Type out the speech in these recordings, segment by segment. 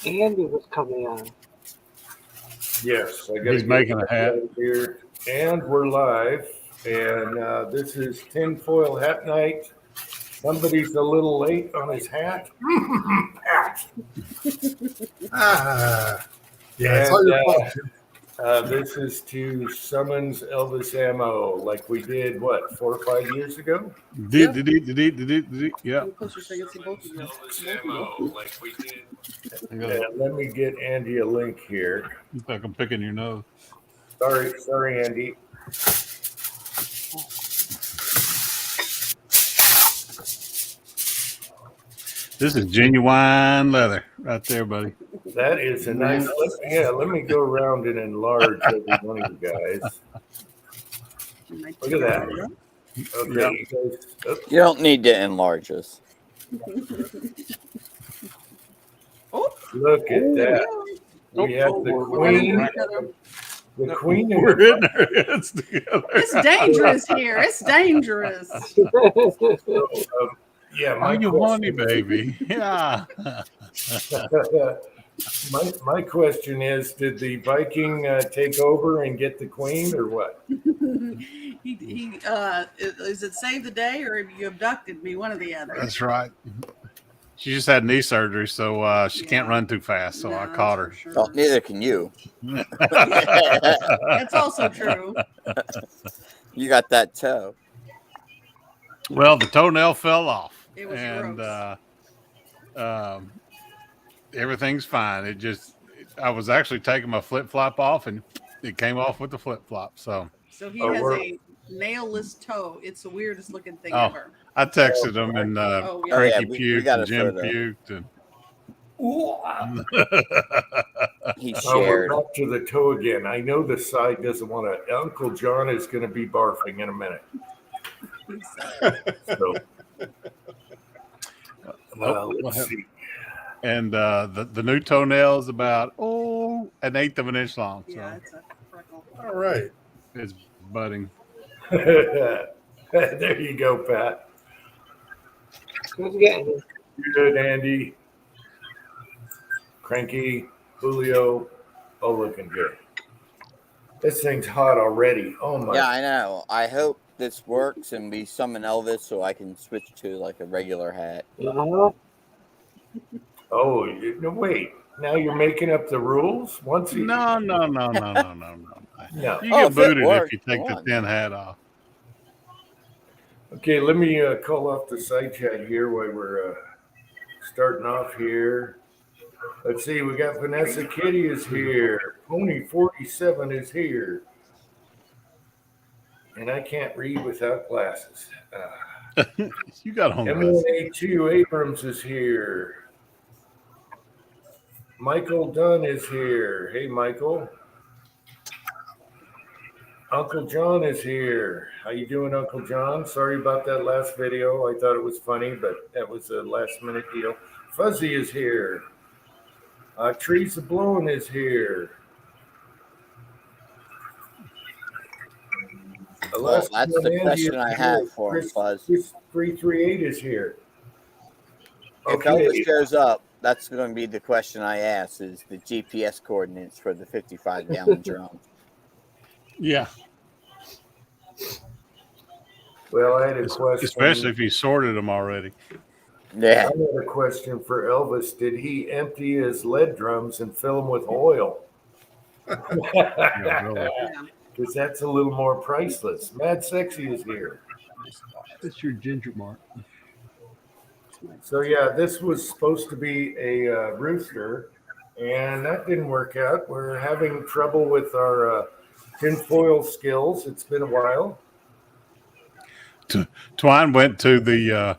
Andy was coming on. Yes, I got He's making a hat here, and we're live. And this is Tinfoil Hat Night. Somebody's a little late on his hat. Yeah, it's all your fault. This is to summons Elvis ammo, like we did, what, 4 or 5 years ago? Yeah. Elvis ammo, like we did. Yeah, let me get Andy a link here. Looks like I'm picking your nose. Sorry, Andy. This is genuine leather right there, buddy. That is a nice. Let me go around and enlarge every one of you guys. Look at that. Okay, Yeah. you guys. Oops. You don't need to enlarge us. Look at that. We have the queen. The queen. We're in our heads together. It's dangerous here. It's dangerous. Yeah, Oh, you honey baby. Yeah. my question is, did the Viking take over and get the queen, or what? he is it save the day or have you abducted me? One or the other. That's right. She just had knee surgery, so she can't run too fast. So I caught her. Sure. Oh, neither can you. That's also true. You got that toe. Well, the toenail fell off. It was and gross. Everything's fine. I was actually taking my flip flop off, and it came off with the flip flop. So he has a nailless toe. It's the weirdest looking thing ever. I texted him, and Frankie puked, and Jim puked, and he shared. We're back to the toe again. I know the side doesn't want to. Uncle John is going to be barfing in a minute. So. Let's see. And the new toenail is about an 1/8 of an inch long. So Yeah, it's a freckle. All right. It's budding. There you go, Pat. Good, Andy. Cranky, Julio, all looking good. This thing's hot already. Oh my. Yeah, I know. I hope this works and we summon Elvis so I can switch to like a regular hat. Oh, no, wait. Now you're making up the rules? No. You No. get booted if you take the tin hat off. Okay, let me call off the side chat here while we're starting off here. Let's see, we got Vanessa Kitty is here. Pony 47 is here. And I can't read without glasses. You got home. MLA2 Abrams is here. Michael Dunn is here. Hey, Michael. Uncle John is here. How you doing, Uncle John? Sorry about that last video. I thought it was funny, but that was a last-minute deal. Fuzzy is here. Teresa Blown is here. Well, that's the question I have for him, Fuzz. 338 is here. If Elvis shows up, that's going to be the question I ask, is the GPS coordinates for the 55-gallon drum. Yeah. Well, I had a question. Especially if he sorted them already. Yeah. I had a question for Elvis. Did he empty his lead drums and fill them with oil? Yeah, really. Because that's a little more priceless. Mad Sexy is here. That's your ginger mark. So, yeah, this was supposed to be a rooster, and that didn't work out. We're having trouble with our tinfoil skills. It's been a while. Twine went to the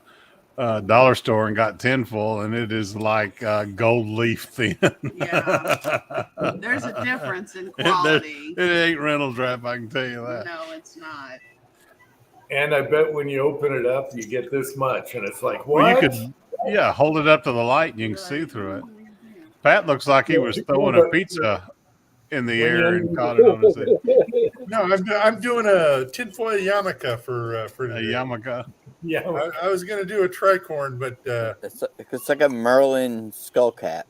dollar store and got tinfoil, and it is like gold leaf thin. Yeah. There's a difference in quality. It ain't Reynolds Wrap, I can tell you that. No, it's not. And I bet when you open it up, you get this much, and it's like, what? Well, you could, hold it up to the light, and you can see through it. Pat looks like he was throwing a pizza in the air and caught it on his head. No, I'm doing a tinfoil yarmulke for A today. yarmulke. Yeah, I was going to do a tricorn, but It's like a Merlin skull cap.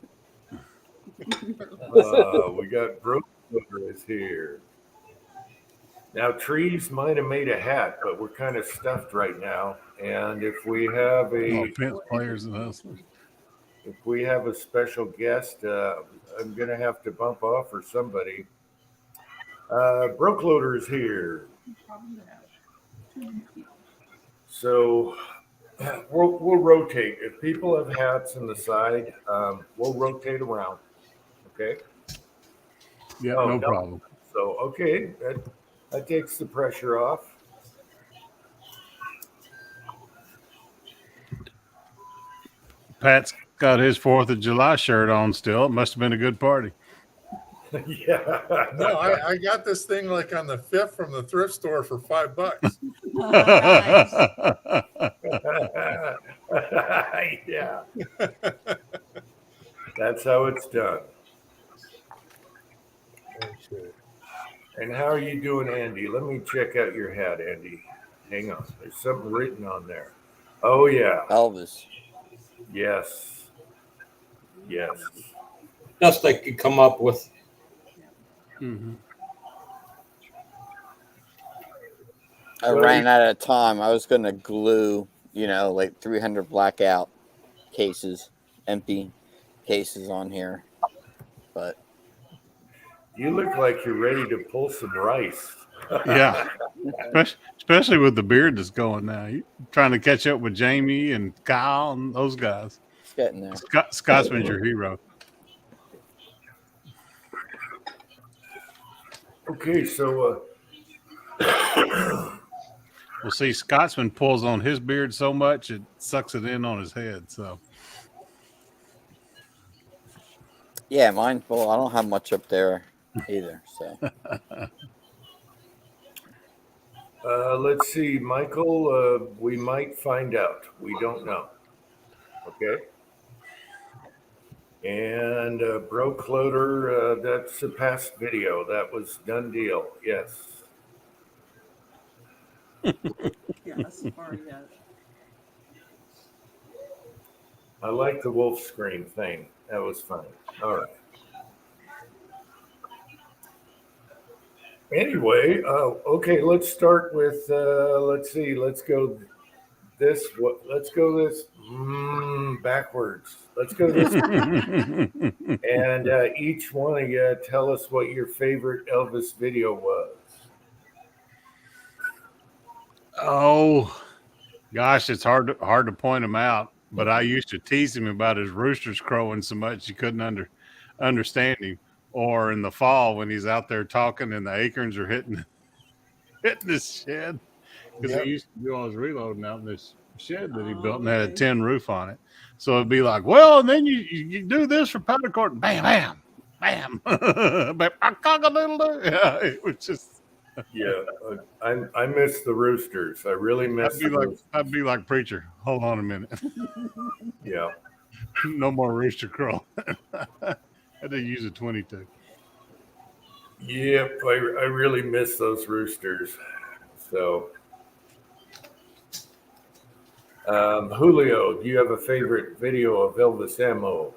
We got Brooke is here. Now, Trees might have made a hat, but we're kind of stuffed right now. And if we have Oh, a Pence players and hustlers. special guest, I'm gonna have to bump off for somebody. Broke Loader is here, so we'll rotate. If people have hats on the side, we'll rotate around. Okay. Yep, Oh no no. problem. So okay, that takes the pressure off. Pat's got his 4th of July shirt on still. It must have been a good party. Yeah. No, I got this thing like on the 5th from the thrift store for $5. Nice. Yeah. That's how it's done. Okay. And how are you doing, Andy? Let me check out your hat, Andy. Hang on. There's something written on there. Oh yeah. Elvis. Yes. Yes. Best I could come up with. Mm-hmm. I ran out of time. I was going to glue, like 300 blackout cases, empty cases on here. But You look like you're ready to pull some rice. Yeah, especially with the beard that's going now. You trying to catch up with Jamie and Kyle and those guys. it's getting there. Scotsman's your hero. Okay, so Well, see, Scotsman pulls on his beard so much it sucks it in on his head. So Yeah, mine. Well, I don't have much up there either. So let's see, Michael. We might find out. We don't know. Okay. And Broke Loader, that's a past video. That was done deal. Yes. Yes, or yes. I like the wolf scream thing. That was funny. All right. Anyway, okay, let's start with, let's see, let's go this, let's go this backwards. Let's go this. And each one of you tell us what your favorite Elvis video was. oh gosh, it's hard to point him out. But I used to tease him about his roosters crowing so much you couldn't understand him. Or in the fall when he's out there talking and the acorns are hitting his shed because Yep. he used to do all his reloading out in this shed that he built and had a tin roof on it. So it'd be like, well, and then you do this for powder court, and bam, bam, bam, yeah, it was just. Yeah, I miss the roosters. I really miss the roosters. I'd be like preacher. Hold on a minute. Yeah. No more rooster crow. Had to use a 22. Yep, I really miss those roosters. So, Julio, do you have a favorite video of Elvis Ammo?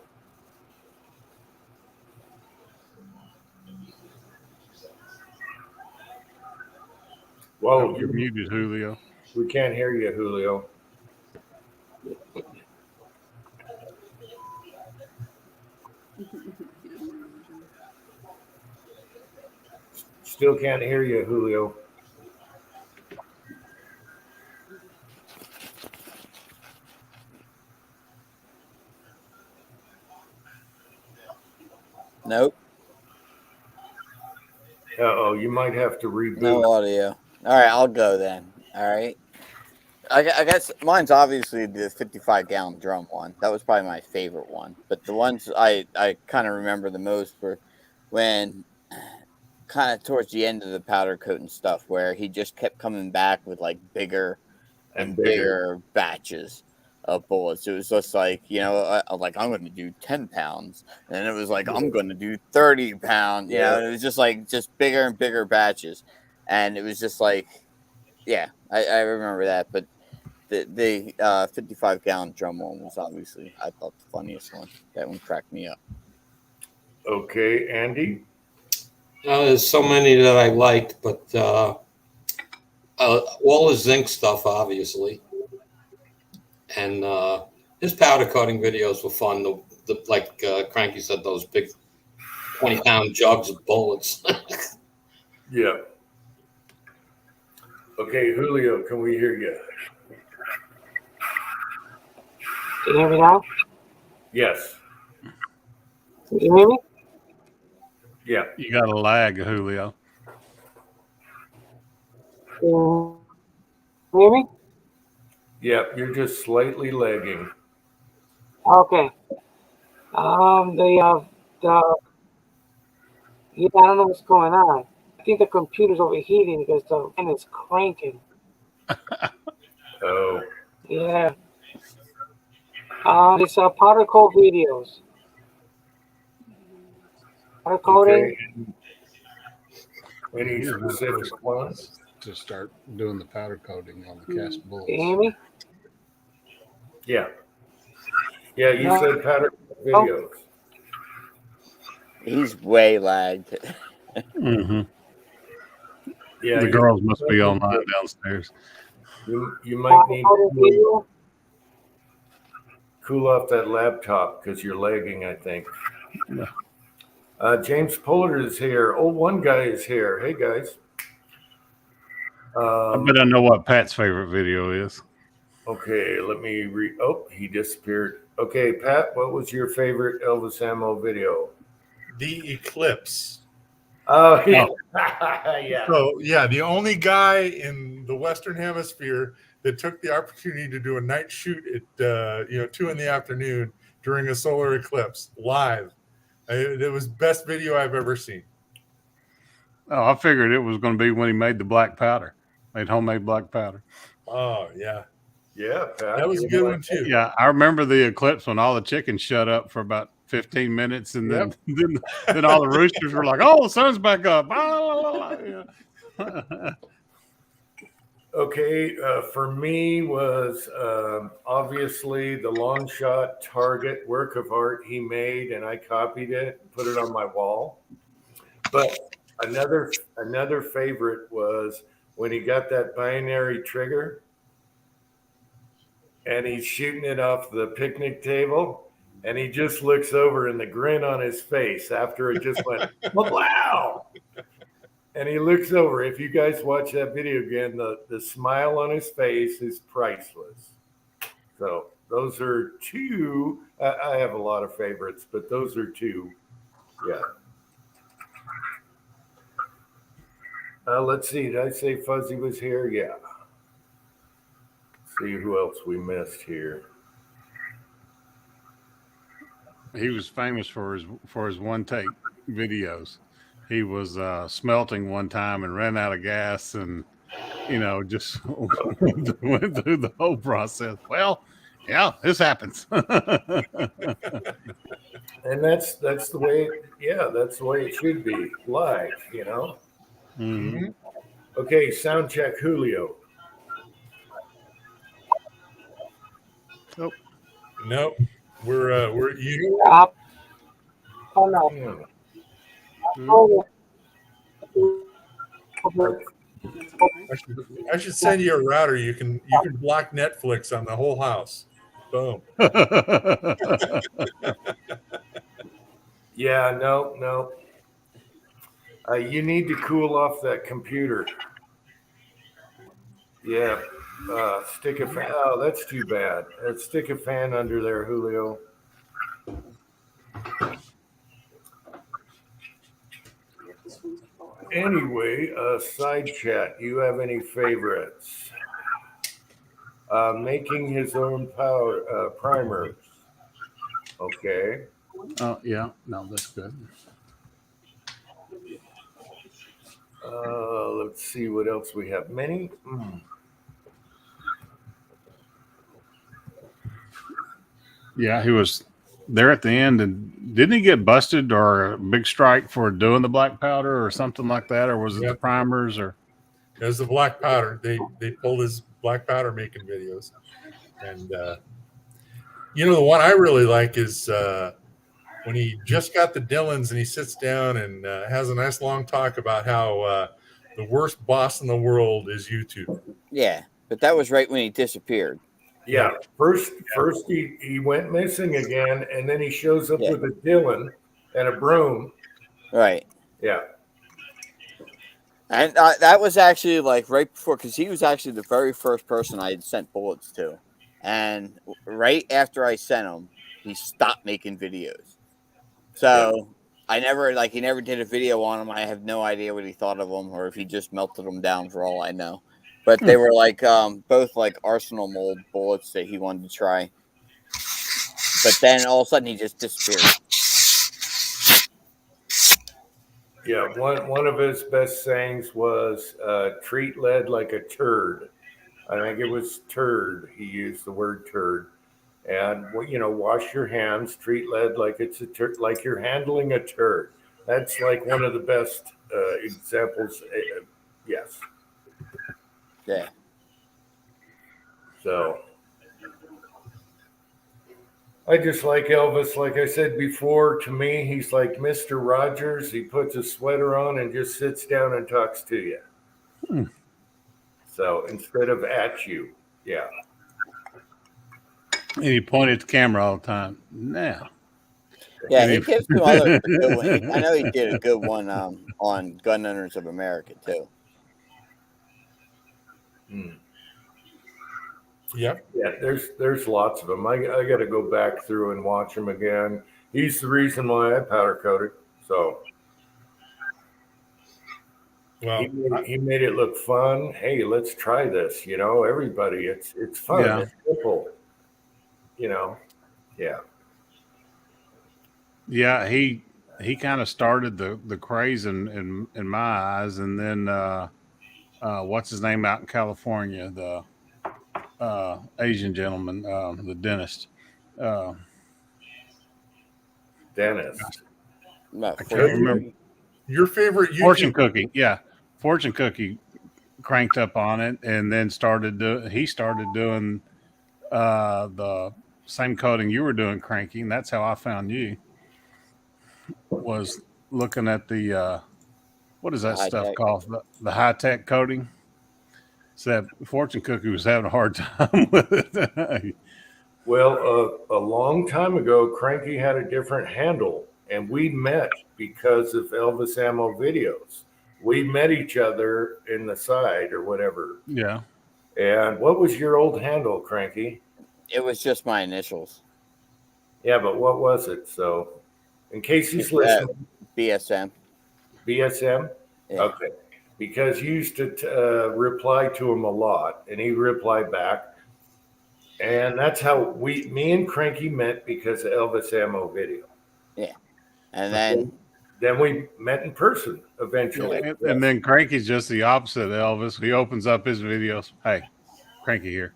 Whoa, You're muted, Julio. we can't hear you, Julio. Still can't hear you, Julio. nope, Uh-oh, you might have to reboot. no audio. All right, I'll go then. All right. I guess mine's obviously the 55-gallon drum one. That was probably my favorite one. But the ones I kind of remember the most were when kind of towards the end of the powder coat and stuff where he just kept coming back with like bigger and bigger batches of bullets. It was just like, like I'm going to do 10 pounds. And then it was like, I'm going to do 30 pounds. It was just like just bigger and bigger batches. And it was just like, yeah, I remember that. But the 55-gallon drum one was obviously, I thought, the funniest one. That one cracked me up. Okay, Andy. There's so many that I liked, but all his zinc stuff, obviously, and his powder coating videos were fun. Like Cranky said, those big 20-pound jugs of bullets. Yeah. Okay, Julio, can we hear you? Can you hear me now? Yes. Can you hear me? Yeah. You got a lag, Julio. Can you hear me? Yeah, you're just slightly lagging. Okay. Yeah, I don't know what's going on. I think the computer's overheating because the fan is cranking. Oh, Yeah. It's powder coat videos. Powder coating. okay. Any He was one of the specific first ones? to start doing the powder coating on the cast Can you bullets. hear me? Yeah. Yeah, you No. said pattern videos. He's way lagged. Mm-hmm. Yeah, The girls must be online downstairs. You might Powder need coating to video. cool off that laptop because you're lagging, I think. Yeah. James Pollard is here. Oh, one guy is here. Hey, guys. I bet I know what Pat's favorite video is. Okay, let me read. Oh, he disappeared. Okay, Pat, what was your favorite Elvis Ammo video? The Eclipse. Oh, yeah. Yeah. So yeah, the only guy in the Western Hemisphere that took the opportunity to do a night shoot at 2 p.m. during a solar eclipse live. It was best video I've ever seen. Oh, I figured it was going to be when he made the black powder, made homemade black powder. Oh yeah, Yeah, Pat. that was a good one too. Yeah, I remember the eclipse when all the chickens shut up for about 15 minutes, and then then all the roosters were like, "Oh, the sun's back up." Yeah. Okay, for me was obviously the long shot target work of art he made, and I copied it and put it on my wall. But another favorite was when he got that binary trigger and he's shooting it off the picnic table, and he just looks over and the grin on his face after it just went wow. And he looks over. If you guys watch that video again, the smile on his face is priceless. So those are two. I have a lot of favorites, but those are two. Yeah. Let's see. Did I say Fuzzy was here? Yeah. See who else we missed here. He was famous for his one take videos. He was smelting one time and ran out of gas, and just went through the whole process. Well, yeah, this happens. And that's the way. That's the way it should be live. Mm-hmm. Okay, sound check, Julio. Oh. Nope, we're you. Oh no. Hmm. Oh, I should send you a router. You can block Netflix on the whole house. Boom. Yeah, no. You need to cool off that computer. Yeah, stick a fan. Oh, that's too bad. Stick a fan under there, Julio. Anyway, side chat. You have any favorites? Making his own powder primers. Okay. Oh yeah, no, that's good. Let's see what else we have. Many. Yeah, he was there at the end, and didn't he get busted or a big strike for doing the black powder or something like that, or was it the primers? Or it was the black powder. They pulled his black powder making videos, and the one I really like is when he just got the Dillons and he sits down and has a nice long talk about how the worst boss in the world is YouTube. Yeah, but that was right when he disappeared. Yeah. First he went missing again, and then he shows up Yeah. with a Dylan and a broom. Right. Yeah. And that was actually like right before, because he was actually the very first person I had sent bullets to. And right after I sent him, he stopped making videos. So I never, like, he never did a video on them. I have no idea what he thought of them or if he just melted them down for all I know. But they were like both like Arsenal mold bullets that he wanted to try. But then all of a sudden he just disappeared. Yeah, one of his best sayings was treat lead like a turd. I think it was turd. He used the word turd. And wash your hands, treat lead like it's a turd, like you're handling a turd. That's like one of the best examples. Yes. Yeah. So I just like Elvis. Like I said before, to me, he's like Mr. Rogers. He puts a sweater on and just sits down and talks to you. So instead of at you, yeah. And he pointed at the camera all the time. Now. Yeah, he gives some other good one. I know he did a good one on Gun Owners of America too. Yep. Yeah, there's lots of them. I got to go back through and watch them again. He's the reason why I powder coated. So Well, he made it look fun. Hey, let's try this. Everybody, it's fun. Yeah. It's simple. Yeah. Yeah, he kind of started the craze in my eyes, and then what's his name out in California, the Asian gentleman, the dentist. Dennis. I can't remember. Your favorite YouTube Fortune Cookie, yeah, Fortune Cookie cranked up on it, and then started doing the same coding you were doing, cranking. That's how I found you. Was looking at the what is that stuff called? The high tech coding. So that Fortune Cookie was having a hard time with it. Well, a long time ago, Cranky had a different handle, and we met because of Elvis Ammo videos. We met each other in the side or whatever. Yeah. And what was your old handle, Cranky? It was just my initials. Yeah, but what was it? So, in case he's listening, BSM. BSM? Yeah. Okay. Because you used to reply to him a lot, and he replied back. And that's how me and Cranky met because of Elvis Ammo video. Yeah. And then we met in person eventually. And then Cranky's just the opposite of Elvis. He opens up his videos. Hey, Cranky here.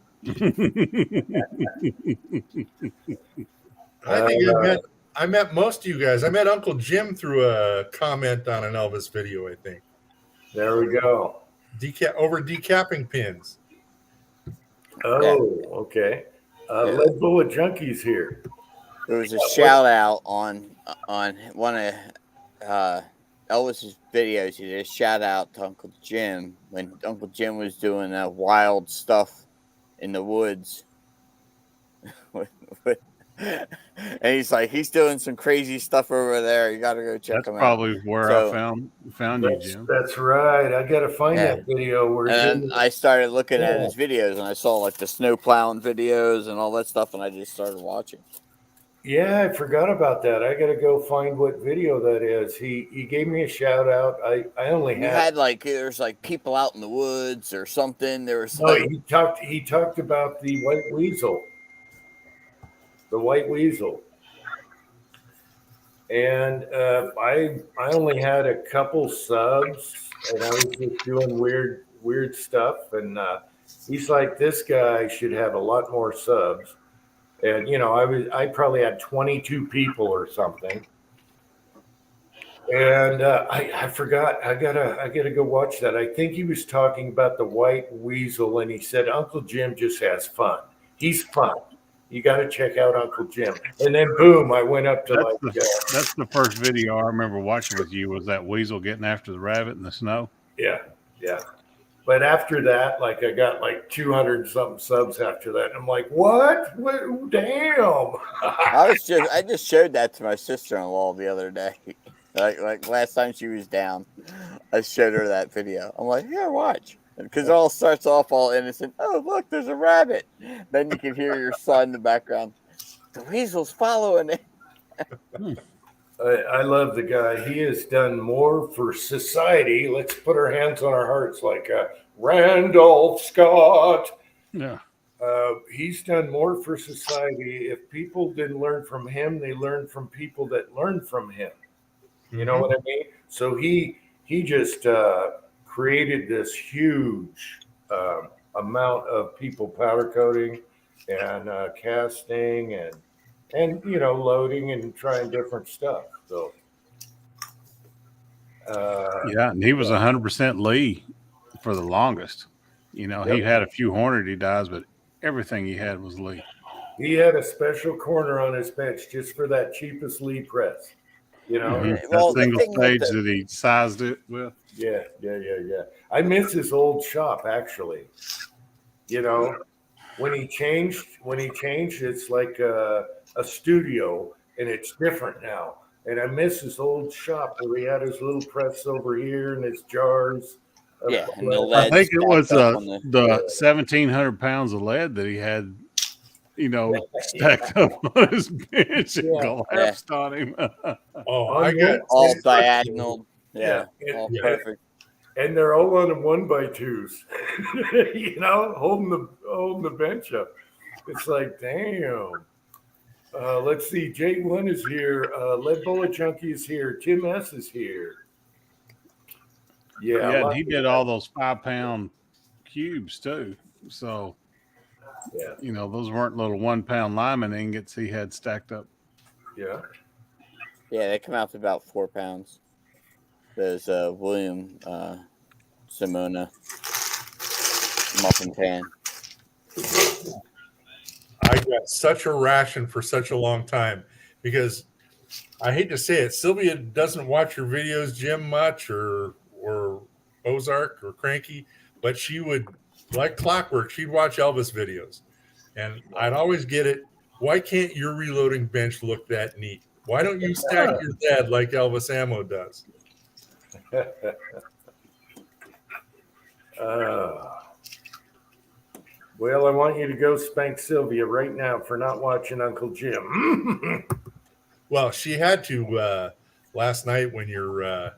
I think I met most of you guys. I met Uncle Jim through a comment on an Elvis video, I think. There we go. Over decapping pins. Oh, okay. Lead Bullet Junkies here. There was a shout out on one of Elvis's videos. He did a shout out to Uncle Jim when Uncle Jim was doing wild stuff in the woods. And he's doing some crazy stuff over there. You got to go check him out. That's probably where I found you, Jim. That's right. I got to find that video where. And I started looking at his videos, and I saw like the snow plowing videos and all that stuff, and I just started watching. Yeah, I forgot about that. I got to go find what video that is. He gave me a shout out. I only had there's like people out in the woods or something. There was he talked about the white weasel. The white weasel. And I only had a couple subs, and I was just doing weird stuff. And he's like, this guy should have a lot more subs. And I probably had 22 people or something. And I forgot. I gotta go watch that. I think he was talking about the white weasel, and he said Uncle Jim just has fun. He's fun. You got to check out Uncle Jim. And then boom, I went up to that's the first video I remember watching with you was that weasel getting after the rabbit in the snow. yeah. But after that, like I got like 200 something subs after that. I'm like, what? Damn. I just showed that to my sister-in-law the other day. Like last time she was down, I showed her that video. I'm like, here, watch. Because it all starts off all innocent. Oh, look, there's a rabbit. Then you can hear your son in the background. The weasel's following it. I love the guy. He has done more for society. Let's put our hands on our hearts like Randolph Scott. Yeah. He's done more for society. If people didn't learn from him, they learned from people that learned from him. You know what I mean? So he just created this huge amount of people powder coating and casting and loading and trying different stuff. So yeah, and he was 100% Lee for the longest. He had a few Hornady dyes, but everything he had was Lee. He had a special corner on his bench just for that cheapest Lee press. That single stage that he sized it with. Yeah. I miss his old shop actually. When he changed, it's like a studio, and it's different now. And I miss his old shop where he had his little press over here and his jars. Yeah, and the I lead think it was stacked up on the 1,700 pounds of lead that he had, stacked up on his bench and collapsed on him. I got all diagonal. Yeah, all perfect. And they're all on 1x2s, holding the bench up. It's like, damn. Let's see. J1 is here. Lead Bullet Junkie is here. Tim S is here. Yeah, and he did all those 5-pound cubes too. So, those weren't little 1-pound Lyman ingots he had stacked up. Yeah. Yeah, they come out to about 4 pounds. There's William Simona muffin pan. I got such a ration for such a long time because I hate to say it, Sylvia doesn't watch your videos, Jim, much or Ozark or Cranky, but she would, like clockwork, she'd watch Elvis videos. And I'd always get it. Why can't your reloading bench look that neat? Why don't you stack your dad like Elvis Ammo does? Well, I want you to go spank Sylvia right now for not watching Uncle Jim. Well, she had to last night when your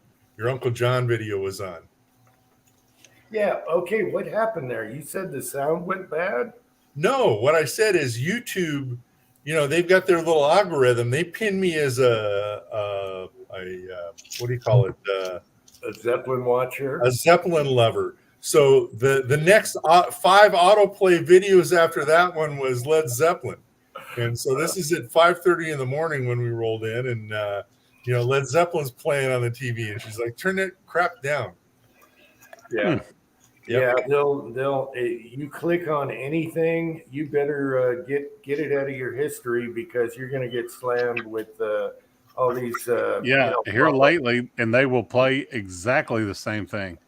Uncle John video was on. Yeah. Okay. What happened there? You said the sound went bad? No, what I said is YouTube, they've got their little algorithm. They pin me as a what do you call it? A Zeppelin watcher? A Zeppelin lover. So the next 5 autoplay videos after that one was Led Zeppelin. And so this is at 5:30 in the morning when we rolled in, and Led Zeppelin's playing on the TV, and she's like, "Turn that crap down." Yeah. Yeah, they'll you click on anything, you better get it out of your history because you're going to get slammed with all these. Here lately, and they will play exactly the same thing.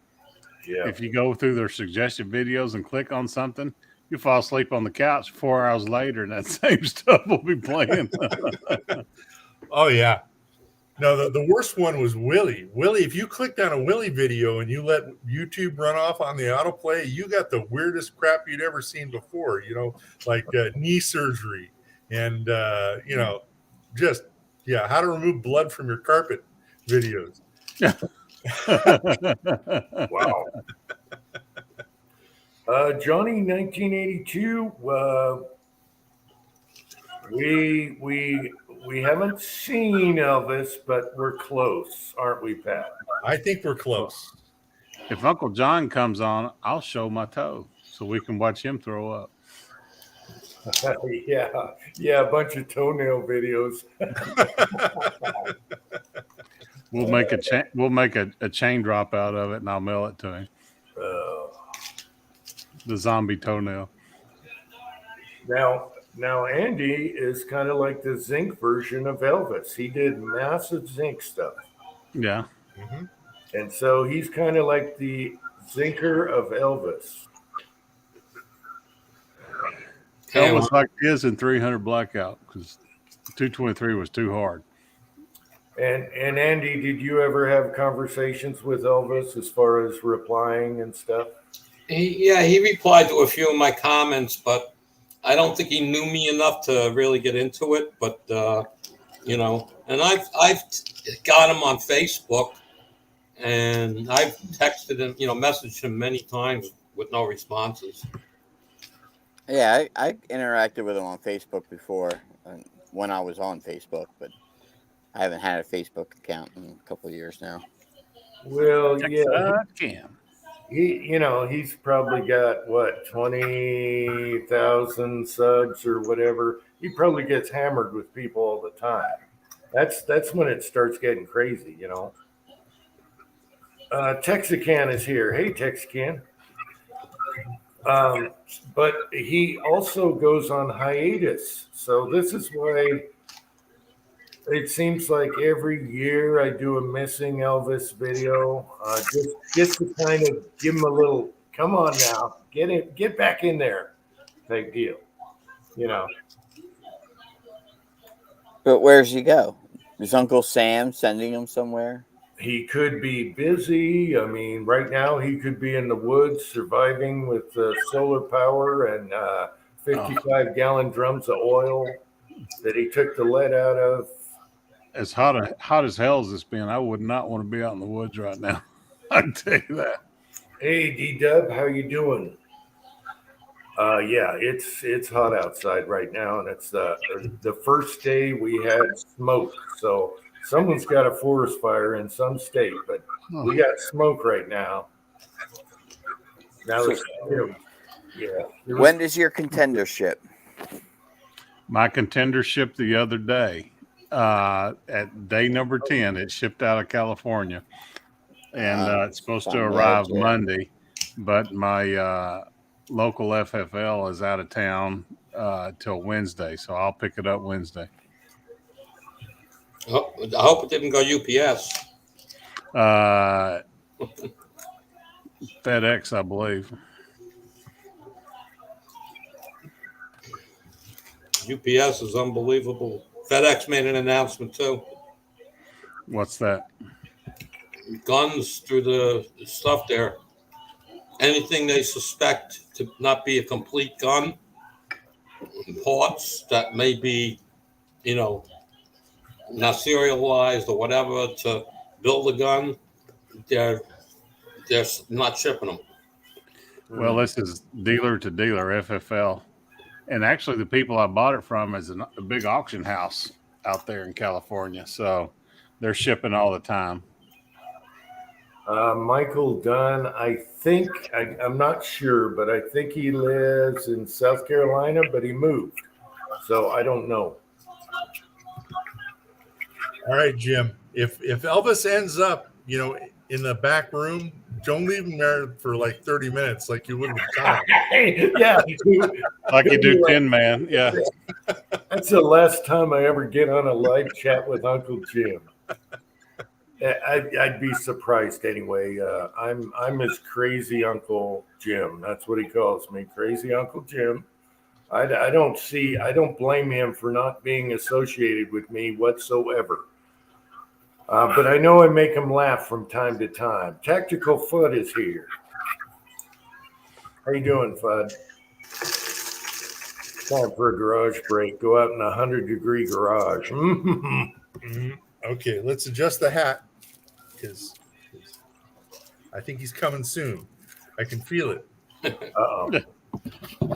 Yeah. If you go through their suggested videos and click on something, you fall asleep on the couch 4 hours later, and that same stuff will be playing. Oh yeah. No, the worst one was Willie. Willie, if you clicked on a Willie video and you let YouTube run off on the autoplay, you got the weirdest crap you'd ever seen before, like knee surgery and, how to remove blood from your carpet videos. Wow. Johnny, 1982, we haven't seen Elvis, but we're close, aren't we, Pat? I think we're close. If Uncle John comes on, I'll show my toe so we can watch him throw up. Yeah, a bunch of toenail videos. We'll make a chain drop out of it, and I'll mail it to him. Uh, The zombie toenail. Now, Now Andy is kind of like the zinc version of Elvis. He did massive zinc stuff. Yeah. Mm-hmm. And so he's kind of like the zinker of Elvis. And Elvis like this in 300 Blackout because 223 was too hard. And Andy, did you ever have conversations with Elvis as far as replying and stuff? he replied to a few of my comments, but I don't think he knew me enough to really get into it. But and I've got him on Facebook, and I've texted him, messaged him many times with no responses. Yeah, I interacted with him on Facebook before when I was on Facebook, but I haven't had a Facebook account in a couple of years now. Well, yeah, Cam. he's probably got what 20,000 subs or whatever. He probably gets hammered with people all the time. That's when it starts getting crazy. Texican is here. Hey, Texican. But he also goes on hiatus. So this is why it seems like every year I do a missing Elvis video, just to kind of give him a little, come on now, get back in there, type deal. But where's he go? Is Uncle Sam sending him somewhere? He could be busy. I mean, right now he could be in the woods surviving with solar power and 55-gallon drums of oil that he took the lead out of. As hot as hell as it's been, I would not want to be out in the woods right now. I can tell you that. Hey, D-Dub, how you doing? Yeah, it's hot outside right now, and it's the first day we had smoke. So someone's got a forest fire in some state, but we got smoke right now. Now it's yeah. When does your contender ship? My contender shipped the other day. At day number 10, it shipped out of California, and it's supposed to arrive Monday, but my local FFL is out of town till Wednesday, so I'll pick it up Wednesday. Oh, I hope it didn't go UPS. FedEx, I believe. UPS is unbelievable. FedEx made an announcement too. What's that? Guns through the stuff there. Anything they suspect to not be a complete gun, parts that may be, not serialized or whatever to build a gun, they're not shipping them. Well, this is dealer to dealer, FFL. And actually, the people I bought it from is a big auction house out there in California. So they're shipping all the time. Michael Dunn, I think, I'm not sure, but I think he lives in South Carolina, but he moved. So I don't know. All right, Jim. If Elvis ends up, in the back room, don't leave him there for like 30 minutes, like you would with Tom. Yeah, like you do Tin Man. Yeah, that's the last time I ever get on a live chat with Uncle Jim. I'd be surprised anyway. I'm his crazy Uncle Jim. That's what he calls me, crazy Uncle Jim. I don't blame him for not being associated with me whatsoever. But I know I make him laugh from time to time. Tactical Fudd is here. How you doing, Fudd? Time for a garage break. Go out in a 100-degree garage. Okay, let's adjust the hat because I think he's coming soon. I can feel it. Uh-oh.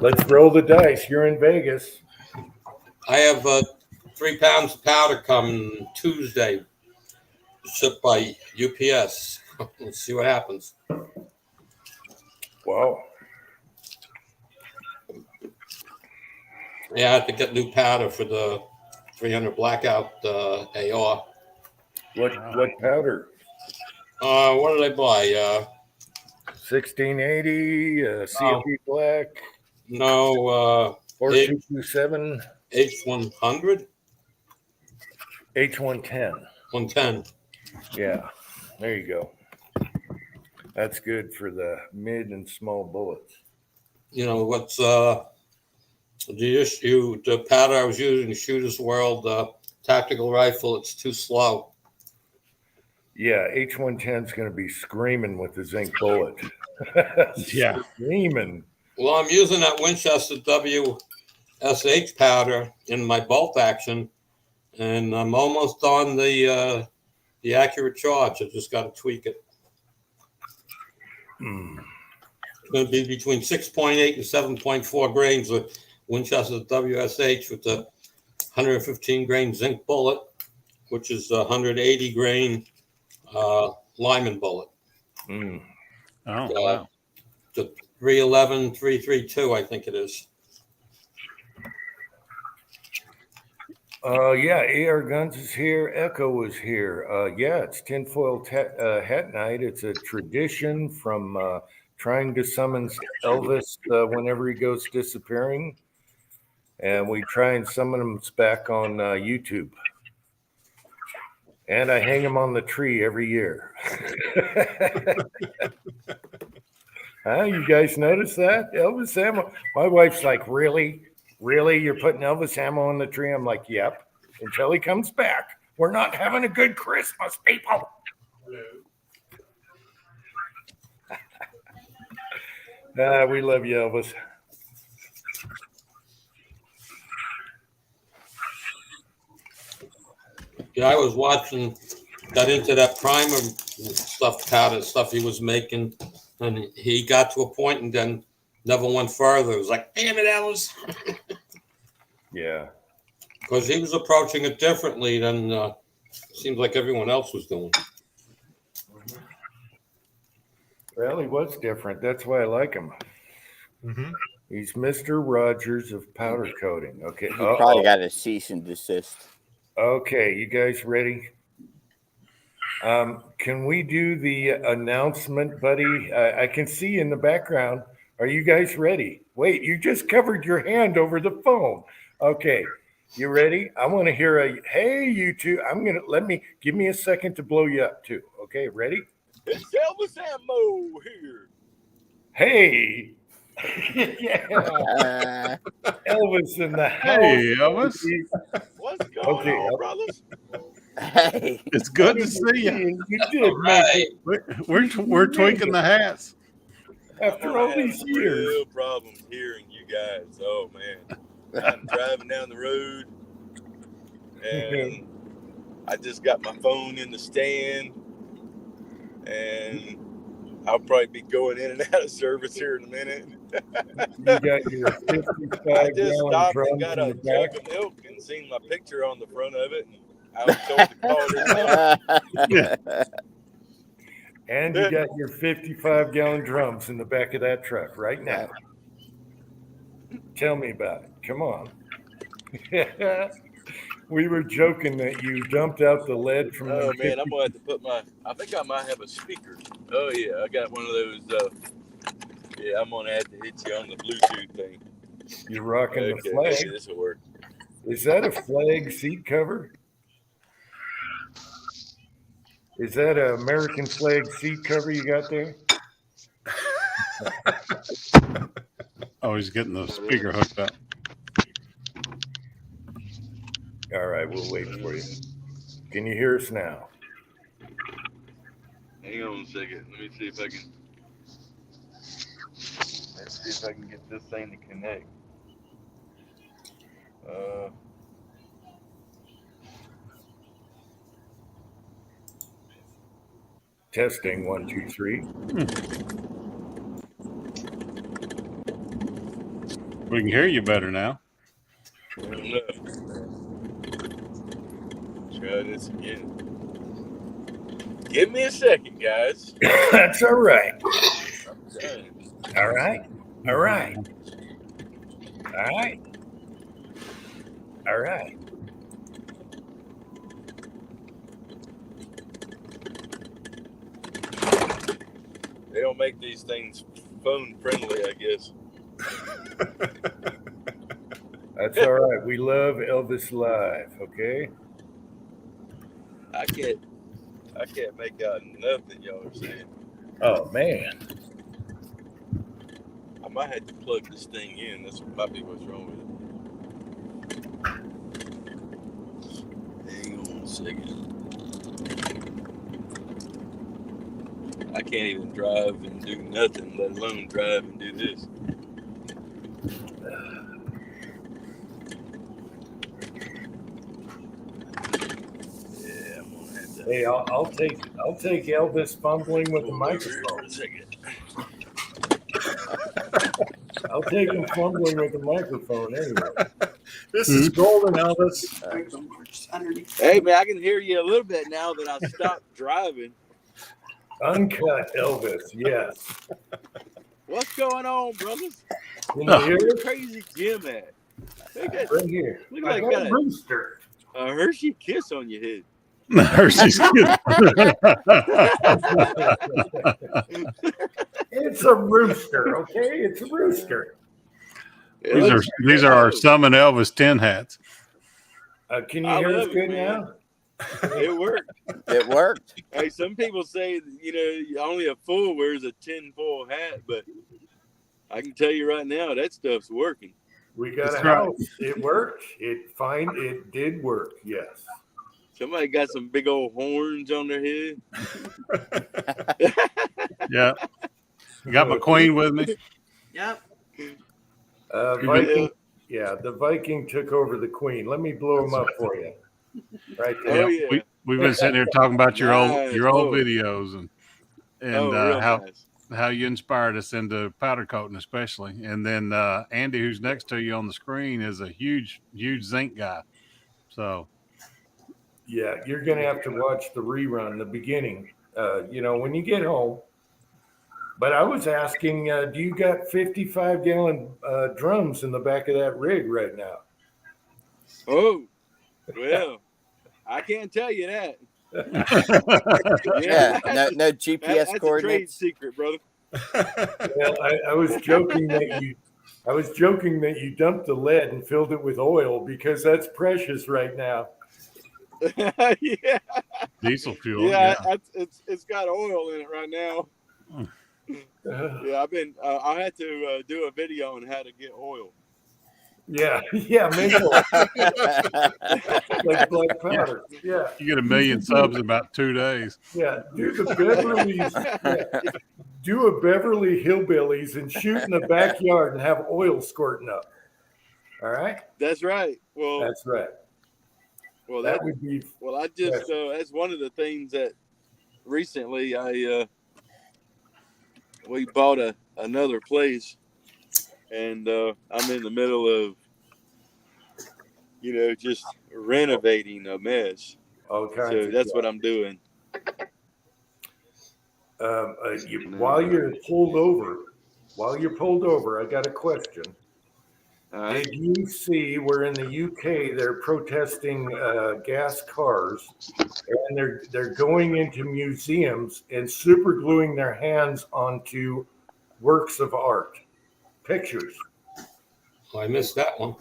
Let's roll the dice. You're in Vegas. I have 3 pounds of powder coming Tuesday, shipped by UPS. Let's see what happens. Wow. Yeah, I have to get new powder for the 300 Blackout AR. What powder? What did I buy? 1680, CFP Black. No, 4227 H100, H110. 110. Yeah, there you go. That's good for the mid and small bullets. You know what's the powder I was using, Shooter's World tactical rifle. It's too slow. Yeah, H110 is going to be screaming with the zinc bullet. Yeah. Screaming. Well, I'm using that Winchester WSH powder in my bolt action, and I'm almost on the accurate charge. I just got to tweak it. It's going to be between 6.8 and 7.4 grains with Winchester WSH with the 115 grain zinc bullet, which is a 180 grain Lyman bullet. Oh, wow. The 311, 332, I think it is. Yeah, AR Guns is here. Echo is here. Yeah, it's Tinfoil Hat Night. It's a tradition from trying to summon Elvis whenever he goes disappearing. And we try and summon him back on YouTube. And I hang him on the tree every year. Huh? You guys notice that? Elvis ammo. My wife's like, really? Really? You're putting Elvis ammo on the tree? I'm like, yep. Until he comes back. We're not having a good Christmas, people. We love you, Elvis. Yeah, I was watching, got into that primer stuff, powder stuff he was making, and he got to a point and then never went further. It was like, damn it, Ellis. Yeah. Because he was approaching it differently than seems like everyone else was doing. Well, he was different. That's why I like him. Mm-hmm. He's Mr. Rogers of powder coating. Okay. He probably got a cease and desist. Okay, you guys ready? Can we do the announcement, buddy? I can see in the background. Are you guys ready? Wait, you just covered your hand over the phone. Okay, you ready? I want to hear a hey, you two. Give me a second to blow you up too. Okay, ready? It's Elvis Ammo here. Hey. Yeah. Elvis in the house. Hey, Elvis. What's going on, brothers? Hey, It's good to see you. You did, man. We're tweaking the hats. After all these years. Real problems hearing you guys. Oh man, I'm driving down the road, and I just got my phone in the stand, and I'll probably be going in and out of service here in a minute. You got your 55 I just gallon stopped drums and got in a the back. jug of milk and seen my picture on the front of it, and I was told to call it. And you got your 55 gallon drums in the back of that truck right now. Tell me about it. Come on. We were joking that you dumped out the lead from Oh the man, I'm gonna have to put I think I might have a speaker. Oh yeah, I got one of those. Yeah, I'm gonna have to hit you on the Bluetooth thing. You're rocking the Okay, flag. maybe this will work. Is that a flag seat cover? Is that an American flag seat cover you got there? Oh, he's getting the speaker hooked up. All right, we'll wait for you. Can you hear us now? Hang on a second. Let me see if I can. Let's see if I can get this thing to connect. Testing 1, 2, 3. We can hear you better now. No. Try this again. Give me a second, guys. That's all right. I'm done. All right. All right. All right. All right. They don't make these things phone friendly, I guess. That's all right. We love Elvis live. Okay. I can't make out nothing y'all are saying. Oh man. I might have to plug this thing in. That's probably what's wrong with it. Hang on a second. I can't even drive and do nothing, let alone drive and do this. Yeah, I'm gonna have to. Hey, I'll take Elvis fumbling with the Pull over here for microphone. a second. I'll take him fumbling with the microphone anyway. This is golden, Elvis. Underneath. Hey man, I can hear you a little bit now that I stopped driving. Uncut Elvis, yes. What's going on, brothers? Can you hear Where's it? Crazy Jim at? Look at Right here. Look I like got got a a rooster. Hershey kiss on your head. Hershey's good. It's a rooster, okay? It's a rooster. It These are looks these are our good. Summon Elvis tin hats. Can you I hear us love it, good man. now? It worked. It worked. Hey, some people say only a fool wears a tinfoil hat, but I can tell you right now that stuff's working. We got That's a right. house. It worked. It did work, yes. Somebody got some big old horns on their head. Yeah. You got my queen with me. Yep. Viking, yeah, the Viking took over the queen. Let me blow him up for you. Right there. Oh yeah. We've been sitting here talking about your Nice. old Whoa. videos and Real nice. how you inspired us into powder coating, especially. And then Andy, who's next to you on the screen, is a huge zinc guy. So Yeah, you're gonna have to watch the rerun, the beginning. When you get home. But I was asking, do you got 55-gallon drums in the back of that rig right now? Oh, well, I can't tell you that. Yeah, no GPS that's coordinates. a trade secret, brother. Well, I was joking that you dumped the lead and filled it with oil because that's precious right now. Yeah. diesel fuel. Yeah, it's got oil in it right now. Yeah, I had to do a video on how to get oil. Yeah, make oil. Like black powder. Yeah. You get 1 million subs in about 2 days. Yeah, do the Beverly's. Yeah. Do a Beverly Hillbillies and shoot in the backyard and have oil squirting up. All right? That's right. Well, That's right. Well, that would be. Well, I just that's one of the things that recently we bought another place, and I'm in the middle of just renovating a mess. Okay. So that's what I'm doing. While you're pulled over, I got a question. Did you see where in the UK they're protesting gas cars, and they're going into museums and super gluing their hands onto works of art, pictures? Oh, I missed that one.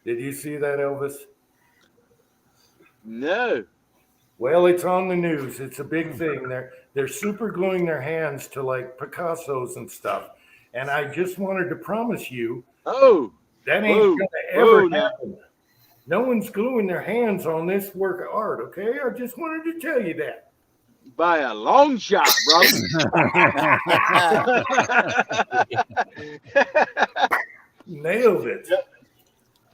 Did you see that, Elvis? No. Well, it's on the news. It's a big thing. They're super gluing their hands to like Picasso's and stuff. And I just wanted to promise you, that ain't gonna ever happen. No one's gluing their hands on this work of art. Okay, I just wanted to tell you that. By a long shot, bro. Nailed it.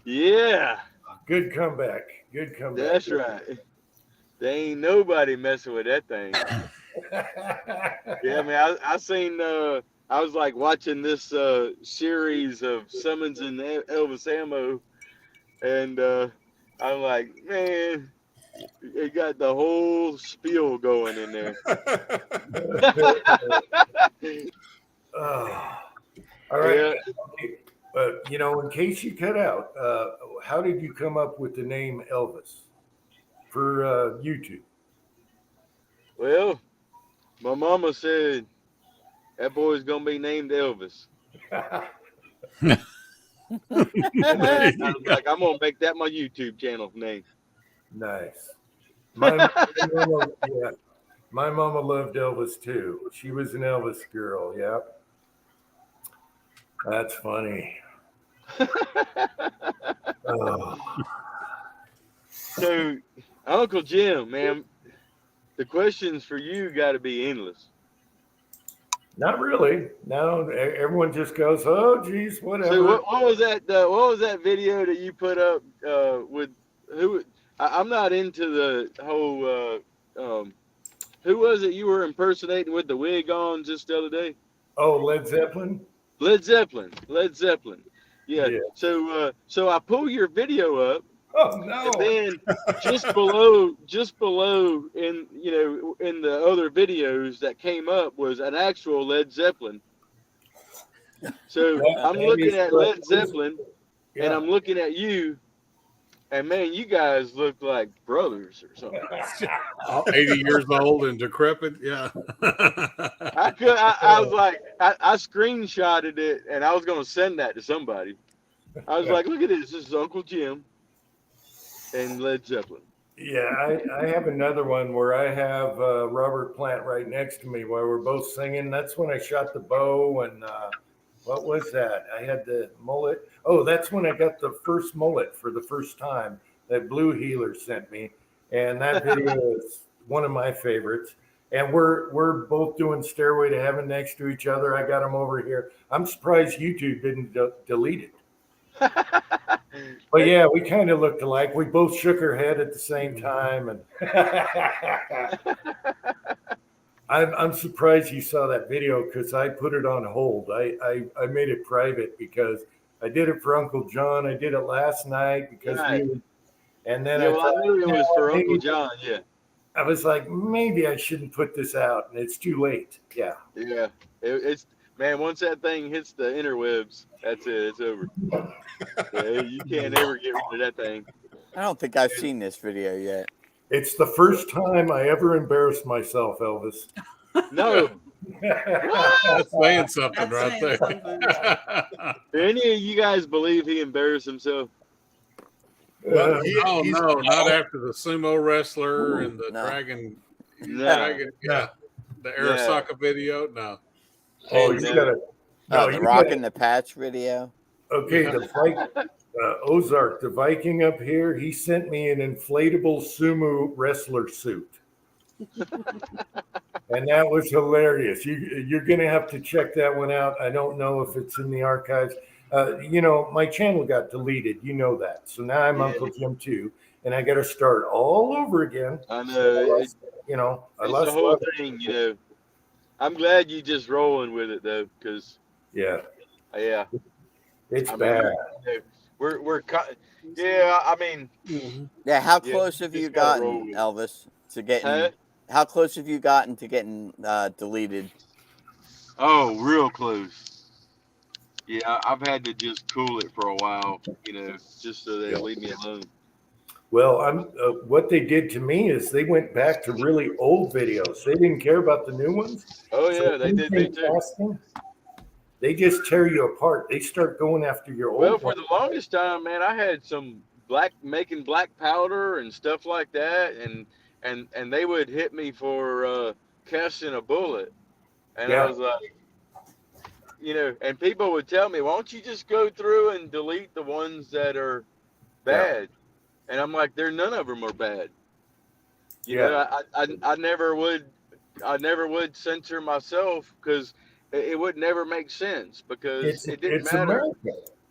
Yeah. Good comeback. That's right. There ain't nobody messing with that thing. Yeah, man. I seen. I was like watching this series of Summons and Elvis Ammo, and I'm like, man, it got the whole spiel going in there. All right. Yeah. In case you cut out, how did you come up with the name Elvis for YouTube? Well, my mama said that boy's gonna be named Elvis. There you I was go. like, I'm gonna make that my YouTube channel name. Nice. My mama, yeah, my mama loved Elvis too. She was an Elvis girl. Yeah, that's funny. Oh, So, Uncle Jim, man, the questions for you got to be endless. not really. No, everyone just goes, "Oh, geez, So, whatever." what was that? What was that video that you put up with who? I'm not into the whole. Who was it you were impersonating with the wig on just the other day? Oh, Led Zeppelin. Led Zeppelin. Led Zeppelin. Yeah. Yeah. So I pull your video up, Oh and no. then just below, in in the other videos that came up was an actual Led Zeppelin. So I'm looking at Led Zeppelin, and Yeah. I'm looking at you, and man, you guys look like brothers or something. 80 years old and decrepit. Yeah. I was like, I screenshotted it, and I was gonna send that to somebody. I was like, look at this. This is Uncle Jim and Led Zeppelin. Yeah, I have another one where I have Robert Plant right next to me while we're both singing. That's when I shot the bow, and what was that? I had the mullet. Oh, that's when I got the first mullet for the first time that Blue Healer sent me, and that video is one of my favorites. And we're both doing Stairway to Heaven next to each other. I got them over here. I'm surprised YouTube didn't delete it. But yeah, we kind of looked alike. We both shook our head at the same time, and I'm surprised you saw that video because I put it on hold. I made it private because I did it for Uncle John. I did it last night because and then Yeah, I well, thought, I knew it was for maybe- Uncle John. Yeah. I was like, maybe I shouldn't put this out, and it's too late. Yeah. Yeah. It's man. Once that thing hits the interwebs, that's it. It's over. Yeah, you can't ever get rid of that thing. I don't think I've seen this video yet. It's the first time I ever embarrassed myself, Elvis. No. That's saying something That's right saying there. Do any of you guys believe he embarrassed himself? Well, Oh he's- no, not after the sumo wrestler and the No. dragon, No. yeah, the Arasaka video. No, Oh, And, you gotta. No, the you Rock gotta- and the Patch video. Okay, the Ozark, the Viking up here, he sent me an inflatable sumo wrestler suit. And that was hilarious. You're going to have to check that one out. I don't know if it's in the archives. My channel got deleted. You know that. So now I'm Yeah. Uncle Jim too. And I got to start all over again. I know. It's It's lost the whole thing. I'm glad you just rolling with it though, because Yeah, yeah, it's I mean, bad. yeah. I mean, Yeah, how Yeah, close you have just you gotta gotten, roll with it. Elvis, to getting? huh? How close have you gotten to getting deleted? Oh, real close. Yeah, I've had to just cool it for a while, just so they leave me alone. Well, what they did to me is they went back to really old videos. They didn't care about the new ones. Oh So yeah, they did me anything too. casting, they just tear you apart. They start going after your old Well, for ones. the longest time, man, I had some making black powder and stuff like that, and they would hit me for casting a bullet, and I Yeah. was like, and people would tell me, why don't you just go through and delete the ones that are bad? And I'm like, none of them are bad. I never would censor myself because it would never make sense because it didn't matter. America.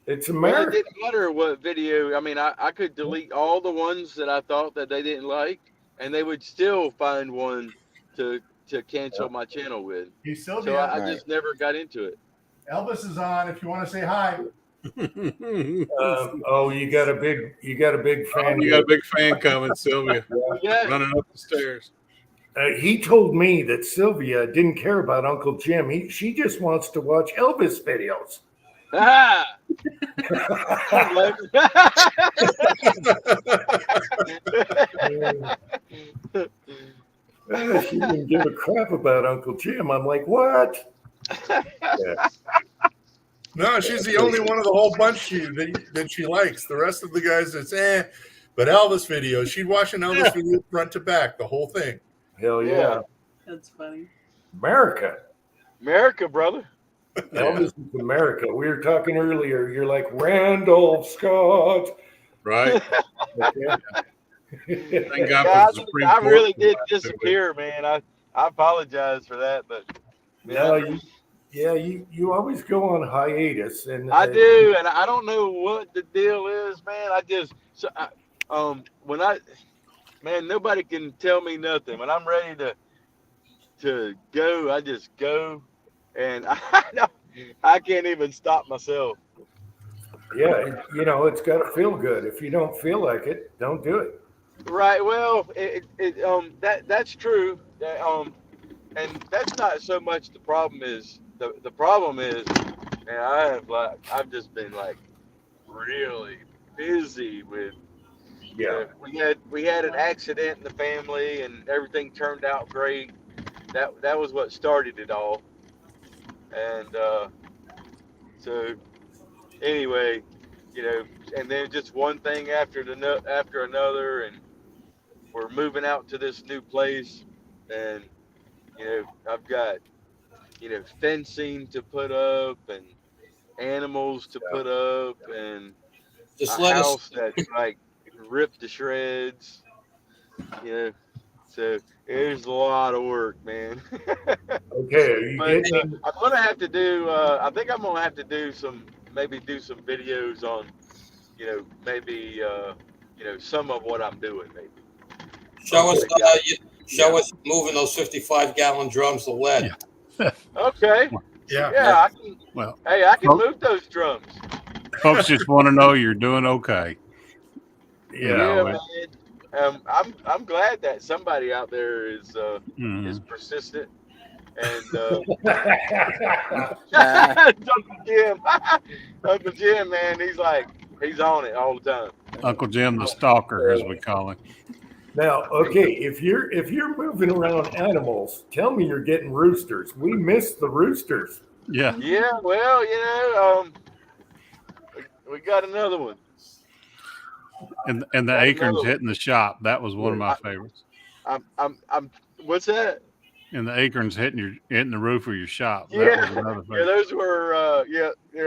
It's Well, America. it didn't matter what video. I mean, I could delete all the ones that I thought that they didn't like, and they would still find one to cancel my channel with. Hey, So Sylvia, I just never got into it. Elvis is on. If you want to say hi. You got a big fan. You got a big fan coming, Sylvia, Yeah. running up the stairs. He told me that Sylvia didn't care about Uncle Jim. She just wants to watch Elvis videos. Ah! She didn't give a crap about Uncle Jim. I'm like, what? Yeah. No, she's the only one of the whole bunch that she likes. The rest of the guys, it's But Elvis videos, she'd watch an Elvis video front to back, the whole thing. Hell yeah. Yeah. That's funny. America. America, brother. Elvis is America. We were talking earlier. You're like Randolph Scott. Right. Okay. Thank God Yeah, for the Supreme I Court. really did disappear, man. I apologize for that, but No, you always go on hiatus, and I do, and I don't know what the deal is, man. Man, nobody can tell me nothing. When I'm ready to go, I just go, and I can't even stop myself. yeah, it's got to feel good. If you don't feel like it, don't do it. Right. Well, that's true. And that's not so much the problem. Is the problem is, man, I've just been like really busy with. Yeah. We had an accident in the family, and everything turned out great. That was what started it all. And so anyway, and then just one thing after another, and we're moving out to this new place, and I've got fencing to put up, and animals to put up, and Just a let us. house that's like ripped to shreds. So it's a lot of work, man. Okay. Are you But getting? I'm gonna have to do. I think I'm gonna have to do some videos on, maybe some of what I'm doing, maybe. Show us moving those 55-gallon drums of lead. Okay. Yeah. Yeah, I can. Well, Hey, I can move those drums. folks just want to know you're doing okay. Yeah. Man. I'm glad that somebody out there is persistent. And Uncle Jim, man, he's on it all the time. Uncle Jim the stalker, as we call him. Now, okay, if you're moving around animals, tell me you're getting roosters. We missed the roosters. Yeah. Yeah, well, we got another one. And the acorns hitting the shop. That was one of my favorites. I'm what's that? And the acorns hitting the roof of your shop. That Yeah, was another yeah, favorite. those were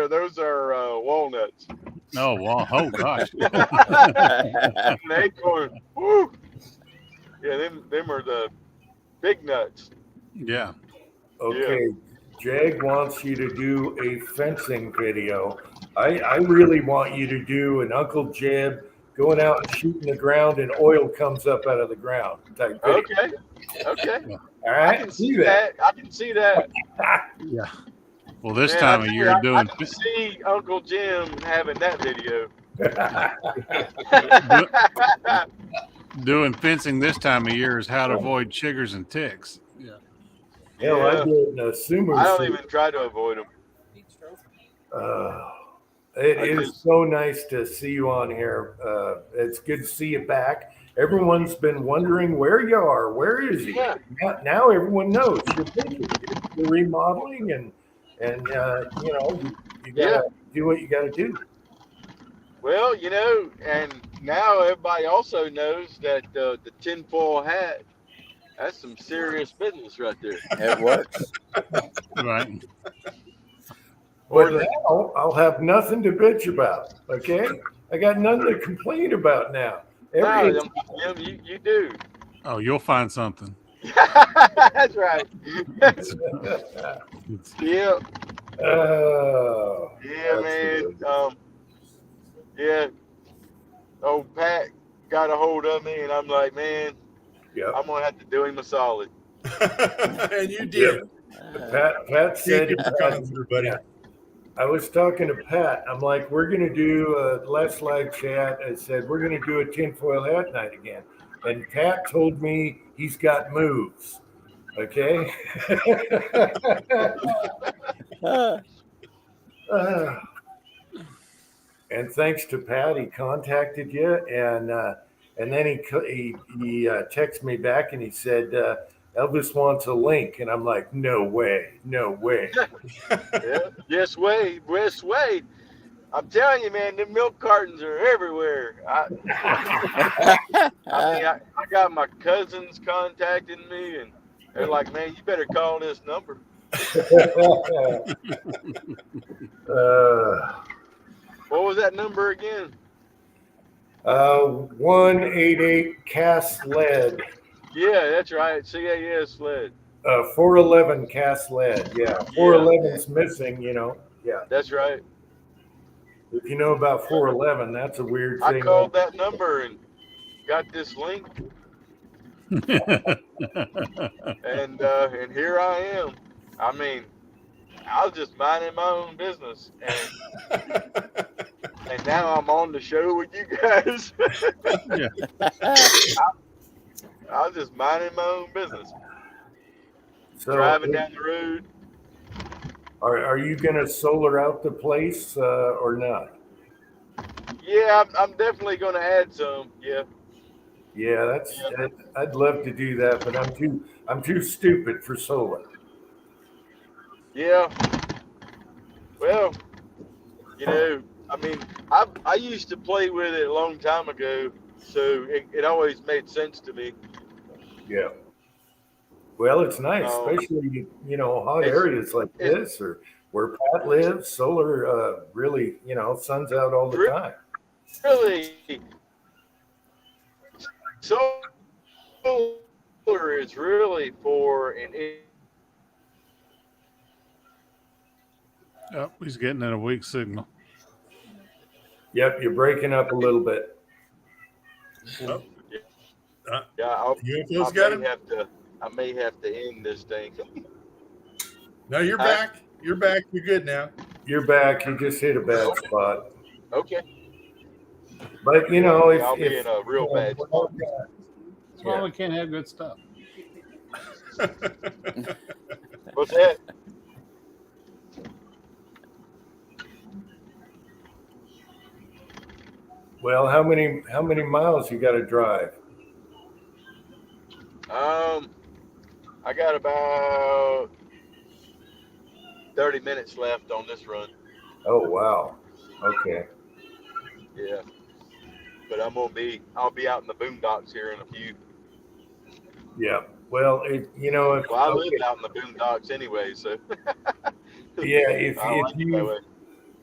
those are walnuts. Oh wow! Oh gosh! An acorn. Woo. Yeah, them are the big nuts. Yeah. Okay, Jag wants you to do a fencing video. I really want you to do an Uncle Jeb going out and shooting the ground and oil comes up out of the ground type video. Okay. All right, I can see that. I can see that. Yeah. Well, this Man, time of year, I can see Uncle Jim having that video. doing fencing this time of year is how to avoid chiggers and ticks. Yeah. Hell, I do it in a sumo I don't suit. even try to avoid them. It is so nice to see you on here. It's good to see you back. Everyone's been wondering where you are. Where is he? Yeah. Now everyone knows you're busy. You're remodeling and you gotta do what you gotta do. Well, and now everybody also knows that the tinfoil hat, that's some serious business right there. It works. Right. But now I'll have nothing to bitch about. Okay, I got nothing to complain about now. You do. Oh, you'll find something. That's right. Yeah. Oh, Yeah, man. Yeah. Old Pat got a hold of me, and I'm like, man, I'm gonna have to do him a solid. And you did. Pat said, everybody. I was talking to Pat. I'm like, we're going to do a last live chat. I said, we're going to do a tinfoil hat night again. And Pat told me he's got moves. Okay. And thanks to Pat, he contacted you, and then he texted me back and he said, Elvis wants a link, and I'm like, no way, no way. Yeah. Yes, Wade. West Wade. I'm telling you, man, the milk cartons are everywhere. I mean, I got my cousins contacting me, and they're like, man, you better call this number. What was that number again? 188 cast lead. Yeah, that's right. CAS sled. 411 cast lead. Yeah, 411's missing. Yeah. That's right. If you know about 411, that's a weird I thing. called that number and got this link, and here I am. I mean, I was just minding my own business, and now I'm on the show with you guys. Yeah. I was just minding my own business, So, driving down the road. are you going to solar out the place or not? Yeah, I'm definitely going to add some. Yeah. Yeah, I'd love to do that, but I'm too stupid for solar. Yeah. Well, I mean, I used to play with it a long time ago, so it always made sense to me. Yeah. Well, it's nice, especially hot areas like this or where Pat lives. Solar really, sun's out all the time. Really, solar is really for an. Oh, he's getting in a weak signal. Yep, you're breaking up a little bit. Oh. Yeah, I may have to end this thing. No, you're back. You're back. You're good now. You're back. You just hit a bad spot. Okay. But I'll be in a real bad spot. That's why we can't have good stuff. What's that? Well, how many miles you got to drive? I got about 30 minutes left on this run. Oh wow. Okay. Yeah. But I'll be out in the boondocks here in a few. Yeah. Well, I live out in the boondocks anyway, so. Yeah,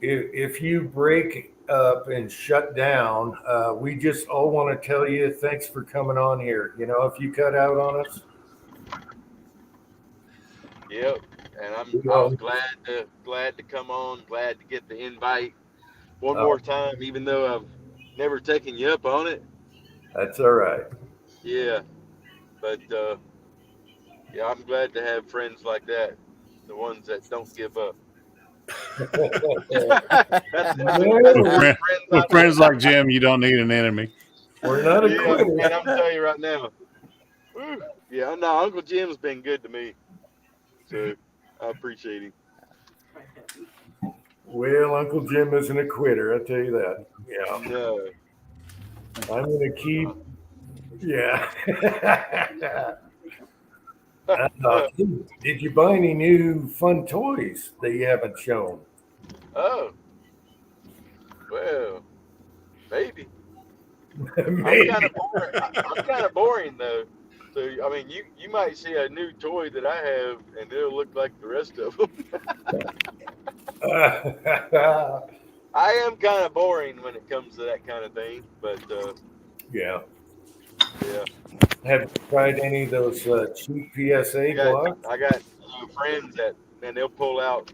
if you break up and shut down, we just all want to tell you thanks for coming on here. If you cut out on us. Yep, and I was glad to come on, glad to get the invite one more time, even though I've never taken you up on it. That's all right. Yeah, but I'm glad to have friends like that, the ones that don't give up. With friends like Jim, you don't need an enemy. We're not a quitter. Man, I'm telling you right now. Woo, yeah, no, Uncle Jim's been good to me, so I appreciate him. Well, Uncle Jim isn't a quitter, I tell you that. Yeah. No. I'm gonna keep. Yeah. Did you buy any new fun toys that you haven't shown? Oh. Well, maybe. Maybe. I'm kind of boring though. So I mean, you might see a new toy that I have, and it'll look like the rest of them. I am kind of boring when it comes to that kind of thing, but yeah. Yeah. Have you tried any of those cheap PSA blocks? I got friends that, man, they'll pull out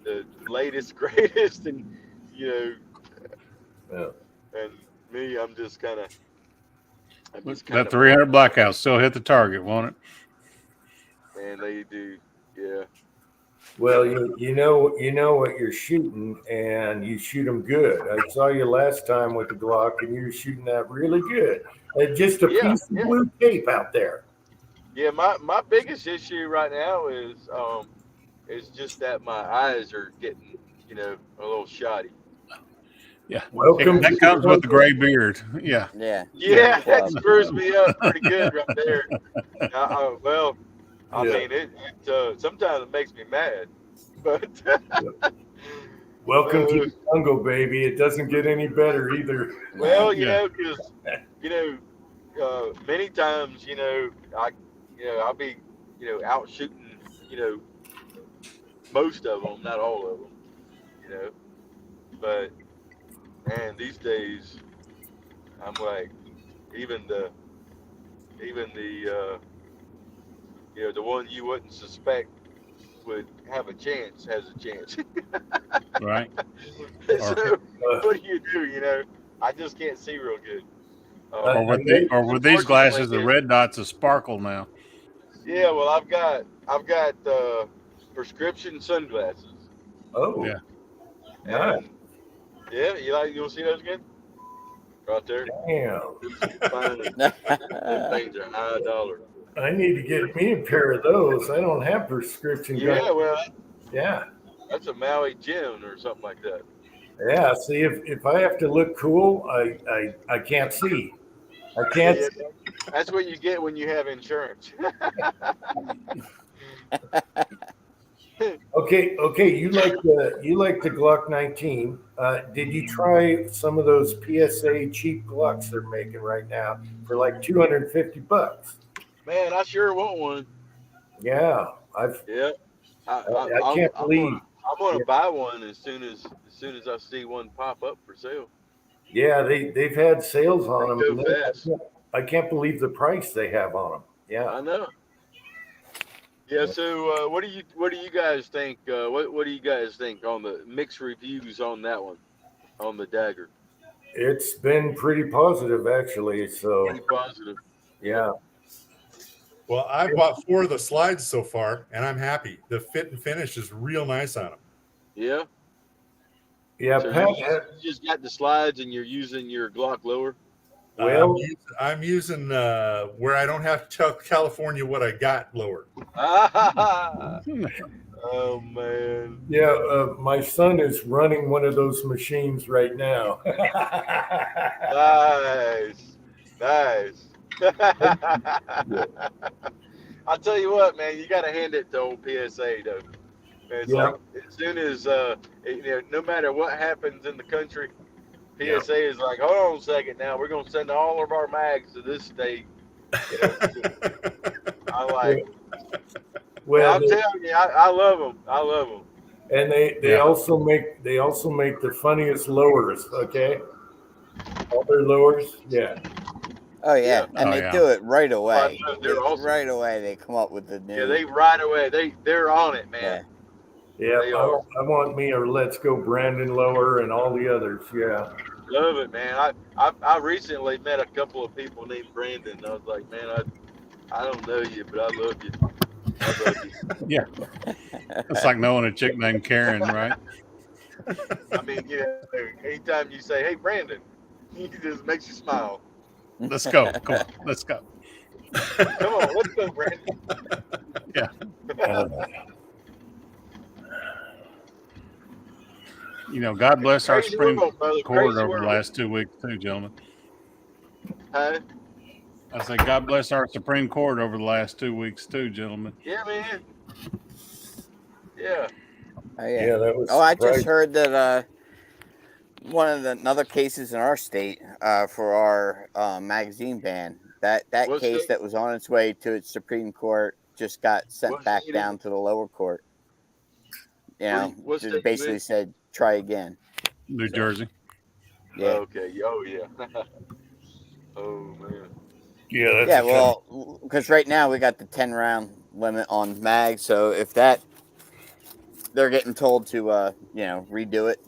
the latest, greatest, and and me, I'm just kind of. That 300 blackout still hit the target, won't it? Man, they do, yeah. Well, you know what you're shooting, and you shoot them good. I saw you last time with the Glock, and you were shooting that really good. Just a piece of blue tape out there. Yeah, my biggest issue right now is just that my eyes are getting a little shoddy. Yeah. Welcome. That comes with the gray beard. Yeah. Yeah. Yeah, that Club. screws me up pretty good right there. Well, I Yeah. mean, it sometimes it makes me mad, but Welcome to the jungle, baby. It doesn't get any better either. well, No. you know, because many times, I'll be, out shooting, most of them, not all of them, you know. But man, these days, I'm like, even the, the one you wouldn't suspect would have a chance has a chance. Right. So what do? I just can't see real good. Or with these glasses, the red dots are sparkle now. Yeah, well, I've got prescription sunglasses. Oh, Yeah. nice. And yeah, you'll see those again? Right there. Damn. Them things are high dollar. I need to get me a pair of those. I don't have prescription Yeah, glasses. well, Yeah. that's a Maui Jim or something like that. Yeah. See, if I have to look cool, I can't see. I can't. Yeah, that's what you get when you have insurance. Okay. You like the Glock 19? Did you try some of those PSA cheap Glocks they're making right now for like $250? Man, I sure want one. Yeah, I can't believe. I'm gonna buy one as soon as I see one pop up for sale. Yeah, they've had sales on They them. go fast. I can't believe the price they have on them. Yeah. I know. Yeah. So, what do you guys think? What do you guys think on the mixed reviews on that one, on the Dagger? It's been pretty positive, actually. So, Pretty positive. yeah. Well, I've bought 4 of the slides so far, and I'm happy. The fit and finish is real nice on them. Yeah. Yeah, So Pat. you just got the slides, and you're using your Glock lower. Well, I'm using where I don't have to tell California what I got lower. Oh man. yeah, my son is running one of those machines right now. Nice. I'll tell you what, man, you got to hand it to old PSA though. It's like as soon as no matter what happens in the country, PSA is like, hold on a second, now we're gonna send all of our mags to this state. I like. Well, I'm telling you, I love them. I love them. And they also make the funniest lowers. Okay, all their lowers. Yeah. Oh yeah, and they do it right away. They're awesome. Right away, they come up with the new. Yeah, they right away. They're on it, man. Yeah, I want me a Let's Go Brandon lower and all the others. Yeah. Love it, man. I recently met a couple of people named Brandon. And I was like, man, I don't know you, but I love you. I love you. Yeah. It's like knowing a chick named Karen, right? I mean, anytime you say, hey, Brandon, he just makes you smile. Let's go. Come on. Let's go. Come on, let's go, Brandon. Yeah. God bless our Supreme Court over the last 2 weeks, too, gentlemen. Huh? I say, God bless our Supreme Court over the last 2 weeks, too, gentlemen. Yeah, man. Yeah. Oh, yeah. That was I just heard that one of the another cases in our state for our magazine ban, that case that was on its way to its Supreme Court just got sent back down to the lower court. Just basically said, try again. New Jersey. Yeah. Okay. Oh, yeah. Oh, man. Yeah. Well, because right now we got the 10-round limit on mag, so if that, they're getting told to, redo it.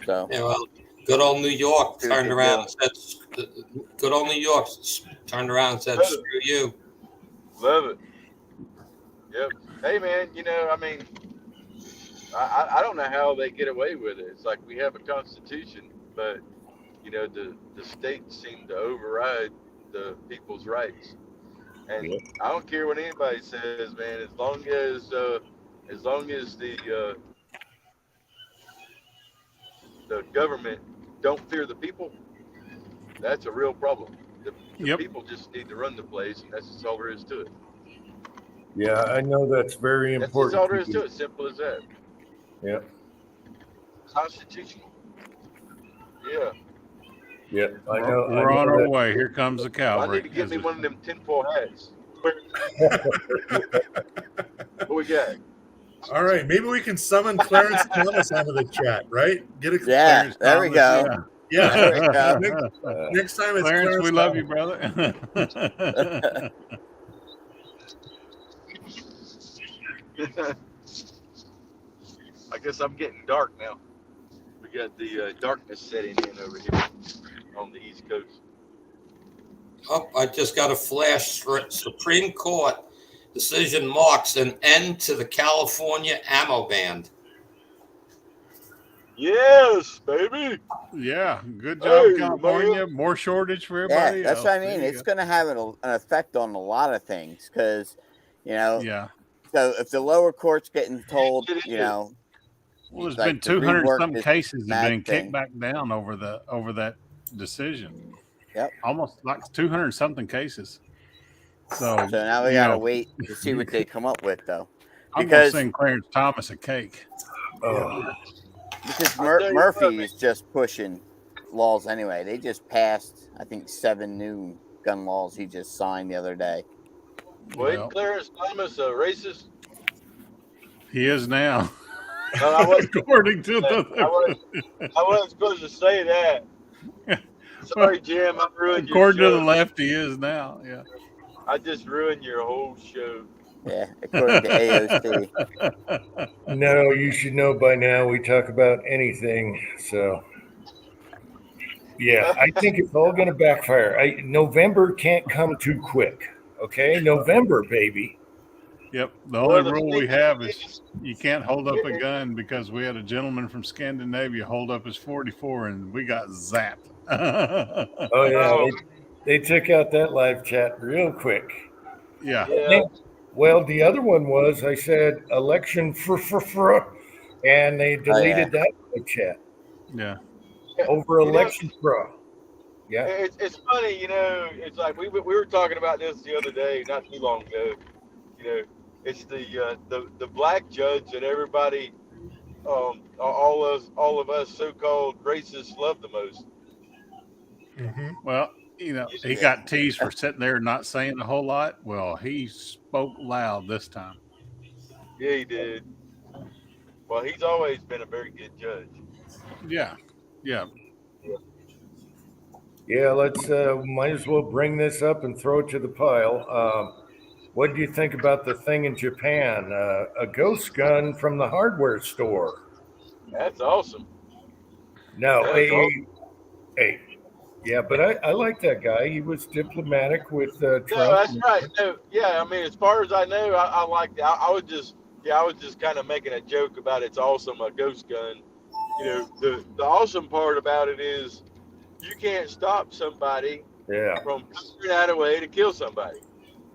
So. Yeah, well, good old New York turned around and said, "Good old New York turned around and said, screw you." Love it. Yep. Hey, man. I mean, I don't know how they get away with it. It's like we have a constitution, but the states seem to override the people's rights. And I don't care what anybody says, man. As long as the the government don't fear the people, that's a real problem. The Yep. people just need to run the place, and that's just all there is to it. Yeah, I know that's very That's just important. all there is to it. Simple as that. Yeah, Constitutional. Yeah. yeah, I know. I We're on know our that. way. Here comes the Well, I cavalry. need to get as me we- one of them tinfoil hats. What we got? All right, maybe we can summon Clarence Thomas onto the chat, right? Get a Yeah, Clarence there we Thomas, go. yeah. There we go. Next time it's Clarence, we Clarence love you, Thomas. brother. I guess I'm getting dark now. We got the darkness setting in over here on the East Coast. Oh, I just got a flash. Supreme Court decision marks an end to the California ammo ban. Yes, baby. Yeah, good job, Hey, California. man. More shortage for Yeah, everybody that's else. what I There mean. you It's go. going to have an effect on a lot of things because, you know, Yeah. so if the lower court's getting told, It you is. know, Well, there's like been to 200 rework some this cases have been mag kicked thing. back down over that decision. Yep. Almost like 200 something cases. So So now we you got to know, wait to see what they come up with, though. I'm gonna Because send Clarence Thomas a cake. Oh, because I'll tell you what, Murphy man. is just pushing laws anyway. They just passed, I think, 7 new gun laws he just signed the other day. Well, isn't Well, Clarence Thomas a racist? he is now, No, I wasn't. according to I wasn't supposed to say that. Sorry, Jim. I ruined your according to the show. left, he is now. Yeah. I just ruined your whole show. Yeah, according to AOC. no, you should know by now we talk about anything. So, yeah, I think it's all going to backfire. November can't come too quick. Okay, November, baby. Yep. The Well, only the rule we thing have is you can't hold up a it- gun because we had a gentleman from Scandinavia hold up his 44 and we got zapped. Oh yeah, Oh, they took out that live chat real quick. Yeah. yeah. Well, the other one was I said election and they deleted that live chat Yeah. over You know, election pro. Yeah, it's funny, you know. It's like we were talking about this the other day, not too long ago. You know, it's the black judge that everybody, all of us so-called racists love the most. Mm-hmm. Well, he got teased for sitting there and not saying a whole lot. Well, he spoke loud this time. Yeah, he did. Well, he's always been a very good judge. Yeah. Yeah. yeah. Let's might as well bring this up and throw it to the pile. What do you think about the thing in Japan? A ghost gun from the hardware store. That's awesome. No, That's awesome. hey, yeah, but I like that guy. He was diplomatic with Trump. No, that's right. No, yeah, I mean, as far as I know, I like that. I was just kind of making a joke about it's awesome, a ghost gun. You know, the awesome part about it is you can't stop somebody Yeah, from figuring out a way to kill somebody.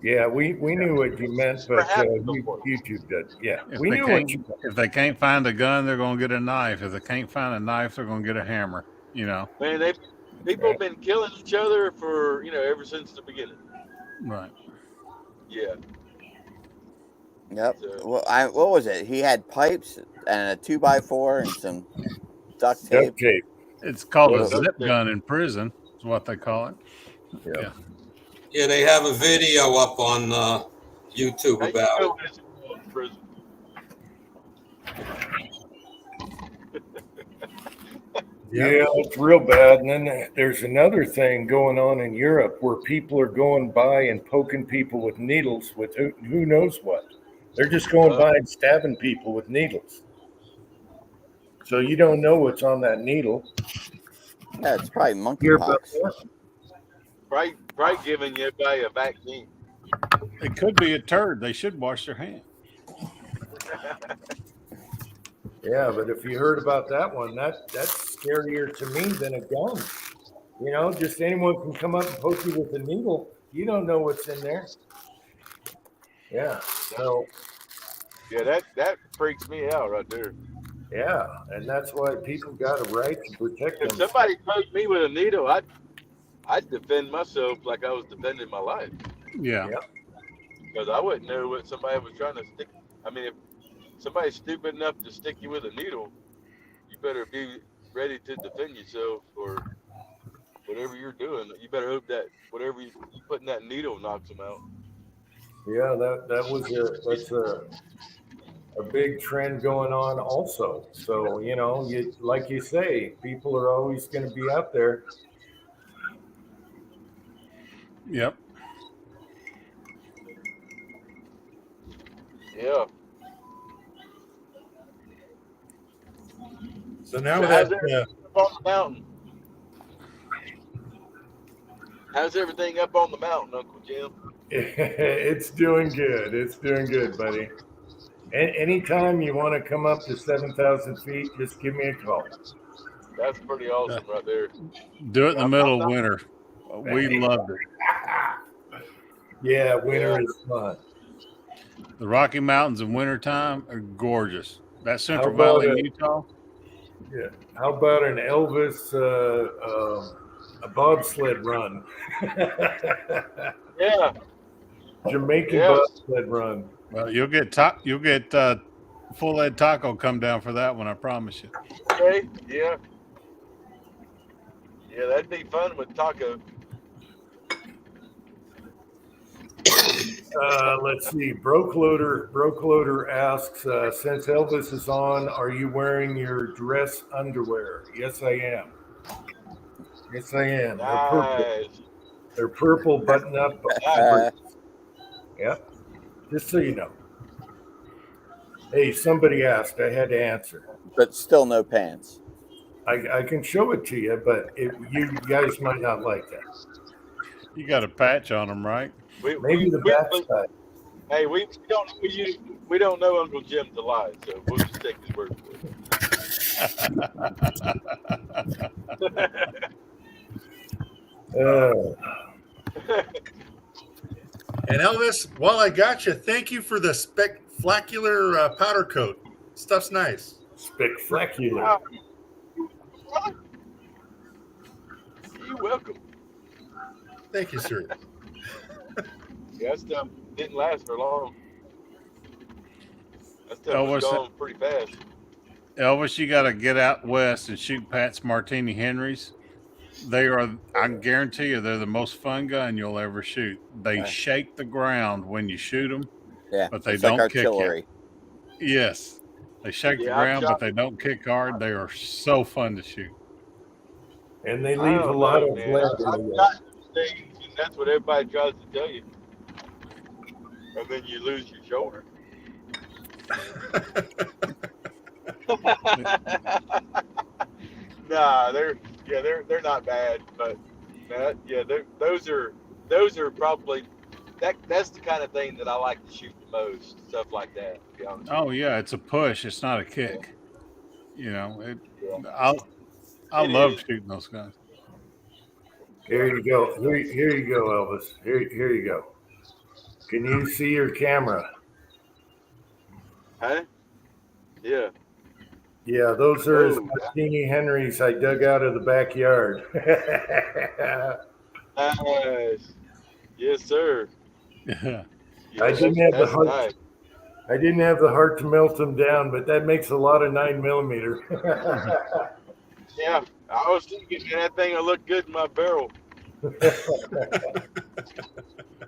yeah, we knew what you meant, but YouTube did. Yeah, we knew what you meant. If they can't find a gun, they're going to get a knife. If they can't find a knife, they're going to get a hammer. Man, people have been killing each other for ever since the beginning. Right. Yeah. Yep. So, Well, what was it? He had pipes and a 2x4 and some duct tape. Duct tape. It's called Yeah, a zip duct tape. gun in prison. Is what they call it. Yeah. Yeah, they have a video up on YouTube how you about know it. it's in prison? Yeah, it's real bad. And then there's another thing going on in Europe where people are going by and poking people with needles with who knows what. They're just going by and stabbing people with needles. So you don't know what's on that needle. Yeah, it's probably Hear about monkeypox. that? Probably giving everybody a vaccine. It could be a turd. They should wash their hands. Yeah, but if you heard about that one, that's scarier to me than a gun. Just anyone can come up and poke you with a needle. You don't know what's in there. Yeah. So Yeah, that freaks me out right there. Yeah, and that's why people got a right to protect If themselves. somebody poked me with a needle, I'd defend myself like I was defending my life, Yeah. Yep. because I wouldn't know what somebody was trying to stick. I mean, if somebody's stupid enough to stick you with a needle, you better be ready to defend yourself or whatever you're doing. You better hope that whatever you put in that needle knocks them out. Yeah, that's a big trend going on also. So, you like you say, people are always going to be out there. Yep. Yeah. So now So with how's that, everything up on the mountain? How's everything up on the mountain, Uncle Jim? It's doing good. It's doing good, buddy. Anytime you want to come up to 7,000 feet, just give me a call. That's pretty awesome right there. Do it in the I'm middle of not. winter. We loved it. Yeah, winter Yeah. is fun. The Rocky Mountains in wintertime are gorgeous. That How Central about Valley in Utah. yeah? How about an Elvis a bobsled run? Yeah. Jamaican Yeah. bobsled run. Well, you'll get full Ed Taco come down for that one. I promise you. Okay. Yeah. Yeah, that'd be fun with Taco. Let's see. Broke Loader asks, since Elvis is on, are you wearing your dress underwear? Yes, I am. Yes, I am. They're purple. Nice. They're purple button up. Yep. Just so you know. Hey, somebody asked. I had to answer. But still no pants. I can show it to you, but you guys might not like that. You got a patch on them, right? Maybe the backside. Hey, we don't know Uncle Jim to lie, so we'll just take his word for it. and Elvis, while I got you, thank you for the spectacular powder coat. Stuff's nice. Spectacular. You're welcome. Thank you, sir. Yeah, that stuff didn't last for long. That stuff was gone pretty fast. Elvis, you got to get out west and shoot Pat's Martini Henrys. They are, I guarantee you, they're the most fun gun you'll ever shoot. They shake the ground when you shoot them, but they don't like kick artillery. you. Yes, they shake the ground, but they don't kick hard. They are so fun to shoot. And they leave a lot of lead in the things, and that's what everybody tries to tell you. And then you lose your shoulder. Nah, they're not bad, but those are probably that's the kind of thing that I like to shoot the most, stuff like that. To be honest. Oh yeah, it's a push. It's not a kick. You know, I love shooting those guns. Here you go. Here you go, Elvis. Here you go. Can you see your camera? Huh? Yeah. Yeah, those are his Martini Henrys I dug out of the backyard. Nice. Yes, sir. Yeah. I didn't have the heart. Nice. I didn't have the heart to melt them down, but that makes a lot of 9mm. Yeah, I was thinking that thing will look good in my barrel.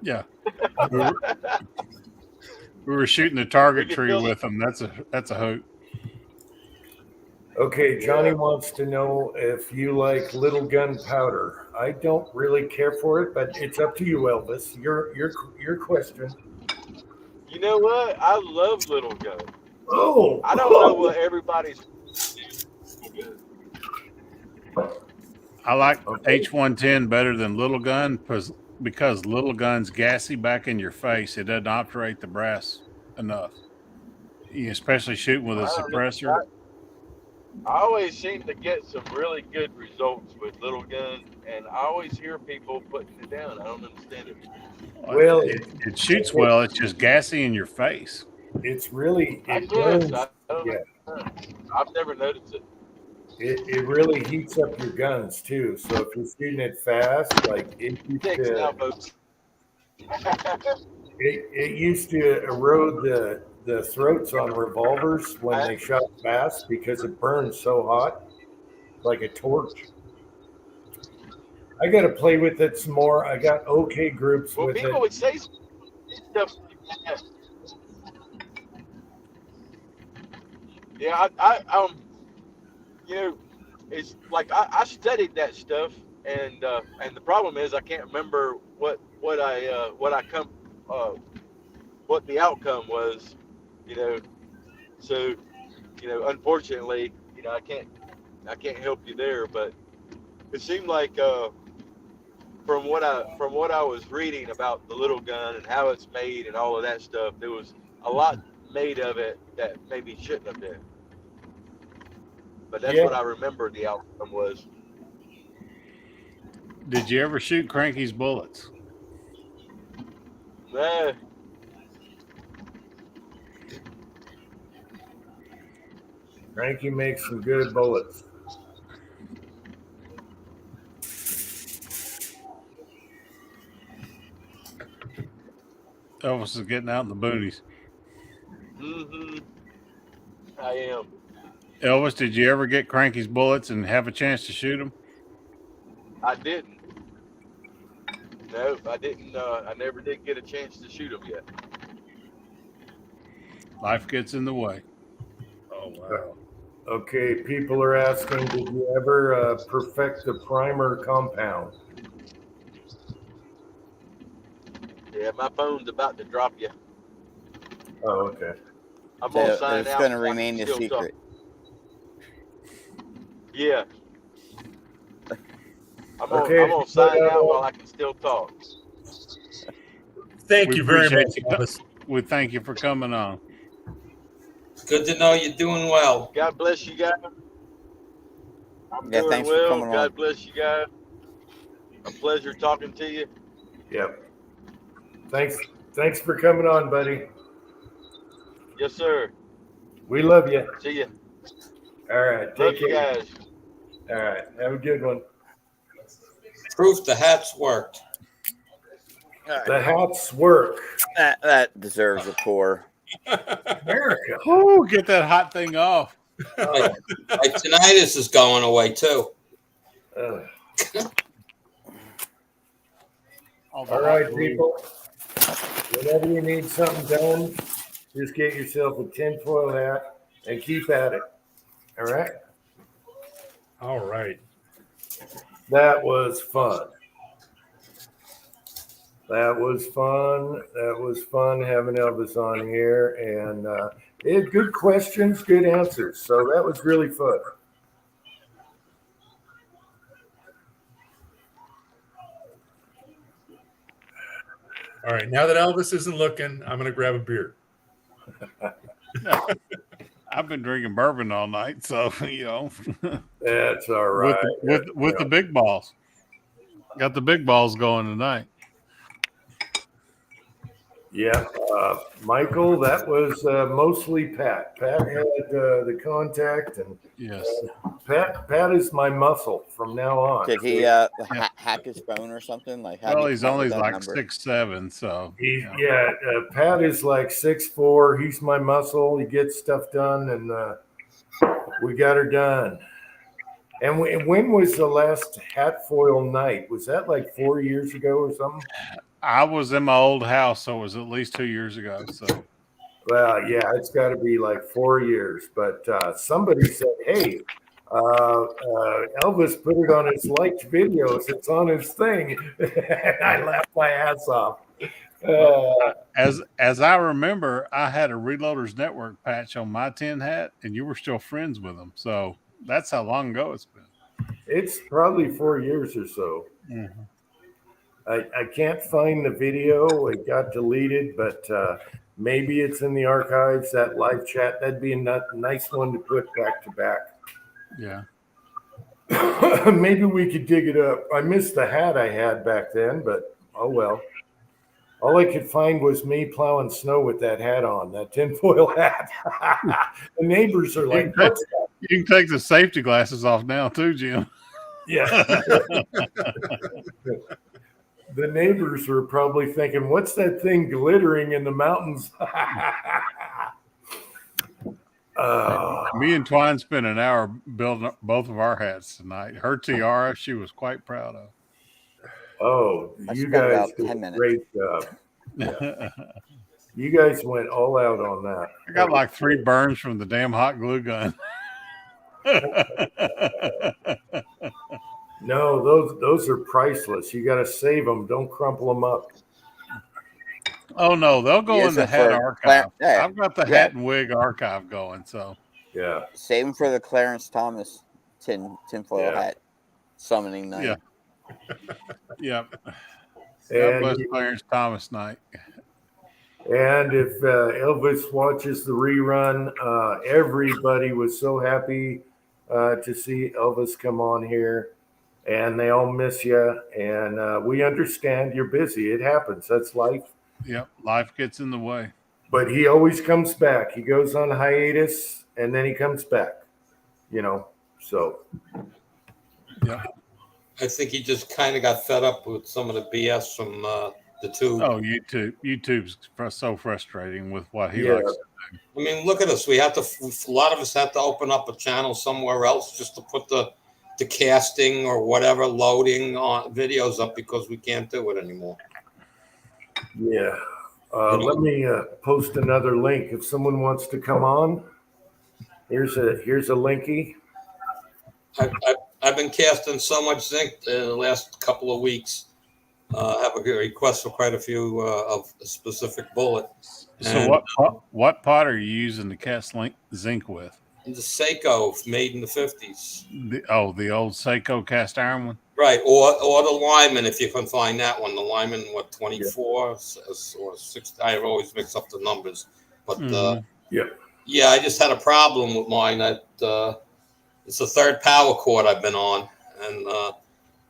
Yeah. We were shooting the target tree with them. That's a hoot. Okay, Johnny wants to know if you like little gun powder. I don't really care for it, but it's up to you, Elvis. Your question. You know what? I love little gun. Oh, I don't know what everybody's. I like H110 better than little gun because little gun's gassy back in your face. It doesn't operate the brass enough. Especially shooting with a suppressor. I always seem to get some really good results with little gun, and I always hear people putting it down. I don't understand it. Well, it shoots well. It's just gassy in your face. It's really I guess. I've never noticed it. It really heats up your guns too. So if you're shooting it fast, like Thanks now, folks. it used to erode the throats on revolvers when they shot fast because it burns so hot, like a torch. I got to play with it some more. I got okay groups Well, with people it. would say stuff. Yeah, you know, it's like I studied that stuff, and the problem is I can't remember what the outcome was, you know. So, unfortunately, I can't help you there, but it seemed like from what I was reading about the little gun and how it's made and all of that stuff, there was a lot made of it that maybe shouldn't have been. But that's what I remember the outcome was. Did you ever shoot Cranky's bullets? Cranky makes some good bullets. Elvis is getting out in the boonies. I am. Elvis, did you ever get Cranky's bullets and have a chance to shoot them? I didn't. No, I didn't. I never did get a chance to shoot them yet. Life gets in the way. Oh, wow. Okay, people are asking, did you ever perfect the primer compound? Yeah, my phone's about to drop you. Oh, okay. I'm gonna sign it's out. going to remain a secret. Yeah. I'm gonna sign out while I can still talk. Thank you very much, Elvis. We thank you for coming on. Good to know you're doing well. God bless you guys. I'm doing thanks well. for coming God on. bless you guys. A pleasure talking to you. Yep. Thanks for coming on, buddy. Yes, sir. We love you. See ya. All right. Love Take you care. guys. All right. Have a good one. Proof the hats worked. The hats work. That deserves a pour. America. Oh, get that hot thing off. Like tinnitus is going away too. All right, people. Whenever you need something done, just get yourself a tinfoil hat and keep at it. All right? All right. That was fun. That was fun having Elvis on here. And they had good questions, good answers. So that was really fun. All right. Now that Elvis isn't looking, I'm going to grab a beer. I've been drinking bourbon all night, so That's all right. With the big balls. Got the big balls going tonight. Yeah, Michael, that was mostly Pat. Pat had the contact, and yes, Pat is my muscle from now on. Did he hack his phone or something? Like, well, he's only like 6'7", so Pat is like 6'4". He's my muscle. He gets stuff done, and we got her done. And when was the last hat foil night? Was that like 4 years ago or something? I was in my old house, so it was at least 2 years ago. So, well, yeah, it's got to be like 4 years. But somebody said, "Hey, Elvis put it on his liked videos. It's on his thing." And I laughed my ass off. As I remember, I had a Reloaders Network patch on my tin hat, and you were still friends with them. So that's how long ago it's been. It's probably 4 years or so. Mm-hmm. I can't find the video. It got deleted, but maybe it's in the archives, that live chat. That'd be a nice one to put back to back. Yeah. Maybe we could dig it up. I missed the hat I had back then, but oh well. All I could find was me plowing snow with that hat on, that tinfoil hat. The neighbors are like, "What's that You can take the safety glasses off now too, Jim. Yeah. The neighbors were probably thinking, "What's that thing glittering in the mountains?" Me and Twine spent an hour building up both of our hats tonight. Her tiara, she was quite proud of. Oh, I you spent guys about did 10 a minutes. great job. Yeah. You guys went all out on that. I got like 3 burns from the damn hot glue gun. No, those are priceless. You got to save them. Don't crumple them up. Oh no, they'll go in the hat archive. Yeah, I've got the yeah. hat and wig archive going. So Yeah. Save them for the Clarence Thomas tinfoil hat summoning night. yeah, yeah. God And, bless Clarence Thomas night. and if Elvis watches the rerun, everybody was so happy to see Elvis come on here, and they all miss you. And we understand you're busy. It happens. That's life. Yep, life gets in the way. But he always comes back. He goes on hiatus, and then he comes back. So. Yeah. I think he just kind of got fed up with some of the BS from the tube. Oh, YouTube's so frustrating with what he likes to do. I mean, look at us. A lot of us had to open up a channel somewhere else just to put the casting or whatever loading on videos up because we can't do it anymore. Yeah. Let me post another link. If someone wants to come on, here's a linky. I've been casting so much zinc in the last couple of weeks. I have a request for quite a few of a specific bullet. So what pot are you using to cast zinc with? The Seiko made in the 50s. The old Seiko cast iron one? Right, or the Lyman, if you can find that one. The Lyman, 24 or 6? I always mix up the numbers. But yeah, I just had a problem with mine. That it's the third power cord I've been on, and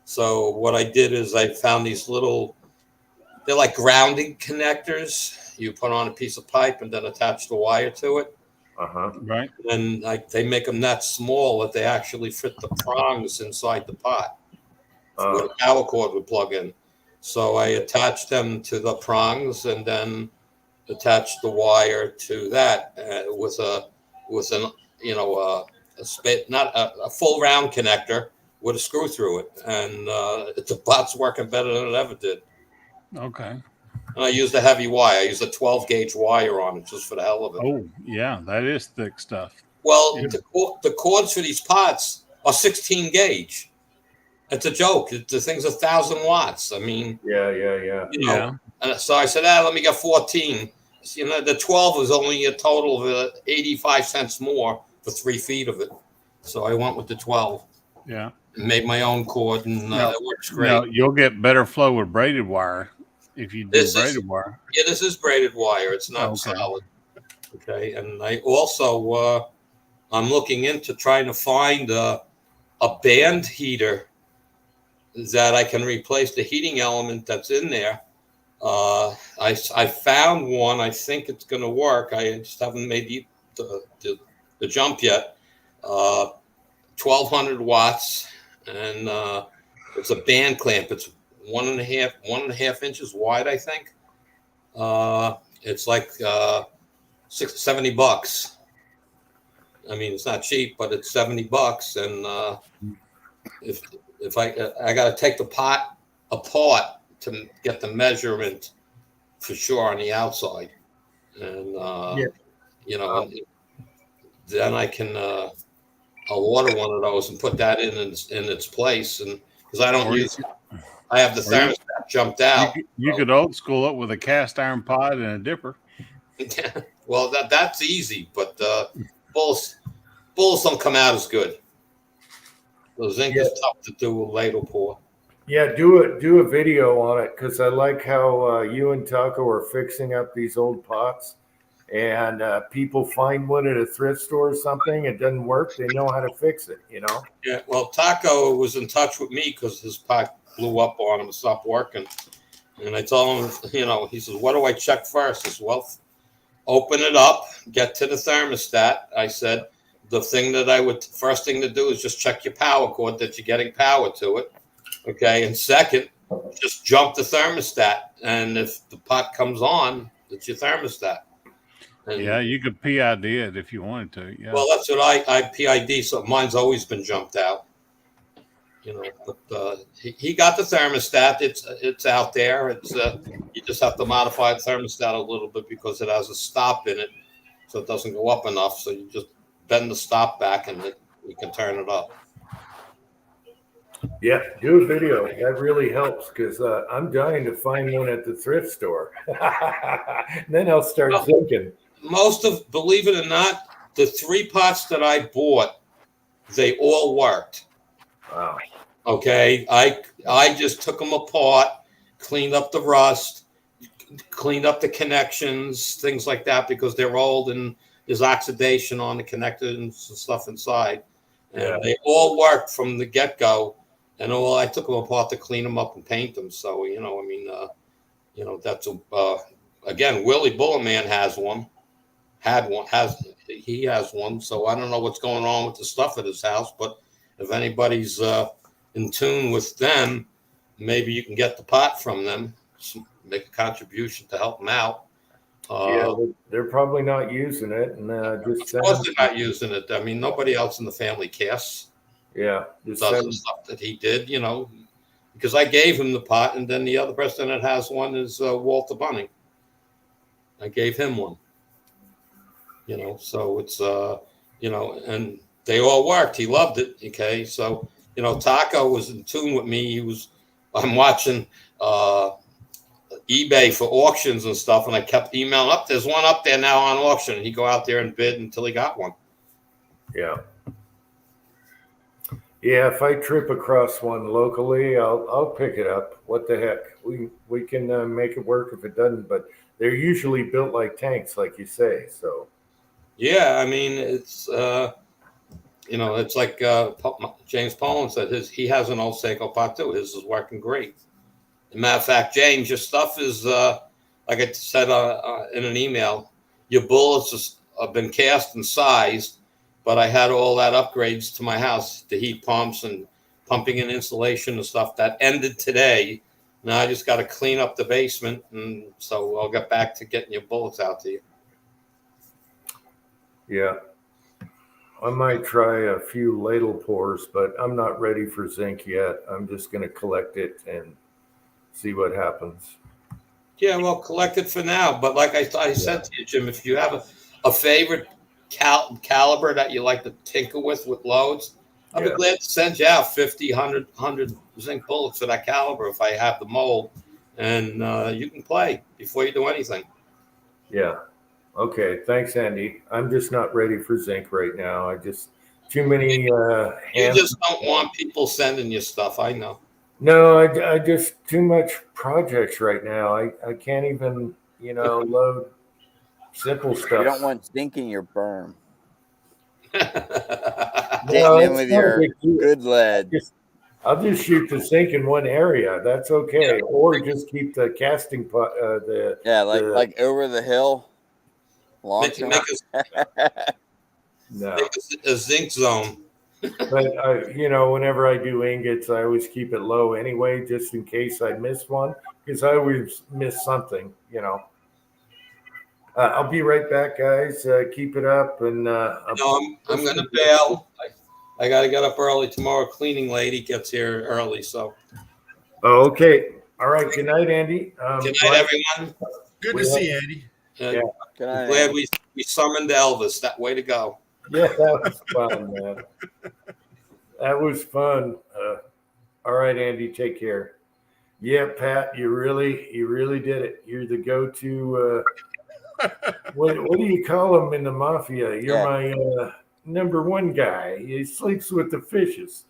so what I did is I found these they're like grounding connectors. You put on a piece of pipe and then attach the wire to it. Right. And they make them that small that they actually fit the prongs inside the pot. Where the power cord would plug in. So I attached them to the prongs and then attached the wire to that with not a full round connector with a screw through it, and the pot's working better than it ever did. Okay. And I used a heavy wire. I used a 12 gauge wire on it just for the hell of it. Oh yeah, that is thick stuff. Well, the cords for these pots are 16 gauge. It's a joke. The thing's 1,000 watts. I mean, yeah. And so I said, let me get 14. The 12 was only a total of 85 cents more for 3 feet of it. So I went with the 12. Yeah. Made my own cord, and it works great. No, you'll get better flow with braided wire if you do braided wire. Yeah, this is braided wire. It's not solid. Okay, and I also I'm looking into trying to find a band heater that I can replace the heating element that's in there. I found one. I think it's going to work. I just haven't made the jump yet. 1,200 watts, and it's a band clamp. It's 1.5 inches wide, I think. It's like $70. I mean, it's not cheap, but it's $70, and if I got to take the pot apart to get the measurement for sure on the outside, and then I can I'll order one of those and put that in its place, and because I don't use, I have the thermostat jumped out. You could old school it with a cast iron pot and a dipper. Well, that's easy, but bulls don't come out as good. The zinc is tough to do with ladle pour. Yeah, do a video on it, because I like how you and Taco are fixing up these old pots, and people find one at a thrift store or something. It doesn't work. They know how to fix it, Yeah, well, Taco was in touch with me because his pot blew up on him and stopped working. And I told him, he says, what do I check first? I said, well, open it up, get to the thermostat. I said, the thing that I would first thing to do is just check your power cord that you're getting power to it. Okay. And second, just jump the thermostat. And if the pot comes on, it's your thermostat. And, Yeah, you could PID it if you wanted to. Yeah. well, that's what I PID. So mine's always been jumped out. You know, but he got the thermostat. It's out there. It's you just have to modify the thermostat a little bit because it has a stop in it, so it doesn't go up enough. So you just bend the stop back, and you can turn it up. Yeah, do a video. That really helps because I'm dying to find one at the thrift store. Then I'll start thinking. Believe it or not, the 3 pots that I bought, they all worked. Wow. Okay, I just took them apart, cleaned up the rust, cleaned up the connections, things like that, because they're old and there's oxidation on the connectors and stuff inside. And Yeah. they all worked from the get-go. And I took them apart to clean them up and paint them. So, that's again, Willie Bullerman has one. He has one. So I don't know what's going on with the stuff at his house, but if anybody's in tune with them, maybe you can get the pot from them, make a contribution to help them out. Yeah, they're probably not using it, and just of course they're not using it. I mean, nobody else in the family cares. Yeah, Does the stuff that he did, because I gave him the pot, and then the other person that has one is Walter Bunning. I gave him one. So it's and they all worked. He loved it. Okay, so Taco was in tune with me. I'm watching eBay for auctions and stuff, and I kept emailing up. There's one up there now on auction, and he'd go out there and bid until he got one. Yeah. Yeah, if I trip across one locally, I'll pick it up. What the heck? We can make it work if it doesn't, but they're usually built like tanks, like you say. So. Yeah, I mean it's it's like James Pollan said. He has an old Seiko pot too. His is working great. As a matter of fact, James, your stuff is like I said in an email. Your bullets have been cast and sized. But I had all that upgrades to my house, the heat pumps and pumping and insulation and stuff that ended today. Now I just got to clean up the basement, and so I'll get back to getting your bullets out to you. Yeah, I might try a few ladle pours, but I'm not ready for zinc yet. I'm just going to collect it and see what happens. Yeah, well, collect it for now. But like I said to you, Jim, if you have a favorite caliber that you like to tinker with loads, I'd be glad to send you out 50, 100 zinc bullets for that caliber if I have the mold, and you can play before you do anything. Yeah. Okay. Thanks, Andy. I'm just not ready for zinc right now. Too many. You just don't want people sending you stuff. I know. No, I just too much projects right now. I can't even load simple stuff. You don't want zinc in your berm. No, in with your good lead. I'll just shoot the zinc in one area. That's okay. Yeah. Or just keep the casting pot. Like over the hill. Make a zinc zone. But whenever I do ingots, I always keep it low anyway, just in case I miss one, because I always miss something. I'll be right back, guys. Keep it up, and I'm going to bail. I got to get up early tomorrow. Cleaning lady gets here early, so. Oh, okay. All right. Good night, Andy. Good night, everyone. Good to see you, Andy. Yeah. I'm glad we summoned Elvis. That way to go. Yeah, that was fun, man. That was fun. All right, Andy. Take care. Yeah, Pat, you really did it. You're the go-to. What do you call him in the mafia? You're my number one guy. He sleeps with the fishes.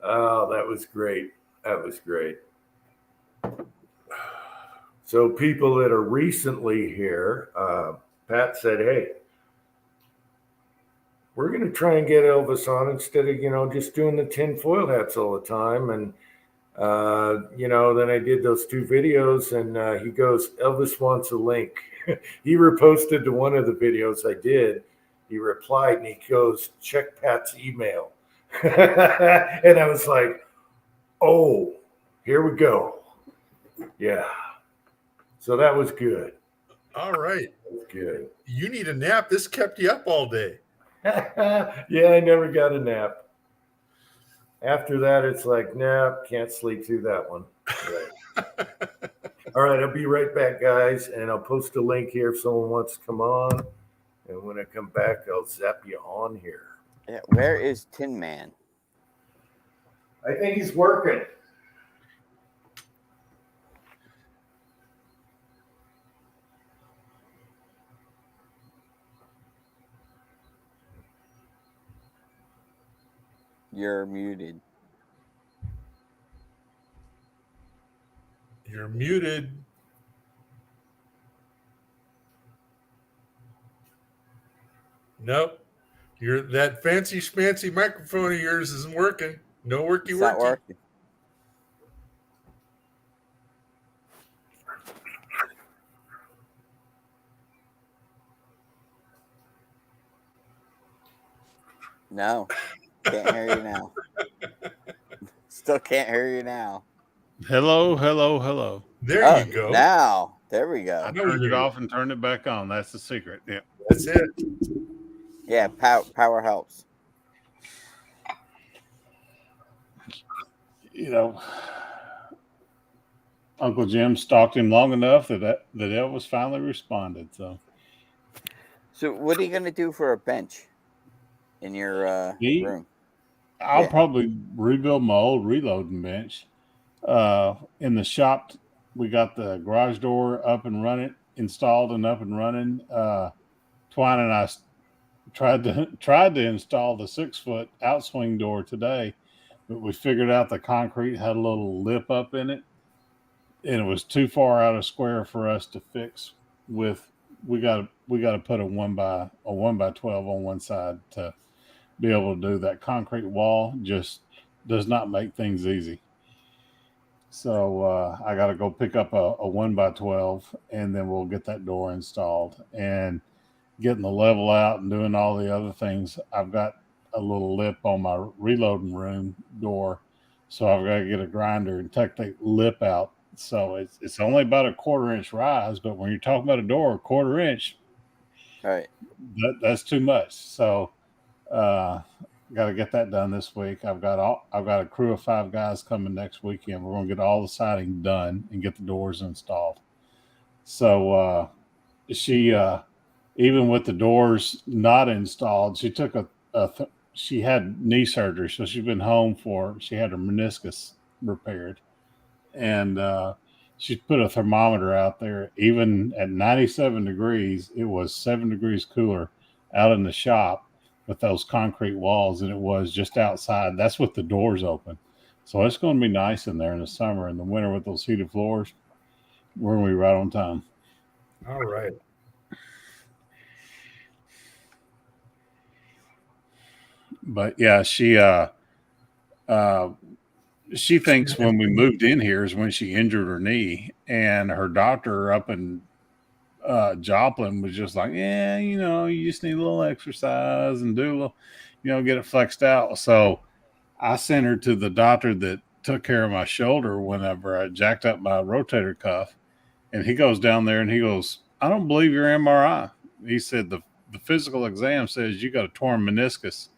Oh, that was great. That was great. So people that are recently here, Pat said, hey, we're going to try and get Elvis on instead of, just doing the tinfoil hats all the time. And Then I did those 2 videos, and he goes, Elvis wants a link. He reposted to one of the videos I did. He replied, and he goes, check Pat's email. And I was like, oh, here we go. Yeah. So that was good. All right. That was good. You need a nap. This kept you up all day. Yeah, I never got a nap. After that, it's like, nap, can't sleep through that one. Right. All right, I'll be right back, guys, and I'll post a link here if someone wants to come on. And when I come back, I'll zap you on here. Yeah, where is Tin Man? I think he's working. You're muted. You're muted. Nope. That fancy schmancy microphone of yours isn't working. No worky It's not worky. working. No. Can't hear you now. Still can't hear you now. Hello, hello, hello. There you go. Now. There we go. I turned it off and turned it back on. That's the secret. Yeah. That's it. Yeah, power helps. Uncle Jim stalked him long enough that Elvis finally responded. So what are you going to do for a bench in your room? I'll probably rebuild my old reloading bench. In the shop, we got the garage door up and running, installed and up and running. Twine and I tried to install the 6-foot outswing door today, but we figured out the concrete had a little lip up in it, and it was too far out of square for us to fix. We got to put a 1x12 on one side to be able to do that. Concrete wall just does not make things easy. So I got to go pick up a 1x12, and then we'll get that door installed. And getting the level out and doing all the other things, I've got a little lip on my reloading room door, so I've got to get a grinder and take the lip out. So it's only about a 1/4 inch rise, but when you're talking about a door, 1/4 inch, right? That's too much. So got to get that done this week. I've got a crew of 5 guys coming next weekend. We're going to get all the siding done and get the doors installed. So she even with the doors not installed, she took she had knee surgery, so she's been home she had her meniscus repaired, and she put a thermometer out there. Even at 97 degrees, it was 7 degrees cooler out in the shop with those concrete walls than it was just outside. That's with the doors open. So it's going to be nice in there in the summer. In the winter with those heated floors, we're going to be right on time. All right. But yeah, she thinks when we moved in here is when she injured her knee, and her doctor up in Joplin was just like, yeah, you just need a little exercise and do a little, get it flexed out. So I sent her to the doctor that took care of my shoulder whenever I jacked up my rotator cuff, and he goes down there and he goes, I don't believe your MRI. He said the physical exam says you got a torn meniscus.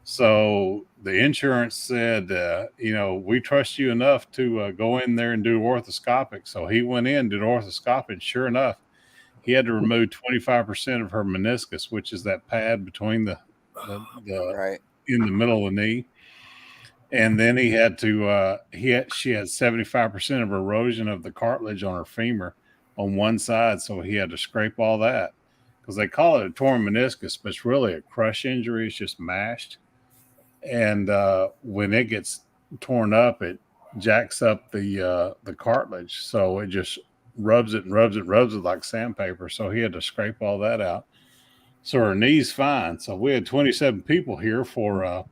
So the insurance said, we trust you enough to go in there and do orthoscopic. So he went in, did orthoscopic. Sure enough, he had to remove 25% of her meniscus, which is that pad between the right in the middle of the knee. And then he had to, she had 75% of erosion of the cartilage on her femur on one side. So he had to scrape all that, because they call it a torn meniscus, but it's really a crush injury. It's just mashed. And when it gets torn up, it jacks up the cartilage. So it just rubs it like sandpaper. So he had to scrape all that out. So her knee's fine. So we had 27 people here for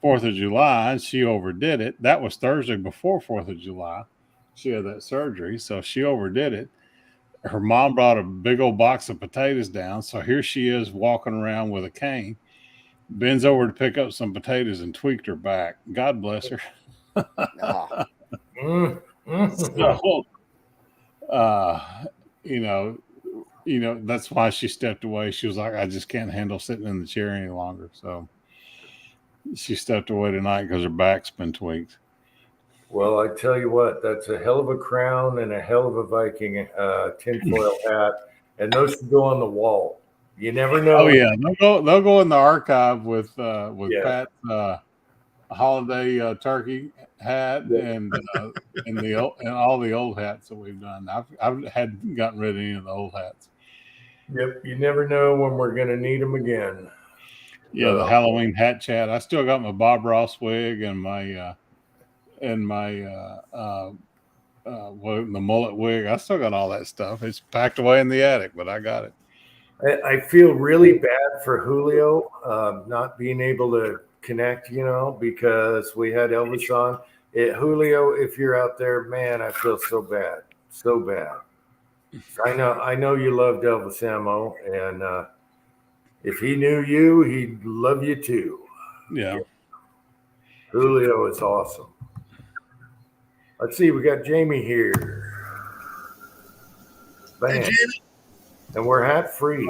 4th of July, and she overdid it. That was Thursday before 4th of July. She had that surgery, so she overdid it. Her mom brought a big old box of potatoes down, so here she is walking around with a cane, bends over to pick up some potatoes and tweaked her back. God bless her. Ah, So, uh, you know, that's why she stepped away. She was like, I just can't handle sitting in the chair any longer. So she stepped away tonight because her back's been tweaked. Well, I tell you what, that's a hell of a crown and a hell of a Viking tinfoil hat, and those should go on the wall. You never know. Oh yeah, they'll go in the archive with Yeah. Pat's holiday turkey hat and all the old hats that we've done. I've had gotten rid of any of the old hats. Yep, you never know when we're going to need them again. Yeah, the Halloween hat chat. I still got my Bob Ross wig and my the mullet wig. I still got all that stuff. It's packed away in the attic, but I got it. I feel really bad for Julio not being able to connect, because we had Elvis on. Julio, if you're out there, man, I feel so bad, so bad. I know you loved Elvis Ammo, and if he knew you, he'd love you too. Yeah. Julio is awesome. Let's see, we got Jamie here. Bam. Hey, Jamie. And we're hat free.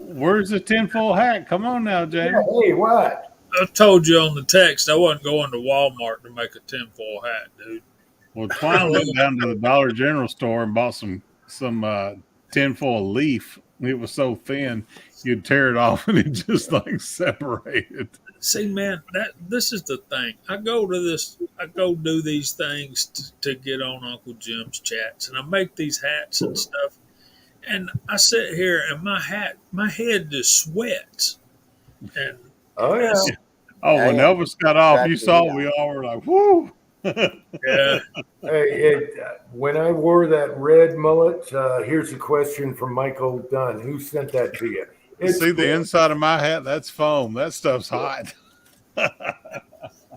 Where's the tinfoil hat? Come on now, Jamie. Yeah, hey, what? I told you on the text I wasn't going to Walmart to make a tinfoil hat, dude. Well, Twine went down to the Dollar General store and bought some tinfoil leaf. It was so thin you'd tear it off and it just like separated. See, man, this is the thing. I go do these things to get on Uncle Jim's chats, and I make these hats and stuff. And I sit here, and my head just sweats. And oh yeah. Oh, when Elvis got off, you saw we all were like, "Whoo!" Yeah. Hey, when I wore that red mullet, here's a question from Michael Dunn. Who sent that to you? See the inside of my hat? That's foam. That stuff's hot.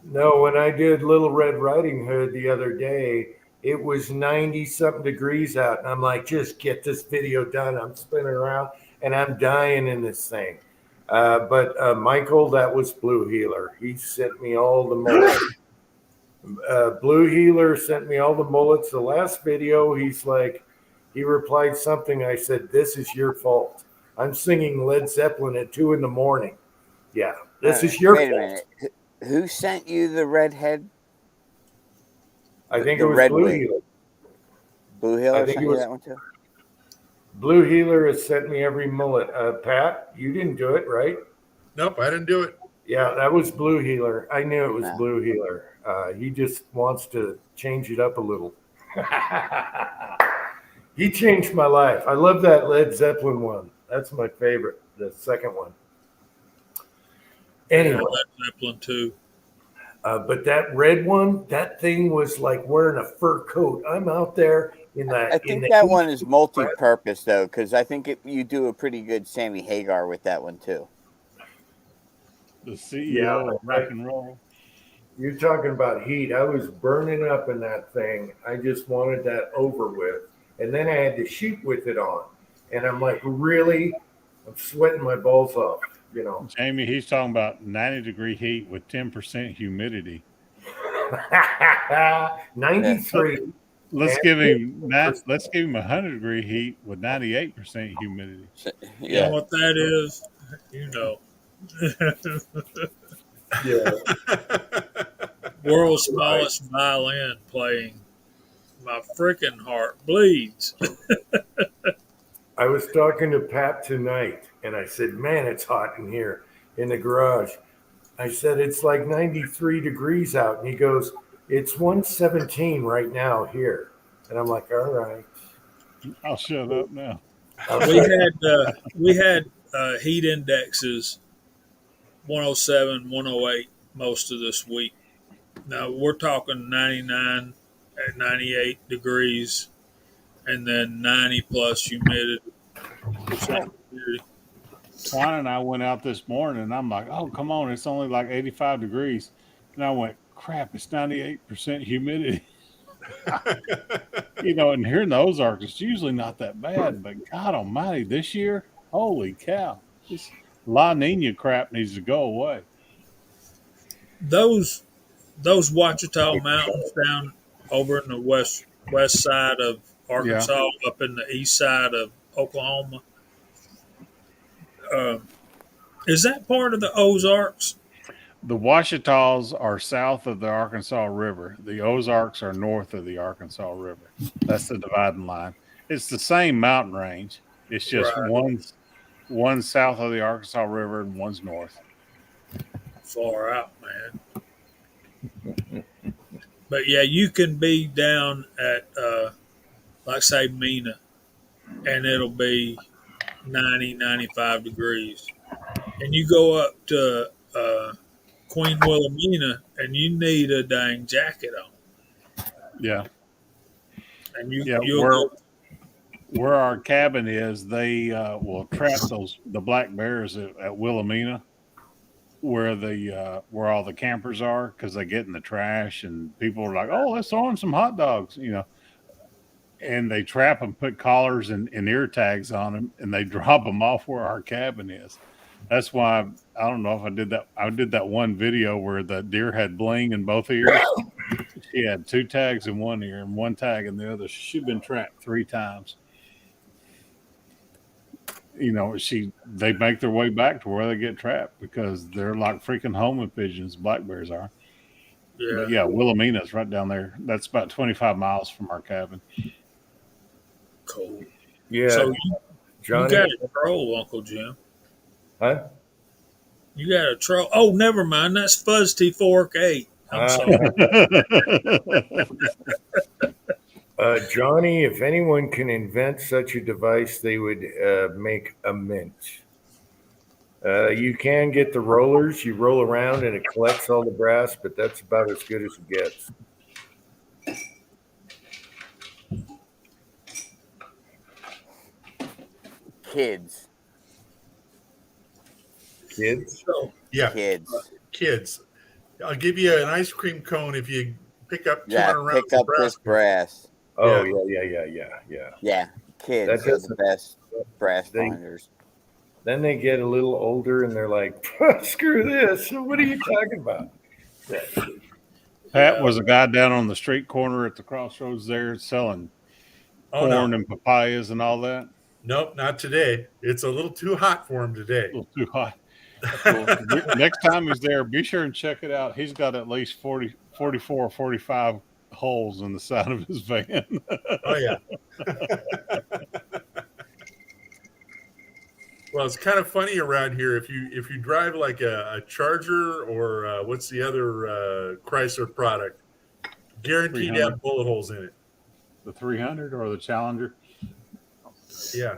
No, when I did Little Red Riding Hood the other day, it was 90-something degrees out. And I'm like, just get this video done. I'm spinning around and I'm dying in this thing. But Michael, that was Blue Healer. He sent me all the mullets. Blue Healer sent me all the mullets. The last video, he replied something. I said, this is your fault. I'm singing Led Zeppelin at 2 a.m. Yeah, this is your fault. A minute. Who sent you the redhead? I think it was Blue Healer. Blue Healer sent you that one too? Blue Healer has sent me every mullet. Pat, you didn't do it, right? Nope, I didn't do it. Yeah, that was Blue Healer. I knew it was Blue Healer. He just wants to change it up a little. He changed my life. I love that Led Zeppelin one. That's my favorite, the second one. Anyway. Led Zeppelin too. But that red one, that thing was like wearing a fur coat. I'm out there in that. I think that one is multi-purpose though, because I think you do a pretty good Sammy Hagar with that one too. The CEO of rock and roll. You're talking about heat. I was burning up in that thing. I just wanted that over with. And then I had to shoot with it on. And I'm like, really? I'm sweating my balls off, Jamie, he's talking about 90-degree heat with 10% humidity. 93. Let's give him 100-degree heat with 98% humidity. You know what that is? Yeah. World's smallest violin playing. My freaking heart bleeds. I was talking to Pat tonight, and I said, man, it's hot in here in the garage. I said, it's like 93 degrees out. And he goes, it's 117 right now here. And I'm like, all right. I'll shut up now. We had heat indexes 107, 108 most of this week. Now we're talking 99 at 98 degrees and then 90 plus humidity. Twine and I went out this morning and I'm like, oh, come on. It's only like 85 degrees. And I went, crap, it's 98% humidity. And here in the Ozarks, it's usually not that bad, but God almighty, this year, holy cow. This La Nina crap needs to go away. Those Ouachita Mountains down over in the west side of Yeah. Arkansas, up in the east side of Oklahoma. Is that part of the Ozarks? The Ouachitas are south of the Arkansas River. The Ozarks are north of the Arkansas River. That's the dividing line. It's the same mountain range. It's just Right. one's south of the Arkansas River and one's north. Far out, man. But yeah, you can be down at like say Mena, and it'll be 90, 95 degrees. And you go up to Queen Wilhelmina and you need a dang jacket on. Yeah. And Yeah, you'll go. where our cabin is, they will trap the black bears at Wilhelmina, where where all the campers are, because they get in the trash and people are like, "Oh, let's throw in some hot dogs," and they trap them, put collars and ear tags on them, and they drop them off where our cabin is. That's why I don't know if I did that. I did that one video where the deer had bling in both ears. She had 2 tags in one ear and 1 tag in the other. She'd been trapped 3 times. They make their way back to where they get trapped because they're like freaking homing pigeons. Black bears are. Yeah. But yeah, Wilhelmina's right down there. That's about 25 miles from our cabin. Cool. Yeah. So Johnny, you got a troll, Uncle Jim. huh? You got a troll. Oh, never mind. That's Fuzz T Fork 8. I'm sorry. Johnny, if anyone can invent such a device, they would make a mint. You can get the rollers. You roll around and it collects all the brass, but that's about as good as it gets. Kids. So, Yeah, Kids. I'll give you an ice cream cone if you pick up 200 Yeah, rounds pick up of brass. this brass. Oh, Yeah. Yeah, kids That are the best brass they- finders. Then they get a little older and they're like, screw this. What are you talking about? Pat was a guy down on the street corner at the crossroads there selling Oh, corn no. and papayas and all that. Nope, not today. It's a little too hot for him today. A little too hot. Well, next time he's there, be sure and check it out. He's got at least 44 or 45 holes in the side of his van. Oh, yeah. Well, it's kind of funny around here. If you drive like a Charger or what's the other Chrysler product, guaranteed to have bullet holes in it. The 300 or the Challenger? Yeah.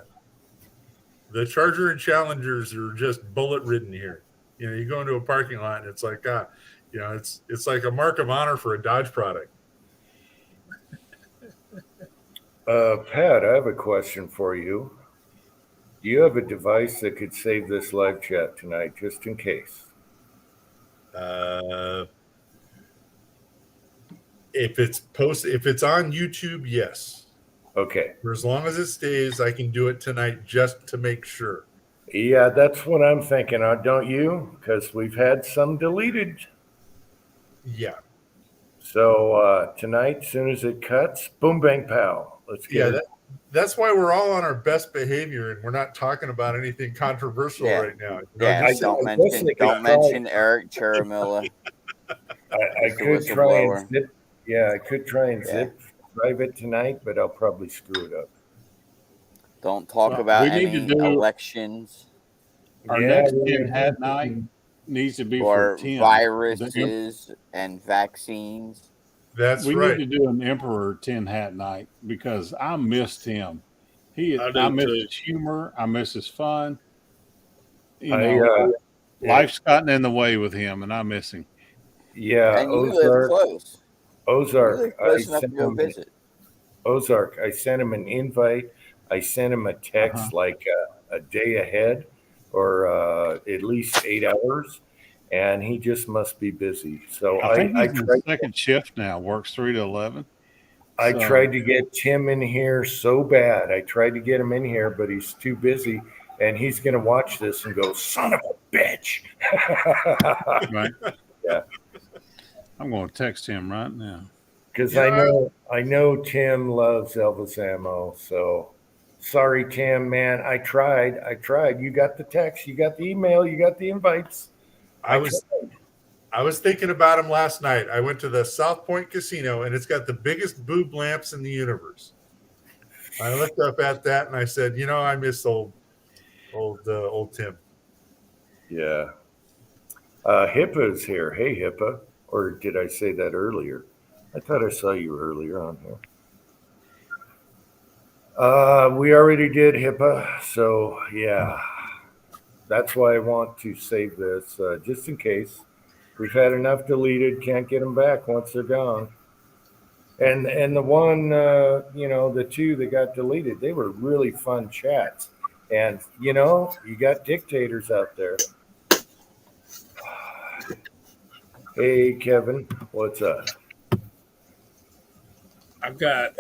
The Charger and Challengers are just bullet ridden here. You go into a parking lot and it's like, it's like a mark of honor for a Dodge product. Pat, I have a question for you. Do you have a device that could save this live chat tonight, just in case? If it's on YouTube, yes. Okay. For as long as it stays, I can do it tonight just to make sure. Yeah, that's what I'm thinking, don't you? Because we've had some deleted. Yeah. So tonight, as soon as it cuts, boom, bang, pow. Let's get it. That's why we're all on our best behavior and we're not talking about anything controversial right now. Don't mention Eric Cheramilla. I could try and zip. Yeah, I could try and zip drive it tonight, but I'll probably screw it up. Don't talk about any elections. Our next 10 hat night needs to be or for Tim. Viruses and vaccines. We need to do an Emperor 10 hat night because I missed him. I miss his humor. I miss his fun. Life's gotten in the way with him, and I miss him. Yeah, and you live close. Ozark. Ozark. I sent him an invite. I sent him a text like a day ahead, or at least 8 hours, and he just must be busy. So I think I he's in tried. second shift now, works 3 to 11. I So- tried to get Tim in here so bad. I tried to get him in here, but he's too busy, and he's going to watch this and go, "Son of a bitch!" Right. Yeah. I'm going to text him right now. Because Yeah. I know Tim loves Elvis ammo. So sorry, Tim, man. I tried. You got the text, you got the email, you got the invites. I was thinking about him last night. I went to the South Point Casino, and it's got the biggest boob lamps in the universe. I looked up at that, and I said, I miss old Tim. Yeah. HIPAA's here. Hey, HIPAA. Or did I say that earlier? I thought I saw you earlier on here. We already did HIPAA. So, yeah. That's why I want to save this just in case. We've had enough deleted. Can't get them back once they're gone. And the one, the two that got deleted, they were really fun chats. And, you got dictators out there. Hey, Kevin, what's up? I've got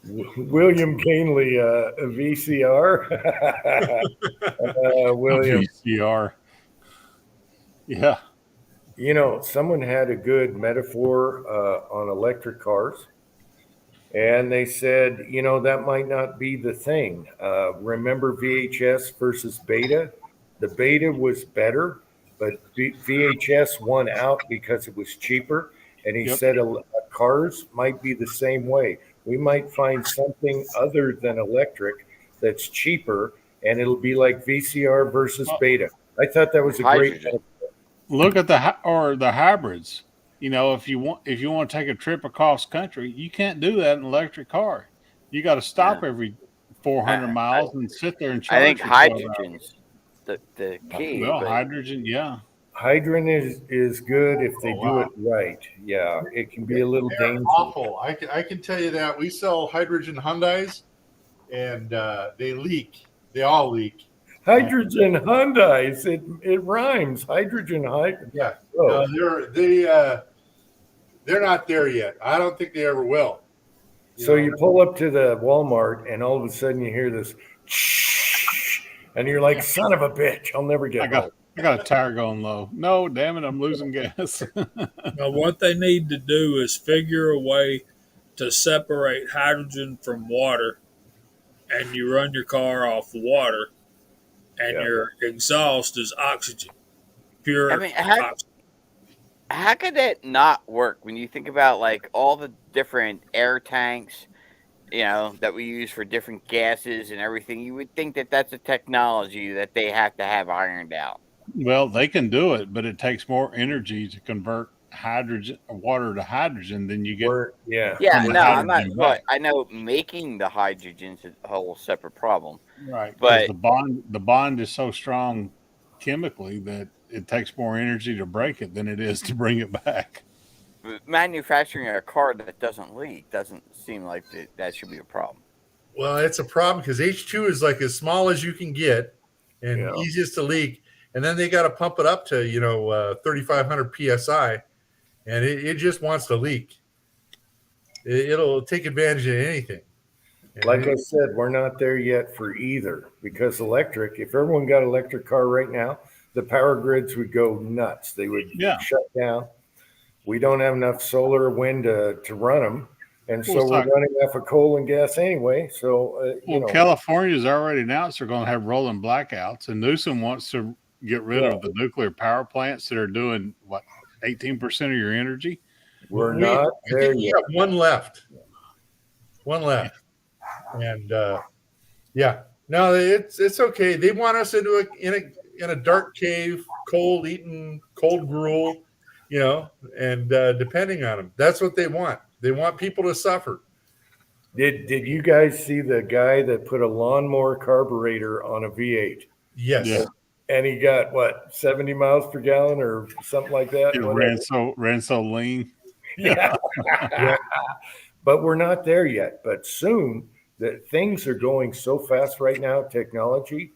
William Canley, a VCR. William. VCR. Yeah. Someone had a good metaphor on electric cars. And they said, that might not be the thing. Remember VHS versus beta? The beta was better, but VHS won out because it was cheaper. And he said cars might be the same way. We might find something other than electric that's cheaper, and it'll be like VCR versus beta. I thought that was a great. Look at the hybrids. If you want to take a trip across country, you can't do that in an electric car. You got to stop every 400 miles and sit there and charge. I think hydrogen's the key. Well, hydrogen, yeah. Hydrogen is good if they do it right. Yeah, it can be a little dangerous. Awful. I can tell you that we sell hydrogen Hyundais, and they leak. They all leak. Hydrogen Hyundais. It rhymes. Hydrogen. Yeah. Oh. No, they're not there yet. I don't think they ever will. So you pull up to the Walmart, and all of a sudden you hear this, and you're like, "Son of a bitch! I'll never get home." I got a tire going low. No, damn it, I'm losing gas. Now, what they need to do is figure a way to separate hydrogen from water, and you run your car off water, and your exhaust is oxygen, pure oxygen. How could that not work when you think about like all the different air tanks, that we use for different gases and everything? You would think that that's a technology that they have to have ironed out. Well, they can do it, but it takes more energy to convert water to hydrogen than you get. I'm not. But I know making the hydrogen's a whole separate problem. Right, but the bond is so strong chemically that it takes more energy to break it than it is to bring it back. Manufacturing a car that doesn't leak doesn't seem like that should be a problem. Well, it's a problem because H2 is like as small as you can get and easiest to leak. And then they got to pump it up to, 3,500 PSI, and it just wants to leak. It'll take advantage of anything. Like I said, we're not there yet for either, because if everyone got an electric car right now, the power grids would go nuts. They would shut down. We don't have enough solar or wind to run them. And so we're running off of coal and gas anyway. So, California's already announced they're going to have rolling blackouts, and Newsom wants to get rid of the nuclear power plants that are doing 18% of your energy. We're not there yet. yet. One left. And no, it's okay. They want us in a dark cave, cold eating, cold gruel, and depending on them. That's what they want. They want people to suffer. Did you guys see the guy that put a lawnmower carburetor on a V8? Yes. Yeah. And he got 70 miles per gallon or something like that. It ran so lean. Yeah. But we're not there yet. But soon, things are going so fast right now, technology.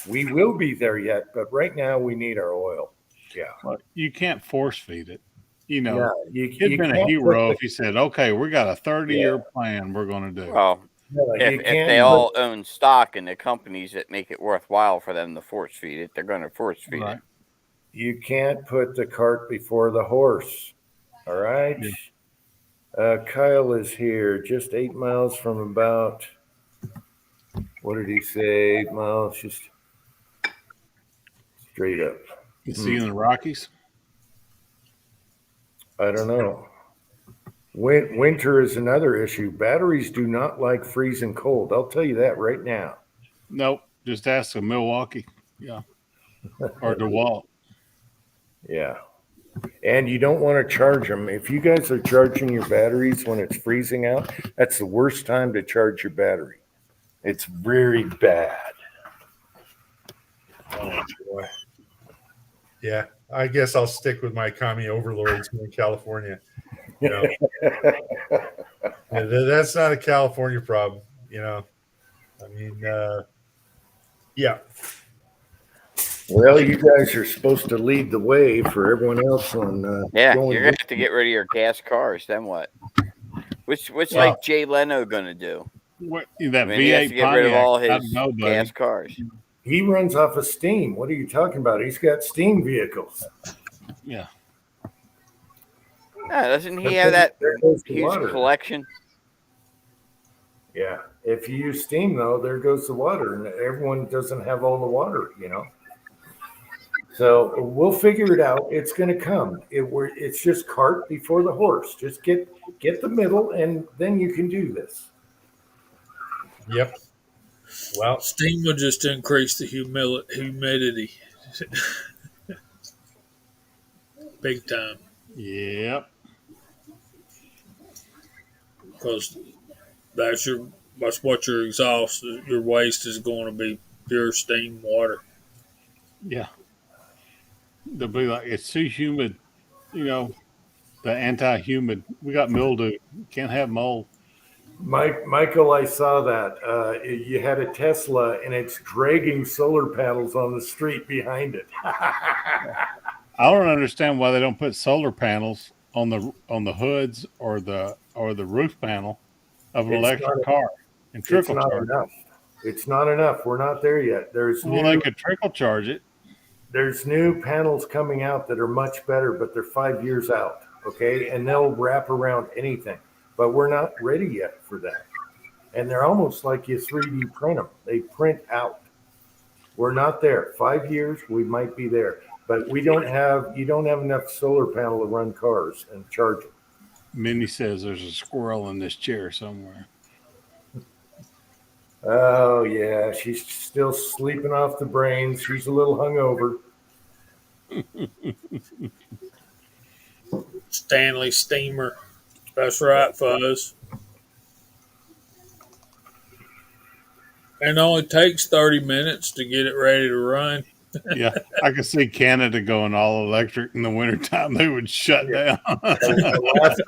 We will be there yet, but right now we need our oil. Yeah. Well, you can't force feed it. You know, No, he'd been a can't put hero the, if he said, "Okay, we got a 30-year yeah, plan we're going to do." Well, no, you if can't they put, all own stock in the companies that make it worthwhile for them to force feed it, they're going to force feed Right. it. you can't put the cart before the horse. All right. Yeah. Kyle is here, just 8 miles from about. What did he say? 8 miles, just straight up. Is he in the Rockies? I don't know. Winter is another issue. Batteries do not like freezing cold. I'll tell you that right now. Nope. Just ask him. Milwaukee. Yeah. Or DeWalt. Yeah. And you don't want to charge them. If you guys are charging your batteries when it's freezing out, that's the worst time to charge your battery. It's very bad. Oh, boy. Yeah, I guess I'll stick with my commie overlords here in California. You know, that's not a California problem. You know, I mean, yeah. Well, you guys are supposed to lead the way for everyone else on. Yeah, going you're gonna have to get rid of your gas cars. Then what? What's Well- like Jay Leno gonna do? What, that I mean, he has V8 to get rid of Pontiac, all I don't his know, buddy. gas cars. He runs off of steam. What are you talking about? He's got steam vehicles. Yeah. Yeah, doesn't he have that There goes the huge water. collection? Yeah. If you use steam, though, there goes the water, and everyone doesn't have all the water, you know. So we'll figure it out. It's going to come. It's just cart before the horse. Just get the middle, and then you can do this. Yep. Well, Steam will just increase the humidity big time Yep. because that's what your exhaust, your waste is going to be pure steam water. Yeah. They'll be like, it's too humid. You know, the anti-humid. We got mildew. Can't have mold. Michael, I saw that. You had a Tesla, and it's dragging solar panels on the street behind it. I don't understand why they don't put solar panels on the hoods or the roof panel of an It's electric not- car and It's trickle not charge. enough. It's not enough. We're not there yet. Well, they could trickle charge it. There's new panels coming out that are much better, but they're 5 years out. Okay, and they'll wrap around anything. But we're not ready yet for that. And they're almost like you 3D print them. They print out. We're not there. 5 years, we might be there. But you don't have enough solar panel to run cars and charge them. Minnie says there's a squirrel in this chair somewhere. Oh yeah, she's still sleeping off the brains. She's a little hungover. Stanley Steamer. That's right, Fuzz. And it only takes 30 minutes to get it ready to run. Yeah, I could see Canada going all electric in the wintertime. They would shut down. Alaska.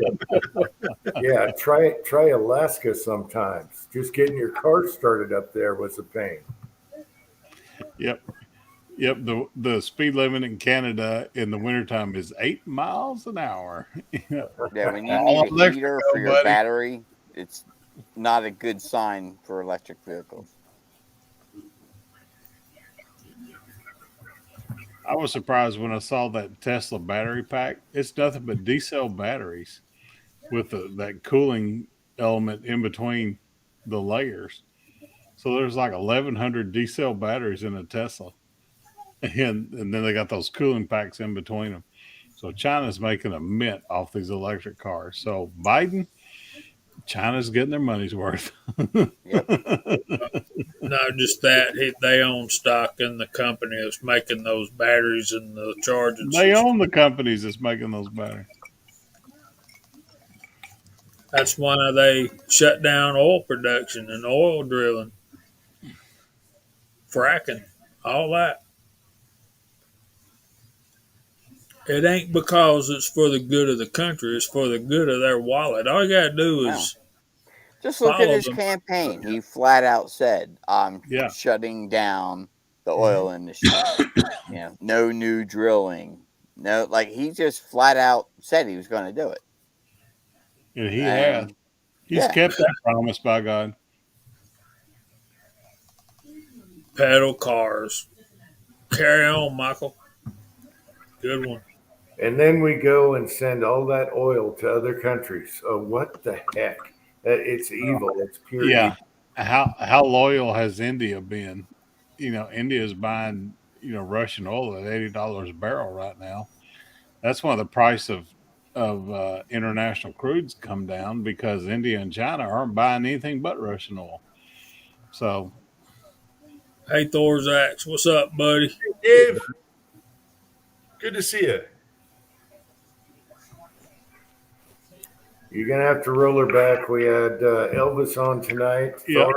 Yeah, try Alaska sometimes. Just getting your car started up there was a pain. Yep. The speed limit in Canada in the wintertime is 8 miles an hour. Yeah, when you All need a electric, heater for your buddy. battery, it's not a good sign for electric vehicles. I was surprised when I saw that Tesla battery pack. It's nothing but D-cell batteries with that cooling element in between the layers. So there's like 1,100 D-cell batteries in a Tesla. And then they got those cooling packs in between them. So China's making a mint off these electric cars. So Biden, China's getting their money's worth. Yep. Not just that, they own stock in the company that's making those batteries and the charging They system. own the companies that's making those batteries. That's why they shut down oil production and oil drilling, fracking, all that. It ain't because it's for the good of the country. It's for the good of their wallet. All you got to do is Just look at follow his them. campaign. He flat out said, I'm Yeah. shutting down the oil industry. No new drilling. No, like he just flat out said he was going to do it. And he has. He's kept that promise, by God. Pedal cars. Carry on, Michael. Good one. And then we go and send all that oil to other countries. Oh, what the heck? It's evil. It's pure evil. How loyal has India been? India is buying Russian oil at $80 a barrel right now. That's why the price of international crude's come down, because India and China aren't buying anything but Russian oil. So, hey, Thor's Axe, what's up, buddy? Dave, good to see you. You're gonna have to roll her back. We had Elvis on tonight. Yeah.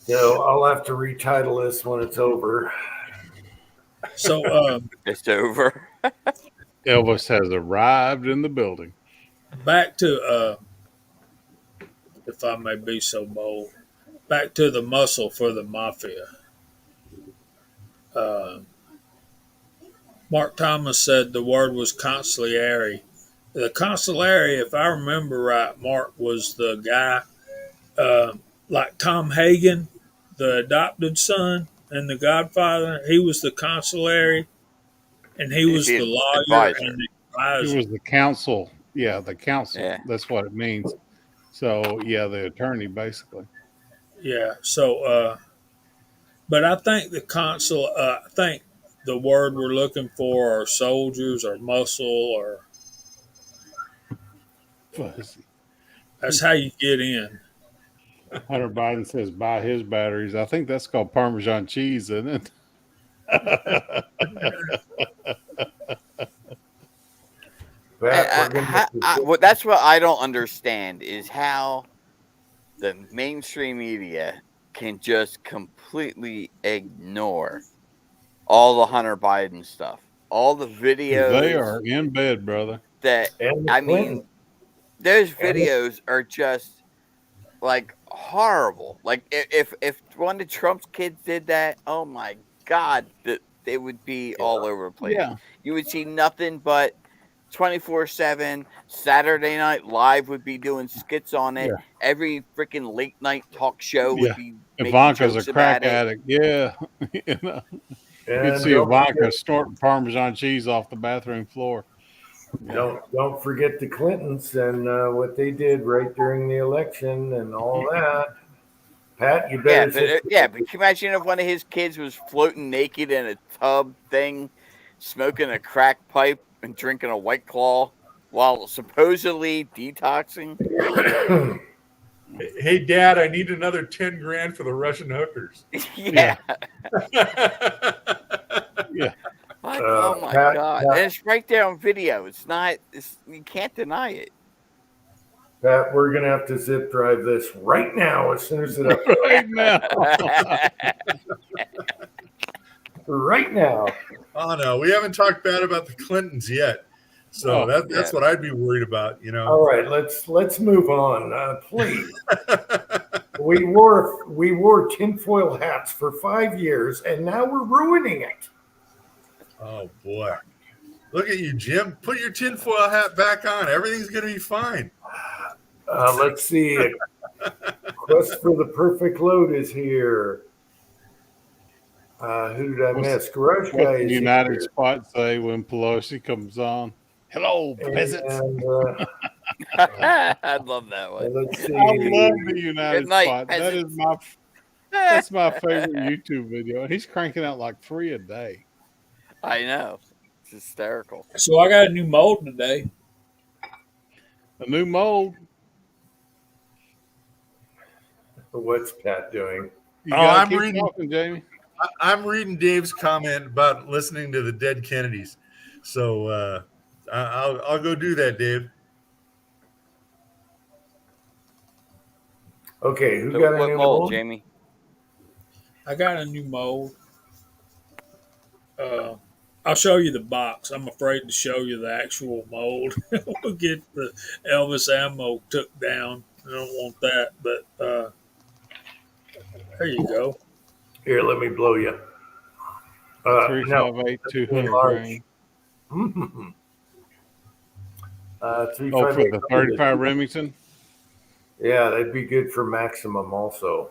I'll have to retitle this when it's over. So it's over. Elvis has arrived in the building. Back to if I may be so bold, back to the muscle for the mafia. Mark Thomas said the word was consigliere. The consigliere, if I remember right, Mark, was the guy like Tom Hagen, the adopted son and the Godfather. He was the consigliere, and he was the lawyer advisor. and the advisor. He was the counsel. Yeah, the counsel. Yeah. That's what it means. So, yeah, the attorney, basically. Yeah. So, but I think the consul, I think the word we're looking for are soldiers or muscle, or Fuzzy. that's how you get in. Hunter Biden says buy his batteries. I think that's called Parmesan cheese, isn't it? That's what I don't understand is how the mainstream media can just completely ignore all the Hunter Biden stuff, all the videos. They are in bed, brother. Those videos are just like horrible. Like if one of Trump's kids did that, oh my God, they would be all over the place. Yeah. You would see nothing but 24/7. Saturday Night Live would be doing skits on it. Yeah. Every freaking late night talk show would be making Ivanka's jokes a crack about addict. Yeah. You can see Ivanka snorting Parmesan cheese off the bathroom floor. Don't forget the Clintons and what they did right during the election and all that. Pat, you better. But can you imagine if one of his kids was floating naked in a tub thing, smoking a crack pipe and drinking a White Claw while supposedly detoxing? Hey, Dad, I need another 10 grand for the Russian hookers. Yeah. Yeah. Like, oh my God. And it's right there on video. You can't deny it. Pat, we're going to have to zip drive this right now as soon as it up. Right now. Right now. Oh, no. We haven't talked bad about the Clintons yet. So that's what I'd be worried about, All right, let's move on, please. We wore tinfoil hats for 5 years, and now we're ruining it. Oh boy! Look at you, Jim. Put your tinfoil hat back on. Everything's going to be fine. Let's see. Quest for the perfect load is here. Who did I miss? Garage Guy is United here. Spot say when Pelosi comes on. Hello, peasants. I love that one. Let's see. I love the United Good night, Spot. That's my favorite YouTube video. And he's cranking out like 3 a day. I know. It's hysterical. So I got a new mold today. A new mold. What's Pat doing? I'm reading. Talking, Jamie. I'm reading Dave's comment about listening to the Dead Kennedys. So I'll go do that, Dave. Okay, who got a new mold? Jamie? I got a new mold. I'll show you the box. I'm afraid to show you the actual mold. We'll get the Elvis ammo took down. I don't want that, but there you go. Here, let me blow you. No, 358, that's 200 large. grain. 358. Oh, for the 35 Remington? Yeah, that'd be good for maximum also.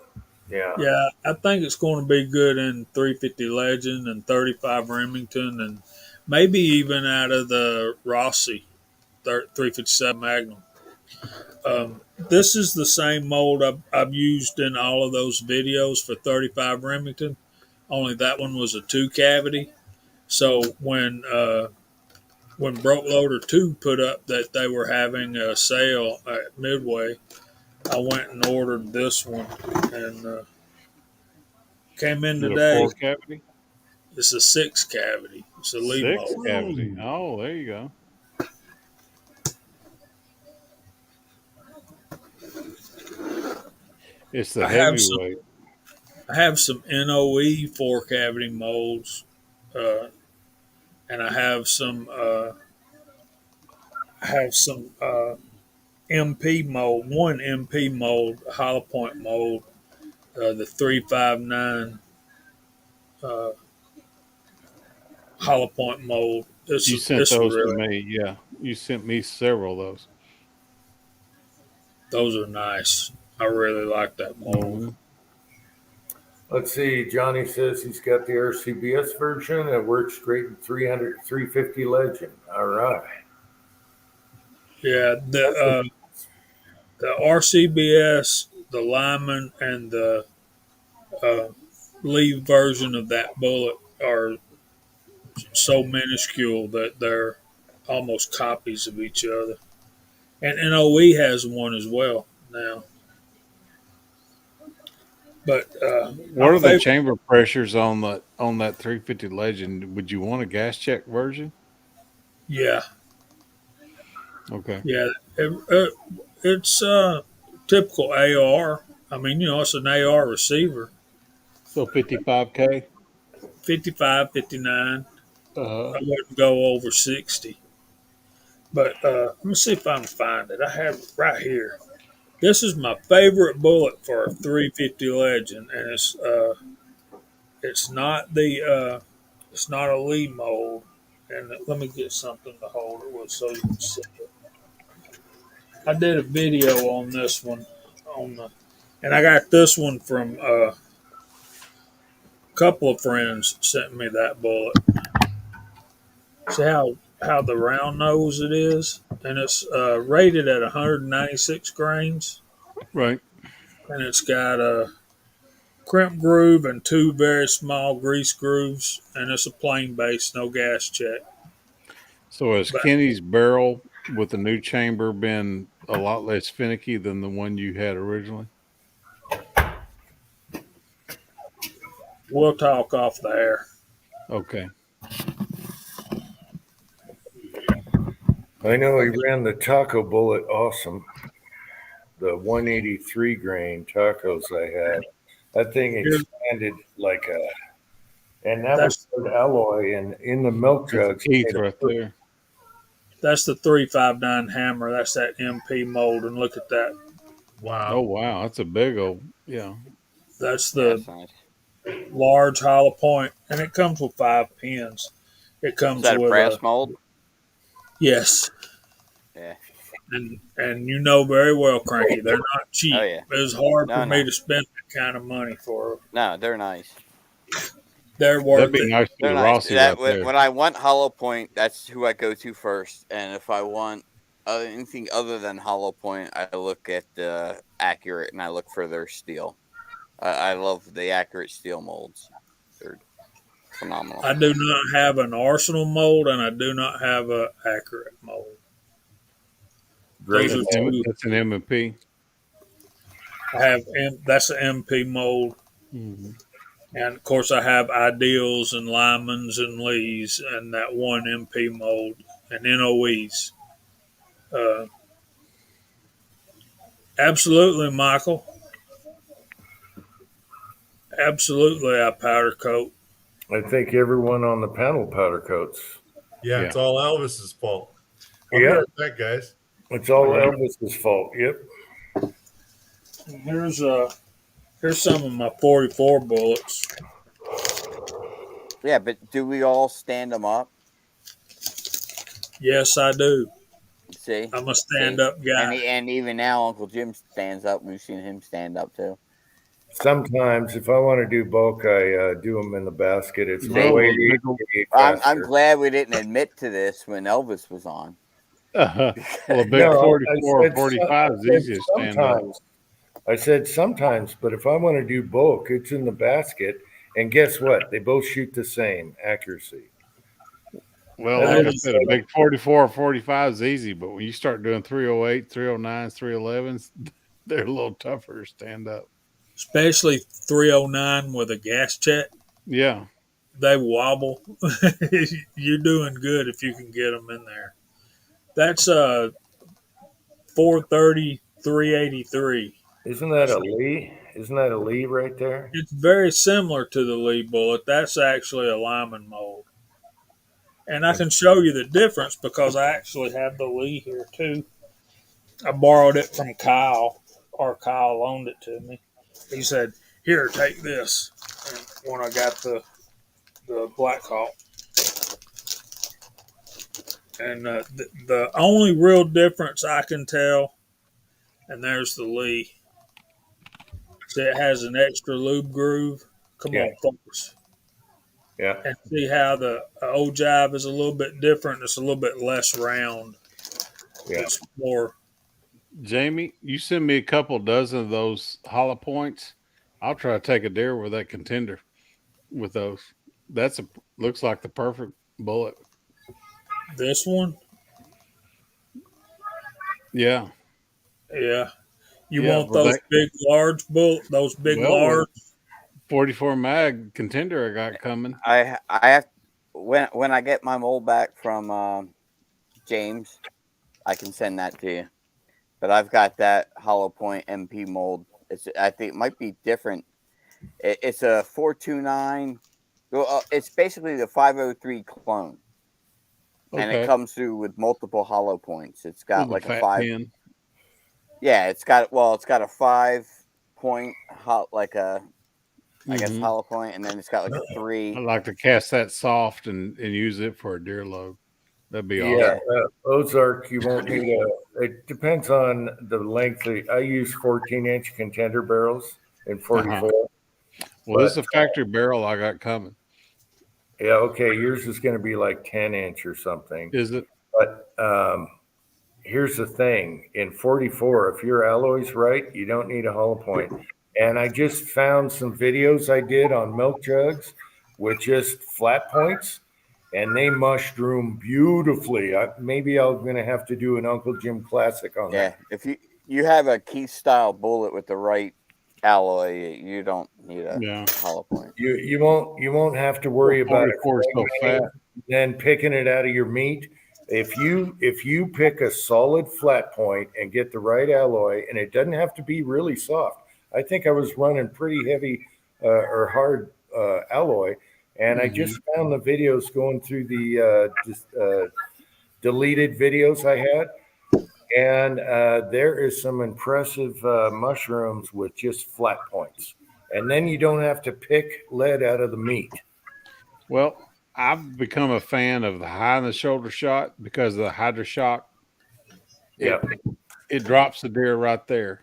Yeah. Yeah, I think it's going to be good in 350 Legend and 35 Remington, and maybe even out of the Rossi 357 Magnum. This is the same mold I've used in all of those videos for 35 Remington, only that one was a 2 cavity. So when Broke Loader 2 put up that they were having a sale at Midway, I went and ordered this one, and came in Is it a today. 4 cavity? It's a 6 cavity. It's a Lee 6 mold. cavity. Oh, there you go. It's the I have some. heavyweight. I have some NOE 4 cavity molds, uh, and I have some. MP mold. One MP mold, hollow point mold. The 359 uh, hollow point mold. You sent It's those to really, me. Yeah. You sent me several of those. those are nice. I really like that mold. Mm-hmm. Let's see. Johnny says he's got the RCBS version. It works great in 300, 350 Legend. All right. Yeah, the RCBS, the Lyman, and the uh, Lee version of that bullet are so minuscule that they're almost copies of each other. And NOE has one as well now. But What are the chamber pressures on that 350 Legend? Would you want a gas check version? Yeah, Okay. yeah, it's typical AR. I mean, it's an AR receiver. So 55K? 55, 59. Uh, I wouldn't go over 60. But let me see if I can find it. I have it right here. This is my favorite bullet for a 350 Legend, and it's not a Lee mold. And let me get something to hold it with so you can see it. I did a video on this one and I got this one from a couple of friends sent me that bullet. See how the round nose it is, and it's rated at 196 grains, right. and it's got a crimp groove and 2 very small grease grooves, and it's a plain base, no gas check. So has But Kenny's barrel with the new chamber been a lot less finicky than the one you had originally? we'll talk off the air. Okay. I know he ran the taco bullet awesome. The 183 grain tacos I had. That thing Here, expanded like a, and that was that's good alloy. And in the milk That's a jugs, teeth right there. that's the 359 hammer. That's that MP mold, and look at that. Wow. Oh, wow. That's a big old, yeah. That's Yeah, the that's nice. large hollow point, and it comes with 5 pins. It Is comes that a with brass mold? yes, Yeah. and you know very well, Cranky, they're not cheap. Oh yeah. It's hard No, for me no, to spend that kind of money for them. no. They're nice. They're That'd worth be it. nice to They're the nice. Rossi right That there. when I want hollow point, that's who I go to first. And if I want anything other than hollow point, I look at the accurate and I look for their steel. I love the accurate steel molds. They're phenomenal. I do not have an Arsenal mold, and I do not have a accurate mold. great. Those are two. That's an M&P. I have that's an MP mold, Mm-hmm. and of course I have Ideals and Lymans and Lees, and that one MP mold and NOEs. Uh, absolutely, Michael. Absolutely, I powder coat. I think everyone on the panel powder coats. Yeah, Yeah. it's all Elvis's fault. I'll Yeah. be right back, guys. It's all Elvis's fault. Yep. Here's a Here's some of my 44 bullets. Yeah, but do we all stand them up? Yes, I do. See, I'm a see, stand-up guy. and even now, Uncle Jim stands up. We've seen him stand up too. Sometimes, if I want to do bulk, I do them in the basket. It's See? way I'm faster. glad we didn't admit to this when Elvis was on. Well, a big No, 44 I or 45 is easy to stand up. sometimes. I said sometimes, but if I want to do bulk, it's in the basket. And guess what? They both shoot the same accuracy. Well, That like I little said, a big 44 or 45 is easy, but when you start doing 308, 309s, 311s, they're a little tougher to stand up. Especially 309 with a gas check. Yeah. They wobble. You're doing good if you can get them in there. That's 430, 383. Isn't that a Lee? Isn't that a Lee right there? It's very similar to the Lee bullet. That's actually a Lyman mold. And I can show you the difference because I actually have the Lee here too. I borrowed it from Kyle, or Kyle loaned it to me. He said, "Here, take this." And when I got the Black Hawk, and the only real difference I can tell, and there's the Lee. See, it has an extra lube groove. Come Yeah. on, focus. Yeah. And see how the ogive is a little bit different. It's a little bit less round. Yeah. It's more. Jamie, you send me a couple dozen of those hollow points. I'll try to take a deer with that contender with those. That's looks like the perfect bullet. This one? Yeah. Yeah. You Yeah, want well, those big, large bullets? Those big, large? 44 mag contender I got coming. I have when I get my mold back from James, I can send that to you. But I've got that hollow point MP mold. I think it might be different. It's a 429. Well, it's basically the 503 clone, and it comes through with multiple hollow points. It's got like a 5. Pin. Yeah, it's got a 5-point like a I guess hollow point, and then it's got like a 3. I'd like to cast that soft and use it for a deer load. That'd be awesome. Yeah, Ozark, you won't need it depends on the length. I use 14-inch contender barrels in 44. Well, this is a factory barrel I got coming. Yeah, okay. Yours is going to be like 10-inch or something. Is it? But here's the thing. In 44, if your alloy's right, you don't need a hollow point. And I just found some videos I did on milk jugs with just flat points, and they mushroom beautifully. Maybe I'm going to have to do an Uncle Jim classic on that. Yeah, if you have a Keith style bullet with the right alloy, you don't need a hollow point. You won't have to worry about it so fat. then picking it out of your meat. If you pick a solid flat point and get the right alloy, and it doesn't have to be really soft. I think I was running pretty heavy or hard alloy, and I just found the videos going through the deleted videos I had. And there is some impressive mushrooms with just flat points. And then you don't have to pick lead out of the meat. Well, I've become a fan of the high in the shoulder shot because of the HydroShock. It drops the deer right there.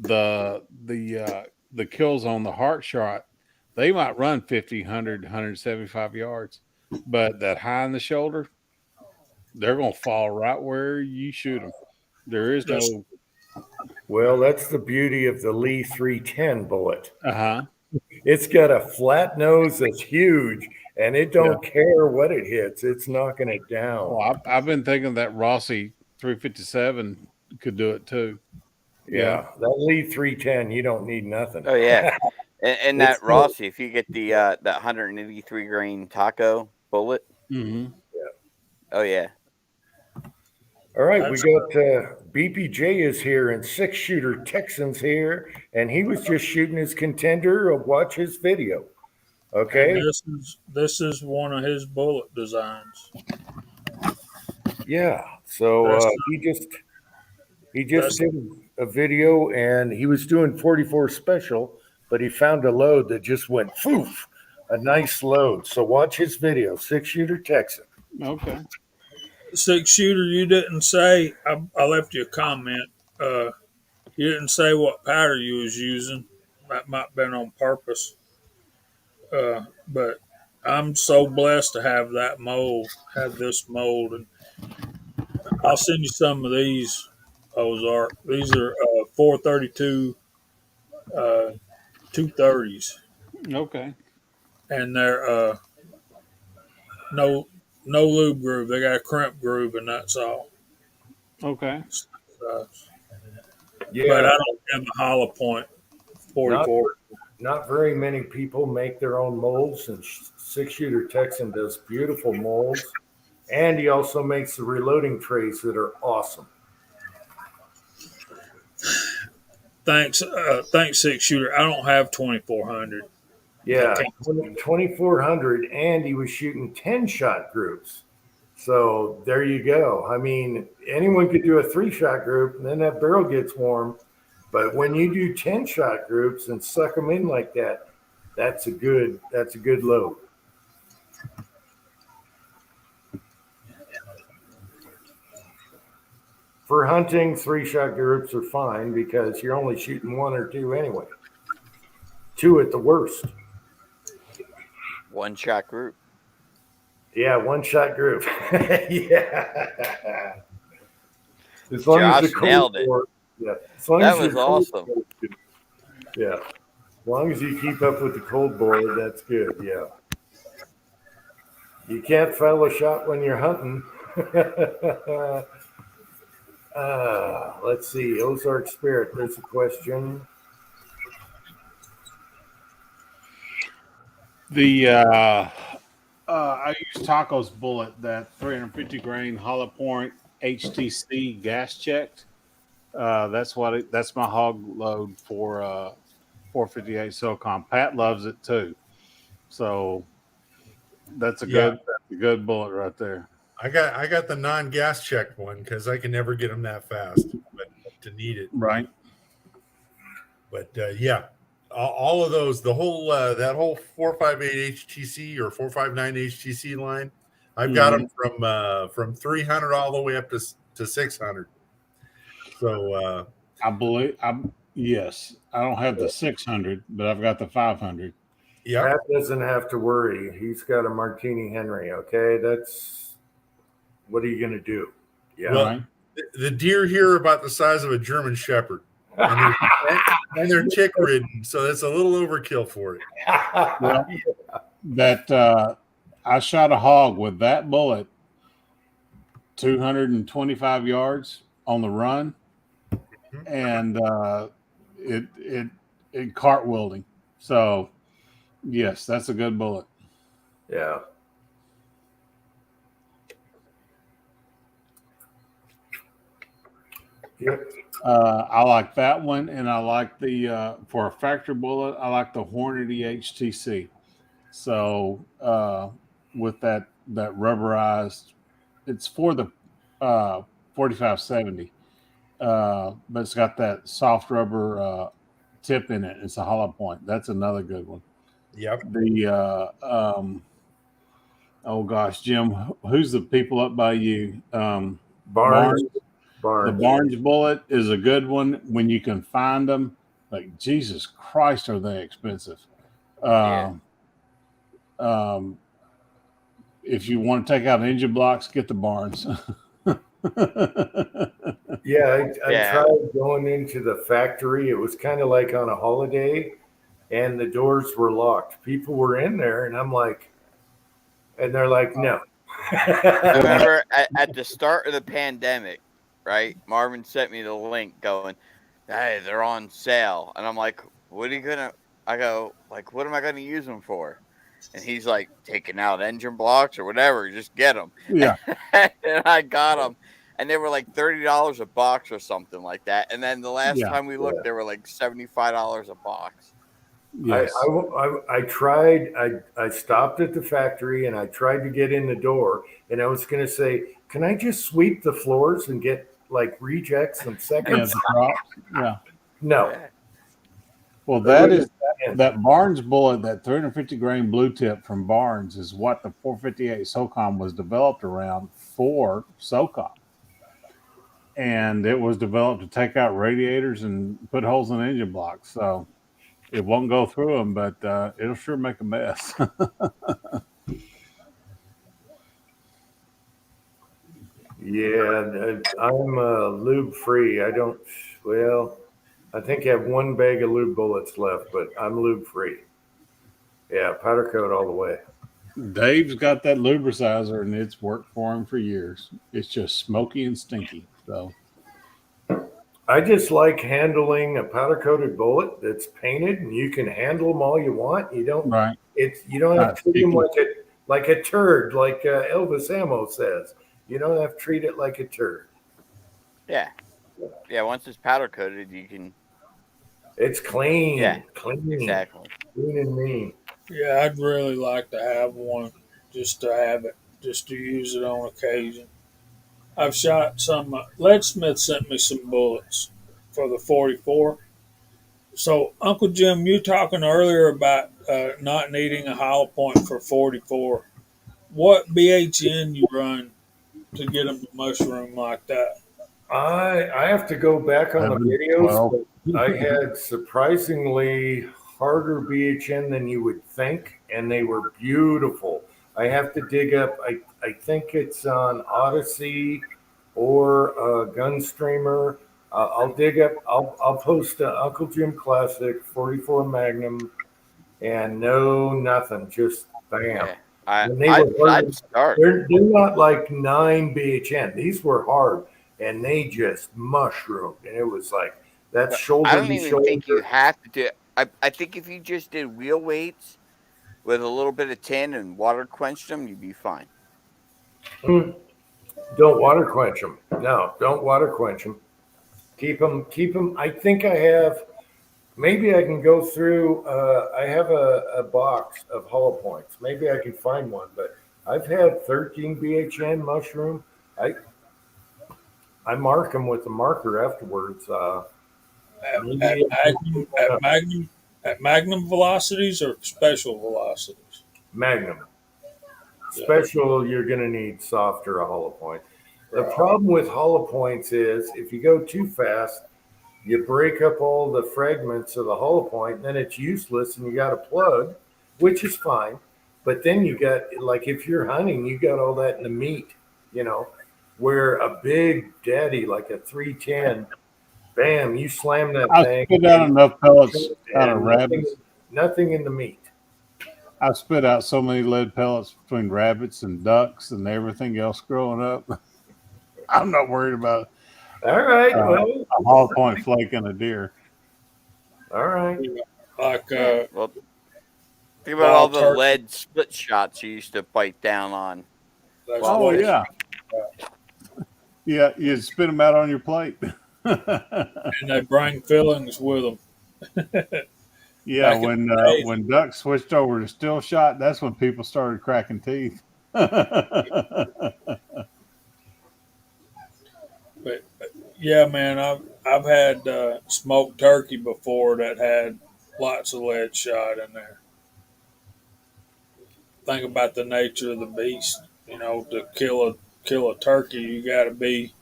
The kills on the heart shot, they might run 50, 100, 175 yards. But that high in the shoulder, they're going to fall right where you shoot them. There is no. Well, that's the beauty of the Lee 310 bullet. Uh-huh. It's got a flat nose that's huge, and it don't care what it hits. It's knocking it down. Well, I've been thinking that Rossi 357 could do it too. Yeah, that Lee 310, you don't need nothing. Oh yeah, and that Rossi, if you get the that 183 grain taco bullet. Mm-hmm. Yeah. Oh yeah. All right, we got BPJ is here and 6-shooter Texans here, and he was just shooting his contender. Watch his video. Okay. And this is one of his bullet designs. Yeah. So he just did a video, and he was doing 44 special, but he found a load that just went poof, a nice load. So watch his video, 6-shooter Texan. Okay. 6-shooter, you didn't say. I left you a comment. You didn't say what powder you was using. That might have been on purpose. But I'm so blessed to have that mold, have this mold, and I'll send you some of these, Ozark. These are 432 230s, Okay. and they're no no lube groove. They got a crimp groove, and that's all. Okay. Uh, but Yeah, I don't have a hollow point not 44. not very many people make their own molds, and 6-shooter Texan does beautiful molds. And he also makes the reloading trays that are awesome. Thanks, 6-shooter. I don't have 2400. Yeah, 2400, and he was shooting 10-shot groups. So there you go. I mean, anyone could do a 3-shot group, and then that barrel gets warm. But when you do 10-shot groups and suck them in like that, that's a good load. For hunting, 3-shot groups are fine because you're only shooting 1 or 2 anyway. 2 at the worst. 1-shot group. Yeah, 1-shot group. Yeah. As long Josh as the nailed it. board, yeah. As long That as was awesome. Yeah. As long as you keep up with the cold board, that's good. Yeah. You can't foul a shot when you're hunting. Let's see. Ozark Spirit. There's a question. I use Taco's bullet, that 350 grain hollow point HTC gas checked. That's my hog load for 458 SOCOM. Pat loves it too. So that's a good bullet right there. I got the non-gas checked one because I can never get them that fast, but to need it. Right. But yeah, all of those, the whole that whole 458 HTC or 459 HTC line, I've got them from 300 all the way up to 600. So yes, I don't have the 600, but I've got the 500. Yeah, Pat doesn't have to worry. He's got a Martini Henry. Okay, that's what are you going to do? Yeah. Well, the deer here are about the size of a German Shepherd, and they're tick ridden, so that's a little overkill for it. Well, that I shot a hog with that bullet 225 yards on the run, and it cartwheeled him. So yes, that's a good bullet. Yeah. Yep. I like that one, and I like the for a factory bullet, I like the Hornady HTC. So with that rubberized, it's for the 4570, but it's got that soft rubber tip in it. It's a hollow point. That's another good one. Yep. The oh gosh, Jim, who's the people up by you? Barnes. The Barnes bullet is a good one when you can find them. Like, Jesus Christ, are they expensive? If you want to take out engine blocks, get the Barnes. Yeah, I tried going into the factory. It was kind of like on a holiday, and the doors were locked. People were in there, and I'm like, and they're like, no. I remember at the start of the pandemic, right? Marvin sent me the link going, hey, they're on sale. And I'm like, what are you going to, I go, like, what am I going to use them for? And he's like, taking out engine blocks or whatever, just get them. Yeah. And I got them. And they were like $30 a box or something like that. And then the last time we looked, they were like $75 a box. Yes. I tried. I stopped at the factory and I tried to get in the door, and I was going to say, "Can I just sweep the floors and get like rejects and seconds?" Yeah. No. Well, that Barnes bullet, that 350 grain blue tip from Barnes, is what the 458 SOCOM was developed around for SOCOM. And it was developed to take out radiators and put holes in engine blocks. So it won't go through them, but it'll sure make a mess. Yeah, I'm lube free. I don't. Well, I think I have one bag of lube bullets left, but I'm lube free. Yeah, powder coat all the way. Dave's got that lubricizer, and it's worked for him for years. It's just smoky and stinky. So I just like handling a powder coated bullet that's painted, and you can handle them all you want. You don't. right, You don't have to treat them sticky. like a turd, like Elvis Ammo says. You don't have to treat it like a turd. Yeah. Yeah, once it's powder coated, you can. It's clean. Yeah, clean. exactly. Clean and mean. Yeah, I'd really like to have one, just to have it, just to use it on occasion. I've shot some. Leadsmith sent me some bullets for the 44. So, Uncle Jim, you talking earlier about not needing a hollow point for 44. What BHN you run to get them to mushroom like that? I have to go back on the 11, videos, 12. but I had surprisingly harder BHN than you would think, and they were beautiful. I have to dig up. I think it's on Odyssey or Gunstreamer. I'll dig up. I'll post Uncle Jim Classic 44 Magnum, and no nothing, just bam. Yeah. And they were hard. I'd start. They're not like 9 BHN. These were hard, and they just mushroomed, and it was like that shoulder. I don't to even shoulder. think you have to do. I think if you just did wheel weights with a little bit of tin and water quenched them, you'd be fine. Don't water quench them. No, don't water quench them. Keep them. I think I have. Maybe I can go through. I have a box of hollow points. Maybe I can find one. But I've had 13 BHN mushroom. I mark them with a marker afterwards. At Magnum velocities or special velocities? Magnum. Special, you're going to need softer a hollow point. The problem with hollow points is if you go too fast, you break up all the fragments of the hollow point, then it's useless and you got a plug, which is fine. But then you got, like, if you're hunting, you got all that in the meat, where a big daddy, like a 310, bam, you slam that thing. I spit out enough pellets out of rabbits. Nothing in the meat. I spit out so many lead pellets between rabbits and ducks and everything else growing up. I'm not worried about All right. a hollow point flake and a deer. All right. Like, well, think about all the lead split shots you used to bite down on. Oh, yeah. Yeah, you spit them out on your plate. And they bring fillings with them. Yeah, when ducks switched over to still shot, that's when people started cracking teeth. But yeah, man, I've had smoked turkey before that had lots of lead shot in there. Think about the nature of the beast. To kill a turkey, you got to be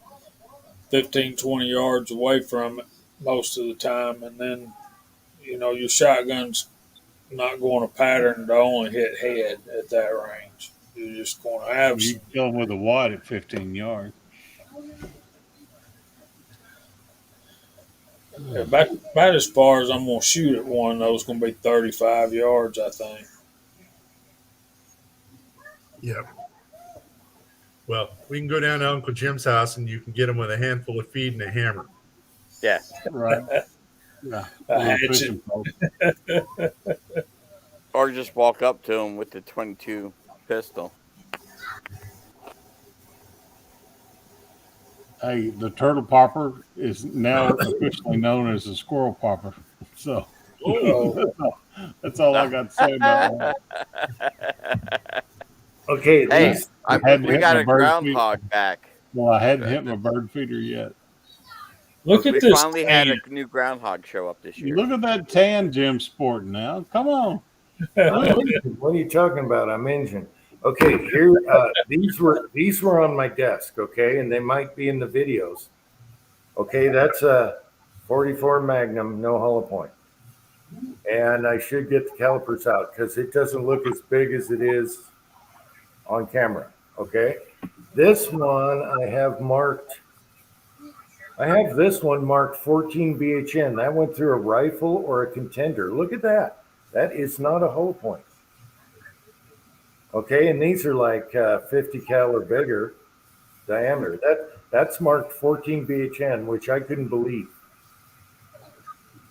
15, 20 yards away from it most of the time, and then your shotgun's not going to pattern to only hit head at that range. You're just going to have. You kill them with a wad at 15 yards. Yeah, about as far as I'm going to shoot at one, those going to be 35 yards, I think. Yep. Well, we can go down to Uncle Jim's house and you can get him with a handful of feed and a hammer. Yeah. Right. Yeah. Or just walk up to him with the 22 pistol. Hey, the turtle popper is now officially known as the squirrel popper. So that's all I got to say about that. Okay, hey, we got a groundhog back. Well, I hadn't hit my bird feeder yet. Look at We this finally had tan. a new groundhog show up this year. Look at that tan Jim sporting now. Come on. I'm Asian. What are you talking about? I'm Asian. Okay, here these were on my desk. Okay, and they might be in the videos. Okay, that's a 44 Magnum, no hollow point, and I should get the calipers out because it doesn't look as big as it is on camera. Okay, this one I have marked. I have this one marked 14 BHN. That went through a rifle or a contender. Look at that. That is not a hollow point. Okay, and these are like 50 cal or bigger diameter. That's marked 14 BHN, which I couldn't believe.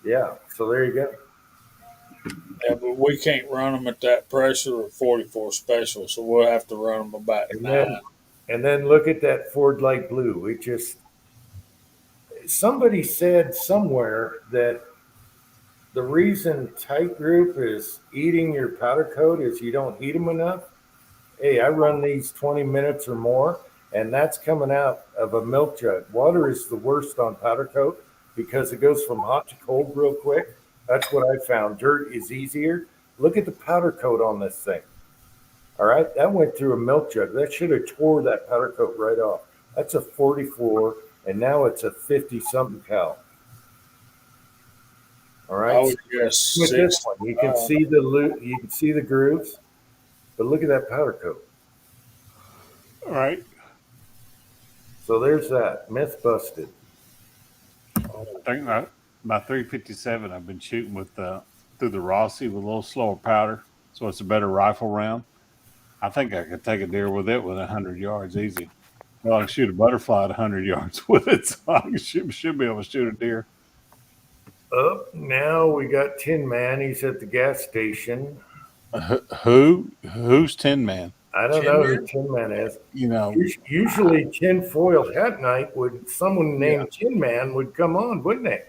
Yeah, so there you go. Yeah, but we can't run them at that pressure or 44 special, so we'll have to run them about And 9. then look at that Ford Light Blue. It just somebody said somewhere that the reason tight group is eating your powder coat is you don't heat them enough. Hey, I run these 20 minutes or more, and that's coming out of a milk jug. Water is the worst on powder coat because it goes from hot to cold real quick. That's what I found. Dirt is easier. Look at the powder coat on this thing. All right, that went through a milk jug. That should have tore that powder coat right off. That's a 44, and now it's a 50 something cal. All right. I would guess With this 6. one, you can see the you can see the grooves, but look at that powder coat. All right. So there's that myth busted. I think my 357 I've been shooting with through the Rossi with a little slower powder, so it's a better rifle round. I think I could take a deer with it with 100 yards easy. Well, I can shoot a butterfly at 100 yards with it, so I should be able to shoot a deer. Up now we got Tin Man. He's at the gas station. Who's Tin Man? I don't know who Tin Man is. You know, Usually Tinfoil hat night would someone named Tin Man would come on, wouldn't they?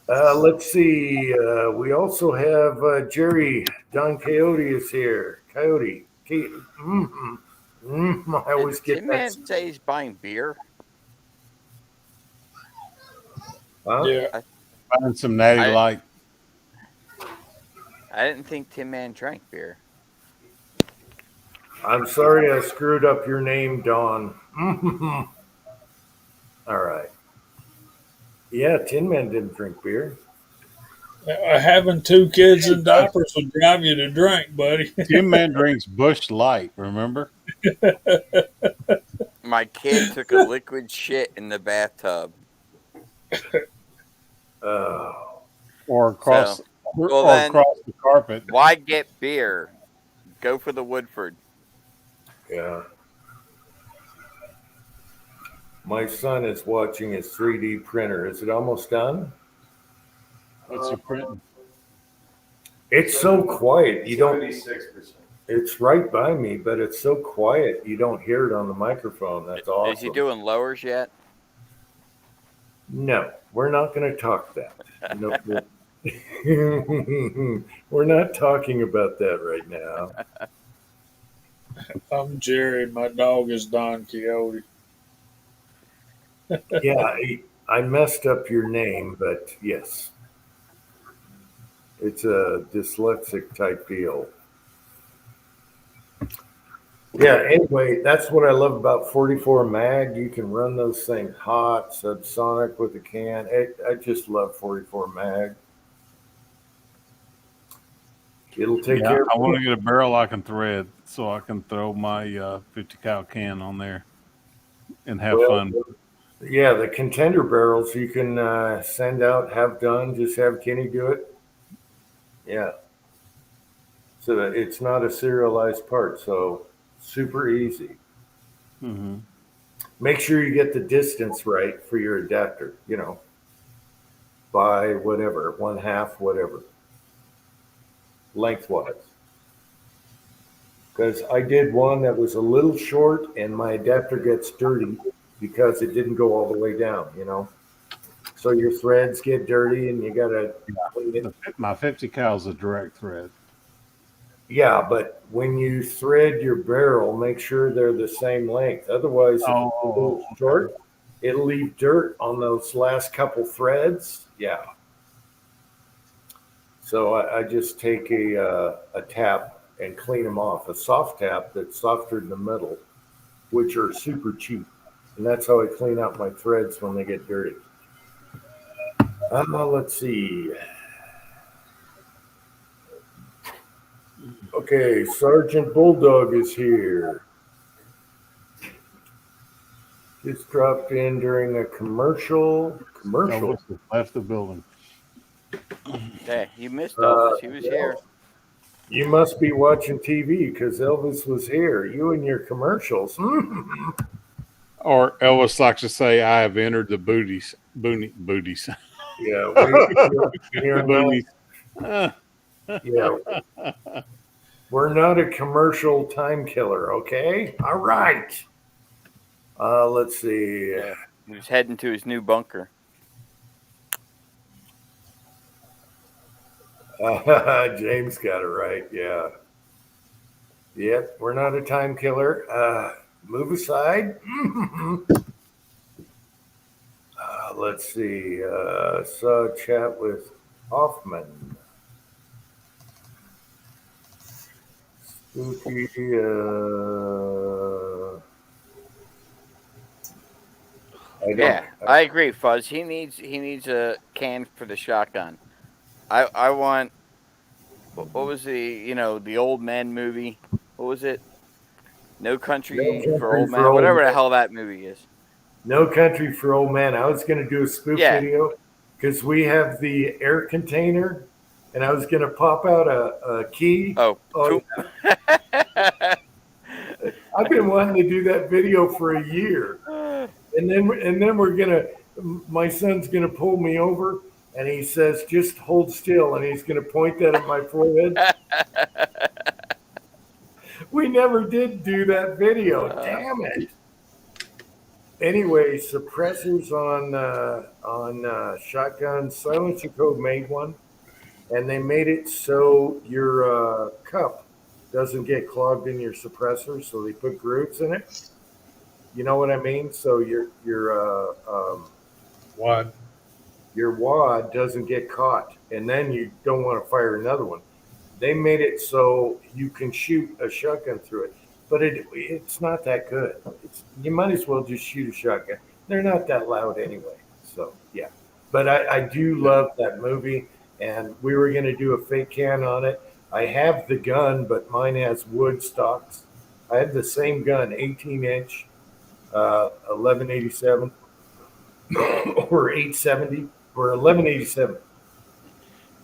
Let's see. We also have Jerry Don Coyote is here. Coyote. I always get Tin that. Man say he's buying beer. Huh? Yeah. Find some natty light. I didn't think Tin Man drank beer. I'm sorry I screwed up your name, Don. All right. Yeah, Tin Man didn't drink beer. Having 2 kids in diapers will drive you to drink, buddy. Tin Man drinks Bush Light, remember? My kid took a liquid shit in the bathtub. Or across, So, across the carpet. Why get beer? Go for the Woodford. Yeah. My son is watching his 3D printer. Is it almost done? What's he printing? It's so quiet. You don't. 76%. It's right by me, but it's so quiet. You don't hear it on the microphone. That's awesome. Is he doing lowers yet? No, we're not going to talk that. No, we're not talking about that right now. I'm Jerry. My dog is Don Quixote. Yeah, I messed up your name, but yes. It's a dyslexic type deal. Yeah, anyway, that's what I love about 44 mag. You can run those things hot, subsonic with a can. I just love 44 mag. It'll take care of I want to get a barrel I can thread so I can throw my 50 cal can on there and have fun. Yeah, the contender barrels you can send out, have done, just have Kenny do it. Yeah. So that it's not a serialized part, so super easy. Mm-hmm. Make sure you get the distance right for your adapter, by whatever, 1/2, whatever, lengthwise. Because I did one that was a little short and my adapter gets dirty because it didn't go all the way down, So your threads get dirty and you got to clean it. My 50 cal is a direct thread. Yeah, but when you thread your barrel, make sure they're the same length. Otherwise, if it's a little short, it'll leave dirt on those last couple threads. Yeah. So I just take a tap and clean them off. A soft tap that's softer than the metal, which are super cheap. And that's how I clean out my threads when they get dirty. Let's see. Okay, Sergeant Bulldog is here. Just dropped in during a commercial. Elvis has left the building. Yeah, you missed Elvis. He was here. You must be watching TV because Elvis was here. You and your commercials. Or Elvis likes to say, "I have entered the booties." Booties. Yeah, The booties. yeah. We're not a commercial time killer, okay? All right. Let's see. Yeah, he was heading to his new bunker. James got it right. Yeah. Yep, we're not a time killer. Move aside. Let's see. Saw a chat with Hoffman. Spooky. I agree, Fuzz. He needs a can for the shotgun. I want. What was the old men movie? What was it? No Country for Old Men. Whatever the hell that movie is. No Country for Old Men. I was going to do a spoof video because we have the air container, and I was going to pop out a key. Cool. I've been wanting to do that video for a year, and then we're gonna. My son's gonna pull me over, and he says, "Just hold still," and he's gonna point that at my forehead. We never did do that video. Damn it. Anyway, suppressors on shotguns. Silence Code made one, and they made it so your cup doesn't get clogged in your suppressor, so they put grooves in it. You know what I mean? So your wad doesn't get caught, and then you don't want to fire another one. They made it so you can shoot a shotgun through it, but it's not that good. You might as well just shoot a shotgun. They're not that loud anyway. So yeah, but I do love that movie, and we were going to do a fake can on it. I have the gun, but mine has wood stocks. I have the same gun, 18-inch, 1187 or 870 or 1187.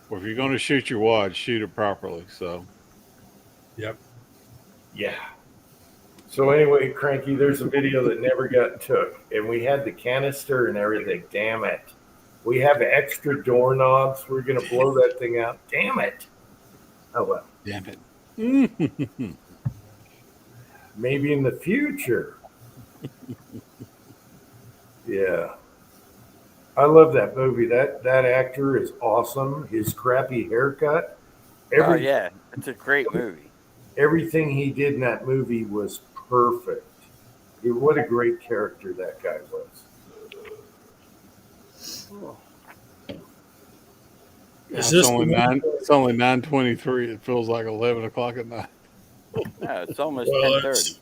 Well, if you're going to shoot your wad, shoot it properly. So, yep. Yeah. So anyway, Cranky, there's a video that never got took, and we had the canister and everything. Damn it. We have extra doorknobs. We're going to blow that thing out. Damn it. Oh, well. Damn it. Maybe in the future. Yeah. I love that movie. That actor is awesome. His crappy haircut. Yeah. It's a great movie. Everything he did in that movie was perfect. What a great character that guy was. Oh. It's only 9:23. It feels like 11 o'clock at night. Yeah, it's almost 10:30.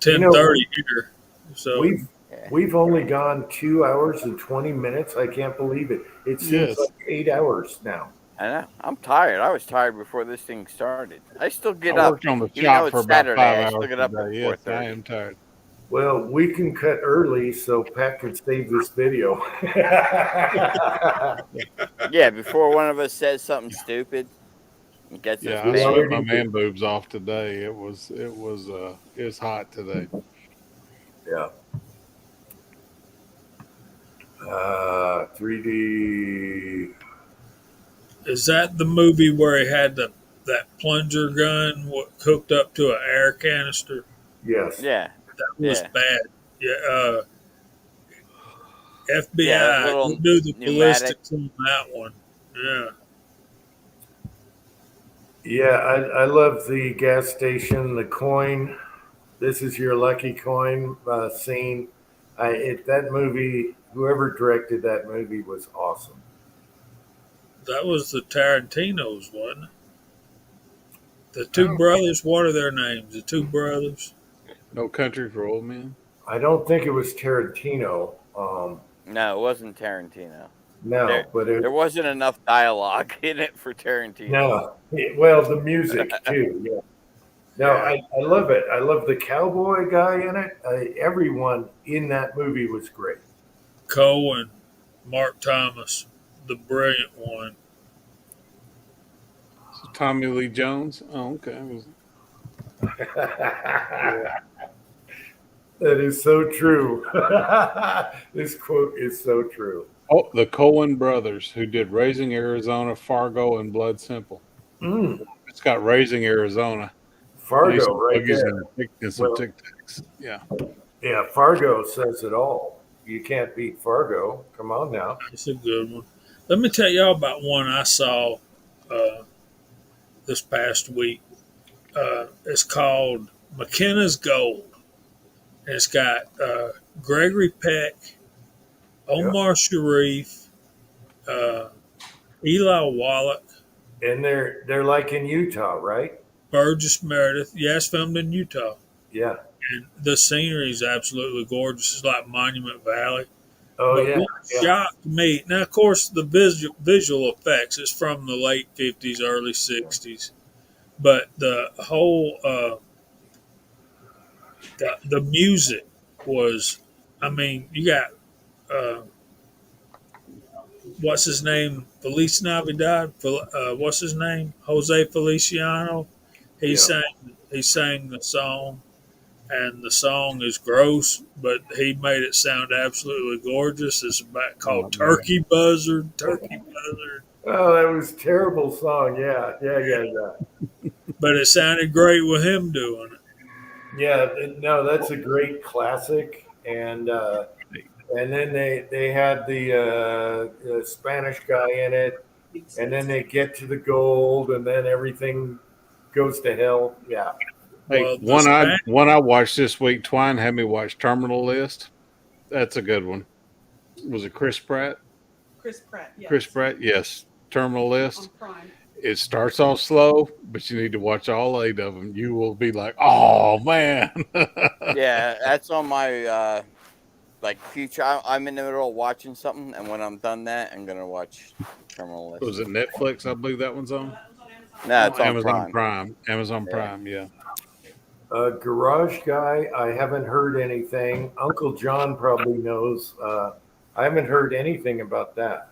10:30 here. So we've only gone 2 hours and 20 minutes. I can't believe it. It seems like 8 hours now. I know. I'm tired. I was tired before this thing started. I still get I up. worked on the Even though shop it's for about Saturday, 5 I hours still get up at today. Yes, 4:30. I am tired. Well, we can cut early so Pat can save this video. Yeah, before one of us says something stupid, it gets us I banned. sweat my man boobs off today. It was hot today. Yeah. 3D. is that the movie where he had that plunger gun hooked up to an air canister? Yes. Yeah. That was bad. Yeah. FBI, Yeah, we do the ballistics on that one. Yeah. Yeah, I love the gas station, the coin. This is your lucky coin scene. That movie, whoever directed that movie was awesome. That was the Tarantino's, wasn't it? The two brothers. What are their names? The two brothers. No Country for Old Men. I don't think it was Tarantino. No, it wasn't Tarantino. No, but There wasn't enough dialogue in it for Tarantino. no. Well, the music too. Yeah. No, I love it. I love the cowboy guy in it. Everyone in that movie was great. Cohen, Mark Thomas, the brilliant one. So Tommy Lee Jones. Oh, okay. That is so true. This quote is so true. Oh, the Coen brothers, who did Raising Arizona, Fargo, and Blood Simple. It's got Raising Arizona. Fargo, right there. And some Tic Tacs. Yeah. Yeah, Fargo says it all. You can't beat Fargo. Come on now. It's a good one. Let me tell y'all about one I saw this past week. It's called McKenna's Gold. And it's got Gregory Peck, Omar Sharif, Eli Wallach, And they're like in Utah, right? Burgess Meredith. Yeah, it's filmed in Utah. Yeah. And the scenery is absolutely gorgeous. It's like Monument Valley. Oh, But yeah. what shocked me, now, of course, the visual effects is from the late 50s, early 60s. But the whole, the music was, I mean, you got, what's his name? Feliz Navidad. What's his name? Jose Feliciano. He sang the song, and the song is gross, but he made it sound absolutely gorgeous. It's called Turkey Buzzard. Turkey Buzzard. Oh, that was a terrible song. Yeah. But it sounded great with him doing it. Yeah, no, that's a great classic. And then they had the Spanish guy in it, and then they get to the gold, and then everything goes to hell. Yeah. Hey, one I watched this week, Twine had me watch Terminal List. That's a good one. Was it Chris Pratt? Chris Pratt. Yes. Chris Pratt, yes. Terminal List. On Prime. It starts off slow, but you need to watch all 8 of them. You will be like, oh, man. Yeah, that's on my future. I'm in the middle of watching something, and when I'm done that, I'm going to watch Terminal List. Was it Netflix? I believe that one's on. No, it's on Amazon Prime. Amazon Prime, yeah. Garage Guy, I haven't heard anything. Uncle John probably knows. I haven't heard anything about that.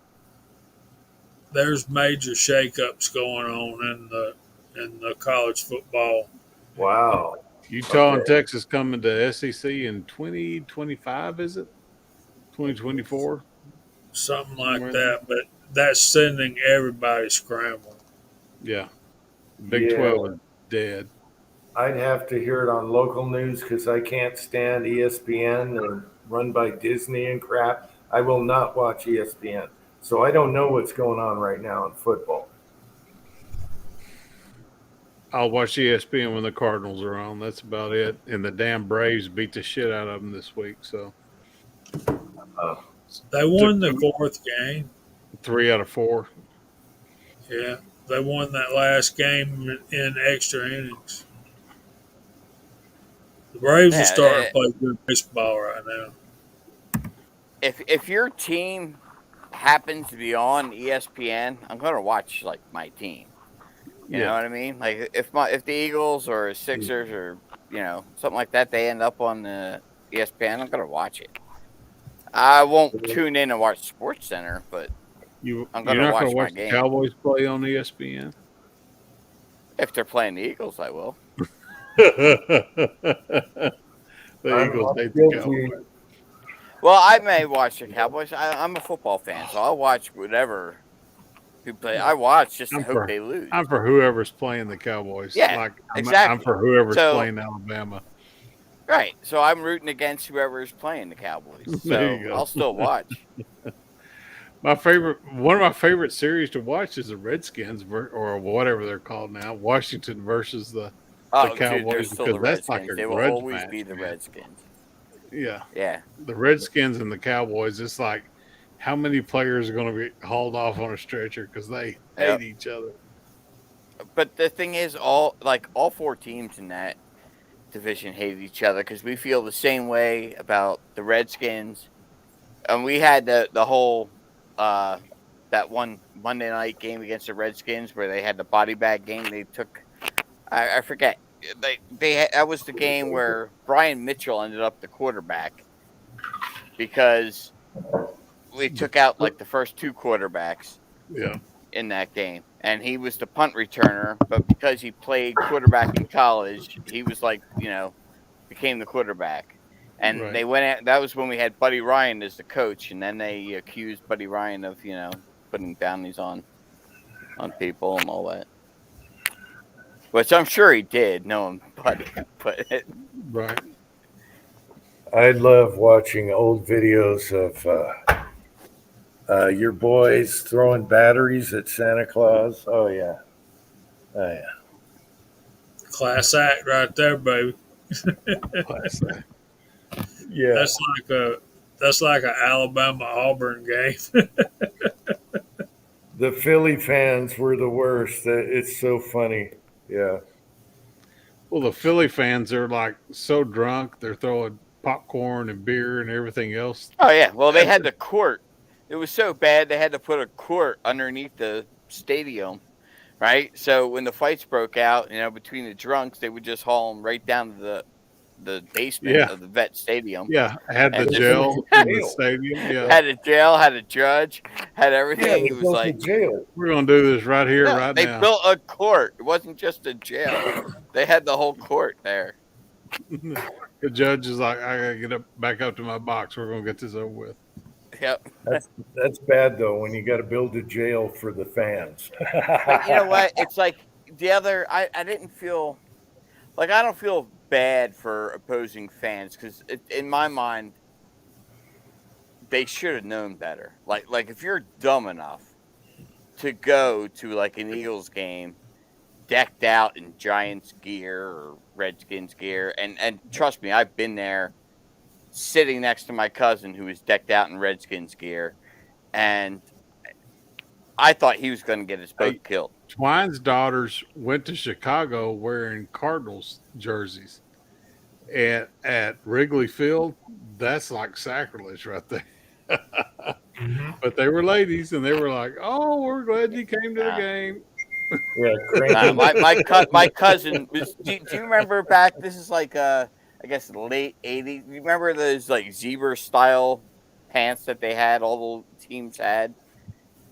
There's major shakeups going on in the college football. Wow. Utah and Texas coming to SEC in 2025, is it? 2024? Something like that, but that's sending everybody scrambling. Yeah. Big 12 is dead. I'd have to hear it on local news because I can't stand ESPN or run by Disney and crap. I will not watch ESPN. So I don't know what's going on right now in football. I'll watch ESPN when the Cardinals are on. That's about it. And the damn Braves beat the shit out of them this week. So they won the 4th game. 3 out of 4. Yeah, they won that last game in extra innings. The Braves are starting to play good baseball right now. If your team happens to be on ESPN, I'm going to watch my team. You know what I mean? Like if the Eagles or Sixers or something like that, they end up on the ESPN, I'm going to watch it. I won't tune in and watch Sports Center, but I'm going to watch my game. The Cowboys play on ESPN? If they're playing the Eagles, I will. The Eagles hate the Cowboys. Well, I may watch the Cowboys. I'm a football fan, so I'll watch whatever who play. I watch just to hope they lose. I'm for whoever's playing the Cowboys. Yeah, exactly. I'm for whoever's playing Alabama. Right. So I'm rooting against whoever's playing the Cowboys. So I'll still watch. One of my favorite series to watch is the Redskins or whatever they're called now, Washington versus the Cowboys, because that's like a they will grudge always match, be the man. Redskins. Yeah. Yeah. The Redskins and the Cowboys, it's like how many players are going to be hauled off on a stretcher because they hate Yep. each other. But the thing is, all four teams in that division hate each other because we feel the same way about the Redskins. And we had the whole that one Monday night game against the Redskins where they had the body bag game. They took I forget that was the game where Brian Mitchell ended up the quarterback because we took out like the first two quarterbacks Yeah. in that game, and he was the punt returner. But because he played quarterback in college, he was like became the quarterback. And Right. they went at, that was when we had Buddy Ryan as the coach, and then they accused Buddy Ryan of putting bounties on people and all that. Which I'm sure he did, knowing Buddy. But Right. I love watching old videos of your boys throwing batteries at Santa Claus. Oh yeah, oh yeah. Class act right there, baby. Class A. Yeah, That's like a Alabama Auburn game. the Philly fans were the worst. It's so funny. Yeah. Well, the Philly fans are like so drunk, they're throwing popcorn and beer and everything else. oh yeah, well they had the court. It was so bad they had to put a court underneath the stadium, right? So when the fights broke out, between the drunks, they would just haul them right down to the basement Yeah. of the vet stadium. Yeah. Had the And just- jail in the stadium. Yeah. Had a jail, had a judge, had Yeah, everything. they It was go to like jail. We're going to do this right here, no, right they now. built a court. It wasn't just a jail. They had the whole court there. The judge is like, I got to get back up to my box. We're going to get this over with. Yep. That's bad though when you got to build a jail for the fans. But you know what? It's like the other. I didn't feel like I don't feel bad for opposing fans because in my mind they should have known better. Like if you're dumb enough to go to like an Eagles game decked out in Giants gear or Redskins gear, and trust me, I've been there sitting next to my cousin who was decked out in Redskins gear, and I thought he was going to get us both killed. Twine's daughters went to Chicago wearing Cardinals jerseys. At Wrigley Field, that's like sacrilege right there. But they were ladies, and they were like, "Oh, we're glad you came to the game." Yeah, my cousin was. Do you remember back? This is like I guess the late '80s. You remember those like zebra style pants that they had? All the teams had.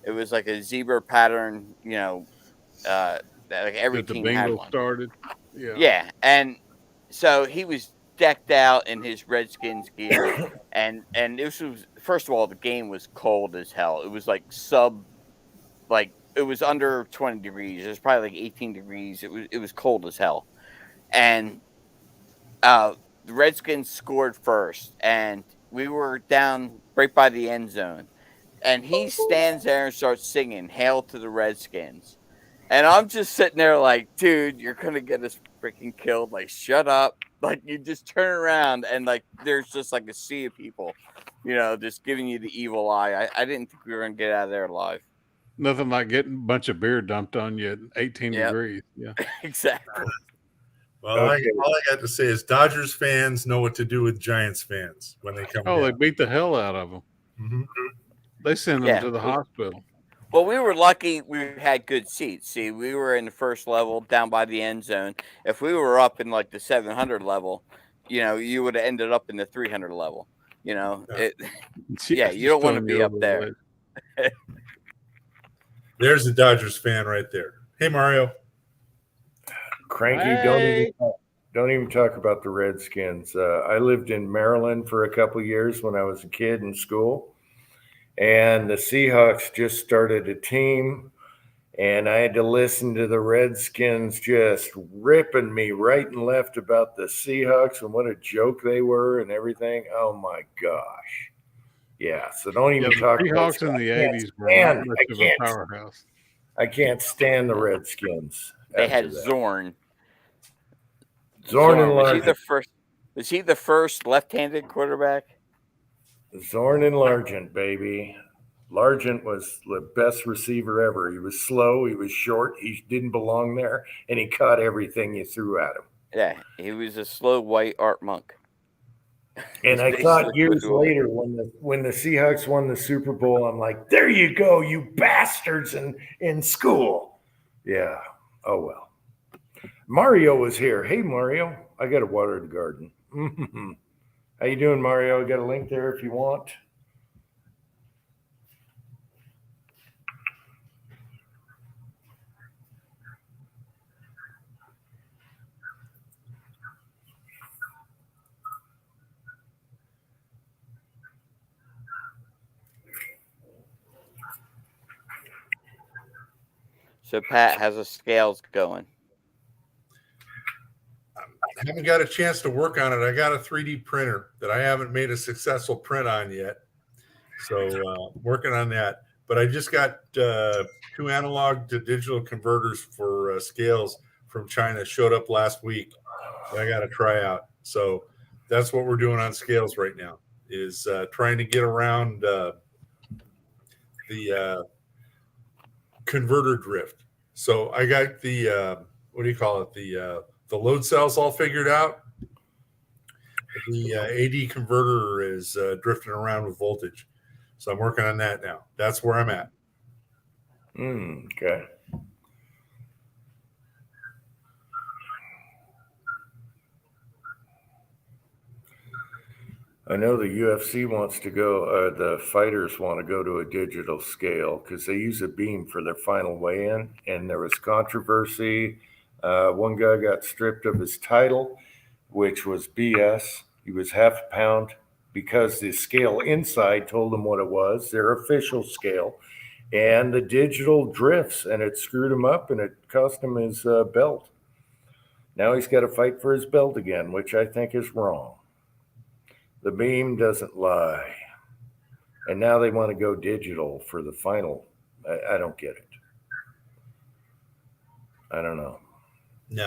It was like a zebra pattern. Like every That the team had Bengals one. started. Yeah. Yeah, and so he was decked out in his Redskins gear, and this was first of all the game was cold as hell. It was like it was under 20 degrees. It was probably like 18 degrees. It was cold as hell, and the Redskins scored first, and we were down right by the end zone, and he stands there and starts singing "Hail to the Redskins." And I'm just sitting there like, dude, you're going to get us freaking killed. Like, shut up. Like, you just turn around and, like, there's just, like, a sea of people, just giving you the evil eye. I didn't think we were going to get out of there alive. Nothing like getting a bunch of beer dumped on you at 18 degrees. Yeah. Exactly. Well, all I got to say is Dodgers fans know what to do with Giants fans when they come Oh, down. they beat the hell out of them. Mm-hmm. They send them to the hospital. Well, we were lucky we had good seats. See, we were in the first level down by the end zone. If we were up in like the 700 level, you would have ended up in the 300 level. You don't want to be up there. There's the Dodgers fan right there. Hey, Mario. Cranky, Hey. don't even talk about the Redskins. I lived in Maryland for a couple years when I was a kid in school. And the Seahawks just started a team, and I had to listen to the Redskins just ripping me right and left about the Seahawks and what a joke they were and everything. Oh my gosh. Yeah, so don't even talk about Seahawks in the 80s were not much of a powerhouse. I can't stand the Redskins. They had Zorn. Zorn and was he Larkin. the first? Was he the first left-handed quarterback? Zorn and Largent, baby. Largent was the best receiver ever. He was slow, he was short, he didn't belong there, and he caught everything you threw at him. Yeah, he was a slow white Art Monk. And I thought years later when the Seahawks won the Super Bowl, I'm like, there you go, you bastards in school. Yeah. Oh well. Mario was here. Hey Mario, I got to water the garden. How you doing, Mario? I got a link there if you want. So Pat has a scales going. I haven't got a chance to work on it. I got a 3D printer that I haven't made a successful print on yet. So working on that. But I just got 2 analog to digital converters for scales from China. Showed up last week. So I got to try out. So that's what we're doing on scales right now, is trying to get around the converter drift. So I got the what do you call it? The load cells all figured out. The AD converter is drifting around with voltage. So I'm working on that now. That's where I'm at. Okay. I know the UFC wants to go, the fighters want to go to a digital scale because they use a beam for their final weigh-in, and there was controversy. One guy got stripped of his title, which was BS. He was half a pound because the scale inside told him what it was, their official scale, and the digital drifts, and it screwed him up, and it cost him his belt. Now he's got to fight for his belt again, which I think is wrong. The beam doesn't lie. And now they want to go digital for the final. I don't get it. I don't know. No,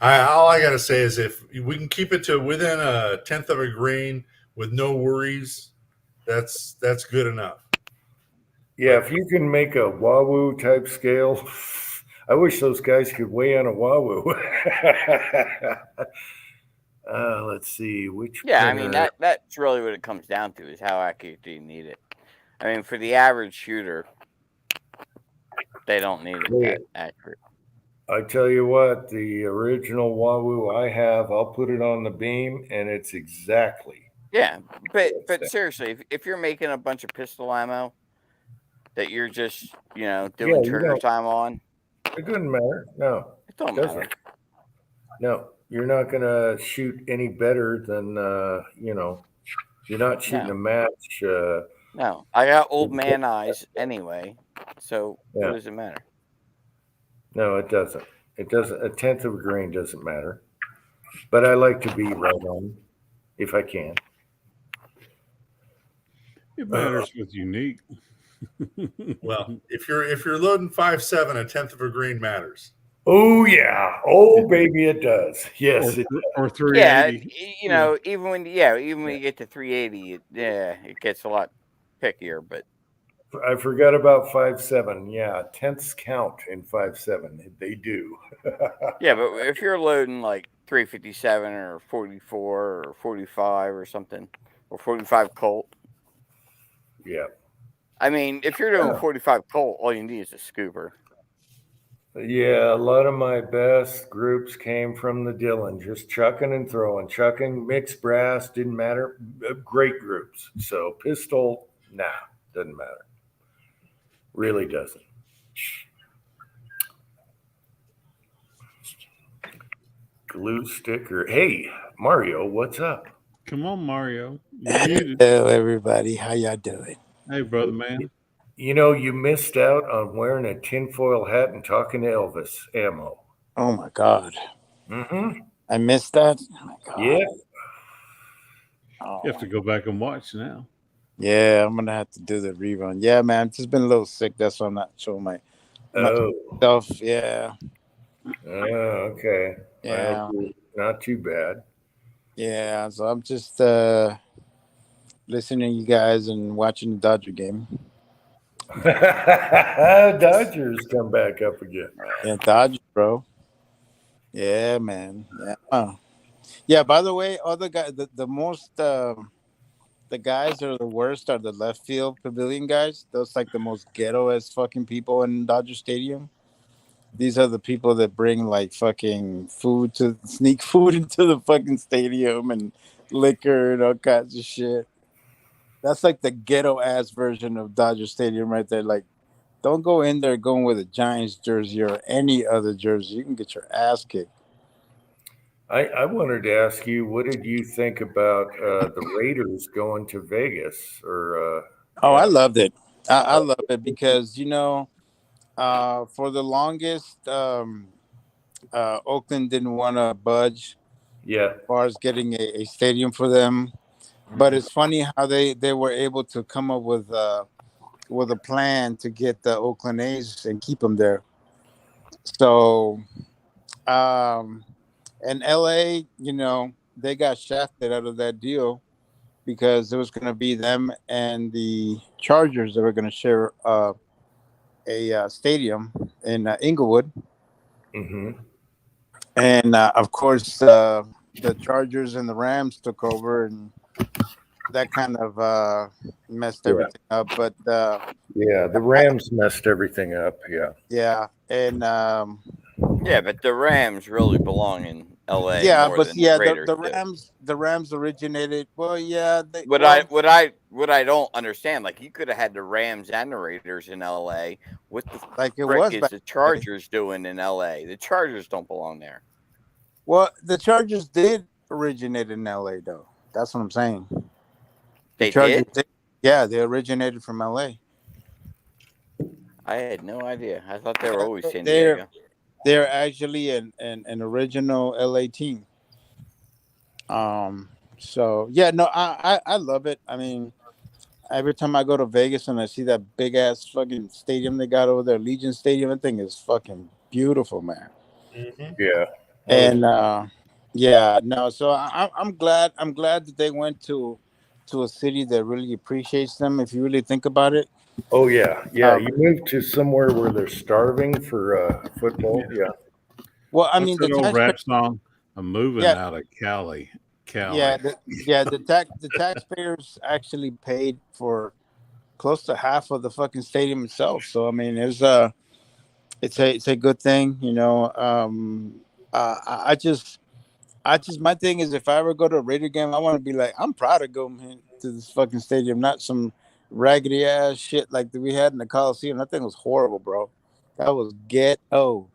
all I got to say is if we can keep it to within 1/10 of a grain with no worries, that's good enough. Yeah, if you can make a Wahoo type scale, I wish those guys could weigh on a Wahoo. Let's see which. Yeah, printer. I mean that's really what it comes down to, is how accurate do you need it. I mean, for the average shooter, they don't need it that accurate. I tell you what, the original Wahoo I have, I'll put it on the beam, and it's exactly. Yeah, but seriously, if you're making a bunch of pistol ammo that you're just doing trigger time on, it doesn't matter. No, it don't matter. No, you're not gonna shoot any better than you're not shooting a match. No, I got old man eyes anyway, so what does it matter? No, it doesn't. It doesn't. 1/10 of a grain doesn't matter. But I like to be right on, if I can. It matters what's unique. Well, if you're loading 5.7, 1/10 of a grain matters. Oh yeah, oh baby, it does. Yes, or 380. Yeah, even when you get to 380, it gets a lot pickier. But I forgot about 5.7. Yeah, tenths count in 5.7. They do. Yeah, but if you're loading like 357 or 44 or 45 or something, or 45 Colt. Yeah. I mean, if you're doing 45 Colt, all you need is a scooper. Yeah, a lot of my best groups came from the Dillon, just chucking and throwing, chucking, mixed brass, didn't matter. Great groups. So pistol, doesn't matter. Really doesn't. Glue sticker. Hey, Mario, what's up? Come on, Mario. Hello, everybody. How y'all doing? Hey, brother, man. You missed out on wearing a tinfoil hat and talking to Elvis ammo. Oh, my God. Mm-hmm. I missed that? Oh, my God. Yeah. Oh, you have to go back and watch now. Yeah, I'm going to have to do the rerun. Yeah, man. I've just been a little sick. That's why I'm not showing my stuff. Yeah. Oh, okay. Yeah. Well, not too bad. Yeah, so I'm just listening to you guys and watching the Dodger game. Dodgers come back up again. Yeah, Dodgers, bro. Yeah, man. Yeah. Yeah. By the way, other guy, the most the guys that are the worst are the left field pavilion guys. Those like the most ghetto as fucking people in Dodger Stadium. These are the people that bring like fucking food to sneak food into the fucking stadium and liquor and all kinds of shit. That's like the ghetto ass version of Dodger Stadium right there. Like, don't go in there going with a Giants jersey or any other jersey. You can get your ass kicked. I wanted to ask you, what did you think about the Raiders going to Vegas? Or Oh, I yeah, loved it. I love it because for the longest, Oakland didn't want to budge yeah, as far as getting a stadium for them. But it's funny how they were able to come up with a plan to get the Oakland A's and keep them there. So, um, and LA, they got shafted out of that deal because it was going to be them and the Chargers that were going to share a stadium in Inglewood. hmm And of course, the Chargers and the Rams took over, and that kind of messed yeah, everything up. But yeah. The Rams messed everything up. Yeah, yeah, and Yeah, but the Rams really belong in L.A. yeah, more but than the yeah, Raiders the do. Rams originated. Well, yeah, What I don't understand, like you could have had the Rams and the Raiders in L.A. What the like it frick was is back the in the day. Chargers doing in L.A.? The Chargers don't belong there. Well, the Chargers did originate in LA, though. That's what I'm saying. The They Chargers did? did. Yeah, they originated from LA. I had no idea. I thought they were always San They're Diego. they're actually an original LA team. Um, so yeah, no, I love it. I mean, every time I go to Vegas and I see that big ass fucking stadium they got over there, Legion Stadium, that thing is fucking beautiful, man. yeah. And yeah, no, so I'm glad that they went to a city that really appreciates them. If you really think about it, Oh yeah, yeah. uh, You move to somewhere where they're starving for football. Yeah, well, I What's mean the that old taxpayer, rap song? I'm moving yeah, out of Cali. yeah, Cali. the taxpayers actually paid for close to half of the fucking stadium itself. So I mean, it's a good thing, I just my thing is if I ever go to a Raider game, I want to be like I'm proud of going to this fucking stadium, not some raggedy ass shit like that we had in the Coliseum. That thing was horrible, bro. That was ghetto.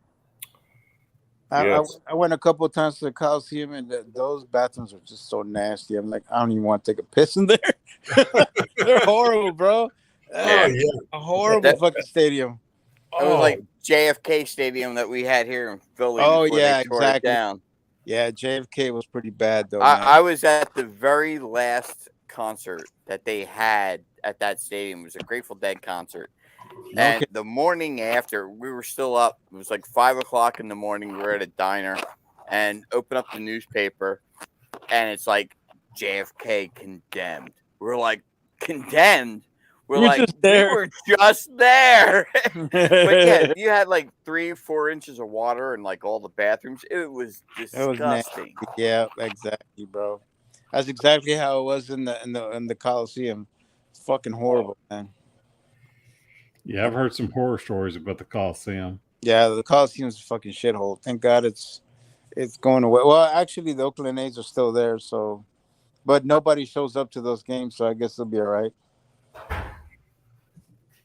yes. I went a couple of times to the Coliseum and those bathrooms are just so nasty. I'm like, I don't even want to take a piss in there. They're horrible, bro. Oh Yeah. yeah. A horrible That fucking stadium. it was Oh like JFK Stadium that we had here in Philly Oh before they yeah, tore it exactly. down. Yeah, JFK was pretty bad though, I, man. I was at the very last concert that they had at that stadium. It was a Grateful Dead concert. Okay. And the morning after, we were still up. It was like 5 o'clock in the morning. We were at a diner and open up the newspaper, and it's like JFK condemned. We're like, condemned? We're You're like, just we there. were just there. But yeah, you had like 3 or 4 inches of water in like all the bathrooms. It was It was nasty. disgusting. Yeah, exactly, bro. That's exactly how it was in the Coliseum. It's fucking horrible, man. Yeah, I've heard some horror stories about the Coliseum. Yeah, the Coliseum's a fucking shithole. Thank God it's going away. Well, actually, the Oakland A's are still there, so but nobody shows up to those games, so I guess it'll be all right.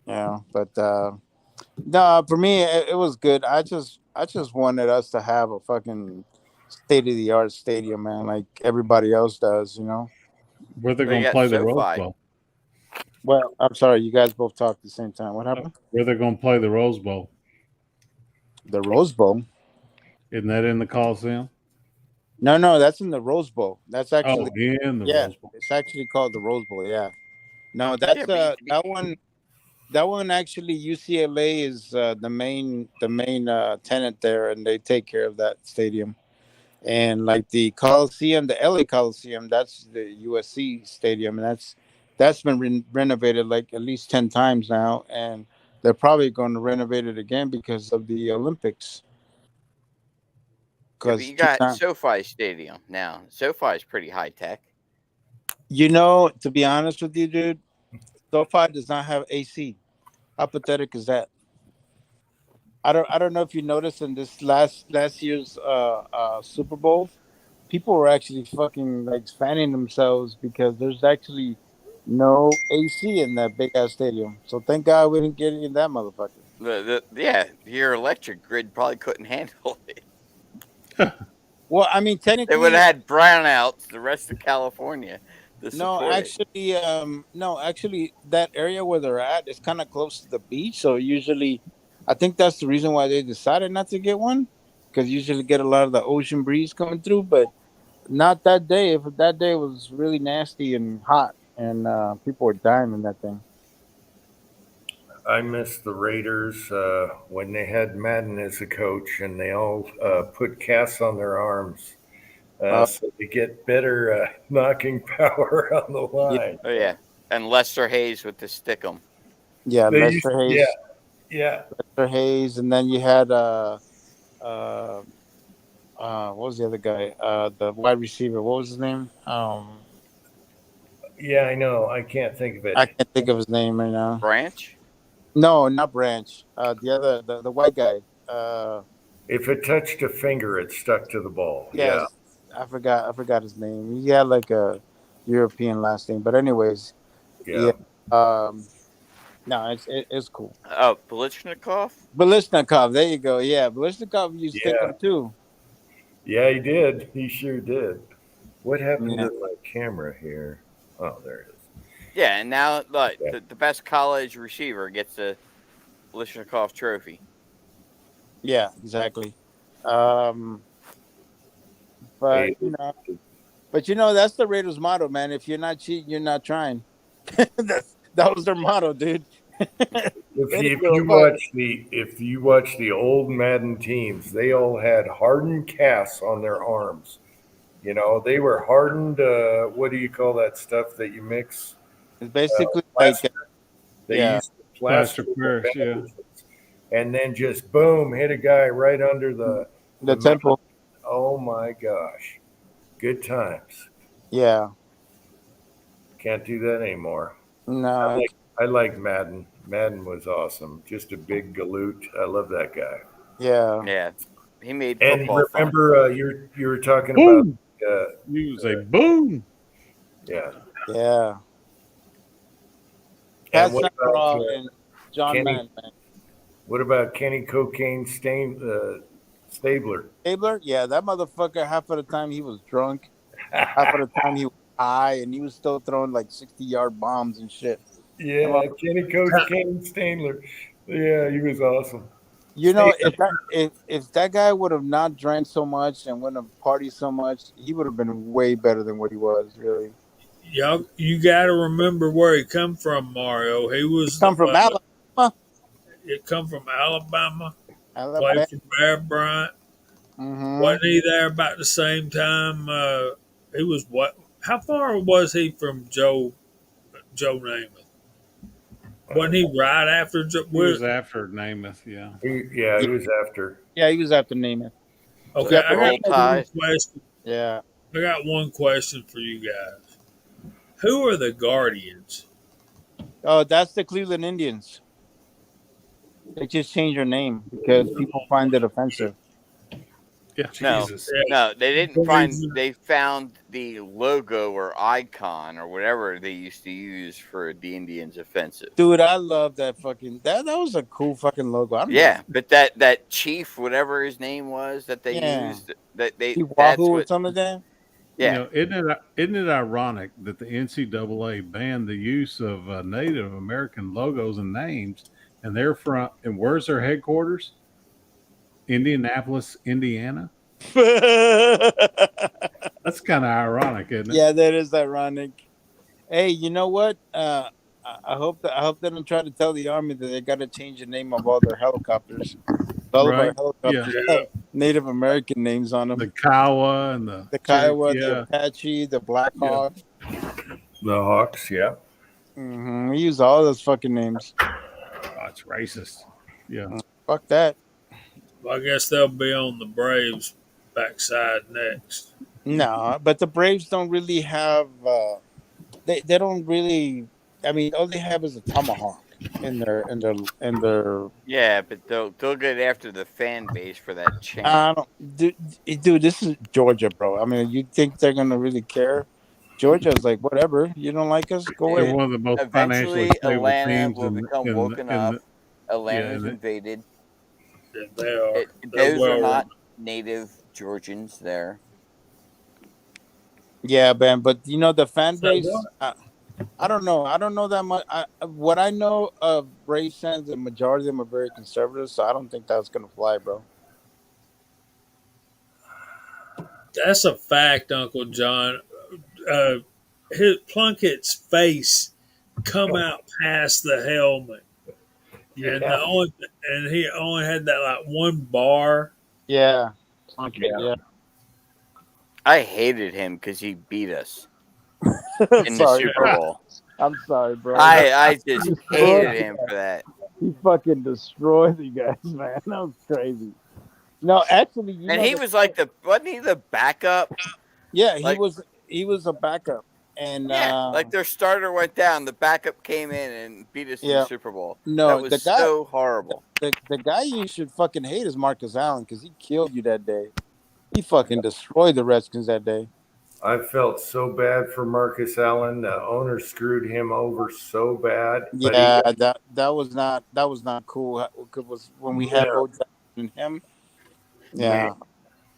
Yeah, but no, for me, it was good. I just wanted us to have a fucking state of the art stadium, man, like everybody else does, Where they're Well, you going to got play the Rose SoFi. Bowl? Well, I'm sorry, you guys both talked at the same time. What happened? Where they're going to play the Rose Bowl? The Rose Bowl? Isn't that in the Coliseum? No, that's in the Rose Bowl. That's Oh, actually in the yeah, Rose Bowl. it's actually called the Rose Bowl. Yeah, no, Yeah, that's but that one actually UCLA is the main tenant there, and they take care of that stadium. And like the Coliseum, the LA Coliseum, that's the USC stadium, and that's been renovated like at least 10 times now, and they're probably going to renovate it again because of the Olympics. Yeah, but Because you got SoFi Stadium now. SoFi is pretty high tech. to be honest with you, dude, SoFi does not have AC. How pathetic is that? I don't know if you noticed in this last year's Super Bowl, people were actually fucking like fanning themselves because there's actually no AC in that big ass stadium. So thank God we didn't get in that motherfucker. Yeah, your electric grid probably couldn't handle it. Well, I mean, They would technically, have had brownouts the rest of California to no, support it. actually, no, actually, that area where they're at is kind of close to the beach. So usually, I think that's the reason why they decided not to get one, because usually get a lot of the ocean breeze coming through. But not that day. If that day was really nasty and hot, and people were dying in that thing. I miss the Raiders when they had Madden as a coach, and they all put casts on their arms so they get better knocking power on the Yeah, line. Oh yeah, and Lester Hayes with the stickum. yeah, They used, Lester Hayes, yeah. Lester Hayes, and then you had uh, what was the other guy? The wide receiver. What was his name? Yeah, I know. I can't think of it. I can't think of his name right now. Branch. No, not Branch. The other, the white guy. If it touched a finger, it stuck to the ball. Yes, Yeah. I forgot his name. He had like a European last name, but anyways, Yeah. yeah. Um, no, it's cool. Oh, Belichnikov. Belishnikov, there you go. Yeah, Belishnikov used Yeah. Stickum too. Yeah, he did. He sure did. What happened Yeah. to my camera here? Oh, there it is. Yeah, and now like Yeah. the best college receiver gets the Belichnikov trophy. Yeah, exactly. Um, but Hey, that's the Raiders' motto, man. If you're not cheating, you're not trying. that was their motto, dude. if you watch the old Madden teams, they all had hardened casts on their arms. You know, they were hardened. What do you call that stuff that you mix? It's basically Plaster. They yeah, used to plaster Plaster Paris, yeah. bandages, and then just boom, hit a guy right under the temple. Oh my gosh, good times. Yeah, Can't do that anymore. no, I like Madden. Madden was awesome. Just a big galoot. I love that guy. yeah. Yeah, he made And football fun. remember, you were talking about Boom! You say boom. yeah. Yeah. Pat And what about Summerall and John Kenny? Mann, man. What about Kenny Cocaine Stabler? Stabler, yeah, that motherfucker. Half of the time he was drunk, half of the time he was high, and he was still throwing like 60-yard bombs and shit. Yeah, Kenny Cocaine Stabler. Yeah, he was awesome. You know, if that guy would have not drank so much and wouldn't have partied so much, he would have been way better than what he was. Really, Y'all, you got to remember where he come from, Mario. He was come from Alabama. It come from Alabama. Alabama. Played for Bear Bryant. Mm-hmm. Wasn't he there about the same time? He was what? How far was he from Joe Namath? Wasn't he right after Joe? He was after Namath, yeah. He was after. Yeah, he was after Namath. Okay, Yeah, I got one ties. question. Yeah. I got one question for you guys. Who are the Guardians? Oh, that's the Cleveland Indians. They just changed their name because people find it offensive. Yeah. Jesus. No, they didn't find. They found the logo or icon or whatever they used to use for the Indians offensive. Dude, I love that fucking that was a cool fucking logo. I don't Yeah, but that chief, whatever his name was, that they Yeah. used, that they know, that's Wahoo or what. something like that. Yeah, You know, isn't it ironic that the NCAA banned the use of Native American logos and names, and they're from, and where's their headquarters? Indianapolis, Indiana. That's kind of ironic, isn't it? Yeah, that is ironic. Hey, you know what? I hope they don't try to tell the army that they got to change the name of all their helicopters. All of our Right. helicopters. Yeah. Native American names on them. The Kiowa and the Kiowa, the yeah. Apache, the Black Hawk. The Hawks, yeah. We use all those fucking names. Oh, it's racist. Yeah. Fuck that. Well, I guess they'll be on the Braves' backside next. No, but the Braves don't really have. They don't really. I mean, all they have is a tomahawk in their. Yeah, but they'll get after the fan base for that chant. I don't, dude. This is Georgia, bro. I mean, you think they're gonna really care? Georgia's like, whatever. You don't like us, go They're away. one of the most Eventually, financially stable Atlanta teams will become woken up. Atlanta's yeah, invaded. They are. Those well are not run. native Georgians there. Yeah, man. But you know the fan So base. what? I don't know. I don't know that much. What I know of Braves fans, the majority of them are very conservative, so I don't think that's gonna fly, bro. That's a fact, Uncle John. Uh, his Plunkett's face come out past the helmet, and Yeah. he only had that like one bar. Yeah. Yeah. I hated him because he beat us in the Sorry, Super bro. Bowl. I'm sorry, bro. I just Destroyed hated him for that. He fucking destroyed you guys, man. That was crazy. No, actually, And he was like wasn't he the backup? Yeah, Like, he was a backup, and yeah, like their starter went down, the backup came in and beat us in the yeah, Super Bowl. no, That was so horrible. the guy you should fucking hate is Marcus Allen because he killed you that day. He fucking destroyed the Redskins that day. I felt so bad for Marcus Allen. The owner screwed him over so bad. But Yeah, that was not cool. It was when we had Bo Jackson and him. Yeah, man,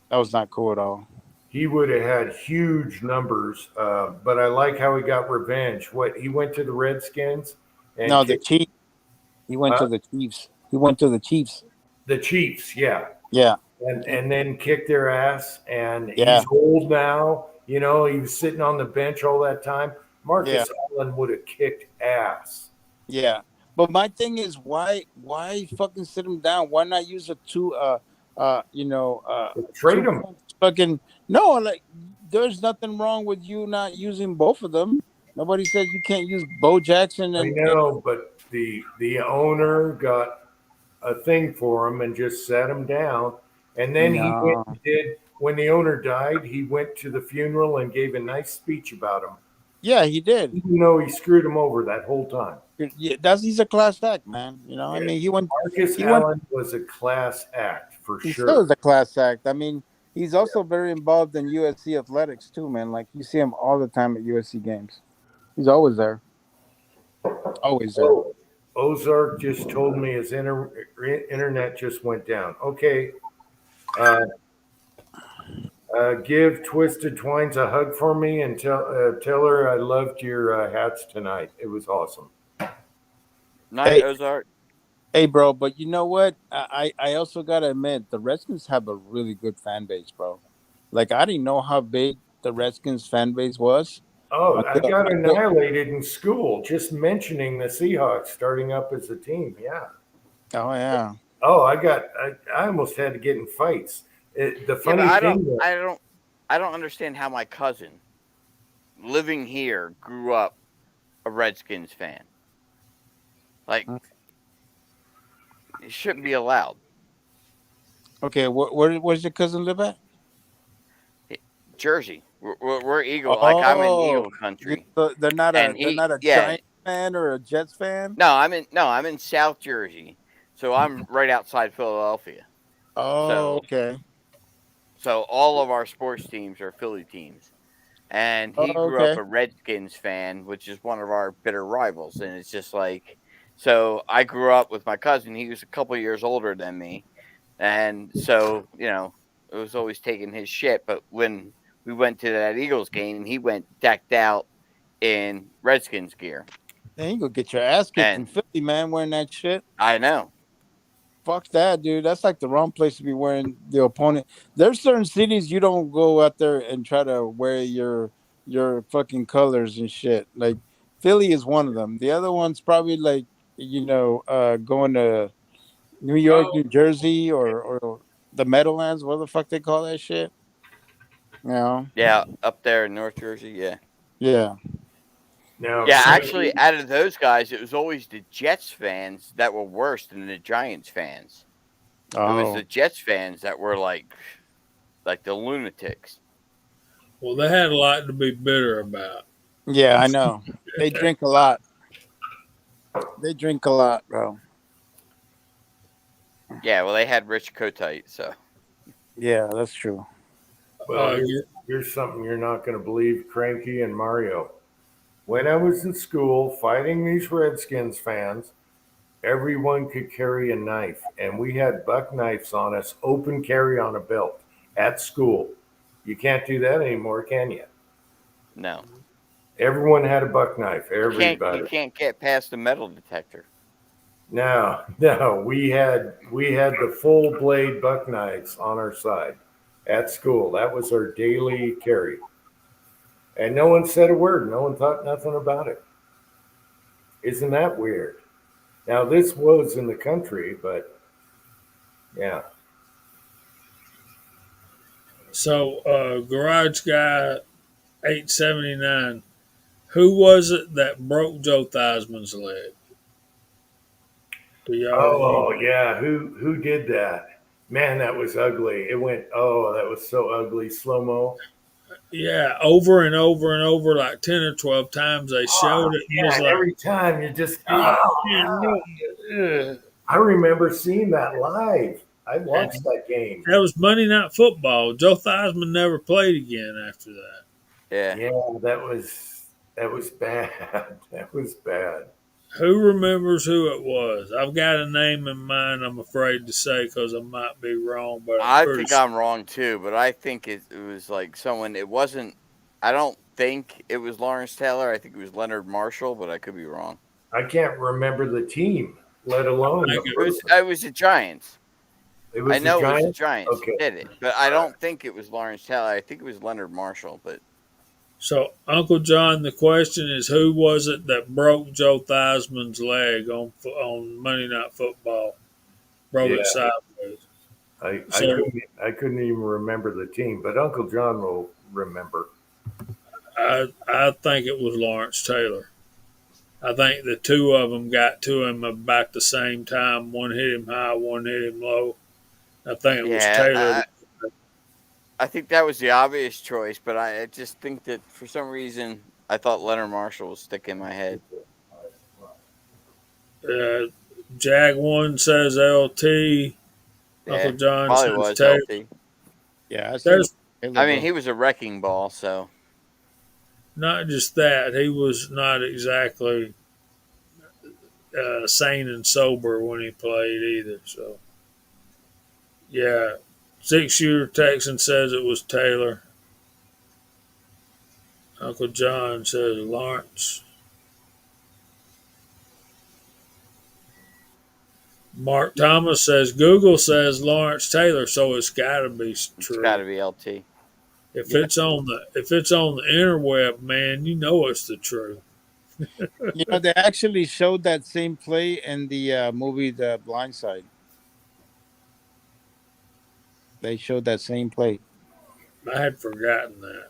that was not cool at all. he would have had huge numbers. But I like how he got revenge. What he went to the Redskins and No, the kicked, Chiefs. He went to the Chiefs. He went to the Chiefs. the Chiefs, yeah, Yeah, and then kicked their ass. And yeah, he's old now. You know, he was sitting on the bench all that time. yeah, Marcus Allen would have kicked ass. yeah. But my thing is, why fucking sit him down? Why not use a Trade 2 him. points fucking no? Like, there's nothing wrong with you not using both of them. Nobody says you can't use Bo Jackson I and know, but the owner got a thing for him and just sat him down. And then he went no. and did, when the owner died, he went to the funeral and gave a nice speech about him, Yeah, he did. even though he screwed him over that whole time. Yeah, he's a class act, man. You know, I mean, Marcus he went. Allen was a class act for He sure. still is a class act. I mean, he's also very involved in USC athletics too, man. Like you see him all the time at USC games. He's always there. Always there. Oh, Ozark just told me his internet just went down. Okay. Give Twisted Twines a hug for me and tell her I loved your hats tonight. It was awesome. Night, Hey, Ozark. hey, bro. But you know what? I also gotta admit the Redskins have a really good fan base, bro. Like I didn't know how big the Redskins fan base was. Oh, I got Until annihilated in school just mentioning the Seahawks starting up as a team. Yeah. oh yeah. Oh, I almost had to get in fights. The Yeah, but funny thing, I don't understand how my cousin living here grew up a Redskins fan. Like, it shouldn't be allowed. Okay, where's your cousin live at? Jersey. We're Eagle. Like, I'm in Oh, Eagle country. they're not And they're not a yeah. Giant fan or a Jets fan. No, I'm in South Jersey. So I'm right outside Philadelphia. Oh, okay. So all of our sports teams are Philly teams. And he Oh, grew up okay. a Redskins fan, which is one of our bitter rivals. And it's just like, so I grew up with my cousin. He was a couple years older than me. And so, you know, it was always taking his shit. But when we went to that Eagles game, he went decked out in Redskins gear. Then you go get your ass kicked in And Philly, man, wearing that shit. I know. Fuck that, dude. That's like the wrong place to be wearing the opponent. There's certain cities you don't go out there and try to wear your fucking colors and shit. Like Philly is one of them. The other one's probably like going to New York, Oh, New Jersey, or the Meadowlands, what the fuck they call that shit? No. Yeah, up there in North Jersey. Yeah. Yeah. Now, Yeah, Frankie, actually, out of those guys, it was always the Jets fans that were worse than the Giants fans. It was the Oh. Jets fans that were like the lunatics. Well, they had a lot to be bitter about. Yeah, I know. They drink a lot. They drink a lot, bro. Yeah, well, they had Rich Kotite, so Yeah, that's true. well, You- here's something you're not going to believe, Cranky and Mario. When I was in school fighting these Redskins fans, everyone could carry a knife, and we had buck knives on us, open carry on a belt at school. You can't do that anymore, can you? no, Everyone had a buck knife. you Everybody. can't get past the metal detector. No, no, we had the full blade buck knives on our side at school. That was our daily carry, and no one said a word. No one thought nothing about it. Isn't that weird? Now this was in the country, but yeah. So, Garage Guy 879, who was it that broke Joe Theismann's leg? Do y'all Oh remember? yeah, who did that? Man, that was ugly. It went. Oh, that was so ugly. Slow mo. Yeah, over and over and over, like 10 or 12 times they showed it. And Yeah, it's like, every time you just. oh, Oh, man, no. I remember seeing that live. I And watched that game. that was Monday Night Football. Joe Theismann never played again after that. Yeah, Yeah, that was bad. That was bad. Who remembers who it was? I've got a name in mind I'm afraid to say because I might be wrong, but I'm I pretty think sure. I'm wrong too, but I think it was like someone. It wasn't. I don't think it was Lawrence Taylor. I think it was Leonard Marshall, but I could be wrong. I can't remember the team, let I alone the think It was. person. It was the Giants. It I was the know it was the Giants. Giants Okay. that did it, but I don't think it was Lawrence Taylor. I think it was Leonard Marshall. But So, Uncle John, the question is who was it that broke Joe Theismann's leg on Monday Night Football? Broke it Yeah, sideways. I So, couldn't even remember the team, but Uncle John will remember. I think it was Lawrence Taylor. I think the two of them got to him about the same time. One hit him high, one hit him low. I think it was yeah, Taylor. I think that was the obvious choice. But I just think that for some reason I thought Leonard Marshall was sticking in my head. Uh, Jag one says LT. Uncle Yeah, John probably says was Taylor. LT. Yeah, I say There's Taylor, I mean, bro. he was a wrecking ball. So not just that, he was not exactly sane and sober when he played either. So, yeah. 6 year Texan says it was Taylor. Uncle John says Lawrence. Mark Thomas says Google says Lawrence Taylor, so it's got to be it's got to true. be LT. Yeah, If it's on the interweb, man, you know it's the truth. they actually showed that same play in the movie The Blind Side. They showed that same play. I had forgotten that.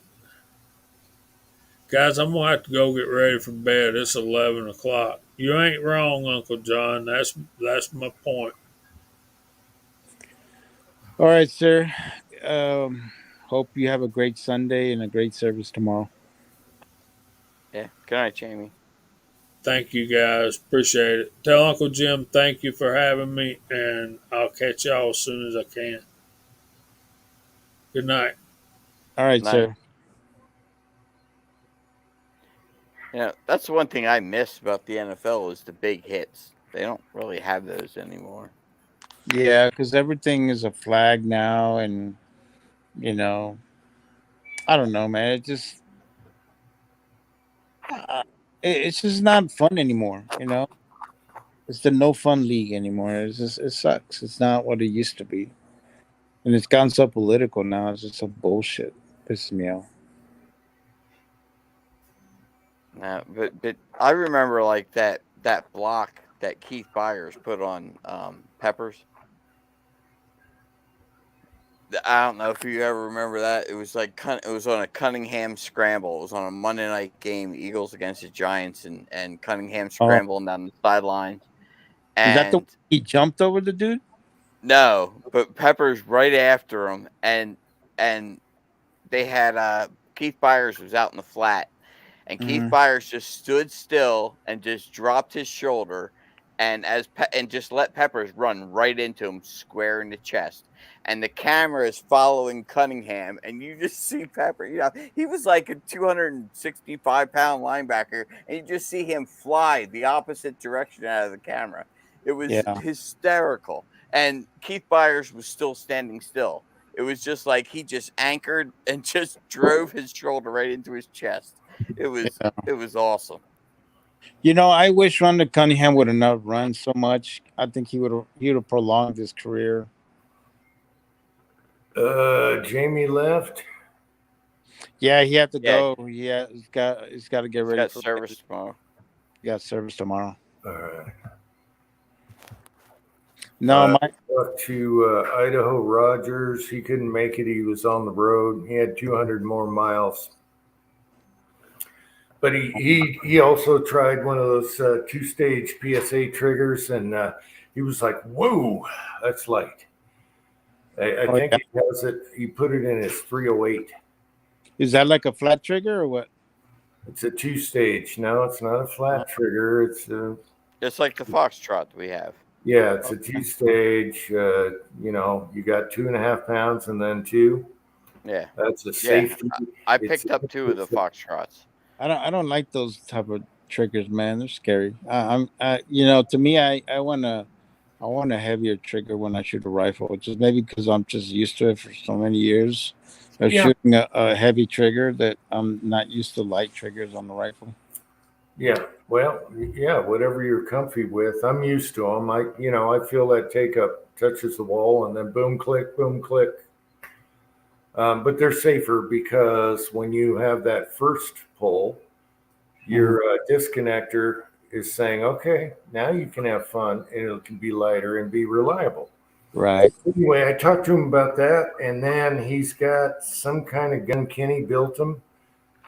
Guys, I'm gonna have to go get ready for bed. It's 11 o'clock. You ain't wrong, Uncle John. That's my point. All right, sir. Hope you have a great Sunday and a great service tomorrow. Yeah. Good night, Jamie. Thank you guys. Appreciate it. Tell Uncle Jim thank you for having me, and I'll catch y'all as soon as I can. Good night. All right, Night. sir. That's one thing I miss about the NFL is the big hits. They don't really have those anymore. Yeah, because everything is a flag now, and you know, I don't know, man. Uh, it's just not fun anymore. It's the no fun league anymore. It sucks. It's not what it used to be, and it's gotten so political now. It's just so bullshit. Pisses me off. No, but I remember like that block that Keith Byers put on Peppers. I don't know if you ever remember that. It was like it was on a Cunningham scramble. It was on a Monday night game, Eagles against the Giants, and Cunningham Oh, scrambling down the sideline. is that the And he jumped over the dude? no, but Pepper's right after him, and they had Keith Byers was out in the flat, and Keith Mm-hmm. Byers just stood still and just dropped his shoulder, and and just let Peppers run right into him, square in the chest. And the camera is following Cunningham, and you just see Pepper. You know, he was like a 265-pound linebacker, and you just see him fly the opposite direction out of the camera. It was Yeah, hysterical, and Keith Byers was still standing still. It was just like he just anchored and just drove his shoulder right into his chest. yeah. It was awesome. You know, I wish Ronda Cunningham would have not run so much. I think he would have prolonged his career. Jamie left. Yeah, he had to Yeah, go. He's got to get he's ready got for. service tomorrow. He got service tomorrow. All right. No, my Talked to Idaho Rogers. He couldn't make it. He was on the road. He had 200 more miles. But he also tried one of those two-stage PSA triggers, and he was like, "Whoa, that's light." I think yeah. he has it. He put it in his 308. Is that like a flat trigger or what? It's a two-stage. No, it's not a flat trigger. It's Just like the Foxtrot we have. yeah, it's a two-stage. You know, you got 2.5 pounds and then two. Yeah, That's a yeah. safety. I picked up 2 of the Foxtrots. I don't like those type of triggers, man. They're scary. To me, I want a heavier trigger when I shoot a rifle. Just maybe because I'm just used to it for so many years of Yeah. shooting a heavy trigger that I'm not used to light triggers on the rifle. Yeah, well, yeah, whatever you're comfy with. I'm used to them. I feel that take up touches the wall and then boom, click, boom, click. But they're safer because when you have that first pull, your disconnector is saying, okay, now you can have fun and it can be lighter and be reliable. Right. Anyway, I talked to him about that, and then he's got some kind of gun Kenny built him,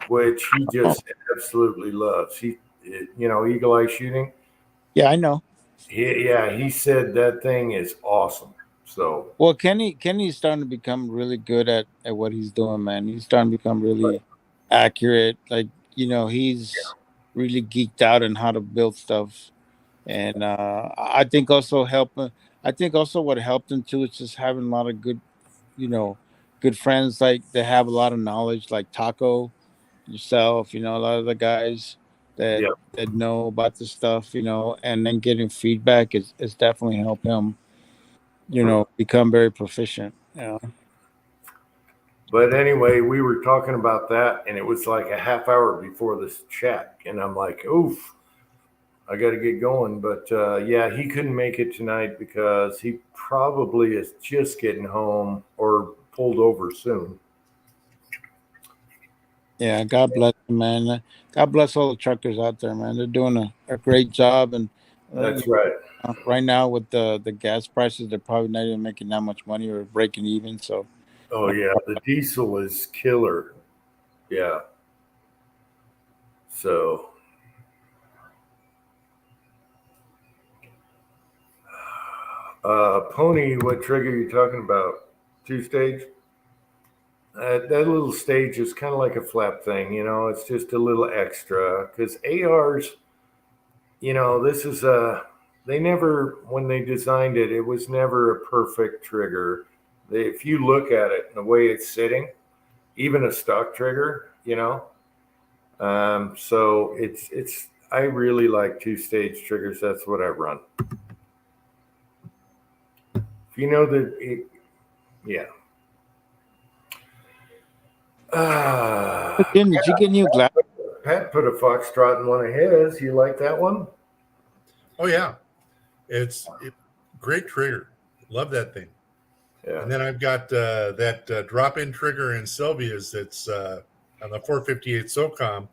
which he just absolutely loves. Eagle eye shooting. Yeah, I know. He said that thing is awesome. So, Well, Kenny's starting to become really good at what he's doing, man. He's starting to become really accurate. Like, he's really geeked out on how to build stuff. And I think also what helped him too is just having a lot of good friends like that have a lot of knowledge, like Taco, yourself, a lot of the guys that yeah. that know about this stuff, and then getting feedback is definitely helped him, become very proficient. But anyway, we were talking about that, and it was like a half hour before this chat, and I'm like, oof, I got to get going. But yeah, he couldn't make it tonight because he probably is just getting home or pulled over soon. Yeah, God bless them, man. God bless all the truckers out there, man. They're doing a great job, and That's right. right now with the gas prices, they're probably not even making that much money or breaking even. So, Oh yeah, the diesel is killer. Yeah. So, Pony, what trigger are you talking about? Two stage? That little stage is kind of like a flap thing, it's just a little extra because ARs, this is they never, when they designed it, it was never a perfect trigger. If you look at it and the way it's sitting, even a stock trigger, so I really like two-stage triggers. That's what I run. If you know that, yeah. Jim, did you get new glass? Pat put a foxtrot in one of his. You like that one? Oh yeah, it's great trigger. Love that thing. Yeah. And then I've got that drop-in trigger in Sylvia's that's on the 458 SOCOM.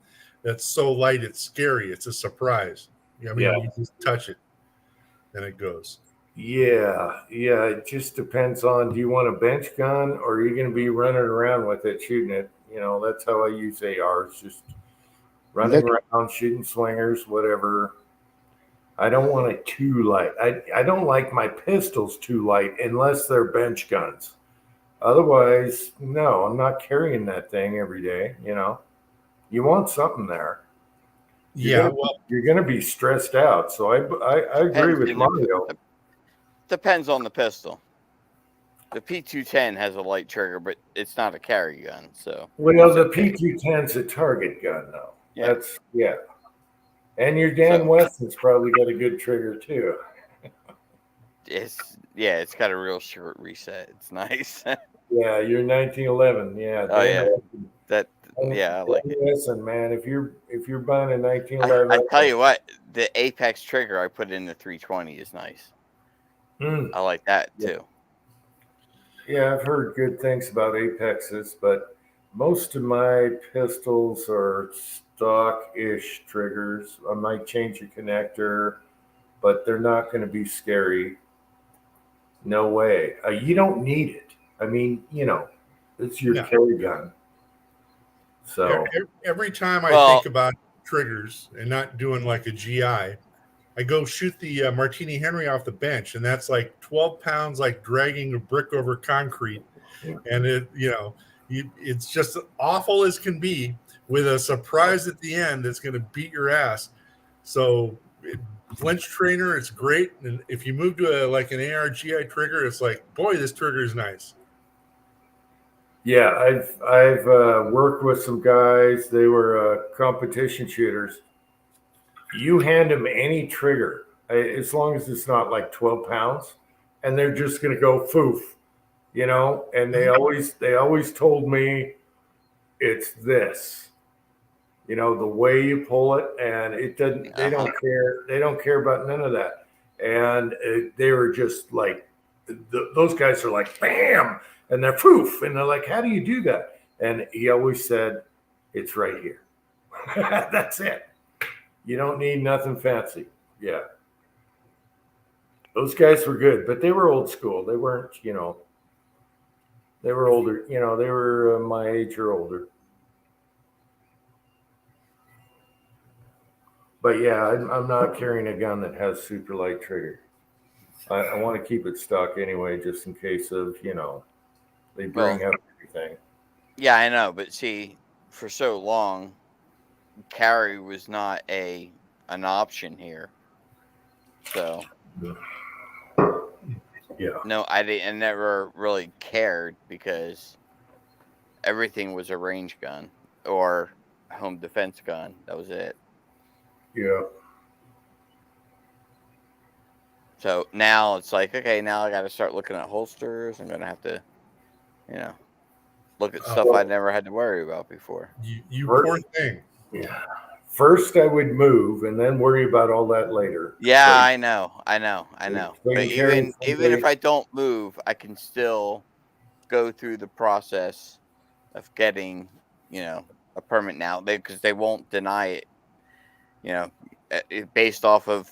That's so light it's scary. It's a surprise. You just touch it, and it goes. Yeah, yeah. It just depends on, do you want a bench gun or are you going to be running around with it, shooting it? That's how I use ARs, just running Look, around, shooting swingers, whatever. I don't want it too light. I don't like my pistols too light unless they're bench guns. Otherwise, no, I'm not carrying that thing every day. You want something there. You're Yeah, gonna well, you're gonna be stressed out. So I agree Depends with on the Mario. depends on the pistol. The P210 has a light trigger, but it's not a carry gun, so Well, it's the okay. P210's a target gun, though. Yeah. Yeah. And your Dan So Weston's probably got a good trigger too. it's got a real short reset. It's nice. Yeah, your 1911. Yeah, Oh Dan yeah, Weston. that Dan yeah, I like it. Weston, man. If you're buying a I 1911, tell you what, the Apex trigger I put in the 320 is nice. I like that yeah, too. yeah, I've heard good things about Apexes, but most of my pistols are stock-ish triggers. I might change a connector, but they're not going to be scary. No way. You don't need it. I mean, it's your no. carry gun. So, Every time I think Well, about triggers and not doing like a GI, I go shoot the Martini Henry off the bench, and that's like 12 pounds, like dragging a brick over concrete. And it's just awful as can be, with a surprise at the end that's going to beat your ass. So, flinch trainer, it's great. And if you move to like an ARGI trigger, it's like, boy, this trigger is nice. yeah, I've worked with some guys. They were competition shooters. You hand them any trigger, as long as it's not like 12 pounds, and they're just going to go foof, And they always told me it's this, the way you pull it, and it doesn't. They uh-huh. don't care. They don't care about none of that. And they were just like, those guys are like, bam, and they're poof, and they're like, how do you do that? And he always said, it's right here. That's it. You don't need nothing fancy. Yeah. Those guys were good, but they were old school. They weren't, they were older. They were my age or older. But yeah, I'm not carrying a gun that has super light trigger. I want to keep it stock anyway, just in case of, they Well, bring up everything. yeah, I know, but see, for so long, carry was not an option here. So Yeah. no, I never really cared because everything was a range gun or home defense gun. That was it. Yeah. So now it's like, okay, now I got to start looking at holsters. I'm gonna have to, look at stuff I never had to worry about before. You poor thing. Yeah. First, I would move and then worry about all that later. Yeah, So, I know. so But you carry even if somebody. I don't move, I can still go through the process of getting, a permit now because they won't deny it, based off of,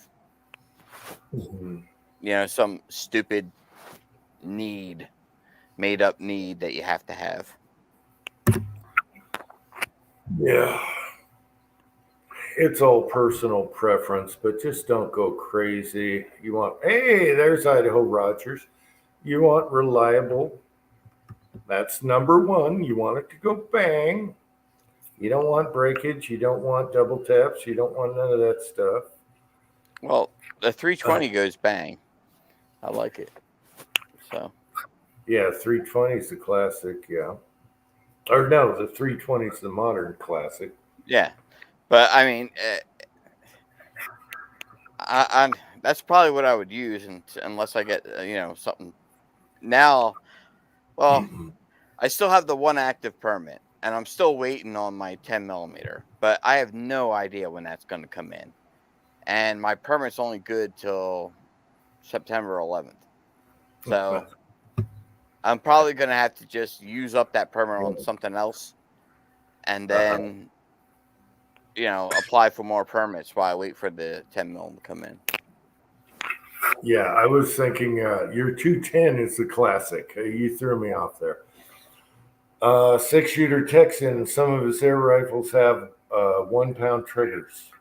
Mhm. some stupid made up need that you have to have. Yeah. It's all personal preference, but just don't go crazy. You want, hey, there's Idaho Rogers. You want reliable. That's number one. You want it to go bang. You don't want breakage. You don't want double taps. You don't want none of that stuff. Well, the 320 goes bang. I like it. So Yeah, 320 is the classic. Yeah. Or no, the 320 is the modern classic. yeah, but I mean, that's probably what I would use, unless I get something now. Well, I still have the one active permit, and I'm still waiting on my 10 millimeter, but I have no idea when that's going to come in. And my permit's only good till September 11th. So I'm probably going to have to just use up that permit on something else and then, apply for more permits while I wait for the 10 mil to come in. Yeah, I was thinking your 210 is the classic. You threw me off there. 6-shooter Texan. Some of his air rifles have 1-pound triggers.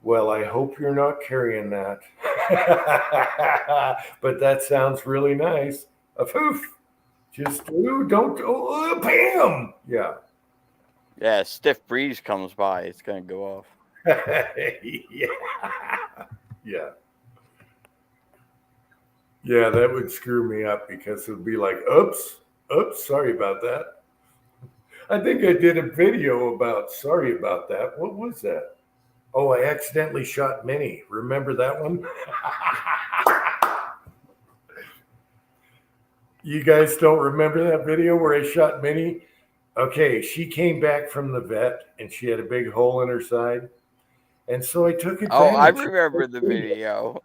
Well, I hope you're not carrying that. But that sounds really nice. A poof. Just don't bam. Yeah. Yeah, stiff breeze comes by, it's gonna go off. Yeah. Yeah. Yeah, that would screw me up because it would be like, oops, sorry about that. I think I did a video about sorry about that. What was that? Oh, I accidentally shot Minnie. Remember that one? You guys don't remember that video where I shot Minnie? Okay, she came back from the vet and she had a big hole in her side. And so I took advantage. Oh, I remember the video.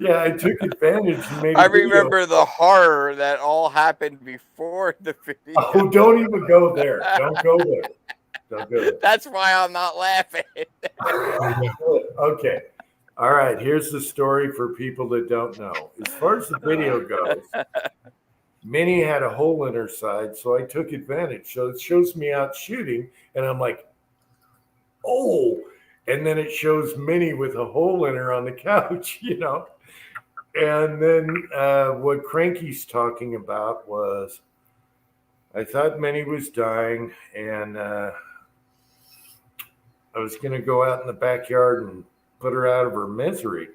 Yeah, I took advantage and made I a video. remember the horror that all happened before the video. Oh, don't even go there. Don't go there. Don't go there. That's why I'm not laughing. Okay. All right. Here's the story for people that don't know. As far as the video goes, Minnie had a hole in her side, so I took advantage. So it shows me out shooting, and I'm like, oh. And then it shows Minnie with a hole in her on the couch, And then what Cranky's talking about was I thought Minnie was dying, and I was going to go out in the backyard and put her out of her misery.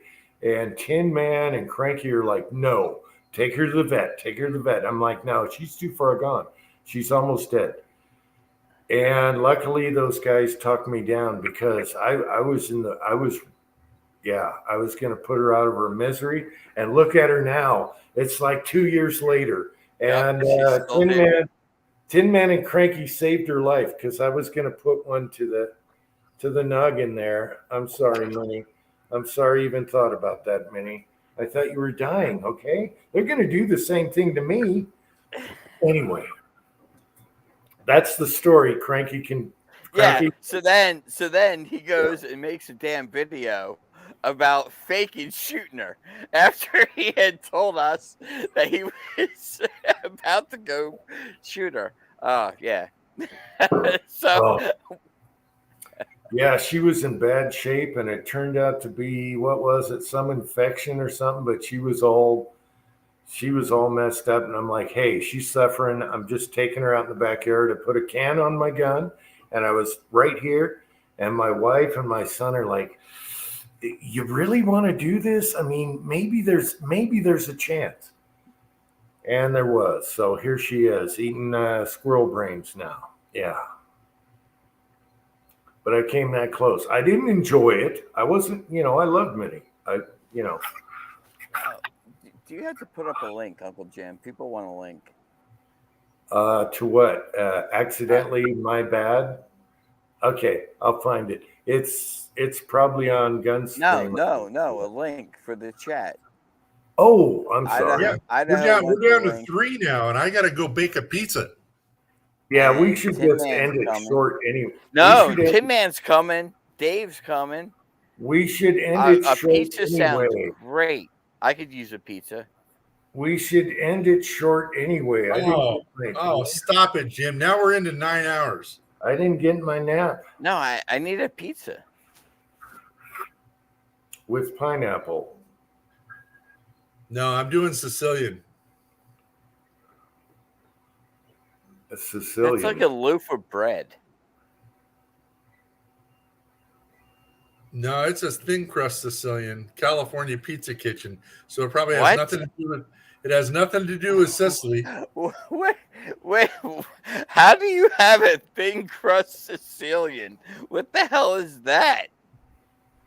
And Tin Man and Cranky are like, no, take her to the vet. Take her to the vet. I'm like, no, she's too far gone. She's almost dead. And luckily those guys talked me down because I was going to put her out of her misery, and look at her now. It's like 2 years later. And Tin Man and Cranky saved her life because I was going to put one to the noggin there. I'm sorry, Minnie. I'm sorry you even thought about that, Minnie. I thought you were dying, okay? They're going to do the same thing to me. Anyway, that's the story. Cranky. Yeah, so then he goes and makes a damn video about faking shooting her after he had told us that he was about to go shoot her. Yeah. Yeah, she was in bad shape, and it turned out to be, what was it, some infection or something, but she was all messed up, and I'm like, hey, she's suffering. I'm just taking her out in the backyard. I put a can on my gun, and I was right here, and my wife and my son are like, you really want to do this? I mean, maybe there's a chance. And there was. So here she is, eating squirrel brains now. Yeah. But I came that close. I didn't enjoy it. I wasn't, I loved Minnie. Do you have to put up a link, Uncle Jim? People want a link. To what? Accidentally, my bad. Okay, I'll find it. It's probably on Gunstream. No, a link for the chat. Oh, I'm sorry. We're down to 3 now, and I got to go bake a pizza. Yeah, we should just end it short anyway. No, Tin Man's coming. Dave's coming. We should end it short anyway. A pizza sounds great. I could use a pizza. We should end it short anyway. Stop it, Jim. Now we're into 9 hours. I didn't get my nap. No, I need a pizza. With pineapple. No, I'm doing Sicilian. A Sicilian. It's like a loaf of bread. No, it's a thin crust Sicilian, California Pizza Kitchen. So it probably has nothing to do with. It has nothing to do with Sicily. Wait, how do you have a thin crust Sicilian? What the hell is that?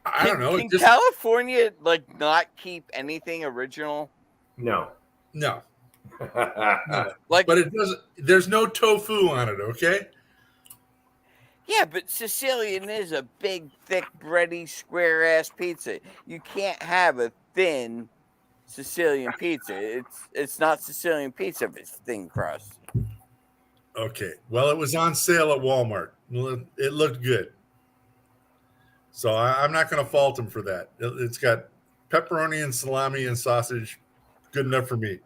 I don't know. Can California not keep anything original? No. No. But it doesn't. There's no tofu on it. Okay. Yeah, but Sicilian is a big, thick, bready, square-ass pizza. You can't have a thin Sicilian pizza. It's not Sicilian pizza if it's thin crust. Okay. Well, it was on sale at Walmart. It looked good. So I'm not going to fault him for that. It's got pepperoni and salami and sausage, good enough for me.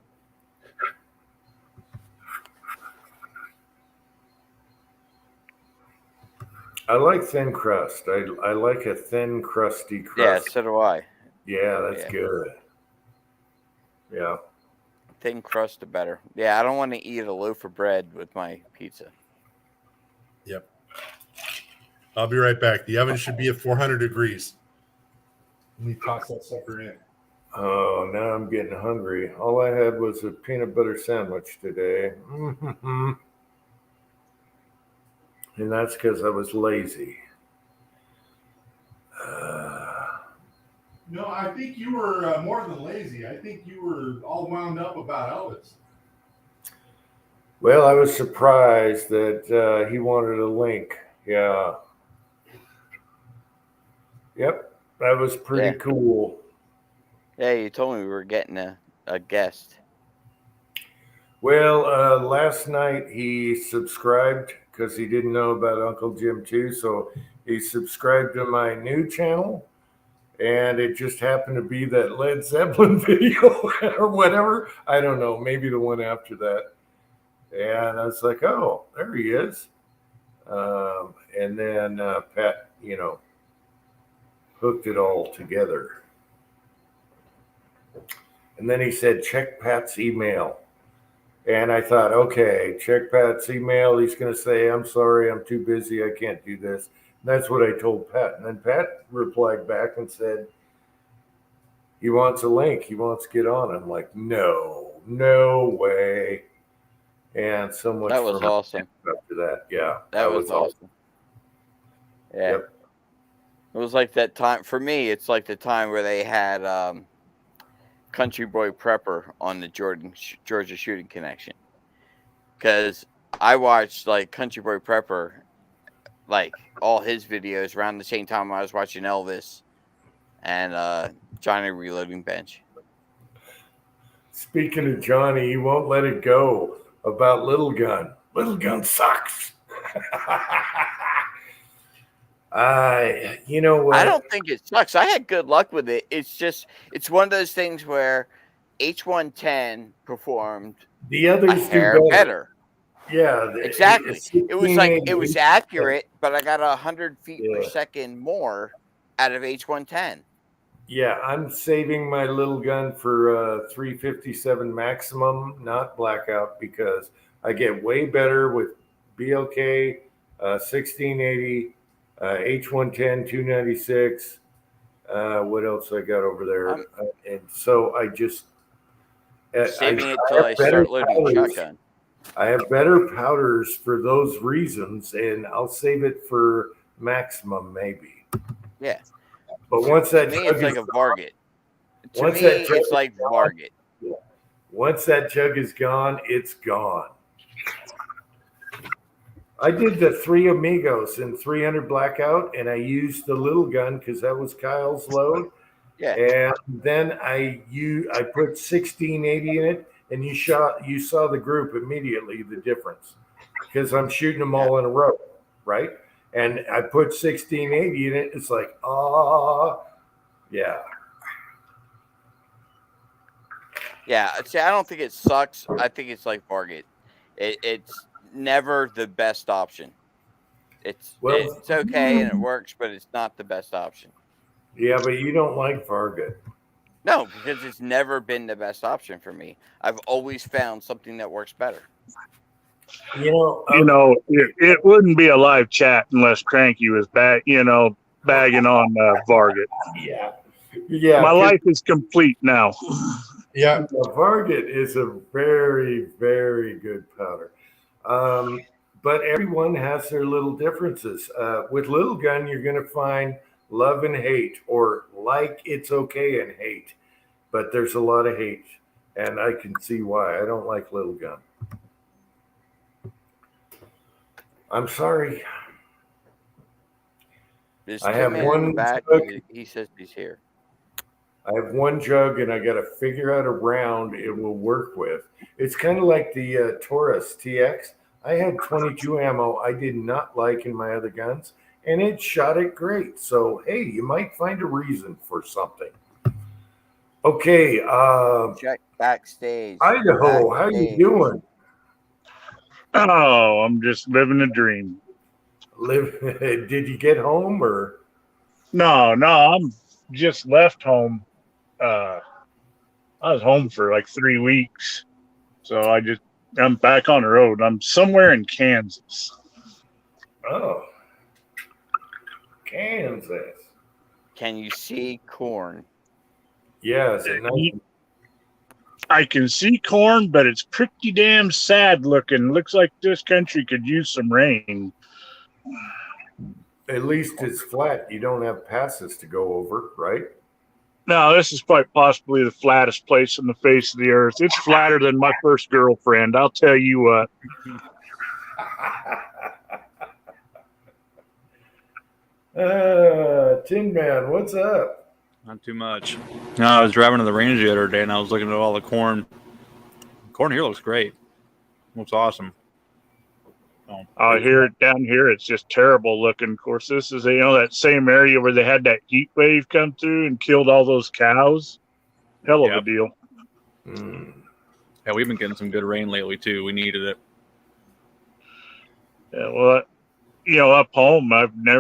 I like thin crust. I like a thin, crusty Yeah, crust. so do I. Yeah, that's Yeah. good. Yeah. Thin crust, the better. Yeah, I don't want to eat a loaf of bread with my pizza. Yep. I'll be right back. The oven should be at 400 degrees. Let me toss that sucker in. Oh, now I'm getting hungry. All I had was a peanut butter sandwich today. Mm-hmm. And that's because I was lazy. No, I think you were more than lazy. I think you were all wound up about Elvis. Well, I was surprised that he wanted a link. Yeah. Yep. That was pretty cool. Yeah, you told me we were getting a guest. Well, last night he subscribed because he didn't know about Uncle Jim too. So he subscribed to my new channel. And it just happened to be that Led Zeppelin video or whatever. I don't know. Maybe the one after that. And I was like, oh, there he is. And then Pat, hooked it all together. And then he said, check Pat's email. And I thought, okay, check Pat's email. He's going to say, I'm sorry, I'm too busy. I can't do this. And that's what I told Pat. And then Pat replied back and said, he wants a link. He wants to get on. I'm like, no way. And so much That was awesome. After that, yeah. That was awesome. Yeah. Yep. It was like that time for me. It's like the time where they had Country Boy Prepper on the Georgia Shooting Connection, because I watched like Country Boy Prepper, like all his videos around the same time I was watching Elvis and Johnny Reloading Bench. Speaking of Johnny, he won't let it go about Little Gun. Little Gun sucks. You know what? I don't think it sucks. I had good luck with it. It's one of those things where H110 performed the others a hair better. Yeah, exactly. It was like it was accurate, but I got 100 feet per second more out of H110. Yeah, I'm saving my Little Gun for 357 maximum, not blackout, because I get way better with BLK 1680, H110 296. What else I got over there? And so I just saving it till I start loading shotgun. I have better powders for those reasons, and I'll save it for maximum maybe. Yeah. But once that to me, it's like a Varget. To me, it's like Varget. Yeah. Once that jug is gone, it's gone. I did the 3 Amigos in 300 blackout, and I used the Little Gun because that was Kyle's load. Yeah. And then I put 1680 in it, and you saw the group immediately, the difference, because I'm shooting them all in a row, right? And I put 1680 in it. It's like, yeah. Yeah. See, I don't think it sucks. I think it's like Varget. It's never the best option. It's okay and it works, but it's not the best option. Yeah, but you don't like Varget. No, because it's never been the best option for me. I've always found something that works better. It wouldn't be a live chat unless Cranky was bagging on Varget. Yeah. My life is complete now. Yeah. Varget is a very, very good powder. But everyone has their little differences. With Little Gun, you're going to find love and hate, or like it's okay and hate. But there's a lot of hate, and I can see why. I don't like Little Gun. I'm sorry. I have one back. He says he's here. I have one jug, and I got to figure out a round it will work with. It's kind of like the Taurus TX. I had 22 ammo I did not like in my other guns, and it shot it great. So, hey, you might find a reason for something. Okay, Check backstage. Idaho, how you Backstage. doing? Oh, I'm just living a dream. Did you get home or? No, I'm just left home. I was home for like 3 weeks, so I'm back on the road. I'm somewhere in Kansas. Oh, Kansas. Can you see corn? Yes, and I can see corn, but it's pretty damn sad looking. Looks like this country could use some rain. at least it's flat. You don't have passes to go over, right? No, this is quite possibly the flattest place on the face of the earth. It's flatter than my first girlfriend, I'll tell you what. Tin Man, what's up? Not too much. No, I was driving to the range the other day and I was looking at all the corn. Corn here looks great. Looks awesome. Here down here, it's just terrible looking. Of course, this is that same area where they had that heat wave come through and killed all those cows. Hell of a deal. Yeah, we've been getting some good rain lately too. We needed it. Yeah, well, up home,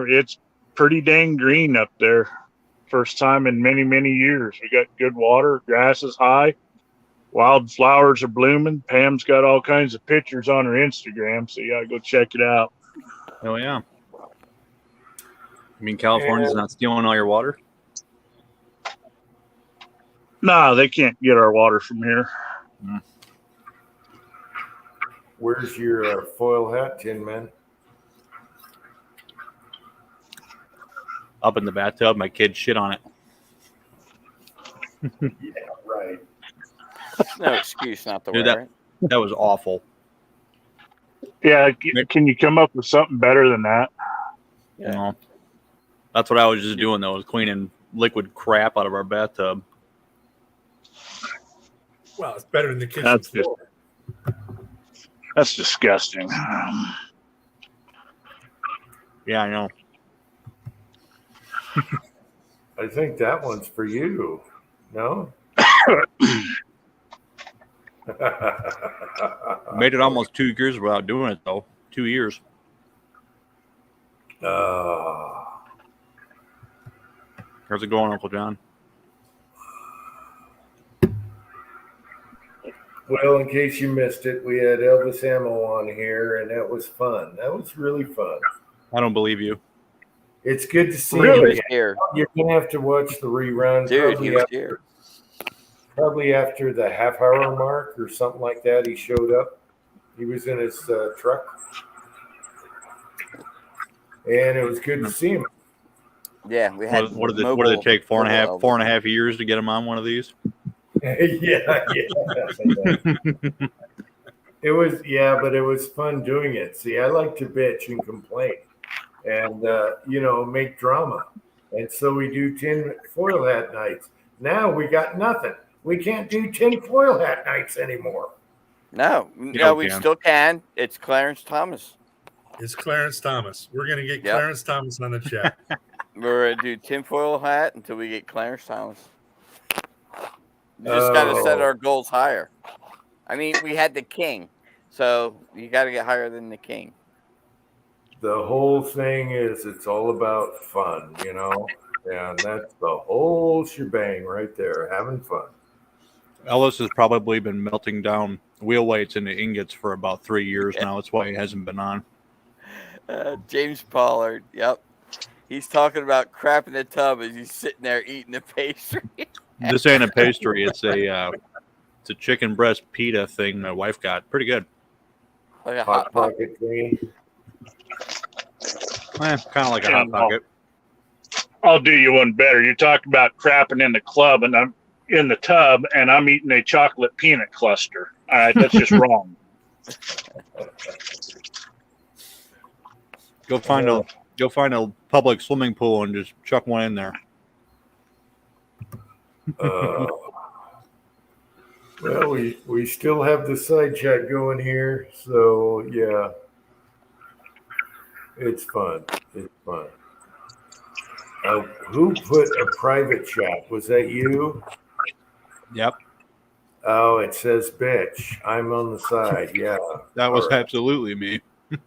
it's pretty dang green up there. First time in many, many years. We got good water, grass is high, wildflowers are blooming. Pam's got all kinds of pictures on her Instagram, so you gotta go check it out. Hell yeah. You mean California's not stealing all your water? Nah, they can't get our water from here. Where's your foil hat, Tin Man? Up in the bathtub, my kid shit on it. Yeah, right. That's no excuse not to Dude, wear it. that was awful. Yeah, can you come up with something better than that? Yeah. No. That's what I was just doing though, was cleaning liquid crap out of our bathtub. Well, it's better than the kitchen floor. That's disgusting. Yeah, I know. I think that one's for you. No? Made it almost 2 years without doing it though. 2 years. How's it going, Uncle John? Well, in case you missed it, we had Elvis Ammo on here, and that was fun. That was really fun. I don't believe you. It's good to see He him was again. here. You're going to have to watch the rerun. Dude, he was here. Probably after the half-hour mark or something like that, he showed up. He was in his truck. And it was good to see him. Yeah, we had. What did it take? 4.5 years to get him on one of these? yeah. It was, but it was fun doing it. See, I like to bitch and complain and, make drama. And so we do tin foil hat nights. Now we got nothing. We can't do tin foil hat nights anymore. No, we still can. It's Clarence Thomas. It's Clarence Thomas. We're going to get Clarence Thomas on the chat. We're going to do tinfoil hat until we get Clarence Thomas. We just got to set our goals higher. I mean, we had the king, so you got to get higher than the king. The whole thing is it's all about fun, and that's the whole shebang right there, having fun. Elvis has probably been melting down wheel weights into ingots for about 3 years now. That's why he hasn't been on. James Pollard, yep. He's talking about crap in the tub as he's sitting there eating the pastry. This ain't a pastry. It's a chicken breast pita thing my wife got. Pretty good. Like a hot pocket thing. Kind of like a hot pocket. I'll do you one better. You talked about crapping in the club, and I'm in the tub, and I'm eating a chocolate peanut cluster. All right, that's just wrong. Go find a public swimming pool and just chuck one in there. Well, we still have the side chat going here, so yeah, it's fun. It's fun. Who put a private chat? Was that you? Yep. Oh, it says bitch. I'm on the side. Yeah. That was All right. absolutely me. It's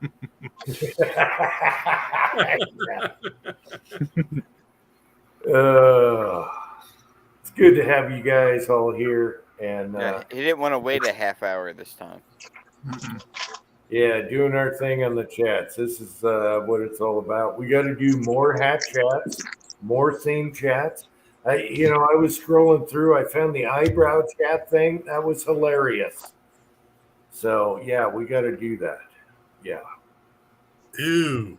good to have you guys all here. And Yeah, he didn't want to wait a half hour this time. yeah, doing our thing on the chats. This is what it's all about. We got to do more hat chats, more theme chats. I was scrolling through. I found the eyebrow chat thing. That was hilarious. So yeah, we got to do that. Yeah. Ew.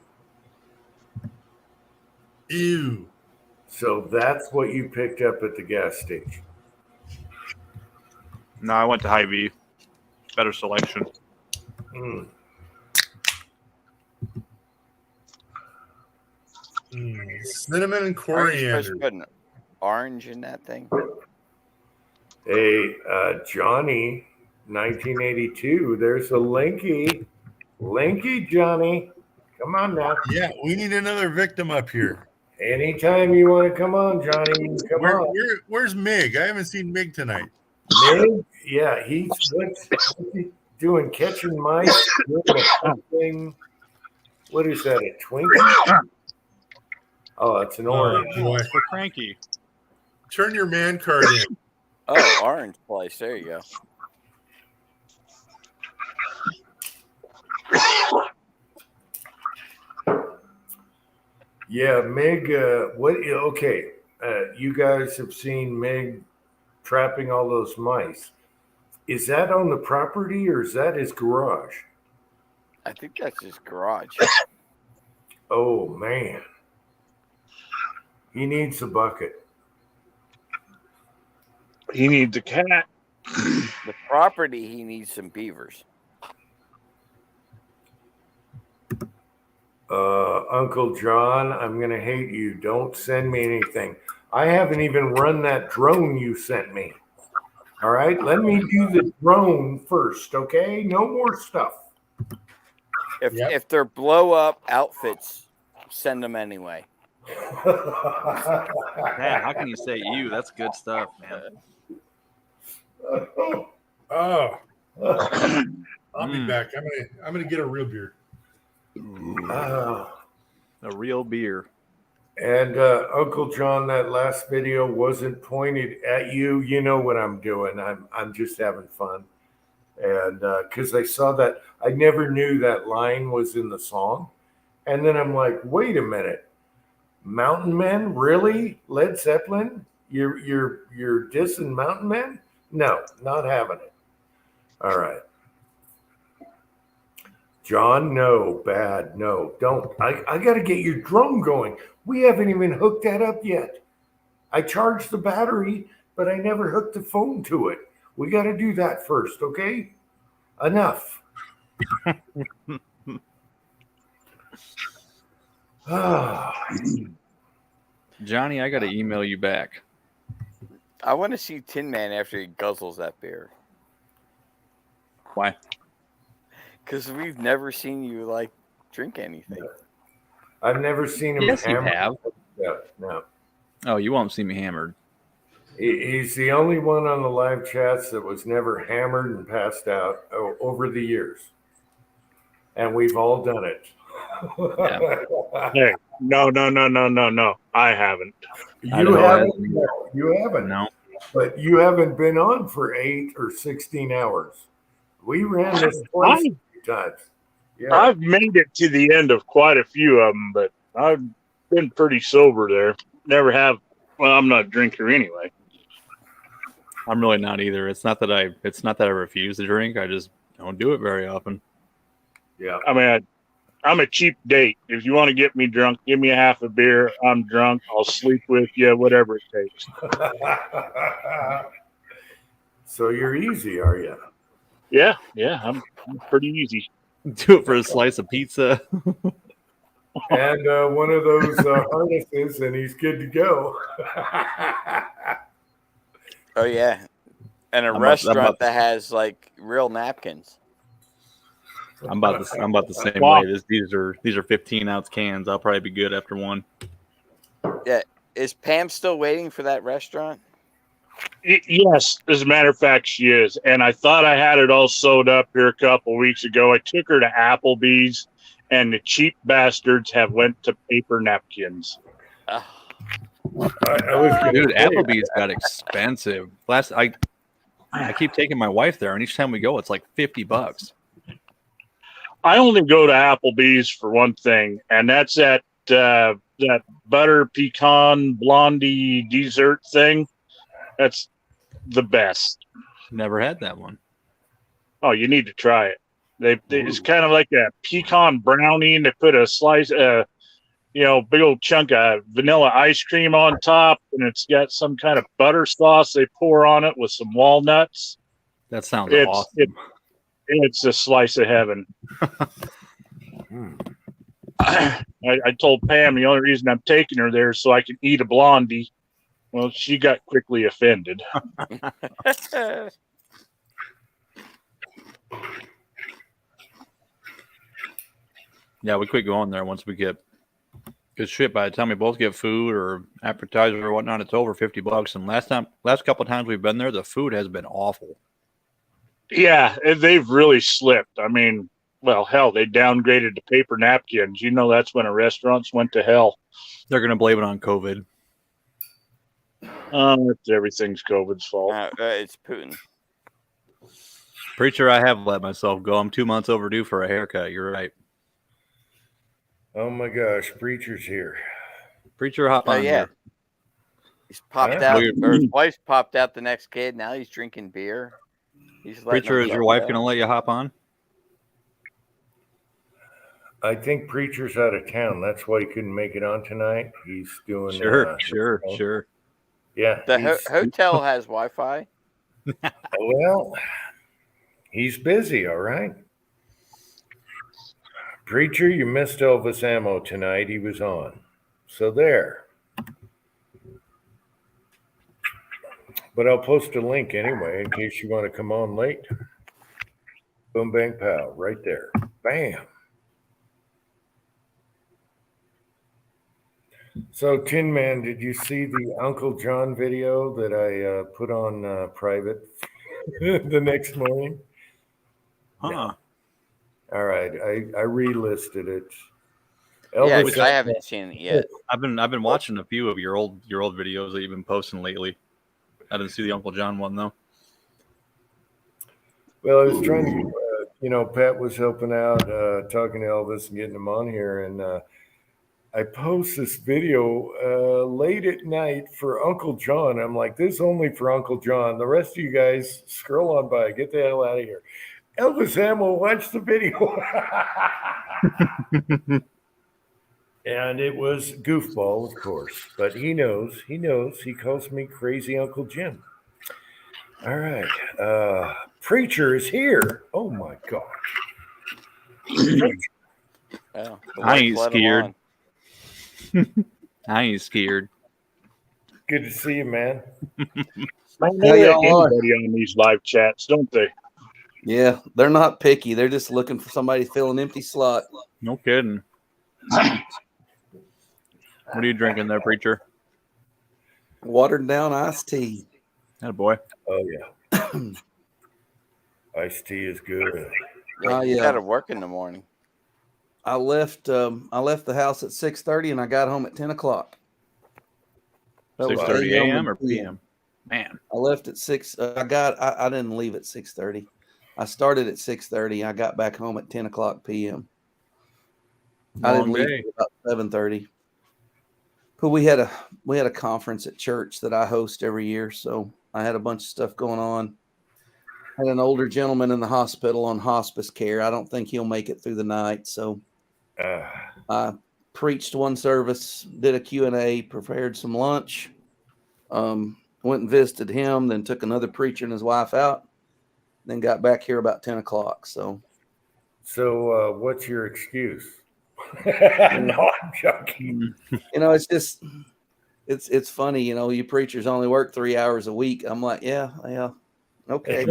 Ew. So that's what you picked up at the gas station. No, I went to Hy-Vee. Better selection. Mm. Cinnamon and Aren't you supposed coriander. to put an orange in that thing? Hey, Johnny, 1982. There's a Linky. Linky, Johnny. Come on now. Yeah, we need another victim up here. Anytime you want to come on, Johnny, you can come on. Where's Mig? I haven't seen Mig tonight. Mig? Yeah, what's he doing? Catching mice? Doing a thing. What is that? A Twinkie? Oh, it's an orange. Boy. For Cranky. Turn your man card in. Oh, orange place. There you go. Yeah, Mig. Okay, you guys have seen Mig trapping all those mice. Is that on the property or is that his garage? I think that's his garage. Oh man, he needs a bucket. He needs a cat. The property, he needs some beavers. Uncle John, I'm gonna hate you. Don't send me anything. I haven't even run that drone you sent me. All right, let me do the drone first, okay? No more stuff. If they're blow up outfits, send them anyway. Man, how can you say you? That's good stuff, man. Oh. I'll be back. I'm gonna get a real beer. A real beer. And Uncle John, that last video wasn't pointed at you. You know what I'm doing. I'm just having fun. And because I saw that, I never knew that line was in the song. And then I'm like, wait a minute. Mountain Men? Really? Led Zeppelin? You're dissing Mountain Men? No, not having it. All right. John, no, bad, no, don't. I got to get your drone going. We haven't even hooked that up yet. I charged the battery, but I never hooked the phone to it. We got to do that first, okay? Enough. Johnny, I got to email you back. I want to see Tin Man after he guzzles that beer. Why? Because we've never seen you drink anything. I've never seen him Yes, you hammered. have. No. Oh, you won't see me hammered. He's the only one on the live chats that was never hammered and passed out over the years. And we've all done it. Hey, no. I haven't. You haven't? No, you haven't. No. But you haven't been on for 8 or 16 hours. We ran this twice a few times. Yeah. I've made it to the end of quite a few of them, but I've been pretty sober there. Never have. Well, I'm not a drinker anyway. I'm really not either. It's not that I refuse to drink. I just don't do it very often. Yeah. I mean, I'm a cheap date. If you want to get me drunk, give me a half a beer. I'm drunk. I'll sleep with you, whatever it takes. So you're easy, are you? Yeah, I'm pretty easy. Do it for a slice of pizza. And one of those harnesses, and he's good to go. Oh, yeah. And a restaurant that has, real napkins. I'm about the same way. These are 15-ounce cans. I'll probably be good after one. Yeah. Is Pam still waiting for that restaurant? Yes, as a matter of fact, she is. And I thought I had it all sewed up here a couple weeks ago. I took her to Applebee's, and the cheap bastards have went to paper napkins. I was gonna Dude, say, Applebee's got expensive. I keep taking my wife there, and each time we go, it's like $50. I only go to Applebee's for one thing, and that's that butter pecan blondie dessert thing. That's the best. Never had that one. Oh, you need to try it. It's kind of like a pecan brownie, and they put a slice, big old chunk of vanilla ice cream on top, and it's got some kind of butter sauce they pour on it with some walnuts. That sounds It's awesome. it's a slice of heaven. I told Pam the only reason I'm taking her there is so I can eat a blondie. Well, she got quickly offended. Yeah, we quit going there once we get good shit. By the time we both get food or appetizer or whatnot, it's over $50. And last couple of times we've been there, the food has been awful. Yeah, they've really slipped. I mean, well, hell, they downgraded to paper napkins. You know, that's when restaurants went to hell. They're going to blame it on COVID. Everything's COVID's fault. It's Putin. Preacher, I have let myself go. I'm 2 months overdue for a haircut. You're right. oh my gosh, Preacher's here. Preacher, hop on yeah. here. He's popped Yeah. out, or his wife's popped out the next kid. Now he's drinking beer. He's letting Preacher, is himself your wife go. going to let you hop on? I think Preacher's out of town. That's why he couldn't make it on tonight. He's doing Sure. Yeah. The hotel has Wi-Fi. Well, he's busy, all right. Preacher, you missed Elvis Ammo tonight. He was on. So there. But I'll post a link anyway in case you want to come on late. Boom, bang, pow, right there. Bam. So, Tin Man, did you see the Uncle John video that I put on private the next morning? Huh. All right, I relisted it. Yeah, because I haven't seen it yet. I've been watching a few of your old videos that you've been posting lately. I didn't see the Uncle John one though. Well, I was trying to, Pat was helping out, talking to Elvis and getting him on here, and I post this video late at night for Uncle John. I'm like, this is only for Uncle John. The rest of you guys, scroll on by. Get the hell out of here. Elvis Ammo, watch the video. And it was goofball, of course. But he knows. He calls me Crazy Uncle Jim. All right. Preacher is here. Oh, my gosh. Well, I ain't scared. I ain't scared. Good to see you, man. Man, they let anybody on these live chats, don't they? Yeah, they're not picky. They're just looking for somebody to fill an empty slot. No kidding. What are you drinking there, Preacher? Watered down iced tea. That boy. Oh yeah. Iced tea is good. Yeah, you got to work in the morning. I left the house at 6:30 and I got home at 10 o'clock. 6:30 a.m. or p.m. Man, I left at 6. I didn't leave at 6:30. I started at 6:30. I got back home at 10 o'clock p.m. I didn't leave until about 7:30. But we had a conference at church that I host every year, so I had a bunch of stuff going on. Had an older gentleman in the hospital on hospice care. I don't think he'll make it through the night, so I preached one service, did a Q&A, prepared some lunch, went and visited him, then took another preacher and his wife out, then got back here about 10 o'clock. So what's your excuse? No, I'm joking. It's just, it's funny, you preachers only work 3 hours a week. I'm like, yeah, okay.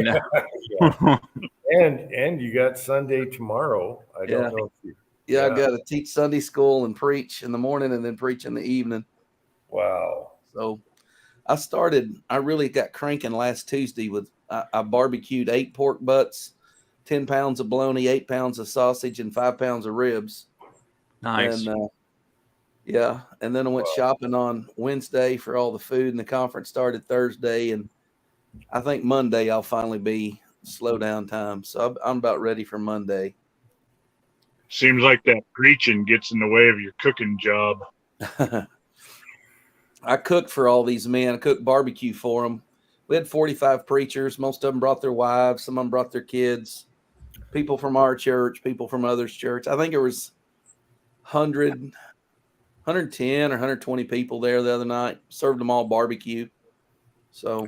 And you got Sunday tomorrow. I don't know if you. Yeah, I got to teach Sunday school and preach in the morning and then preach in the evening. Wow. So I really got cranking last Tuesday with I barbecued 8 pork butts, 10 pounds of bologna, 8 pounds of sausage, and 5 pounds of ribs. Nice. And yeah, and then I went shopping on Wednesday for all the food, and the conference started Thursday, and I think Monday I'll finally be slow down time. So I'm about ready for Monday. Seems like that preaching gets in the way of your cooking job. I cooked for all these men. I cooked barbecue for them. We had 45 preachers. Most of them brought their wives. Some of them brought their kids. People from our church, people from others' church. I think it was 110 or 120 people there the other night. Served them all barbecue. So,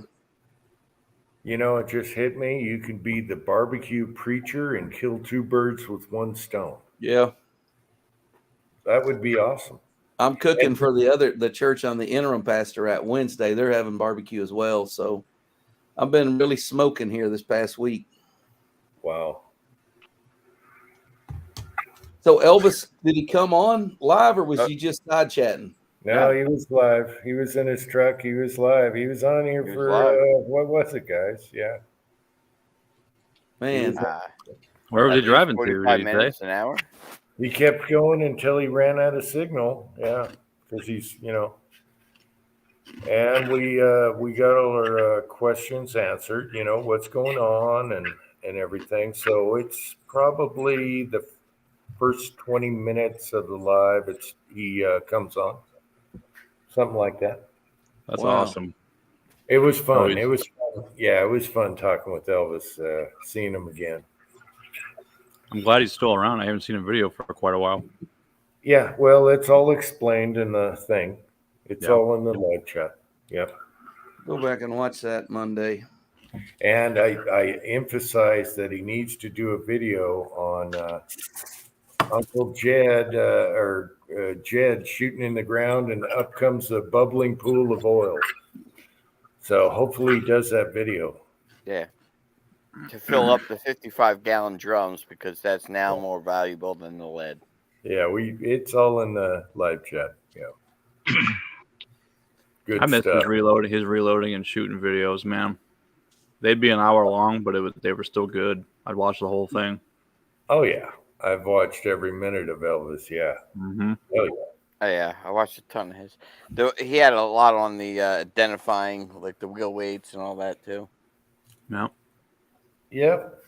You know, it just hit me. You can be the barbecue preacher and kill 2 birds with 1 stone. yeah. That would be awesome. I'm cooking for the church I'm the interim pastor at Wednesday. They're having barbecue as well. So I've been really smoking here this past week. Wow. So Elvis, did he come on live or was he just side chatting? No, he was live. He was in his truck. He was live. He was on here for what was it, guys? Yeah. Man. Where was he driving to? 45 Did he minutes say? an hour. He kept going until he ran out of signal. Yeah, because he's, and we got all our questions answered. What's going on and everything. So it's probably the first 20 minutes of the live. He comes on, something like that. That's awesome. It was fun. Always. It was fun. Yeah, it was fun talking with Elvis, seeing him again. I'm glad he's still around. I haven't seen a video for quite a while. Yeah, well, it's all explained in the thing. It's all in the live chat. Yep. Go back and watch that Monday. And I emphasize that he needs to do a video on Uncle Jed Jed shooting in the ground, and up comes a bubbling pool of oil. So hopefully he does that video. Yeah. To fill up the 55-gallon drums, because that's now more valuable than the lead. Yeah, it's all in the live chat. Yeah. Good I miss stuff. his reloading and shooting videos, man. They'd be an hour long, but they were still good. I'd watch the whole thing. Oh yeah, I've watched every minute of Elvis. Yeah. Mm-hmm. Oh yeah. Oh, yeah, I watched a ton of his. He had a lot on the identifying, like the wheel weights and all that too. No. Yep.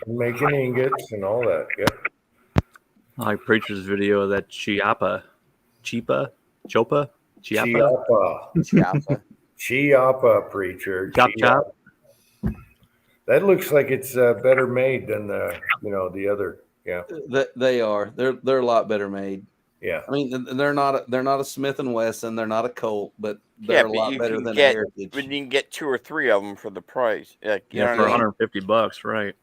Making ingots and all that. Yep. I like Preacher's video of that Chiapa preacher. Chop. That looks like it's better made than the other. Yeah. They are. They're a lot better made. Yeah. I mean, they're not a Smith and Wesson. They're not a Colt, but they're a lot better than a Heritage. But you can get 2 or 3 of them for the price. Like, you know for what I mean? $150, right?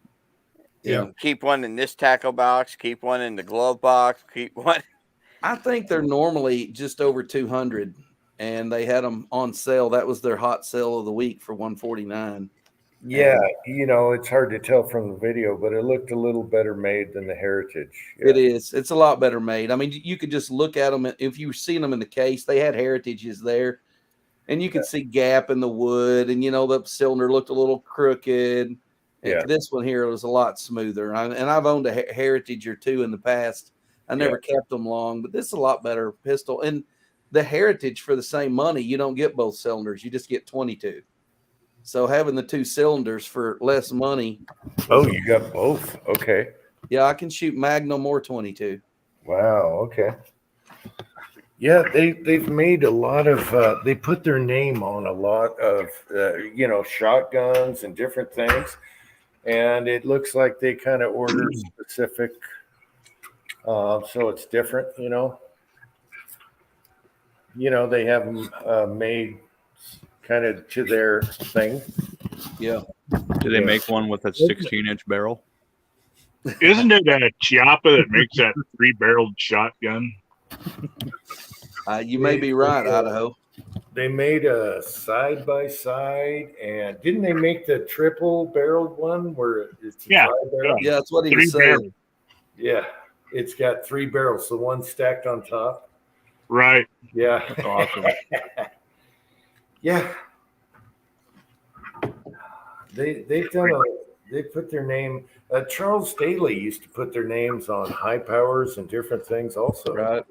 Yeah. Keep one in this tackle box. Keep one in the glove box. Keep one. I think they're normally just over 200, and they had them on sale. That was their hot sale of the week for $149. Yeah, it's hard to tell from the video, but it looked a little better made than the Heritage. Yeah. It is. It's a lot better made. I mean, you could just look at them. If you've seen them in the case, they had Heritages there, and you could see gap in the wood, and the cylinder looked a little crooked. And this one here was a lot smoother. And I've owned a Heritage or 2 in the past. I never kept them long, but this is a lot better pistol. And the Heritage, for the same money, you don't get both cylinders. You just get 22. So having the 2 cylinders for less money. Oh, you got both. Okay. Yeah, I can shoot Magnum or 22. Wow. Okay. Yeah, they've made a lot of. They put their name on a lot of shotguns and different things, and it looks like they kind of order specific. So it's different. They have them made kind of to their thing. Yeah. Do they make one with a 16-inch barrel? Isn't it a Chiapa that makes that 3-barreled shotgun? You may be right, Idaho. They made a side-by-side, and didn't they make the triple-barreled one where it's a tri-barrel? Yeah, that's what he was saying. Yeah, it's got 3 barrels, so one stacked on top. Right. Yeah. That's awesome. Yeah, they put their name. Charles Daly used to put their names on high powers and different things also. Right.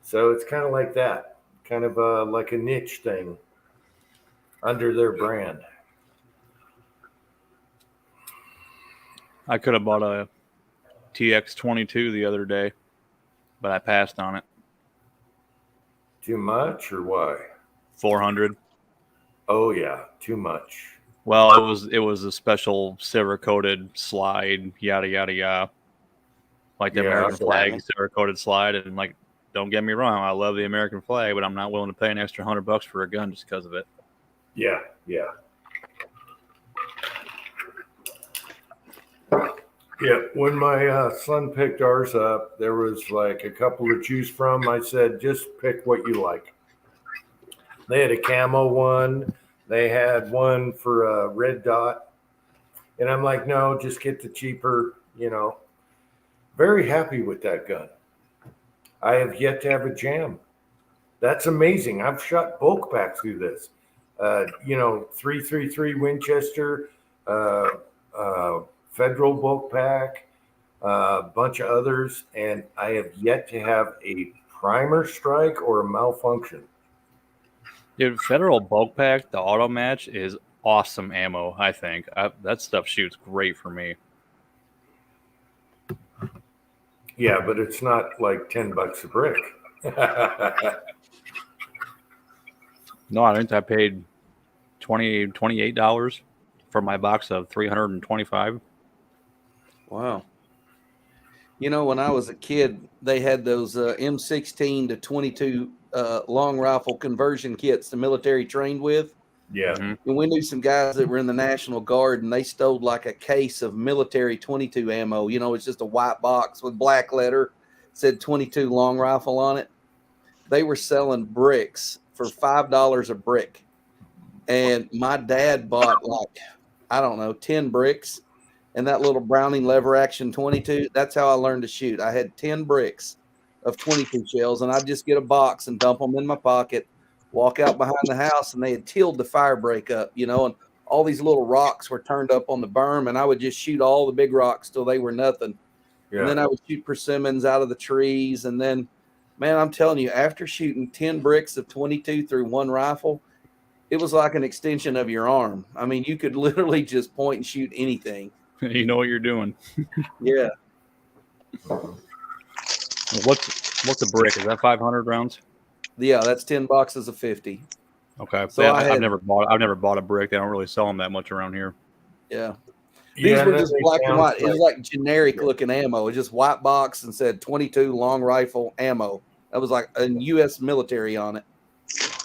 So it's kind of like that, kind of like a niche thing under their brand. I could have bought a TX22 the other day, but I passed on it. Too much or why? 400. Oh yeah, too much. Well, it was a special silver coated slide, yada yada yada, like the American flag silver coated slide. And like, don't get me wrong, I love the American flag, but I'm not willing to pay an extra $100 for a gun just because of it. Yeah, yeah. Yeah, when my son picked ours up, there was like a couple to choose from. I said, just pick what you like. They had a camo one. They had one for a red dot. And I'm like, no, just get the cheaper, Very happy with that gun. I have yet to have a jam. That's amazing. I've shot bulk back through this. 333 Winchester, Federal bulk pack, a bunch of others, and I have yet to have a primer strike or a malfunction. Dude, Federal bulk pack, the auto match is awesome ammo. I think that stuff shoots great for me. Yeah, but it's not like $10 a brick. No, I think I paid $28 for my box of 325. Wow. When I was a kid, they had those M16 to 22 long rifle conversion kits the military trained with. Yeah. Mm-hmm. And we knew some guys that were in the National Guard, and they stole like a case of military 22 ammo. It's just a white box with black letter, said 22 long rifle on it. They were selling bricks for $5 a brick. And my dad bought 10 bricks. And that little Browning lever action 22, that's how I learned to shoot. I had 10 bricks of 22 shells, and I'd just get a box and dump them in my pocket, walk out behind the house, and they had tilled the fire break up, and all these little rocks were turned up on the berm, and I would just shoot all the big rocks till they were nothing. Yeah. And then I would shoot persimmons out of the trees. And then, man, I'm telling you, after shooting 10 bricks of 22 through one rifle, it was like an extension of your arm. I mean, you could literally just point and shoot anything. You know what you're doing. Yeah. What's a brick? Is that 500 rounds? Yeah, that's 10 boxes of 50. Okay. So yeah, I've never bought a brick. They don't really sell them that much around here. Yeah. These were just black and white. It was like generic looking ammo. It was just white box and said 22 long rifle ammo. That was like a U.S. military on it.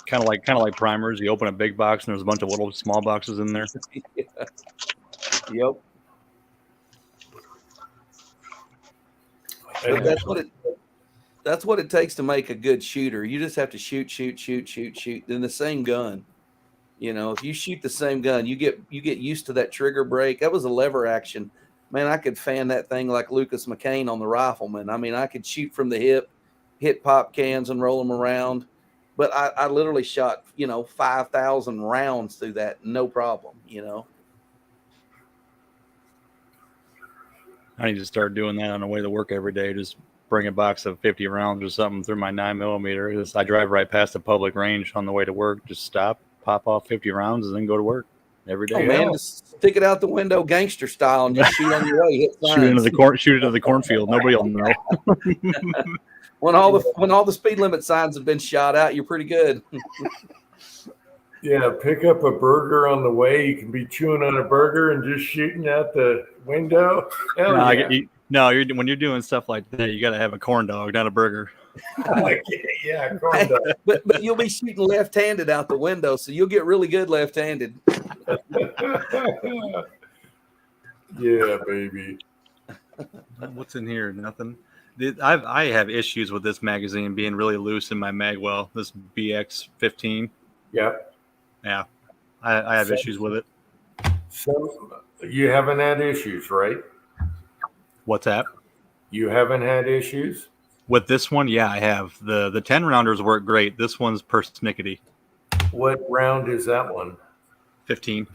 Kind of like primers. You open a big box and there's a bunch of little small boxes in there. Yeah. Yep. But that's what it takes to make a good shooter. You just have to shoot. Then the same gun. If you shoot the same gun, you get used to that trigger break. That was a lever action. Man, I could fan that thing like Lucas McCain on the Rifleman. I mean, I could shoot from the hip, hit pop cans and roll them around. But I literally shot, 5,000 rounds through that. No problem, I need to start doing that on the way to work every day. Just bring a box of 50 rounds or something through my 9mm. I drive right past the public range on the way to work. Just stop, pop off 50 rounds, and then go to work every day. Oh, man, just stick it out the window gangster style and just shoot on your way. Hit shoot into the cornfield. Nobody will know. When all the speed limit signs have been shot out, you're pretty good. Yeah, pick up a burger on the way. You can be chewing on a burger and just shooting out the window. When you're doing stuff like that, you got to have a corn dog, not a burger. Yeah, corn dog. But you'll be shooting left-handed out the window, so you'll get really good left-handed. Yeah, baby. What's in here? Nothing. I have issues with this magazine being really loose in my magwell. This BX-15. Yep. Yeah, I have issues with it. So you haven't had issues, right? What's that? You haven't had issues? With this one, yeah, I have. The 10 rounders work great. This one's persnickety. What round is that one? 15.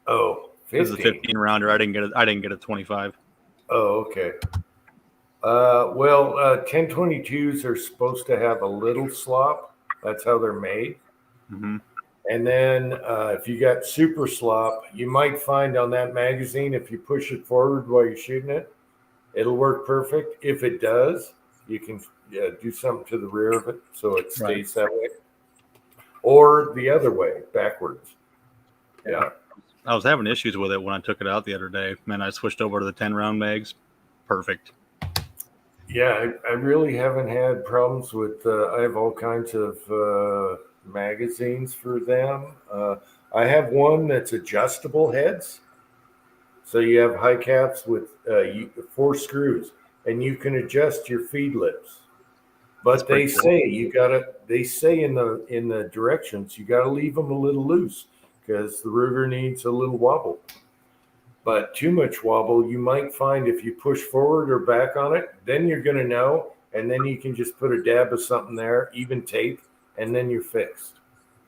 Oh, 15. This is a 15 rounder. I didn't get a 25. Oh, okay. 1022s are supposed to have a little slop. That's how they're made. Mm-hmm. And then if you got super slop, you might find on that magazine, if you push it forward while you're shooting it, it'll work perfect. If it does, you can do something to the rear of it so it stays that way. Or the other way, backwards. Yeah. I was having issues with it when I took it out the other day. Man, I switched over to the 10 round mags. Perfect. Yeah, I really haven't had problems with. I have all kinds of magazines for them. I have one that's adjustable heads, so you have high caps with 4 screws, and you can adjust your feed lips. But they say you gotta. They say in the directions you gotta leave them a little loose because the Ruger needs a little wobble. But too much wobble, you might find if you push forward or back on it, then you're going to know. And then you can just put a dab of something there, even tape, and then you're fixed.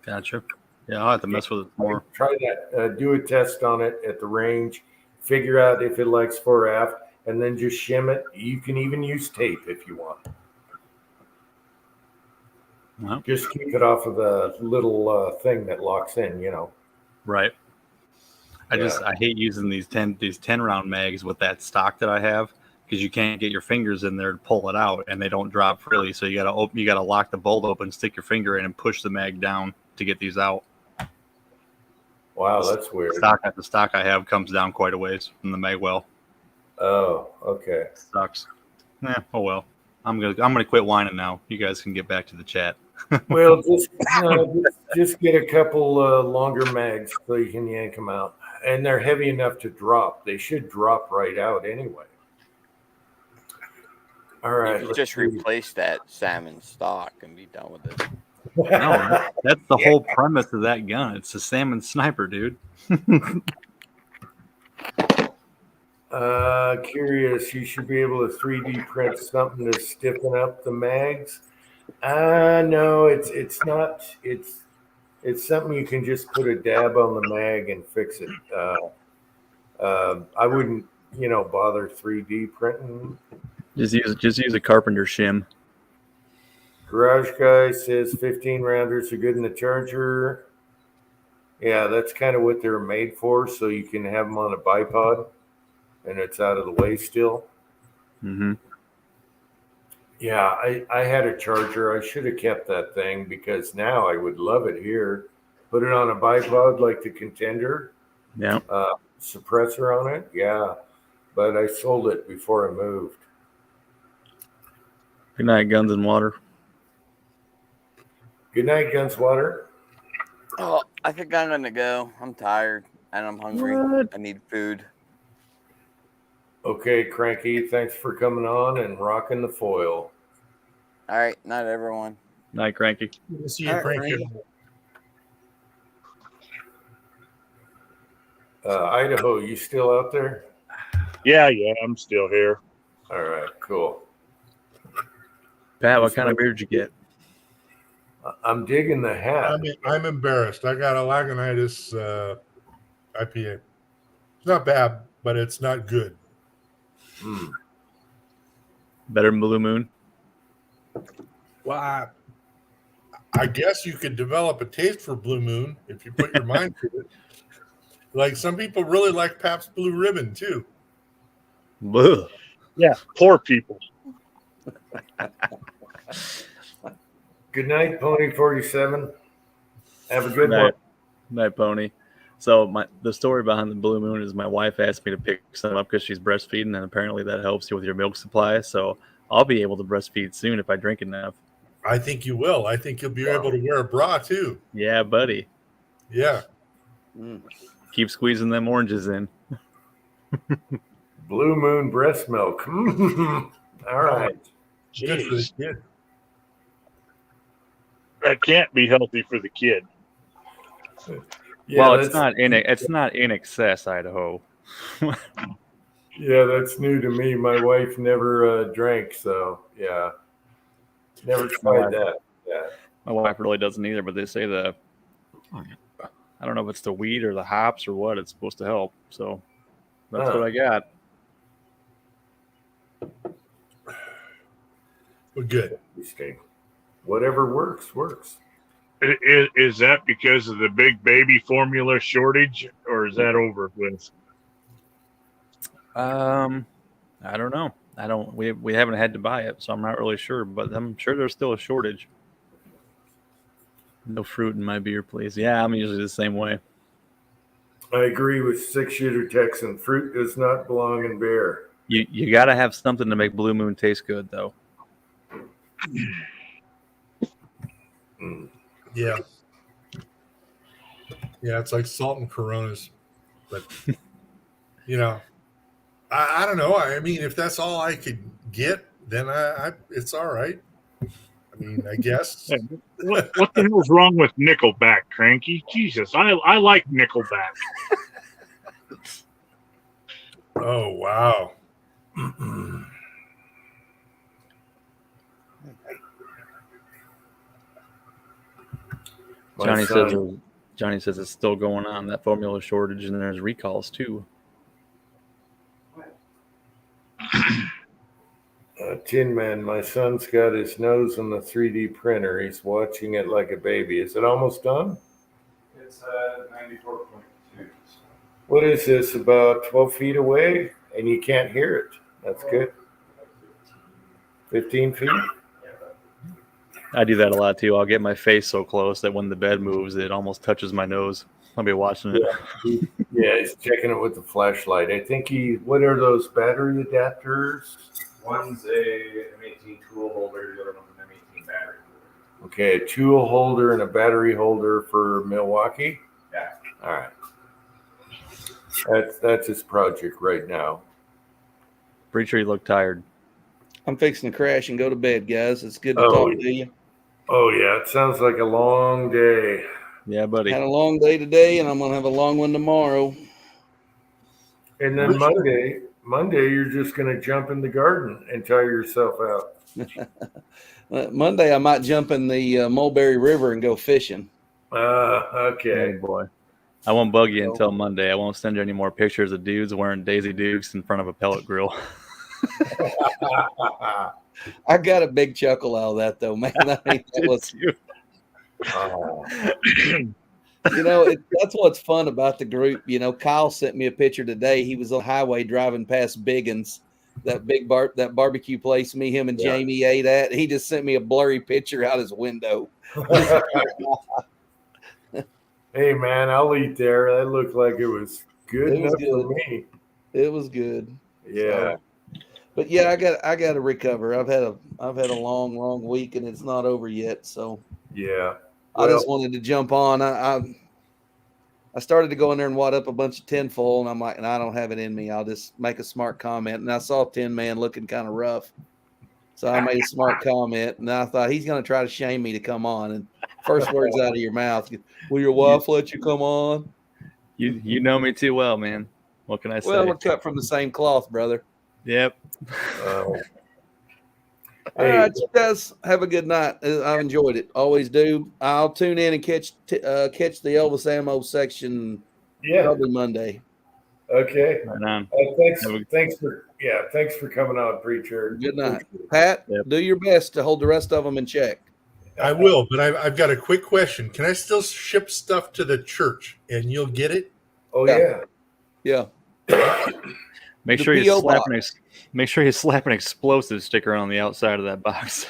Gotcha. Yeah, I'll have to mess with it more. Try that. Do a test on it at the range. Figure out if it likes fore aft, and then just shim it. You can even use tape if you want. Well, just keep it off of the little thing that locks in, Right. I hate using these 10 round mags with that stock that I have because you can't get your fingers in there to pull it out and they don't drop freely. So you gotta lock the bolt open, stick your finger in, and push the mag down to get these out. Wow, that's weird. The stock I have comes down quite a ways from the mag well. Oh, okay. Sucks. Oh well. I'm gonna quit whining now. You guys can get back to the chat. Well, just get a couple longer mags so you can yank them out. And they're heavy enough to drop. They should drop right out anyway. All right. You could just replace that salmon stock and be done with it. No, that's the whole premise of that gun. It's a salmon sniper, dude. Curious, you should be able to 3D print something to stiffen up the mags. No, it's not. It's something you can just put a dab on the mag and fix it. I wouldn't, bother 3D printing. Just use a carpenter shim. Garage Guy says 15 rounders are good in the Charger. Yeah, that's kind of what they're made for, so you can have them on a bipod, and it's out of the way still. Mm-hmm. Yeah, I had a Charger. I should have kept that thing because now I would love it here. Put it on a bipod like the Contender. Yeah. Suppressor on it. Yeah, but I sold it before I moved. Good night, Guns and Water. Good night, Gunswater. Oh, I think I'm gonna go. I'm tired and I'm hungry. What? I need food. Okay, Cranky, thanks for coming on and rocking the foil. All right, night everyone. Night, Cranky. Good to see you, Cranky. Idaho, you still out there? Yeah, I'm still here. All right, cool. Pat, what kind of beer did you get? I'm digging the hat. I'm embarrassed. I got a Lagunitas IPA. It's not bad, but it's not good. Better than Blue Moon? Well, I guess you could develop a taste for Blue Moon if you put your mind to it. Like some people really like Pabst Blue Ribbon too. Ugh. Yeah, poor people. Good night, Pony 47. Have a good night. one. Night, Pony. So the story behind the Blue Moon is my wife asked me to pick some up because she's breastfeeding, and apparently that helps you with your milk supply. So I'll be able to breastfeed soon if I drink enough. I think you will. I think you'll be able to wear a bra too. Yeah, buddy. Yeah. Keep squeezing them oranges in. Blue Moon breast milk. All right. Good for the kid. That can't be healthy for the kid. Yeah, well, it's not in excess, Idaho. Yeah, that's new to me. My wife never drank, so yeah, never tried that. Yeah. My wife really doesn't either, but they say I don't know if it's the wheat or the hops or what, it's supposed to help. So that's what I got. Well, good. Whatever works. Is that because of the big baby formula shortage, or is that over with? I don't know. We haven't had to buy it, so I'm not really sure, but I'm sure there's still a shortage. No fruit in my beer, please. Yeah, I'm usually the same way. I agree with 6-shooter Texan. Fruit does not belong in beer. You got to have something to make Blue Moon taste good, though. Yeah. Yeah, it's like salt and Coronas. But, you know, I don't know. I mean, if that's all I could get, then it's all right. I mean, I guess. What the hell's wrong with Nickelback, Cranky? Jesus, I like Nickelback. Oh, wow. Johnny says it's still going on, that formula shortage, and there's recalls too. Tin Man, my son's got his nose on the 3D printer. He's watching it like a baby. Is it almost done? It's 94.2. What is this, about 12 feet away? And you can't hear it. That's good. 15 feet? I do that a lot too. I'll get my face so close that when the bed moves, it almost touches my nose. I'll be watching it. Yeah, he's checking it with the flashlight. I think what are those battery adapters? One's a M18 tool holder, the other one's an M18 battery holder. Okay, a tool holder and a battery holder for Milwaukee? Yeah. All right. That's his project right now. Pretty sure you look tired. I'm fixing to crash and go to bed, guys. It's good to talk to you. Oh, yeah. It sounds like a long day. Yeah, buddy. Had a long day today, and I'm going to have a long one tomorrow. And then Monday, you're just going to jump in the garden and tire yourself out. Monday, I might jump in the Mulberry River and go fishing. Okay. Oh, boy. I won't bug you until Monday. I won't send you any more pictures of dudes wearing Daisy Dukes in front of a pellet grill. I got a big chuckle out of that, though, man. I mean, that was, you know, that's what's fun about the group. You know, Kyle sent me a picture today. He was on the highway driving past Biggins, that that barbecue place him and Jamie ate at. He just sent me a blurry picture out his window. Hey, man, I'll eat there. That looked like it was good enough for me. It was good. Yeah. But yeah, I got to recover. I've had a long week, and it's not over yet. So yeah, I just wanted to jump on. I started to go in there and wad up a bunch of tinfoil, and I'm like, I don't have it in me. I'll just make a smart comment. And I saw Tin Man looking kind of rough, so I made a smart comment, and I thought he's going to try to shame me to come on. And first words out of your mouth, will your wife let you come on? You know me too well, man. What can I say? Well, we're cut from the same cloth, brother. Yep. All right, you guys have a good night. I've enjoyed it. Always do. I'll tune in and catch the Elvis ammo section. Probably Monday. Okay. Right on. Thanks for coming on, preacher. Good night, Pat. Do your best to hold the rest of them in check. I will, but I've got a quick question. Can I still ship stuff to the church and you'll get it? Oh yeah. Make sure you slap an explosive sticker on the outside of that box.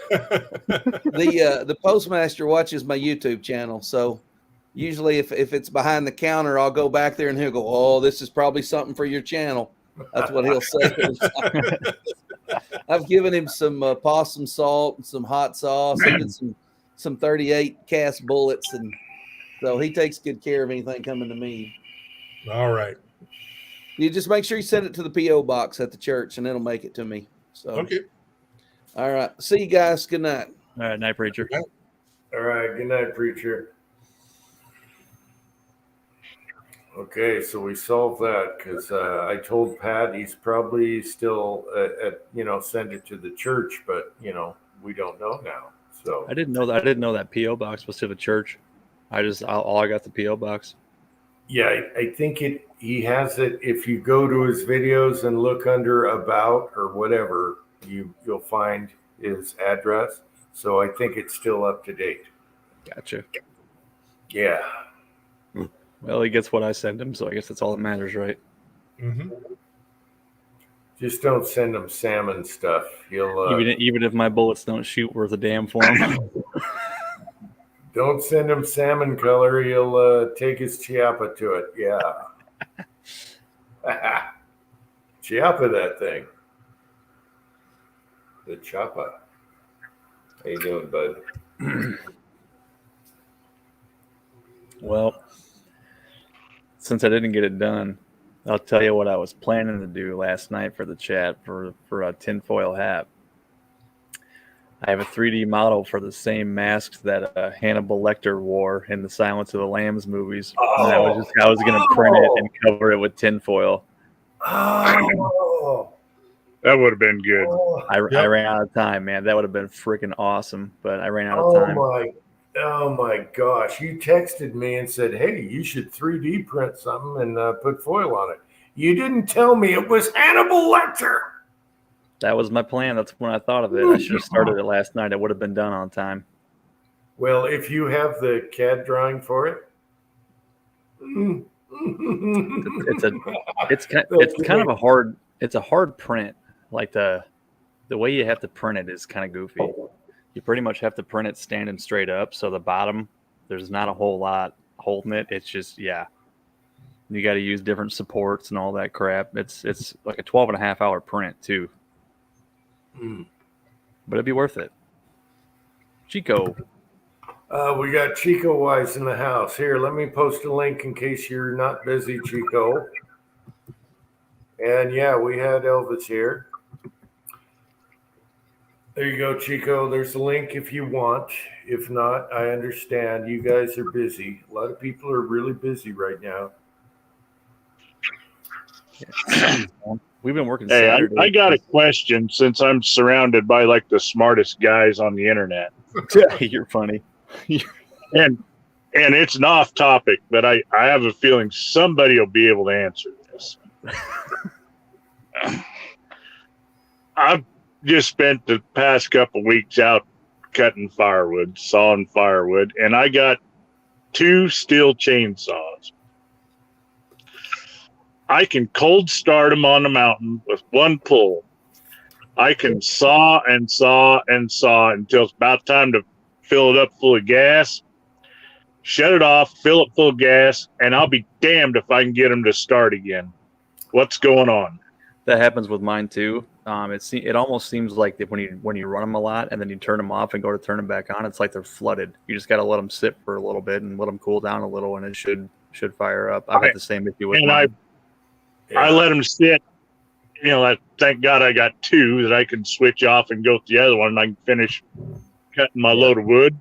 The postmaster watches my YouTube channel, so usually if it's behind the counter, I'll go back there and he'll go, "Oh, this is probably something for your channel." That's what he'll say. I've given him some possum salt and some hot sauce, and some 38 cast bullets, and so he takes good care of anything coming to me. All right. You just make sure you send it to the P.O. box at the church, and it'll make it to me. So okay. All right. See you guys. Good night. All right, night, preacher. All right. Good night, preacher. Okay, so we solved that because I told Pat he's probably still send it to the church, but we don't know now. So I didn't know that. I didn't know that PO box was to the church. All I got the PO box. yeah, I think he has it. If you go to his videos and look under about or whatever, you'll find his address. So I think it's still up to date. Gotcha. Yeah. Well, he gets what I send him, so I guess that's all that matters, right? Mm-hmm. Just don't send him salmon stuff. He'll Even if my bullets don't shoot worth a damn for him. don't send him salmon color. He'll take his chiapa to it. Yeah. Chiapa that thing. The chapa. How you doing, bud? Well, since I didn't get it done, I'll tell you what I was planning to do last night for the chat for a tinfoil hat. I have a 3D model for the same masks that Hannibal Lecter wore in the Silence of the Lambs movies. And I was going to print it and cover it with tinfoil. Oh. That would have been good. I ran out of time, man. That would have been freaking awesome, but I ran out of time. Oh my gosh. You texted me and said, hey, you should 3D print something and put foil on it. You didn't tell me it was Hannibal Lecter. That was my plan. That's when I thought of it. I should have started it last night. It would have been done on time. Well, if you have the CAD drawing for it. It's kind of a hard print. Like the way you have to print it is kind of goofy. You pretty much have to print it standing straight up. So the bottom, there's not a whole lot holding it. It's just, yeah. You got to use different supports and all that crap. It's like a 12.5-hour print too. But it'd be worth it. Chico. We got Chico Wise in the house. Here, let me post a link in case you're not busy, Chico. And yeah, we had Elvis here. There you go, Chico. There's a link if you want. If not, I understand. You guys are busy. A lot of people are really busy right now. We've been working Hey, Saturday. I got a question since I'm surrounded by like the smartest guys on the internet. You're funny. and it's an off topic, but I have a feeling somebody will be able to answer this. I've just spent the past couple weeks out cutting firewood, sawing firewood, and I got 2 steel chainsaws. I can cold start them on the mountain with 1 pull. I can saw and saw and saw until it's about time to fill it up full of gas, shut it off, fill it full of gas, and I'll be damned if I can get them to start again. What's going on? That happens with mine too. It almost seems like that when you run them a lot and then you turn them off and go to turn them back on, it's like they're flooded. You just got to let them sit for a little bit and let them cool down a little, and it should fire up. I've had the same issue with mine. I let them sit. Thank God I got 2 that I can switch off and go to the other one, and I can finish cutting my load of wood.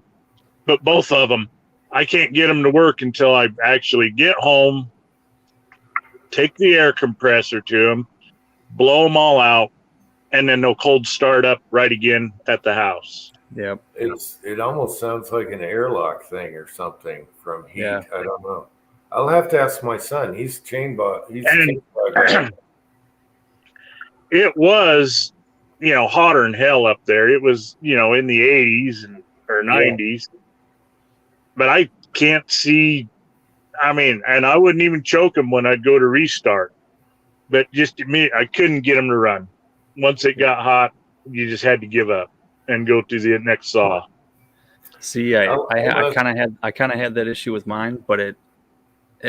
But both of them, I can't get them to work until I actually get home, take the air compressor to them, blow them all out, and then they'll cold start up right again at the house. Yep. It almost sounds like an airlock thing or something from heat. Yeah. I don't know. I'll have to ask my son. He's chain bot. It was, hotter than hell up there. It was, in the 80s or 90s. But I can't see. And I wouldn't even choke them when I'd go to restart. But just me, I couldn't get them to run. Once it got hot, you just had to give up and go to the next saw. See, I kind of had that issue with mine, but it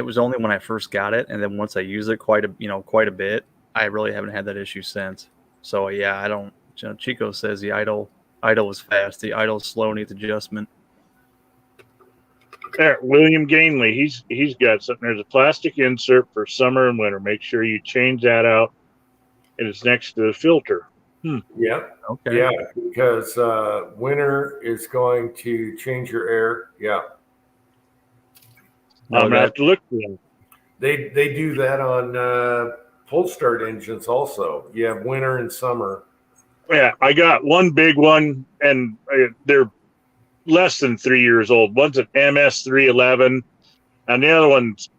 was only when I first got it, and then once I use it quite a bit, I really haven't had that issue since. So yeah, I don't. Chico says the idle is fast. The idle slow needs adjustment. There, William Gainley, he's got something. There's a plastic insert for summer and winter. Make sure you change that out. And it's next to the filter. Yeah. Okay. Yeah, because winter is going to change your air. Yeah. I'm gonna have to look for them. They do that on pull start engines also. You have winter and summer. Yeah, I got one big one, and they're less than 3 years old. One's an MS311, and the other one's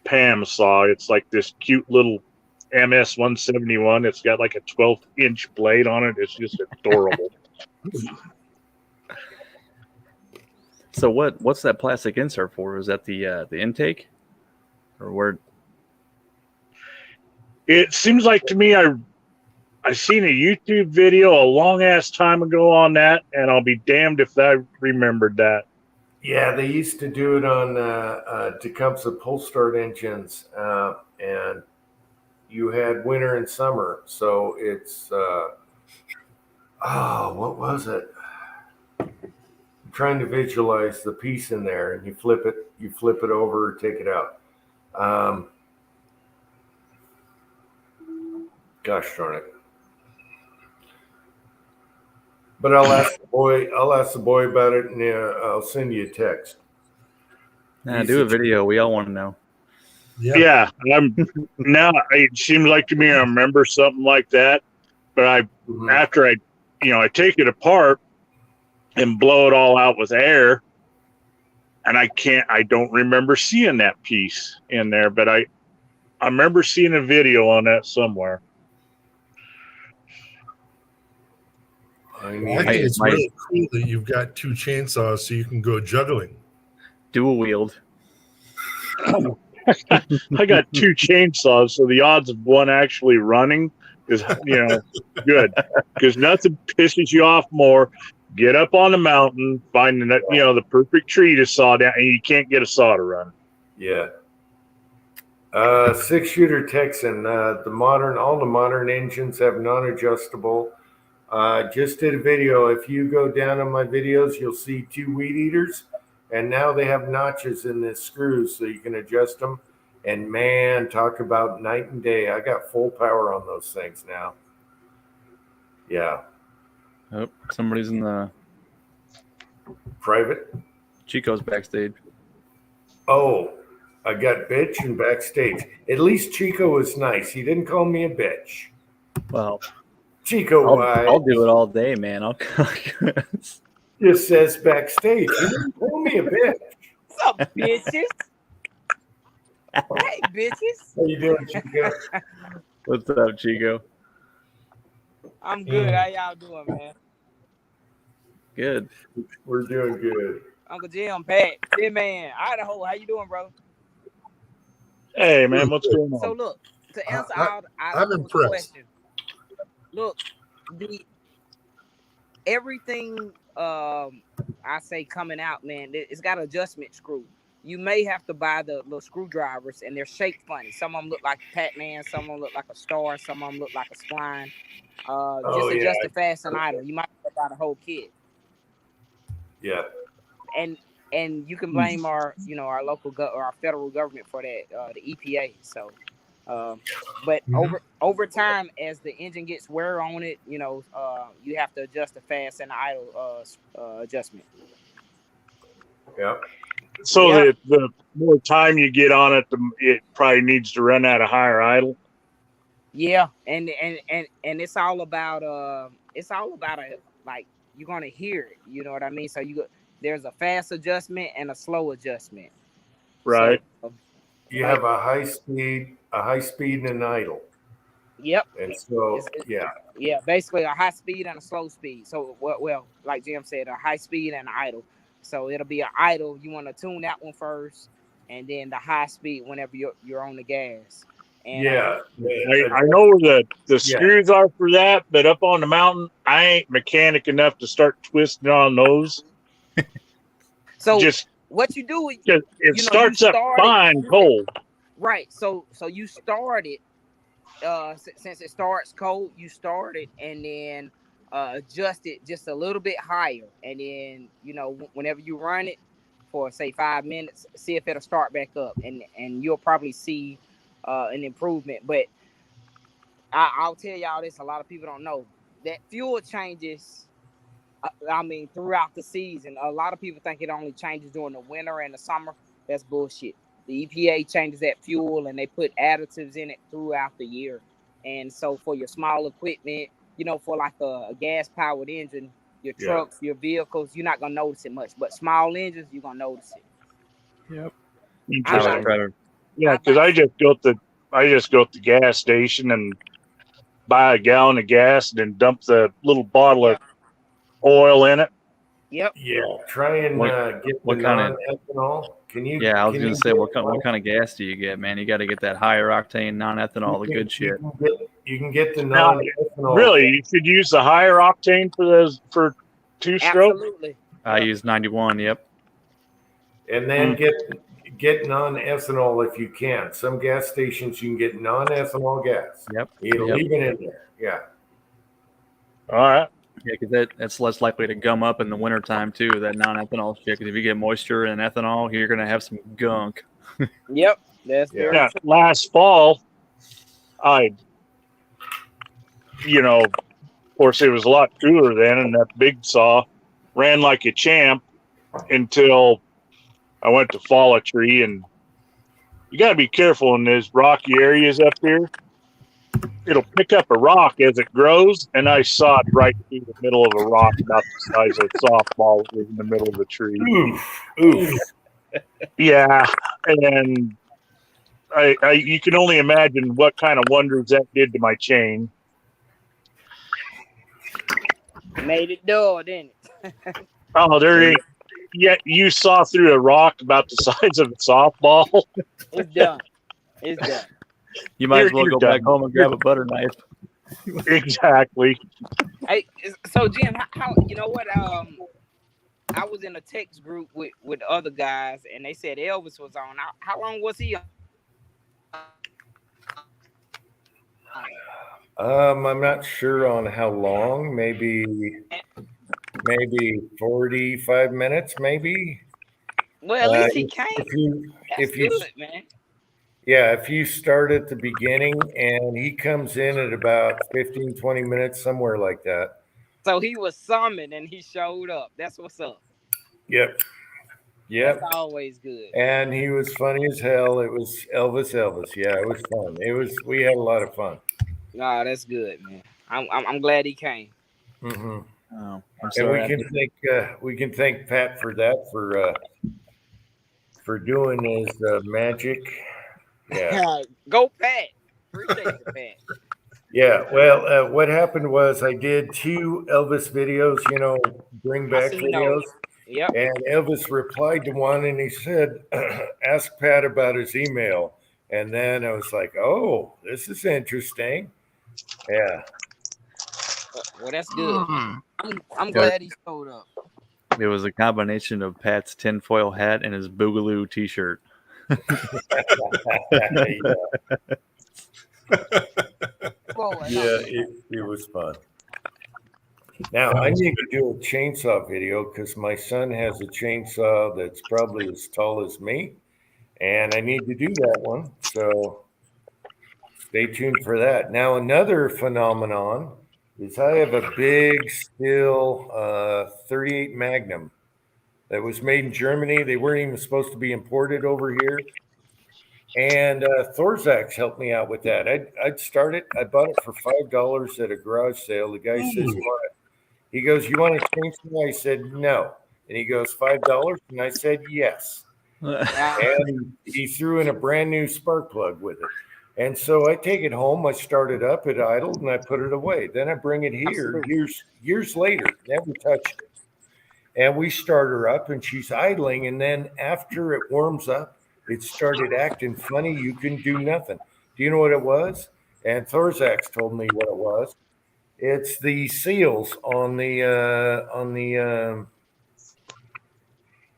Pam saw. It's like this cute little MS171. It's got like a 12-inch blade on it. It's just adorable. So what's that plastic insert for? Is that the intake, or where? It seems like to me I seen a YouTube video a long ass time ago on that, and I'll be damned if I remembered that. Yeah, they used to do it on Tecumseh pull start engines, and you had winter and summer. So it's what was it? I'm trying to visualize the piece in there, and you flip it over, take it out. Gosh darn it! But I'll ask the boy about it, and I'll send you a text. Do a video. We all want to know. Yeah, now it seems like to me I remember something like that, but after I take it apart and blow it all out with air, and I don't remember seeing that piece in there, but I remember seeing a video on that somewhere. I think it's really cool that you've got 2 chainsaws so you can go juggling. Dual wield. I got 2 chainsaws, so the odds of one actually running is good, because nothing pisses you off more. Get up on the mountain, find the perfect tree to saw down, and you can't get a saw to run. Yeah. 6-shooter Texan. All the modern engines have non-adjustable. Just did a video. If you go down on my videos, you'll see 2 weed eaters, and now they have notches in the screws so you can adjust them. And man, talk about night and day. I got full power on those things now. Yeah. Oh, somebody's in the private. Chico's backstage. Oh, I got bitch and backstage. At least Chico was nice. He didn't call me a bitch. Well, Chico, I'll do it all day, man. I'll just says backstage. He didn't call me a bitch. What's up, bitches? Hey, bitches. How you doing, Chico? What's up, Chico? I'm good. How y'all doing, man? Good. We're doing good. Uncle Jim, Pat, Jim, man, Idaho. How you doing, bro? Hey, man, what's going on? So look, to answer I'm impressed. question, look, everything I say coming out, man, it's got an adjustment screw. You may have to buy the little screwdrivers, and they're shaped funny. Some of them look like Pac-Man, some of them look like a star, some of them look like a spline. Just adjust the fast and idle. You might have to buy the whole kit. Yeah. And you can blame our local or our federal government for that, the EPA. So, but over time, as the engine gets wear on it, you have to adjust the fast and the idle adjustment. Yeah. So the more time you get on it, it probably needs to run at a higher idle. Yeah, and it's all about like you're gonna hear it. You know what I mean? So there's a fast adjustment and a slow adjustment. Right. So, you have a high speed, and an idle. Yep. And so yeah, basically a high speed and a slow speed. So well, like Jim said, a high speed and an idle. So it'll be an idle. You want to tune that one first, and then the high speed whenever you're on the gas. And, I know where the screws are for that, but up on the mountain, I ain't mechanic enough to start twisting on those. So what you do? It starts up fine cold. Right. So you start it. Since it starts cold, you start it and then adjust it just a little bit higher, and then whenever you run it for say 5 minutes, see if it'll start back up, and you'll probably see an improvement. But I'll tell y'all this: a lot of people don't know that fuel changes. Throughout the season, a lot of people think it only changes during the winter and the summer. That's bullshit. The EPA changes that fuel, and they put additives in it throughout the year. And so for your small equipment, for like a gas powered engine, your trucks, your vehicles, you're not gonna notice it much. But small engines, you're gonna notice it. Yep. Yeah, because I just go to the gas station and buy a gallon of gas and then dump the little bottle of oil in it. Yep. Yeah. Try and get the what kind of non-ethanol. Can you? Yeah, I was can gonna you say get what kind of gas do you get, man? You got to get that higher octane, non-ethanol, the good shit. You can get the Now, non-ethanol. really, you could use the higher octane for two-stroke. Absolutely. I use 91. Yep. And then get non-ethanol if you can. Some gas stations you can get non-ethanol gas. Yep. You leave it in there. Yeah. All right. Yeah, because that's less likely to gum up in the wintertime too. That non-ethanol shit. Because if you get moisture and ethanol, you're gonna have some gunk. Yep. That's very Yeah. true. Last fall, of course, it was a lot cooler then, and that big saw ran like a champ until I went to fall a tree. And you got to be careful in these rocky areas up here. It'll pick up a rock as it grows, and I sawed right through the middle of a rock about the size of a softball that was in the middle of the tree. Oof. Yeah, and I you can only imagine what kind of wonders that did to my chain. Made it dull, didn't it? Oh, there ain't. Yet you saw through a rock about the size of a softball. It's done. It's done. You might as well You're go done. back home and grab a butter knife. Exactly. Hey, so Jim, how you know what? I was in a text group with other guys, and they said Elvis was on. How long was he on? I'm not sure on how long. Maybe 45 minutes. Maybe. Well, at least he came. If you good, man. Yeah, if you start at the beginning and he comes in at about 15, 20 minutes, somewhere like that. So he was summoned and he showed up. That's what's up. Yep. That's always good. And he was funny as hell. It was Elvis. Yeah, it was fun. We had a lot of fun. Nah, that's good, man. I'm glad he came. Mm-hmm. Oh, and we can thank Pat for that, for doing his magic. Yeah. Go Pat. Appreciate you, Pat. Yeah. Well, what happened was I did 2 Elvis videos, bring back videos. Yep. And Elvis replied to one and he said, ask Pat about his email. And then I was like, oh, this is interesting. Yeah. Well, that's good. I'm glad he showed up. It was a combination of Pat's tinfoil hat and his Boogaloo T-shirt. It was fun. Now I need to do a chainsaw video because my son has a chainsaw that's probably as tall as me, and I need to do that one. So stay tuned for that. Now another phenomenon is I have a big steel 38 Magnum that was made in Germany. They weren't even supposed to be imported over here. And Thorzak's helped me out with that. I'd start it. I bought it for $5 at a garage sale. The guy says, he goes, you want to change something? I said, no. And he goes, $5? And I said, yes. And he threw in a brand new spark plug with it. And so I take it home. I start it up. It idled, and I put it away. Then I bring it here years later. Never touched it. And we start her up, and she's idling. And then after it warms up, it started acting funny. You can do nothing. Do you know what it was? And Thorzak's told me what it was. It's the seals on the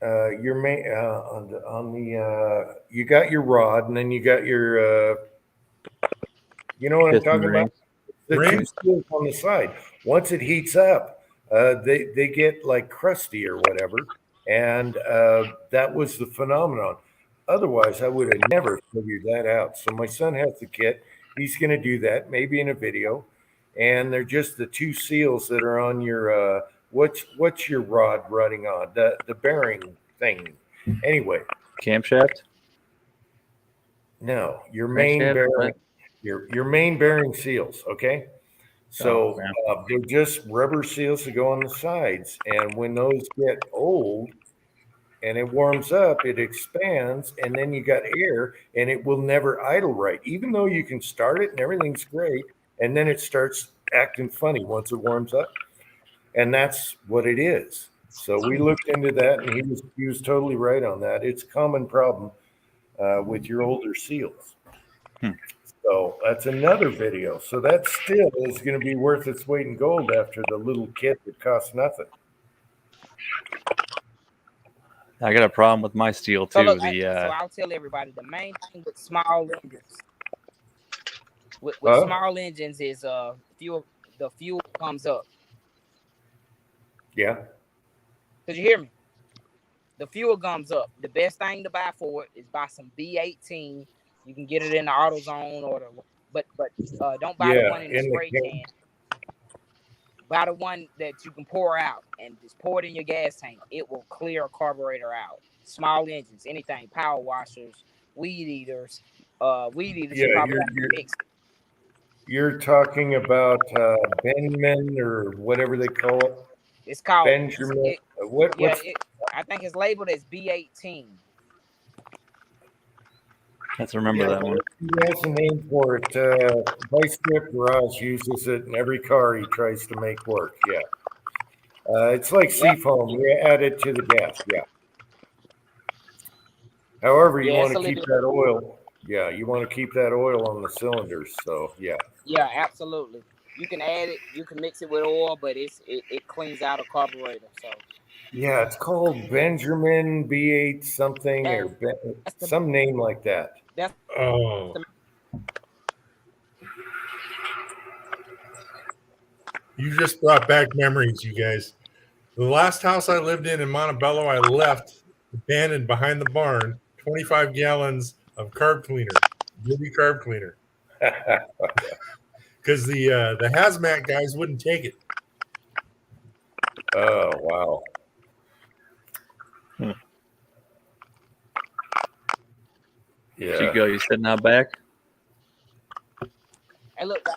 your main on the you got your rod, and then you got your you know what I'm talking about? The 2 seals on the side. Once it heats up, they get like crusty or whatever, and that was the phenomenon. Otherwise, I would have never figured that out. So my son has the kit. He's going to do that, maybe in a video. And they're just the 2 seals that are on your what's your rod running on? The bearing thing. Anyway. Camshaft? No, your main bearing. Your main bearing seals, okay? So they're just rubber seals that go on the sides. And when those get old and it warms up, it expands, and then you got air, and it will never idle right, even though you can start it and everything's great. And then it starts acting funny once it warms up. And that's what it is. So we looked into that, and he was totally right on that. It's a common problem with your older seals. So that's another video. So that still is going to be worth its weight in gold after the little kit that costs nothing. I got a problem with my steel too. So look, so I'll tell everybody the main thing with small engines. With small engines is fuel. The fuel comes up. Yeah. Did you hear me? The fuel gums up. The best thing to buy for it is buy some B18. You can get it in the AutoZone but don't buy the one in the spray can. Buy the one that you can pour out and just pour it in your gas tank. It will clear a carburetor out. Small engines, anything, power washers, weed eaters. You probably have to fix it. You're talking about Benjamin or whatever they call it. It's called Benjamin. I think it's labeled as B18. Let's remember that one. He has a name for it. Vice Grip Garage uses it in every car he tries to make work. Yeah. It's like seafoam. You add it to the gas. Yeah. However, you want to keep that oil. Yeah, you want to keep that oil on the cylinders. So, yeah. Yeah, absolutely. You can add it. You can mix it with oil, but it cleans out a carburetor. So. Yeah, it's called Benjamin B8 something or some name like that. You just brought back memories, you guys. The last house I lived in Montebello, I left abandoned behind the barn 25 gallons of carb cleaner, beauty carb cleaner, because the hazmat guys wouldn't take it. Oh, wow. Yeah. You go. You sitting out back? Hey, look,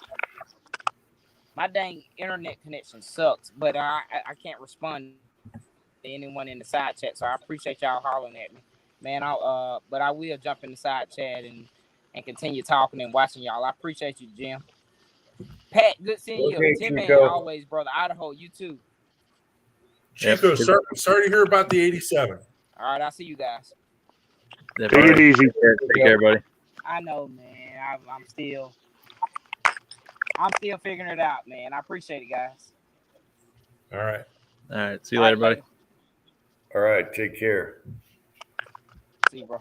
my dang internet connection sucks, but I can't respond to anyone in the side chat. So I appreciate y'all hollering at me, man. But I will jump in the side chat and continue talking and watching y'all. I appreciate you, Jim. Pat, good seeing you. Tim, man, always, brother. Idaho, you too. Chico, sorry to hear about the 87. All right, I'll see you guys. Take it easy. Take care, buddy. I know, man. I'm still figuring it out, man. I appreciate it, guys. All right. All right. See you later, buddy. All right. Take care. See you, bro.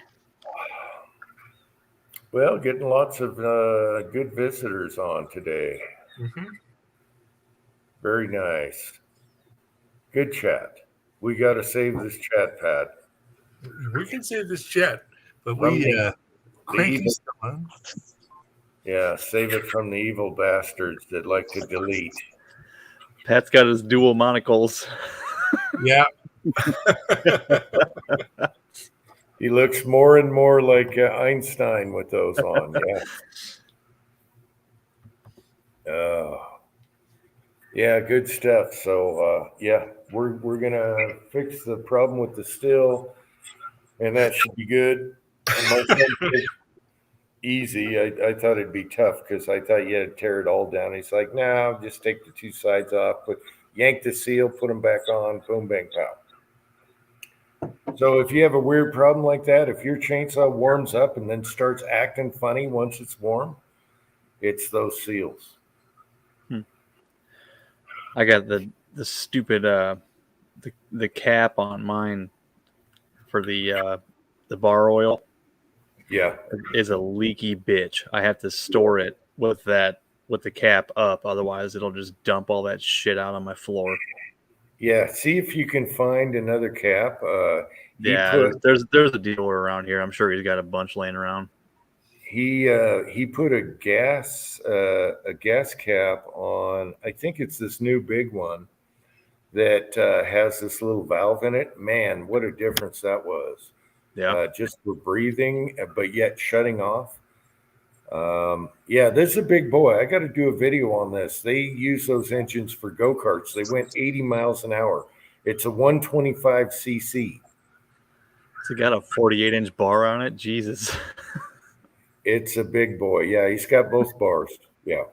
Well, getting lots of good visitors on today. Mm-hmm. Very nice. Good chat. We got to save this chat, Pat. We can save this chat, but we cranky stuff. Yeah, save it from the evil bastards that like to delete. Pat's got his dual monocles. Yeah. He looks more and more like Einstein with those on. Yeah. Yeah, good stuff. So, yeah, we're going to fix the problem with the still, and that should be good. And my son said, easy. I thought it'd be tough because I thought you had to tear it all down. He's like, no, just take the two sides off, yank the seal, put them back on, boom, bang, pow. So if you have a weird problem like that, if your chainsaw warms up and then starts acting funny once it's warm, it's those seals. I got the stupid the cap on mine for the bar oil. Yeah, is a leaky bitch. I have to store it with the cap up, otherwise it'll just dump all that shit out on my floor. Yeah, see if you can find another cap. There's a dealer around here. I'm sure he's got a bunch laying around. He put a gas cap on. I think it's this new big one that has this little valve in it. Man, what a difference that was. Yeah, just for breathing, but yet shutting off. Yeah, this is a big boy. I got to do a video on this. They use those engines for go-karts. They went 80 miles an hour. It's a 125cc. It's got a 48-inch bar on it. Jesus. It's a big boy. Yeah, he's got both bars. Yeah.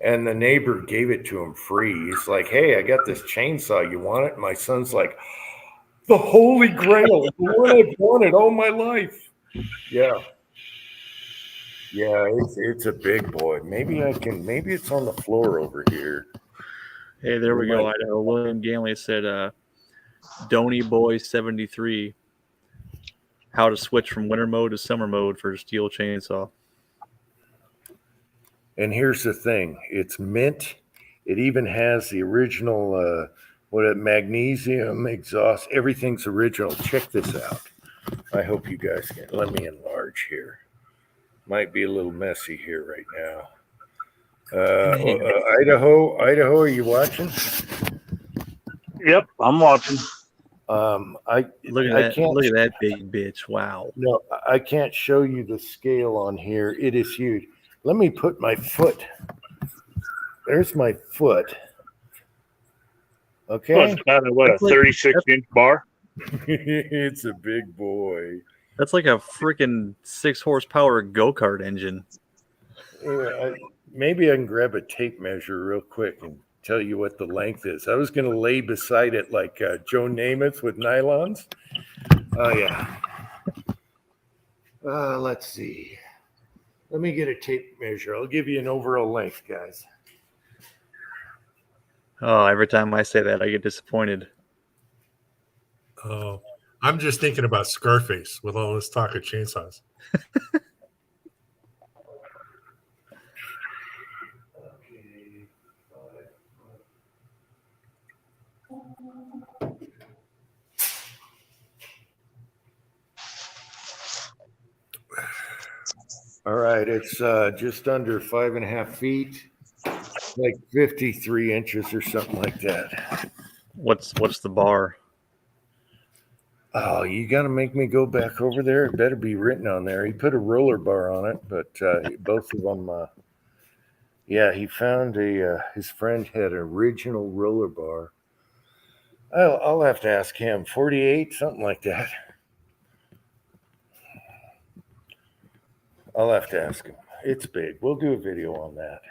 And the neighbor gave it to him free. He's like, hey, I got this chainsaw. You want it? My son's like, the Holy Grail, the one I've wanted all my life. Yeah. Yeah, it's a big boy. Maybe it's on the floor over here. Hey, there we go. Idaho. William Ganley said, Donny Boy 73. How to switch from winter mode to summer mode for steel chainsaw. And here's the thing. It's mint. It even has the original magnesium exhaust. Everything's original. Check this out. I hope you guys can. Let me enlarge here. Might be a little messy here right now. Idaho, are you watching? Yep, I'm watching. Look at that big bitch. Wow. No, I can't show you the scale on here. It is huge. Let me put my foot. There's my foot. Okay. Well, it's got a 36-inch bar? It's a big boy. That's like a freaking 6 horsepower go-kart engine. Maybe I can grab a tape measure real quick and tell you what the length is. I was going to lay beside it like Joe Namath with nylons. Oh, yeah. Let's see. Let me get a tape measure. I'll give you an overall length, guys. Oh, every time I say that, I get disappointed. Oh, I'm just thinking about Scarface with all this talk of chainsaws. All right, it's just under 5.5 feet, like 53 inches or something like that. What's the bar? Oh, you got to make me go back over there. It better be written on there. He put a roller bar on it, but both of them, he found his friend had an original roller bar. I'll have to ask him. 48, something like that. I'll have to ask him. It's big. We'll do a video on that.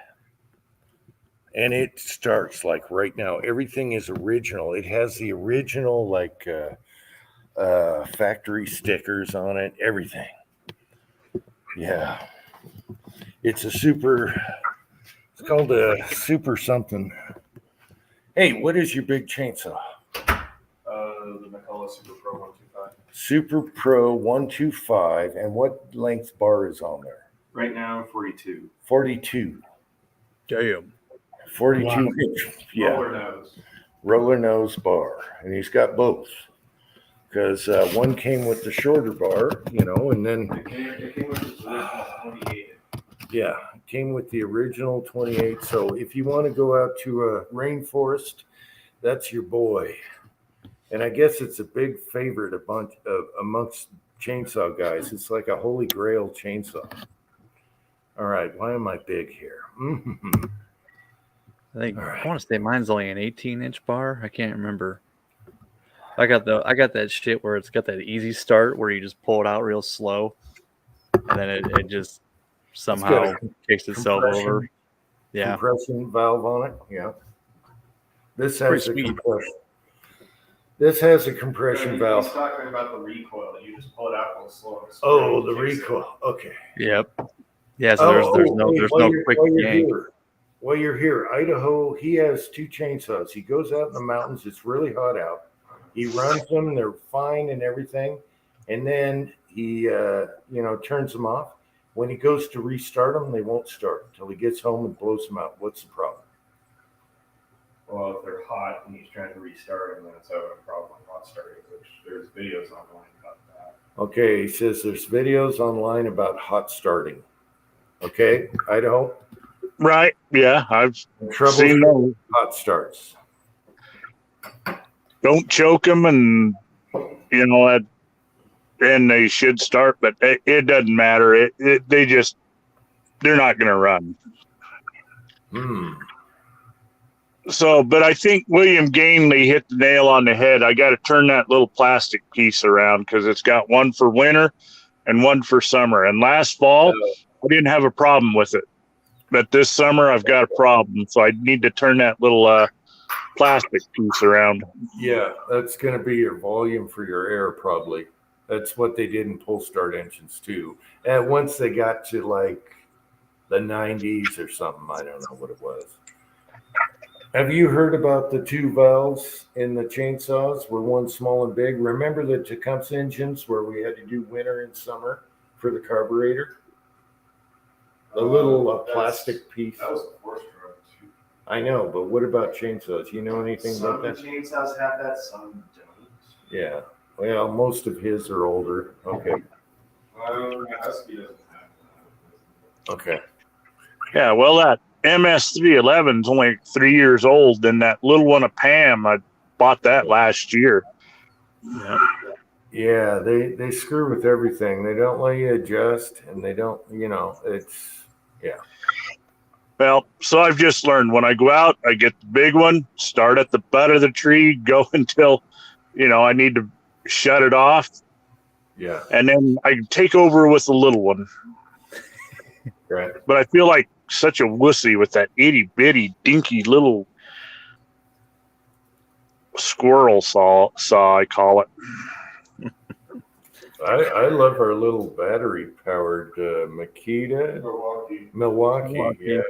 And it starts like right now. Everything is original. It has the original factory stickers on it. Everything. Yeah. It's it's called a super something. Hey, what is your big chainsaw? The McCullough Super Pro 125. Super Pro 125. And what length bar is on there? Right now, 42. 42. Damn. 42 Wow. inch. Yeah. Roller nose. Roller nose bar. And he's got both. Because one came with the shorter bar, and then. It came with the original 28. Yeah, it came with the original 28. So if you want to go out to a rainforest, that's your boy. And I guess it's a big favorite amongst chainsaw guys. It's like a holy grail chainsaw. All right, why am I big here? Mm-hmm. I want to say mine's only an 18-inch bar. I can't remember. I got that shit where it's got that easy start where you just pull it out real slow, and then it just somehow kicks itself over. Yeah, compression valve on it. Yeah, this has a Pretty sweet. compression. This has a compression valve. He's talking about the recoil. You just pull it out real slow. Oh, the recoil. Okay. Yep. Yeah. So there's no quick yank. While you're here, Idaho, he has 2 chainsaws. He goes out in the mountains. It's really hot out. He runs them. They're fine and everything. And then he, turns them off. When he goes to restart them, they won't start until he gets home and blows them out. What's the problem? Well, if they're hot and he's trying to restart them, then it's having a problem with hot starting, which there's videos online about that. Okay, he says there's videos online about hot starting. Okay, Idaho? Right, yeah, I've seen those. Hot starts. Don't choke them, and that and they should start, but it doesn't matter. They're not going to run. So, but I think William Gainley hit the nail on the head. I got to turn that little plastic piece around because it's got one for winter and one for summer. And last fall, I didn't have a problem with it. But this summer, I've got a problem. So I need to turn that little plastic piece around. Yeah, that's going to be your volume for your air, probably. That's what they did in pull start engines, too. And once they got to like the 90s or something, I don't know what it was. Have you heard about the two valves in the chainsaws where one's small and big? Remember the Tecumseh engines where we had to do winter and summer for the carburetor? The little plastic piece. That was a force truck too. I know, but what about chainsaws? You know anything about that? Some chainsaws have that, some don't. Yeah. Well, most of his are older. Okay. Husky doesn't have that. Okay. Yeah, well, that MS311 is only 3 years old, and that little one of Pam, I bought that last year. Yeah. Yeah, they screw with everything. They don't let you adjust, and they don't, it's, yeah. Well, so I've just learned when I go out, I get the big one, start at the butt of the tree, go until, I need to shut it off. Yeah. And then I take over with the little one. Right. But I feel like such a wussy with that itty bitty dinky little squirrel saw I call it. I love our little battery powered Makita Milwaukee. Yeah,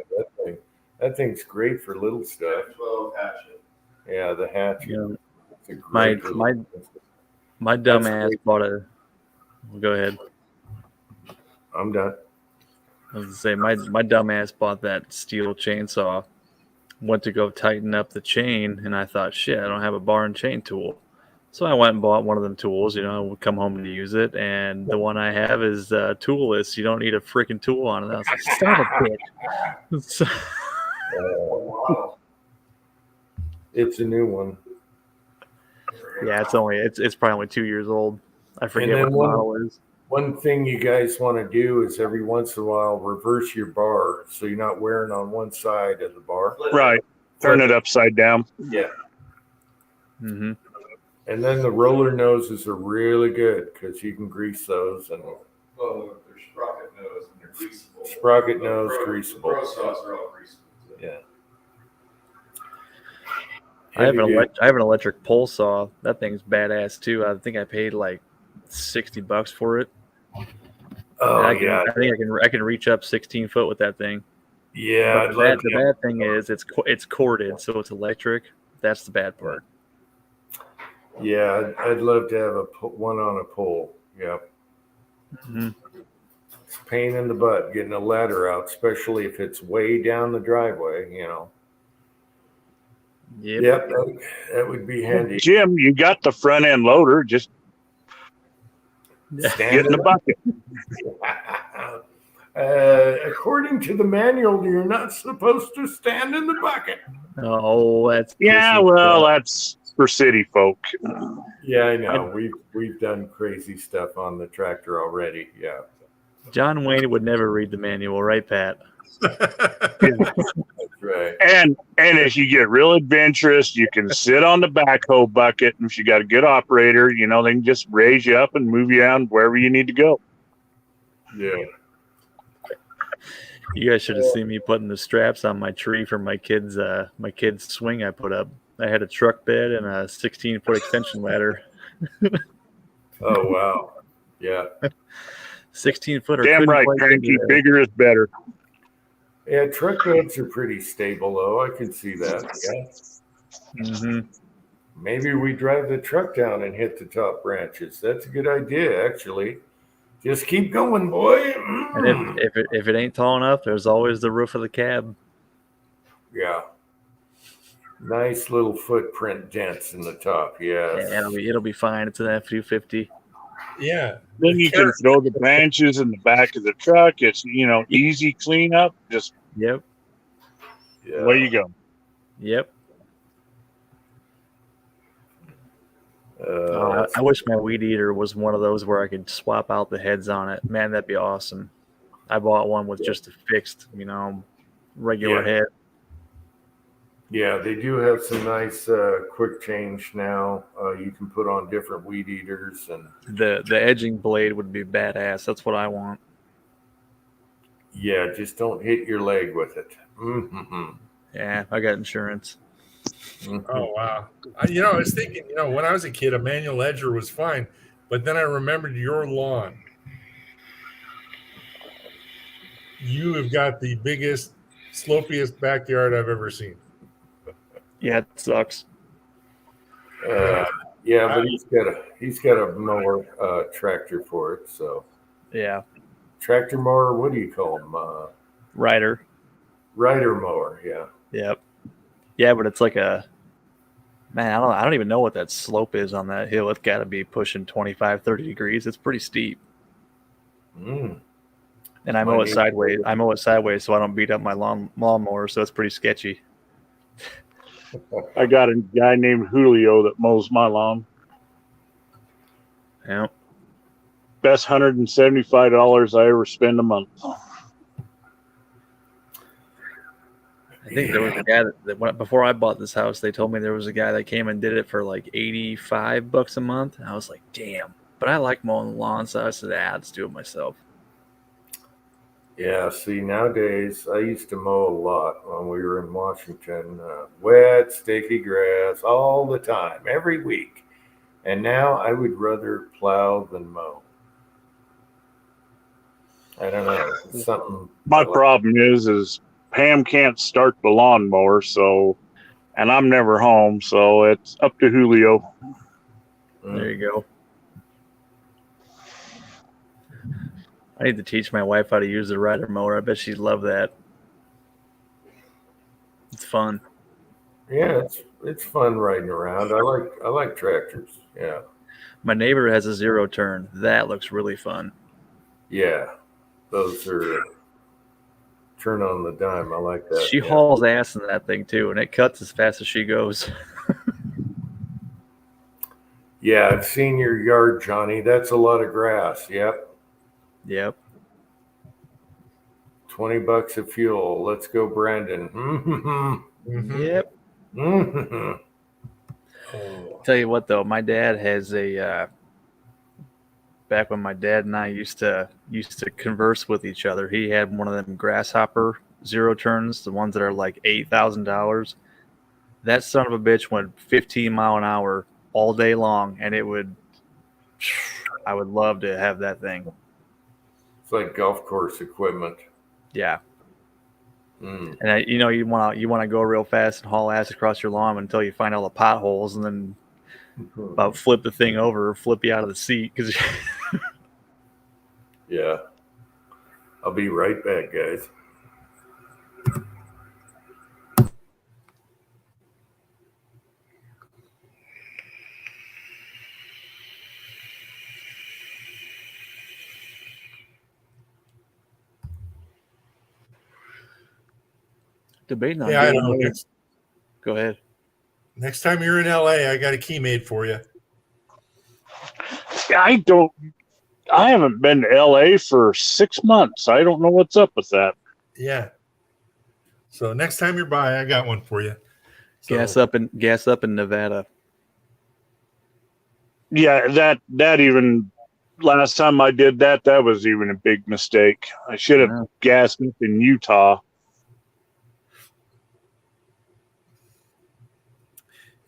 that thing's great for little stuff. 12 hatchet. Yeah, the hatchet. Yeah. My dumb ass bought a. Well, go ahead. I'm done. I was gonna say my dumb ass bought that steel chainsaw. Went to go tighten up the chain, and I thought, shit, I don't have a bar and chain tool. So I went and bought one of them tools. I would come home to use it, and the one I have is toolless. You don't need a freaking tool on it. I was like, son of a bitch. Wow. It's a new one. Yeah, it's probably only 2 years old. I forget what the model is. One thing you guys want to do is every once in a while reverse your bar so you're not wearing on one side of the bar. Right. Turn it upside down. Yeah. Mm-hmm. And then the roller noses are really good because you can grease those. And Well, they're sprocket nose and they're greasable. Sprocket nose, greasable. Pro saws are all greasable. Yeah. I have an electric pole saw. That thing's badass too. I think I paid like $60 for it. Oh, I yeah. think I can reach up 16 foot with that thing. Yeah. But the bad thing is it's corded, so it's electric. That's the bad part. Yeah, I'd love to have one on a pole. Yeah. Mm-hmm. It's a pain in the butt getting a ladder out, especially if it's way down the driveway, Yep, that would be handy. Jim, you got the front end loader. Just get in the bucket. According to the manual, you're not supposed to stand in the bucket. Oh, that's that's for city folk. Yeah, I know. We've done crazy stuff on the tractor already. Yeah. John Wayne would never read the manual, right, Pat? That's right. And if you get real adventurous, you can sit on the backhoe bucket, and if you got a good operator, they can just raise you up and move you down wherever you need to go. Yeah. You guys should have seen me putting the straps on my tree for my kids' swing I put up. I had a truck bed and a 16-foot extension ladder. Oh wow! Yeah, 16-footer. Damn right, cranky. Bigger is better. Yeah, truck beds are pretty stable, though. I can see that. Yeah. Mm-hmm. Maybe we drive the truck down and hit the top branches. That's a good idea, actually. Just keep going, boy. And if it ain't tall enough, there's always the roof of the cab. Yeah. Nice little footprint dents in the top. Yes. Yeah, it'll be fine. It's an F-250. Yeah. Then you can throw the branches in the back of the truck. It's easy cleanup. Just yep. Yeah. Away you go. Yep. That's I wish my weed eater was one of those where I could swap out the heads on it. Man, that'd be awesome. I bought one with just a fixed, regular Yeah. head. Yeah, they do have some nice quick change now. You can put on different weed eaters, and The edging blade would be badass. That's what I want. yeah, just don't hit your leg with it. Mm-hmm. Yeah, I got insurance. Oh wow! I was thinking, when I was a kid, a manual edger was fine, but then I remembered your lawn. You have got the biggest, slopiest backyard I've ever seen. Yeah, it sucks. Yeah, but he's got a mower tractor for it. So Yeah, tractor mower. What do you call them? rider. Rider mower. Yeah. Yep. Yeah, but it's like a man. I don't even know what that slope is on that hill. It's got to be pushing 25, 30 degrees. It's pretty steep. Mm. And I mow it sideways. I mow it sideways so I don't beat up my lawnmower. So it's pretty sketchy. I got a guy named Julio that mows my lawn. Yeah. Best $175 I ever spend a month. I think there was a guy that before I bought this house, they told me there was a guy that came and did it for like $85 a month. And I was like, damn. But I like mowing the lawn, so I said, let's do it myself. Yeah, see, nowadays, I used to mow a lot when we were in Washington. Wet, sticky grass all the time, every week. And now I would rather plow than mow. I don't know. It's something. My problem is Pam can't start the lawnmower, and I'm never home, so it's up to Julio. There you go. I need to teach my wife how to use the rider mower. I bet she'd love that. It's fun. Yeah, it's fun riding around. I like tractors. Yeah. My neighbor has a 0 turn. That looks really fun. Yeah. Those are turn on the dime. I like that. She hauls ass in that thing too, and it cuts as fast as she goes. Yeah, I've seen your yard, Johnny. That's a lot of grass. Yep. Yep. $20 of fuel. Let's go, Brandon. Mm-hmm. Yep. Mm-hmm. Tell you what, though, my dad has a. Back when my dad and I used to converse with each other, he had one of them grasshopper 0 turns, the ones that are like $8,000. That son of a bitch went 15 mile an hour all day long, and I would love to have that thing. It's like golf course equipment. Yeah. Mm. And you want to go real fast and haul ass across your lawn until you find all the potholes, and then about flip the thing over, or flip you out of the seat because. Yeah. I'll be right back, guys. Debating on Yeah, I know. Go ahead. Next time you're in LA, I got a key made for you. I haven't been to LA for 6 months. I don't know what's up with that. Yeah. So next time you're by, I got one for you. So, Gas up in Nevada. Yeah, that even last time I did that was even a big mistake. I should have gassed up in Utah.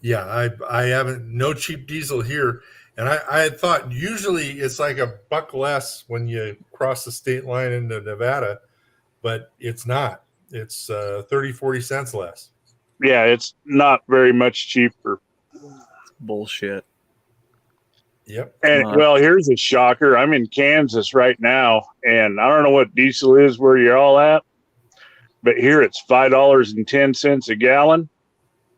yeah, I haven't no cheap diesel here. And I had thought usually it's like $1 less when you cross the state line into Nevada, but it's not. It's 30, 40 cents less. Yeah, it's not very much cheaper. Bullshit. Yep. And well, here's a shocker. I'm in Kansas right now, and I don't know what diesel is where you're all at, but here it's $5.10 a gallon.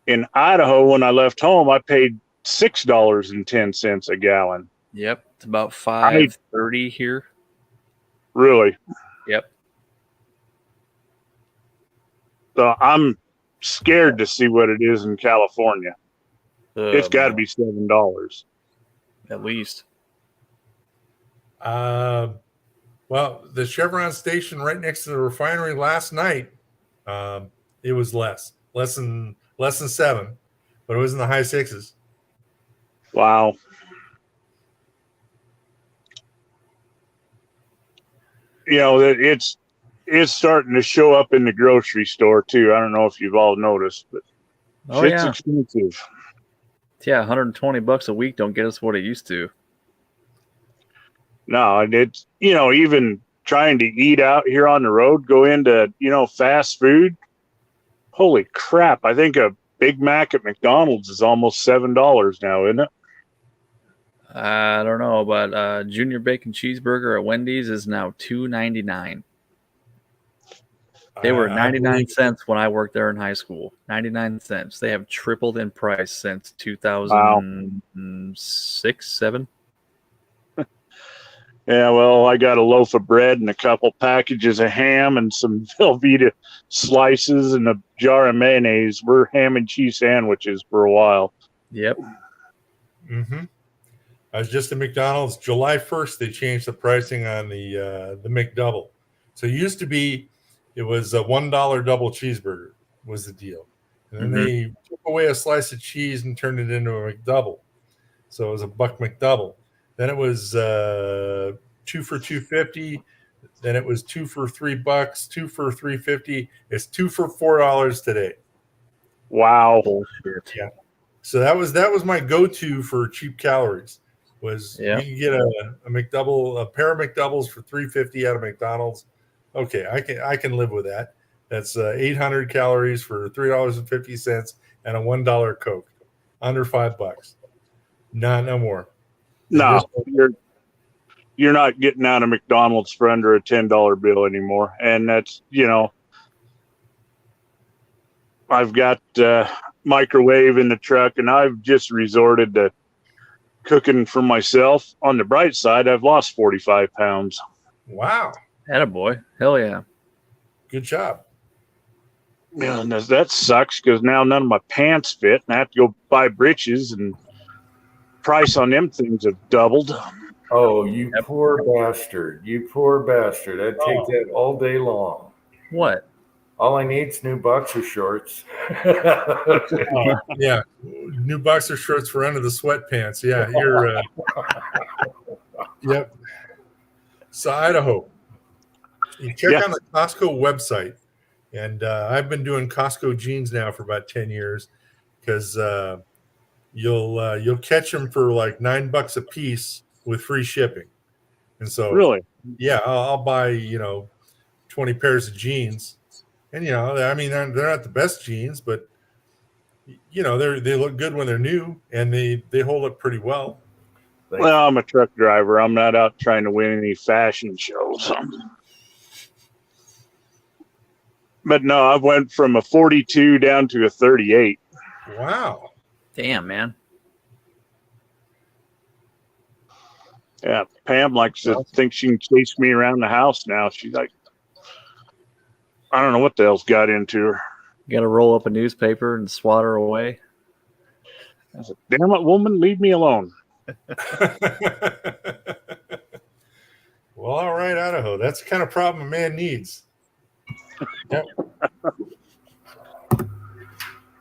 In Idaho, when I left home, I paid $6.10 a gallon. Yep, it's about $5.30 here. Really? Yep. So I'm scared to see what it is in California. It's got to be $7. at least. Well, the Chevron station right next to the refinery last night, it was less than 7, but it was in the high 6s. Wow. You know, it's starting to show up in the grocery store too. I don't know if you've all noticed, but shit's expensive. Yeah, $120 a week don't get us what it used to. No, and it's, you know, even trying to eat out here on the road, go into, you know, fast food. Holy crap. I think a Big Mac at McDonald's is almost $7 now, isn't it? I don't know, but junior bacon cheeseburger at Wendy's is now $2.99. They were 99 cents when I worked there in high school. 99 cents. They have tripled in price since 2006, 7. Yeah, well, I got a loaf of bread and a couple packages of ham and some Velveeta slices and a jar of mayonnaise. We're ham and cheese sandwiches for a while. Yep. Mm-hmm. I was just at McDonald's. July 1st, they changed the pricing on the McDouble. So it used to be, it was a $1 double cheeseburger was the deal. And then they took away a slice of cheese and turned it into a McDouble. So it was a buck McDouble. Then it was 2 for $2.50. Then it was 2 for $3, 2 for $3.50. It's 2 for $4 today. Wow. Yeah. So that was my go-to for cheap calories. Was you can get a McDouble, a pair of McDoubles for $3.50 out of McDonald's. Okay, I can live with that. That's 800 calories for $3.50 and a $1 Coke, under $5. No more. No, you're not getting out of McDonald's for under a $10 bill anymore. And that's, you know, I've got microwave in the truck, and I've just resorted to cooking for myself. On the bright side, I've lost 45 pounds. Wow. Attaboy. Hell yeah. Good job. Yeah, and that sucks because now none of my pants fit, and I have to go buy breeches, and price on them things have doubled. Oh, you poor bastard. You poor bastard. I'd take that all day long. What? All I need is new boxer shorts. Yeah. New boxer shorts for under the sweatpants. Yeah, you're yep. So Idaho. You check on the Costco website. And I've been doing Costco jeans now for about 10 years because you'll catch them for like $9 a piece with free shipping. And so, really, yeah, I'll buy 20 pairs of jeans, and I mean they're not the best jeans, but they look good when they're new, and they hold up pretty well. Well, I'm a truck driver. I'm not out trying to win any fashion shows. But no, I went from a 42 down to a 38. Wow. Damn, man. Yeah, Pam likes to think she can chase me around the house now. She's like, I don't know what the hell's got into her. You got to roll up a newspaper and swat her away. I said, damn it, woman, leave me alone. Well, all right, Idaho. That's the kind of problem a man needs. Yep.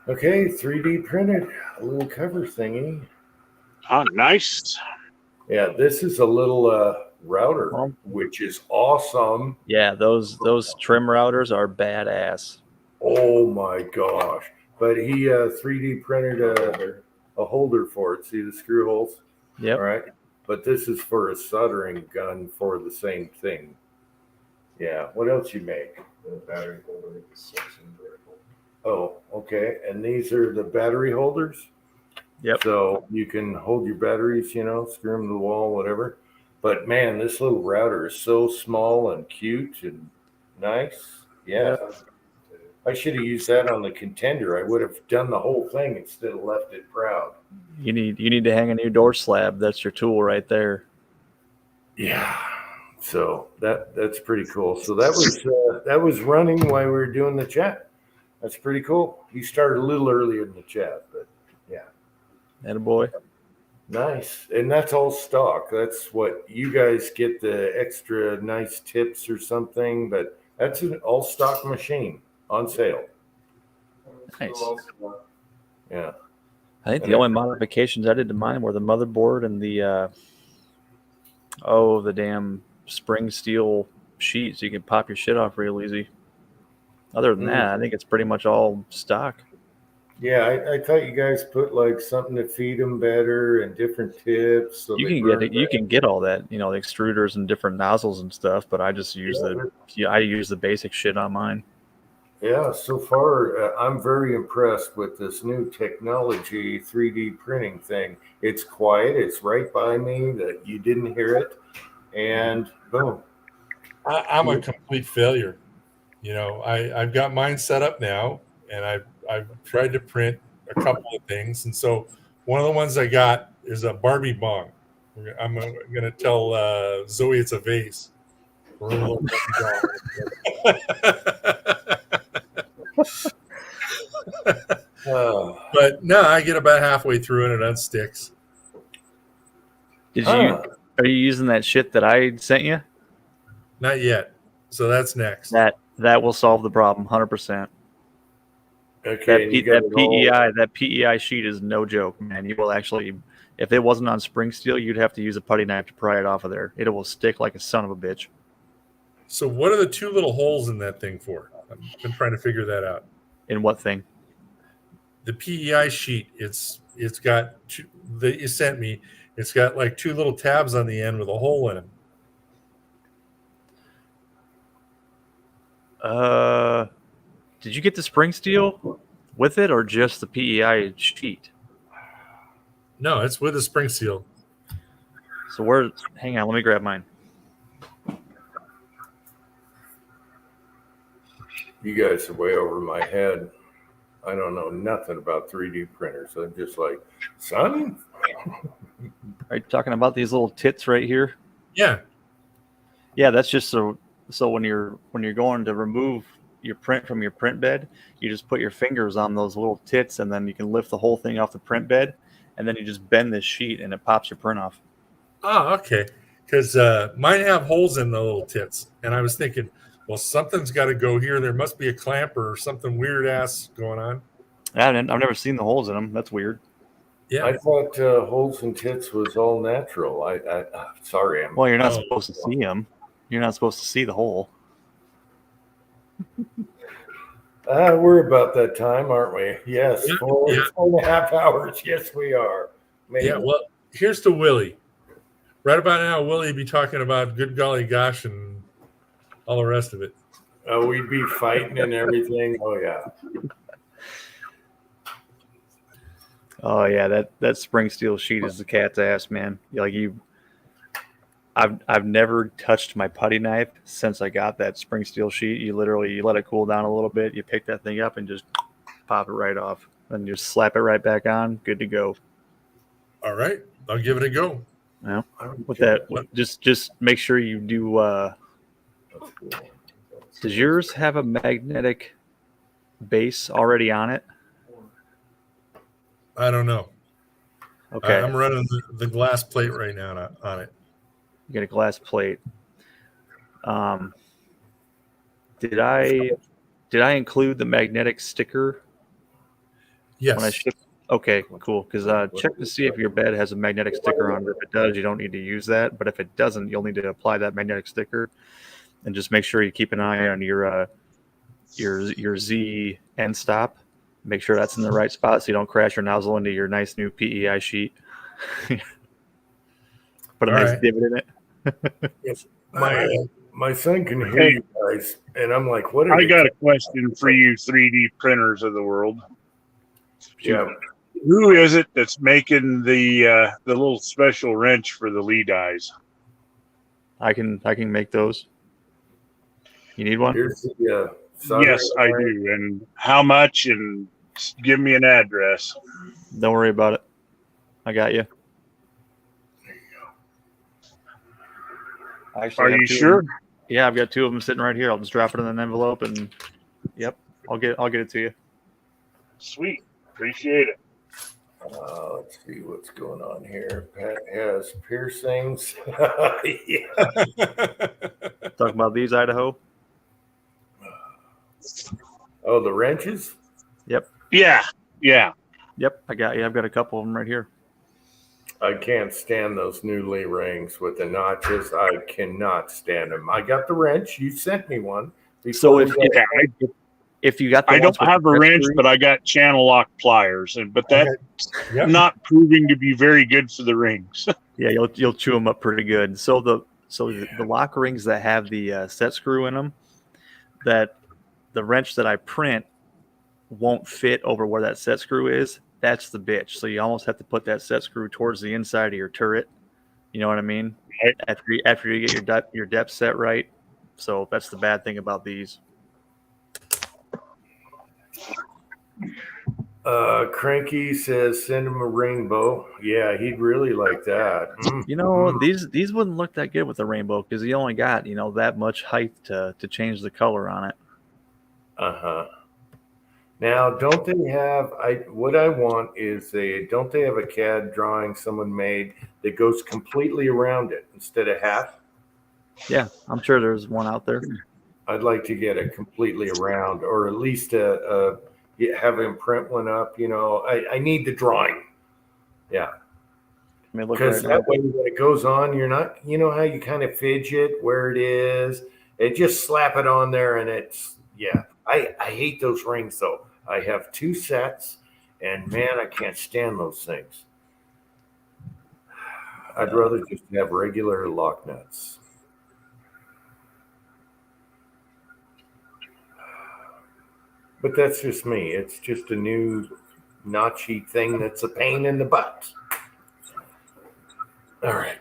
Okay, 3D printed a little cover thingy. Oh, nice. Yeah, this is a little router, which is awesome. Yeah, those trim routers are badass. Oh my gosh! But he 3D printed a holder for it. See the screw holes? Yep. All right. But this is for a soldering gun for the same thing. Yeah. What else you make? The battery holder is vertical. Oh, okay. And these are the battery holders. Yep. So you can hold your batteries, screw them to the wall, whatever. But man, this little router is so small and cute and nice. Yeah. I should have used that on the Contender. I would have done the whole thing instead of left it proud. You need to hang a new door slab. That's your tool right Yeah. So that's pretty cool. So that was running while we were doing the chat. That's pretty cool. He started a little earlier in the chat, but yeah. Attaboy. Nice. And that's all stock. That's what you guys get, the extra nice tips or something, but that's an all stock machine on sale. Nice. Yeah. I think And the only modifications I did to mine were the motherboard and the the damn spring steel sheet, so you can pop your shit off real easy. Other than that, I think it's pretty much all stock. Yeah, I thought you guys put like something to feed them better and different tips. So You they can burn get it. You better. can get all that, the extruders and different nozzles and stuff. But I just use I use the basic shit on mine. Yeah, so far I'm very impressed with this new technology 3D printing thing. It's quiet, it's right by me that you didn't hear it, and boom. I'm a complete failure. I've got mine set up now, and I've tried to print a couple of things, and so one of the ones I got is a Barbie bong. I'm going to tell Zoe it's a vase. For her little Barbie doll. But no, I get about halfway through and it unsticks. Are you using that shit that I sent you? Not yet. So that's next. That will solve the problem 100%. Okay. That PEI sheet is no joke, man. You will actually, if it wasn't on spring steel, you'd have to use a putty knife to pry it off of there. It will stick like a son of a bitch. So what are the two little holes in that thing for? I've been trying to figure that out. In what thing? The PEI sheet. It's got two, that you sent me. It's got like two little tabs on the end with a hole in them. Did you get the spring steel with it or just the PEI sheet? No, it's with a spring steel. So hang on, let me grab mine. You guys are way over my head. I don't know nothing about 3D printers. I'm just like, son? Are you talking about these little tits right here? Yeah. Yeah, that's just so when you're going to remove your print from your print bed, you just put your fingers on those little tits and then you can lift the whole thing off the print bed and then you just bend this sheet and it pops your print off. Oh, okay. Because mine have holes in the little tits. And I was thinking, well, something's got to go here. There must be a clamper or something weird ass going on. I've never seen the holes in them. That's weird. Yeah. I thought holes in tits was all natural. Sorry. Well, you're not supposed to see them. You're not supposed to see the hole. We're about that time, aren't we? Yes, 4.5 hours. Yes, we are. Maybe. Yeah, well, here's to Willie. Right about now, Willie would be talking about good golly gosh and all the rest of it. We'd be fighting and everything. Oh, yeah. Oh, yeah, that spring steel sheet is the cat's ass, man. I've never touched my putty knife since I got that spring steel sheet. You let it cool down a little bit. You pick that thing up and just pop it right off. And just slap it right back on. Good to go. All right. I'll give it a go. Yeah. With that, just make sure you do. Does yours have a magnetic base already on it? I don't know. Okay. I'm running the glass plate right now on it. You get a glass plate. Did I include the magnetic sticker? Yes. When I shipped? Okay, cool. Because check to see if your bed has a magnetic sticker on it. If it does, you don't need to use that. But if it doesn't, you'll need to apply that magnetic sticker, and just make sure you keep an eye on your Z end stop. Make sure that's in the right spot so you don't crash your nozzle into your nice new PEI sheet. Put a nice divot in it. My son can hear you guys, and I'm like, what? I got a question for you 3D printers of the world. Yeah. Who is it that's making the little special wrench for the lead eyes? I can make those. You need one? Yes, I do. And how much? And give me an address. Don't worry about it. I got you. Are you sure? Yeah, I've got two of them sitting right here. I'll just drop it in an envelope, and yep, I'll get it to you. Sweet, appreciate it. Let's see what's going on here. Pat has piercings. Yeah. Talking about these, Idaho. Oh, the wrenches? Yep. Yeah. Yep. I've got a couple of them right here. I can't stand those new Lee rings with the notches. I cannot stand them. I got the wrench. You sent me one. So if you got the I ones don't with have the a wrench, screws- but I got channel lock pliers, but that's Yep. not proving to be very good for the rings. Yeah, you'll chew them up pretty good. So the lock rings that have the set screw in them, that the wrench that I print won't fit over where that set screw is. That's the bitch. So you almost have to put that set screw towards the inside of your turret. You know what I mean? Right. After you get your depth set right. So that's the bad thing about these. Cranky says send him a rainbow. Yeah, he'd really like that. You know, these wouldn't look that good with the rainbow because you only got, that much height to change the color on it. Uh-huh. Now, don't they have what I want is don't they have a CAD drawing someone made that goes completely around it instead of half? Yeah, I'm sure there's one out there. I'd like to get it completely around, or at least have him print one up. I need the drawing. Yeah. Because right that way when it goes on, you're not, how you kind of fidget where it is and just slap it on there and it's, yeah. I hate those rings though. I have 2 sets and man, I can't stand those things. I'd rather just have regular lock nuts. But that's just me. It's just a new notchy thing that's a pain in the butt. All right.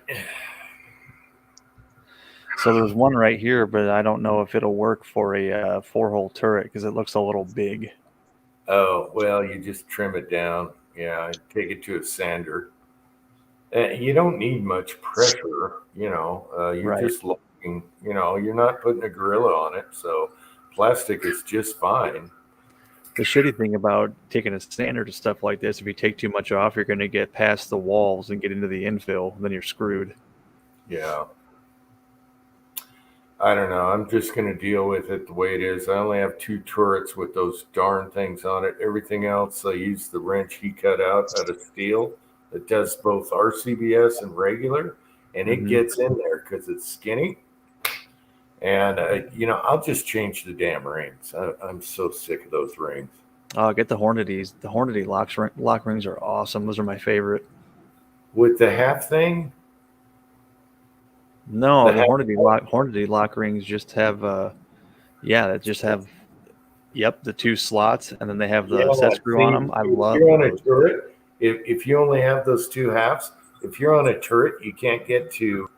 So there's one right here, but I don't know if it'll work for a 4-hole turret because it looks a little big. Oh, well, you just trim it down. Yeah, take it to a sander. You don't need much pressure, you're Right. just looking, you're not putting a gorilla on it. So plastic is just fine. The shitty thing about taking a standard to stuff like this, if you take too much off, you're going to get past the walls and get into the infill, and then you're screwed. Yeah. I don't know. I'm just going to deal with it the way it is. I only have 2 turrets with those darn things on it. Everything else, I use the wrench he cut out of steel that does both RCBS and regular, and it gets in there because it's skinny. And, I'll just change the damn rings. I'm so sick of those rings. Get the Hornady's. The Hornady lock rings are awesome. Those are my favorite. With the half thing? No, the Hornady lock rings just have the 2 slots, and then they have the set screw on them. I love if you're on those. a turret, if you only have those 2 halves, if you're on a turret, you can't get to.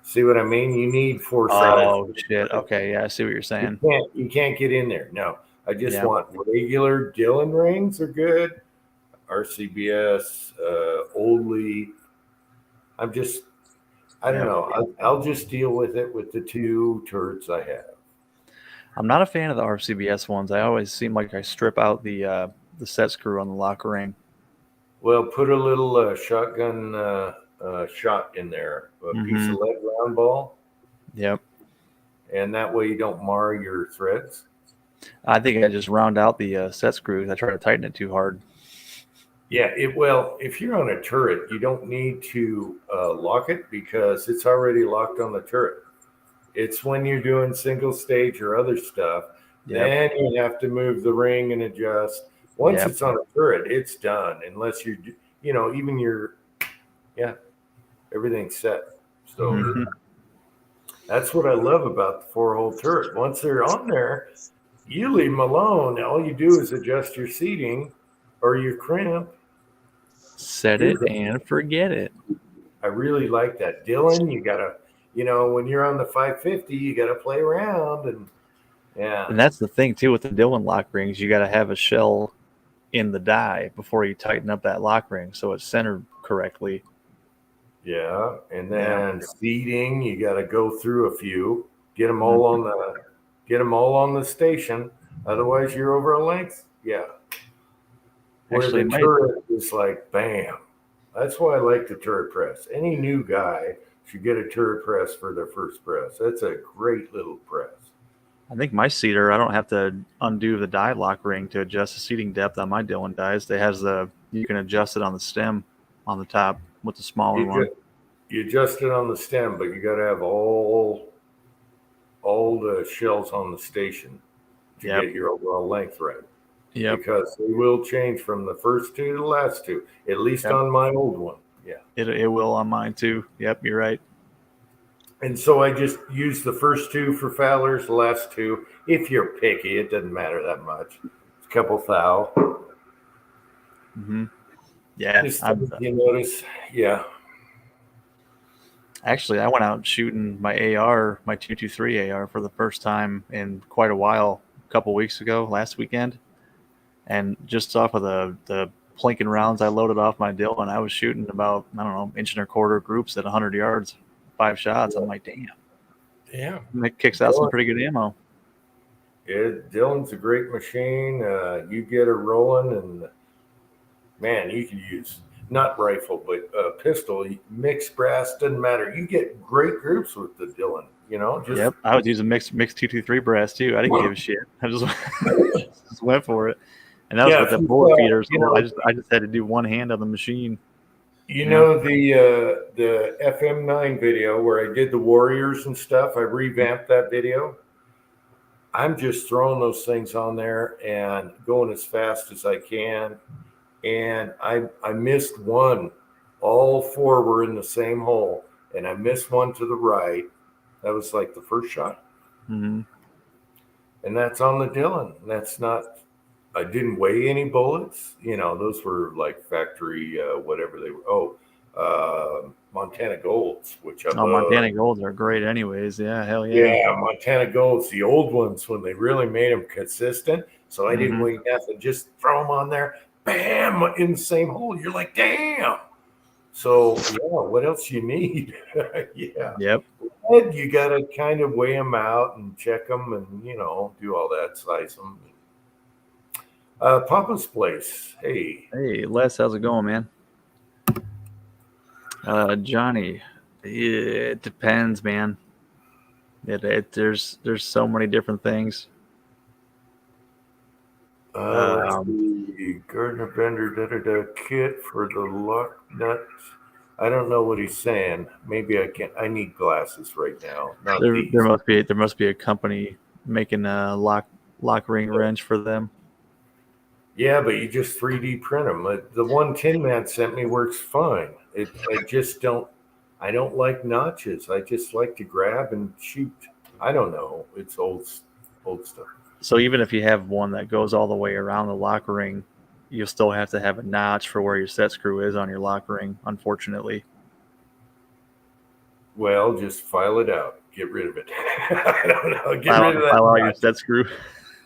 See what I mean? You need 4 sides. Oh shit! Okay, yeah, I see what you're saying. You can't get in there. No, I just want regular Dillon rings are good. RCBS, Oldly. I don't know. I'll just deal with it with the 2 turrets I have. I'm not a fan of the RCBS ones. I always seem like I strip out the set screw on the lock ring. Well, put a little shotgun shot in there, a piece of lead round ball. Yep. And that way you don't mar your threads. I think I just round out the set screws. I try to tighten it too hard. Yeah, if you're on a turret, you don't need to lock it because it's already locked on the turret. It's when you're doing single stage or other stuff, then you have to move the ring and adjust. Once it's on a turret, it's done. Unless everything's set. So that's what I love about the 4-hole turret. Once they're on there, you leave them alone. All you do is adjust your seating or your crimp. Set it and forget it. I really like that. Dillon, you got to, when you're on the 550, you got to play around. And that's the thing, too, with the Dillon lock rings. You got to have a shell in the die before you tighten up that lock ring so it's centered correctly. Yeah, and then seating, you got to go through a few, get them all on the station. Otherwise, you're over a length. Yeah. where Actually, the turret is like bam. That's why I like the turret press. Any new guy should get a turret press for their first press. That's a great little press. I think my seater, I don't have to undo the die lock ring to adjust the seating depth on my Dylan dies. It has you can adjust it on the stem on the top with the smaller one. You adjust it on the stem, but you got to have all the shells on the station to get your overall length right. Yep. Because they will change from the first two to the last two, at least on my old one. Yeah. It will on mine too. Yep, you're right. And so I just use the first two for Fowlers, the last two. If you're picky, it doesn't matter that much. It's a couple thou. Mm-hmm. Yeah. You notice, yeah. Actually, I went out shooting my AR, my 223 AR, for the first time in quite a while. A couple weeks ago, last weekend, and just off of the plinking rounds I loaded off my Dylan, I was shooting about 1.25 inch groups at 100 yards, 5 shots. I'm like, damn. It kicks out some pretty good ammo. Yeah, Dylan's a great machine. You get her rolling, and man, you can use not rifle, but pistol, mixed brass, doesn't matter. You get great groups with the Dylan. Yep, I was using mixed 223 brass too. I didn't give a shit. I just went for it, and that was with the bullet feeder. So I just had to do one hand on the machine. You know the FM9 video where I did the Warriors and stuff. I revamped that video. I'm just throwing those things on there and going as fast as I can. And I missed one. All four were in the same hole, and I missed one to the right. That was like the first shot. Mm-hmm. And that's on the Dylan. That's not, I didn't weigh any bullets. Those were like factory, whatever they were. Montana Golds, which I love. Montana Golds are great anyways. Yeah, hell yeah. Yeah, Montana Golds, the old ones, when they really made them consistent. So I didn't weigh nothing. Just throw them on there. Bam, in the same hole. You're like, damn. So, yeah, what else you need? Yeah. Yep. And you got to kind of weigh them out and check them and, do all that, size them. Papa's Place. Hey. Hey, Les, how's it going, man? Johnny, it depends, man. There's so many different things. Let's see. Gardner Bender, kit for the lock nuts. I don't know what he's saying. Maybe I need glasses right now. There must be a company making a lock ring wrench for them. Yeah, but you just 3D print them. The one Tin Man sent me works fine. I don't like notches. I just like to grab and shoot. I don't know. It's old stuff. So even if you have one that goes all the way around the lock ring, you'll still have to have a notch for where your set screw is on your lock ring, unfortunately. Well, just file it out. Get rid of it. I don't know. Get rid of that. File out your set screw.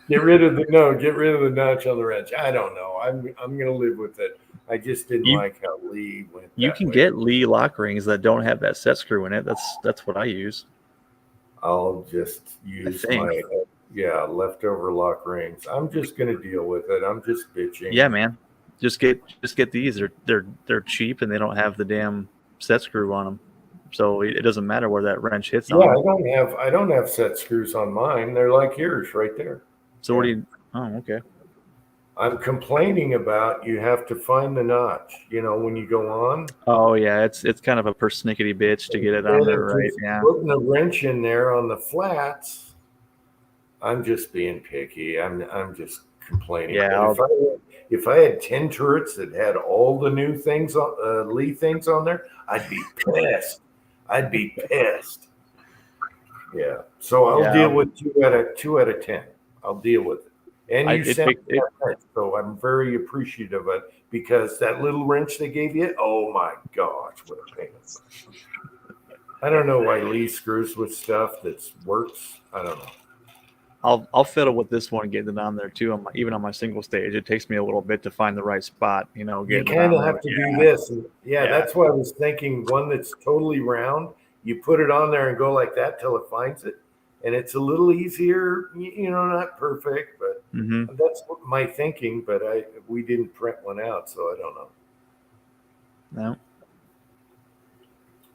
Get rid of the notch on the wrench. I don't know. I'm gonna live with it. I just didn't like how Lee went. You can get Lee lock rings that don't have that set screw in it. That's what I use. I'll just use my leftover lock rings. I'm just gonna deal with it. I'm just bitching. Yeah, man. Just get these. They're cheap and they don't have the damn set screw on them. So it doesn't matter where that wrench hits on. Yeah, I don't have set screws on mine. They're like yours right there. So what do you? Oh, okay. I'm complaining about you have to find the notch. When you go on. Oh yeah, it's kind of a persnickety bitch to get it on there, right? Yeah. Putting the wrench in there on the flats. I'm just being picky. I'm just complaining. Yeah. If I had 10 turrets that had all the new things on Lee things on there, I'd be pissed. Yeah. So I'll deal with 2 out of 10. I'll deal with it. And you sent me that wrench, so I'm very appreciative of it because that little wrench they gave you, oh my gosh, what a pain. I don't know why Lee screws with stuff that works. I don't know. I'll fiddle with this one, getting it on there too. Even on my single stage, it takes me a little bit to find the right spot. You kind of have to do this. And that's why I was thinking one that's totally round. You put it on there and go like that till it finds it. And it's a little easier, not perfect, but Mm-hmm. That's my thinking, but we didn't print one out, so I don't know. No.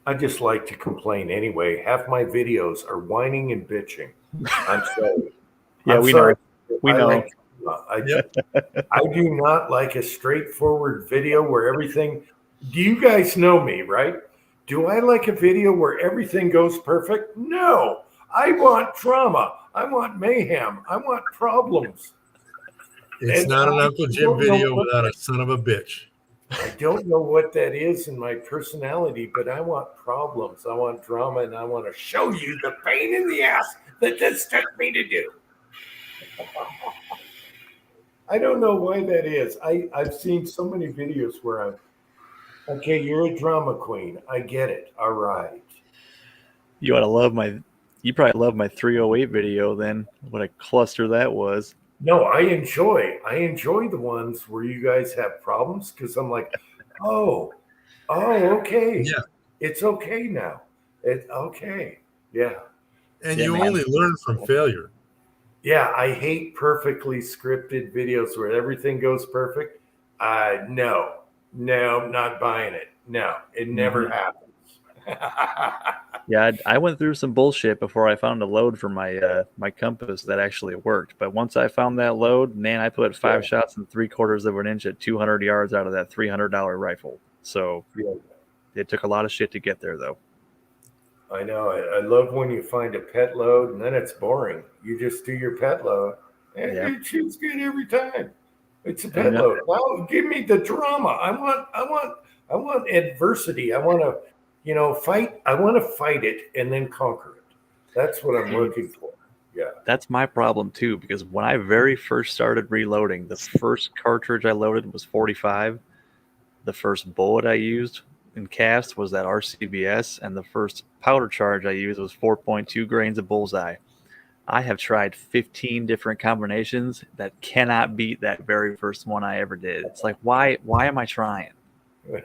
I just like to complain anyway. Half my videos are whining and bitching. I'm sorry. Yeah, I'm we sorry. know. We I know. like. I do not like a straightforward video where everything. Do you guys know me, right? Do I like a video where everything goes perfect? No. I want drama. I want mayhem. I want problems. It's And not an I Uncle Jim don't know video what without a son of a bitch. I don't know what that is in my personality, but I want problems. I want drama, and I want to show you the pain in the ass that this took me to do. I don't know why that is. I've seen so many videos where I'm, okay, you're a drama queen. I get it. All right. You ought to love my. You probably love my 308 video then. What a cluster that was. No, I enjoy the ones where you guys have problems because I'm like, oh, okay. Yeah. It's okay now. It's okay. Yeah. And Yeah, you man. only learn from failure. Yeah, I hate perfectly scripted videos where everything goes perfect. No, not buying it. No, it never Mhm. happens. Yeah, I went through some bullshit before I found a load for my compass that actually worked. But once I found that load, man, I put 5 shots and 3/4 of an inch at 200 yards out of that $300 rifle. So Yeah. it took a lot of shit to get there, though. I know. I love when you find a pet load and then it's boring. You just do your pet load and Yeah. it shoots good every time. It's a And pet load. Well, give me the drama. I want adversity. I want to, fight. I want to fight it and then conquer it. That's what I'm See, looking for. Yeah. that's my problem too, because when I very first started reloading, the first cartridge I loaded was 45. The first bullet I used in cast was that RCBS, and the first powder charge I used was 4.2 grains of bullseye. I have tried 15 different combinations that cannot beat that very first one I ever did. It's like, why am I trying?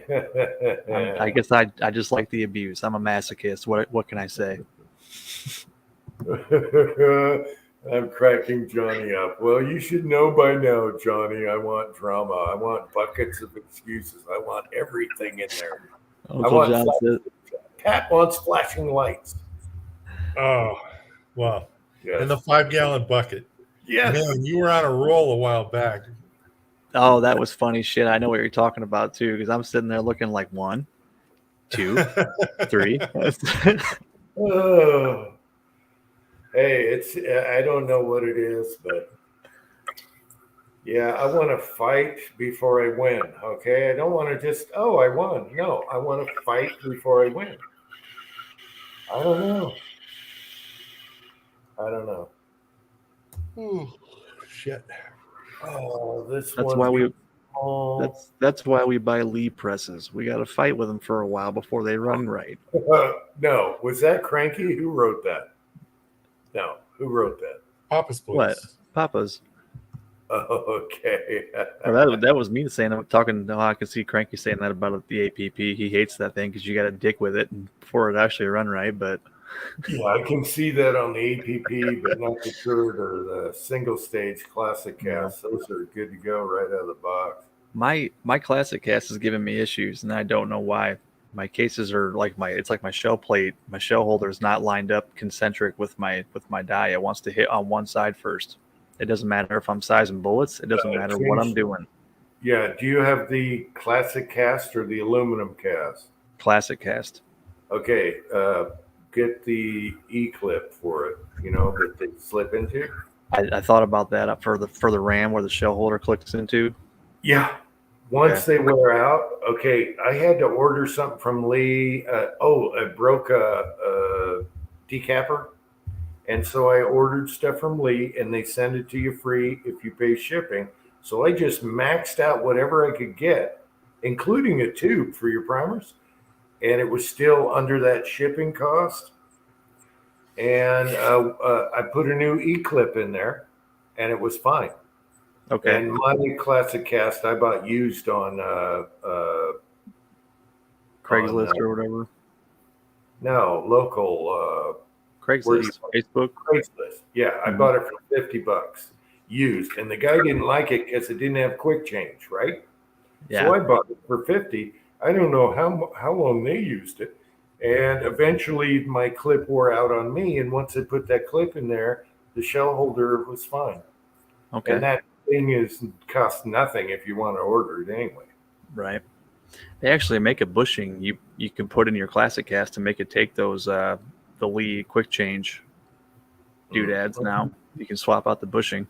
I guess I just like the abuse. I'm a masochist. What can I say? I'm cracking Johnny up. Well, you should know by now, Johnny. I want drama. I want buckets of excuses. I want everything in there. Uncle John said, Pat wants flashing lights. Oh, wow. Yes. And the 5-gallon bucket. Yes. Man, you were on a roll a while back. "Oh, that was funny shit. I know what you're talking about too, because I'm sitting there looking like 1, 2, 3." Oh. Hey, I don't know what it is, but yeah, I want to fight before I win. Okay. I don't want to just, I won. No, I want to fight before I win. I don't know. Ooh, shit. Oh, this That's one. why that's why we buy Lee presses. We got to fight with them for a while before they run right. No, was that Cranky? Who wrote that? No, who wrote that? Papa's Place. What? Papa's. Okay. Or that was me saying, talking. Oh, I can see Cranky saying that about the APP. He hates that thing because you got to dick with it before it actually run right. But yeah, I can see that on the APP, but not the third or the single stage classic cast. Those are good to go right out of the box. my classic cast is giving me issues, and I don't know why. My cases are like it's like my shell plate. My shell holder is not lined up concentric with my die. It wants to hit on one side first. It doesn't matter if I'm sizing bullets. It doesn't matter what I'm doing. Yeah. Do you have the classic cast or the aluminum cast? Classic cast. Okay. Get the E-clip for it, that they slip into. I thought about that for the RAM where the shell holder clicks into. Yeah. Once they wear out, okay, I had to order something from Lee. I broke a decapper. And so I ordered stuff from Lee and they send it to you free if you pay shipping. So I just maxed out whatever I could get, including a tube for your primers. And it was still under that shipping cost. And I put a new E-clip in there and it was fine. Okay. And my classic cast I bought used on Craigslist or whatever. No, local Craigslist, Facebook. Craigslist. Yeah, I bought it for $50. used, and the guy didn't like it because it didn't have quick change, right? Yeah. So I bought it for 50. I don't know how long they used it, and eventually my clip wore out on me. And once I put that clip in there, the shell holder was fine. Okay. And that thing costs nothing if you want to order it anyway. Right. They actually make a bushing you can put in your classic cast to make it take those the Lee quick change doodads now. You can swap out the bushing.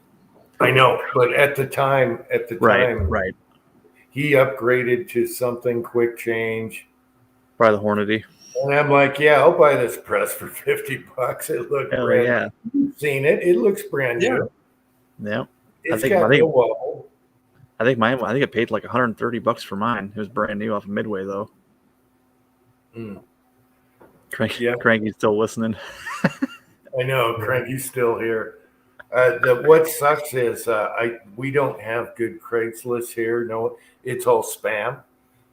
I know, but at the time, Right. he upgraded to something quick change. Probably the Hornady. And I'm like, yeah, I'll buy this press for $50. It looks Hell brand yeah. new. You've seen it. It looks brand new. Yeah. It's got no wobble. I think I paid like $130 for mine. It was brand new off of Midway though. Cranky's still listening. I know, Cranky's still here. What sucks is we don't have good Craigslist here. No, it's all spam.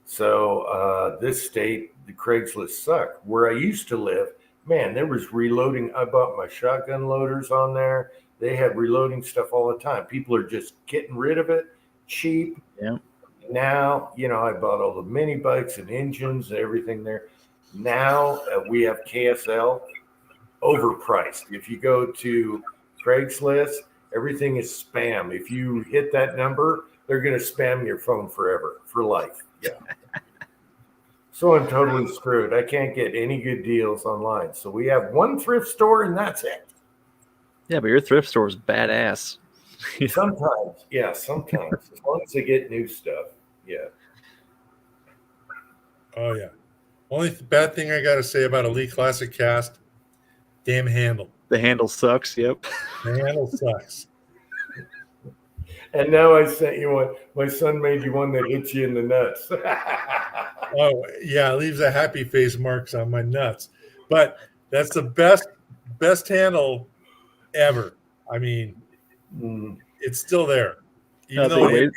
So this state, the Craigslist suck. Where I used to live, man, there was reloading. I bought my shotgun loaders on there. They had reloading stuff all the time. People are just getting rid of it cheap. Yeah. Now, I bought all the mini bikes and engines and everything there. Now we have KSL overpriced. If you go to Craigslist, everything is spam. If you hit that number, they're going to spam your phone forever, for life. Yeah. So I'm totally screwed. I can't get any good deals online. So we have one thrift store and that's it. Yeah, but your thrift store is badass. Sometimes. Yeah, sometimes. As long as they get new stuff. Yeah. Oh, yeah. Only bad thing I got to say about Elite Classic Cast, damn handle. The handle sucks, yep. The handle sucks. And now I sent you one. My son made you one that hits you in the nuts. Oh, yeah, it leaves a happy face marks on my nuts. But that's the best handle ever. I mean, it's still there. Even though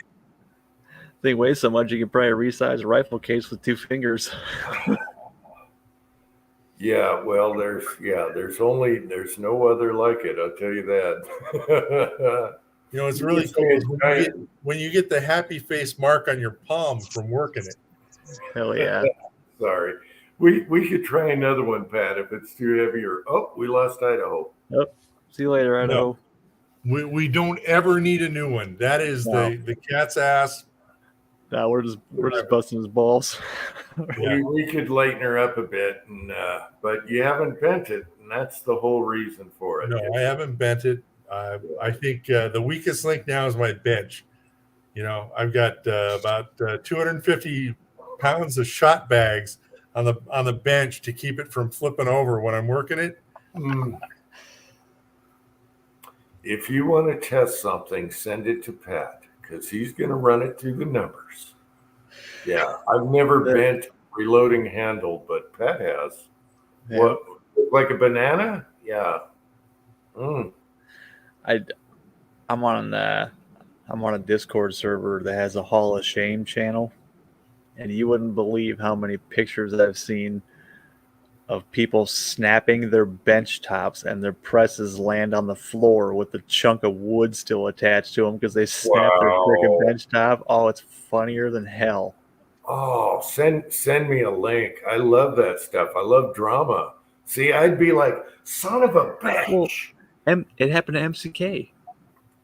thing weighs so much you can probably resize a rifle case with 2 fingers. Yeah, well, there's no other like it. I'll tell you that. It's really cool when you get the happy face mark on your palm from working it. Hell yeah. Sorry. We should try another one, Pat, if it's too heavy or we lost Idaho. Yep. See you later, Idaho. No, we don't ever need a new one. That is the cat's ass. No, we're just busting his balls. We could lighten her up a bit, but you haven't bent it, and that's the whole reason for it. No, I haven't bent it. I think the weakest link now is my bench. I've got about 250 pounds of shot bags on the bench to keep it from flipping over when I'm working it. If you want to test something, send it to Pat because he's going to run it through the numbers. Yeah, I've never bent reloading handle, but Pat has. Yeah. What, like a banana? Yeah. I'm on a Discord server that has a Hall of Shame channel, and you wouldn't believe how many pictures I've seen of people snapping their bench tops and their presses land on the floor with a chunk of wood still attached to them because they snapped their freaking bench top. Oh, it's funnier than hell. Oh, send me a link. I love that stuff. I love drama. See, I'd be like, son of a bitch. Well, it happened to MCK.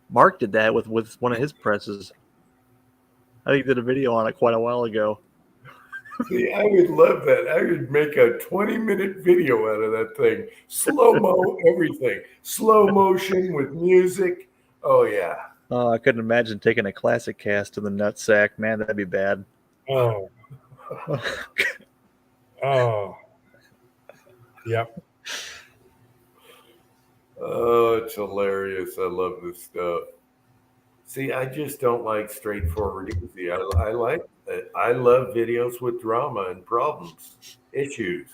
Mark did that with one of his presses. I think he did a video on it quite a while ago. See, I would love that. I would make a 20-minute video out of that thing. Slow-mo, everything. Slow motion with music. Oh, yeah. Oh, I couldn't imagine taking a classic cast to the nutsack. Man, that'd be bad. Oh. Oh. Yep. Oh, it's hilarious. I love this stuff. See, I just don't like straightforward easy. I like that. I love videos with drama and problems, issues.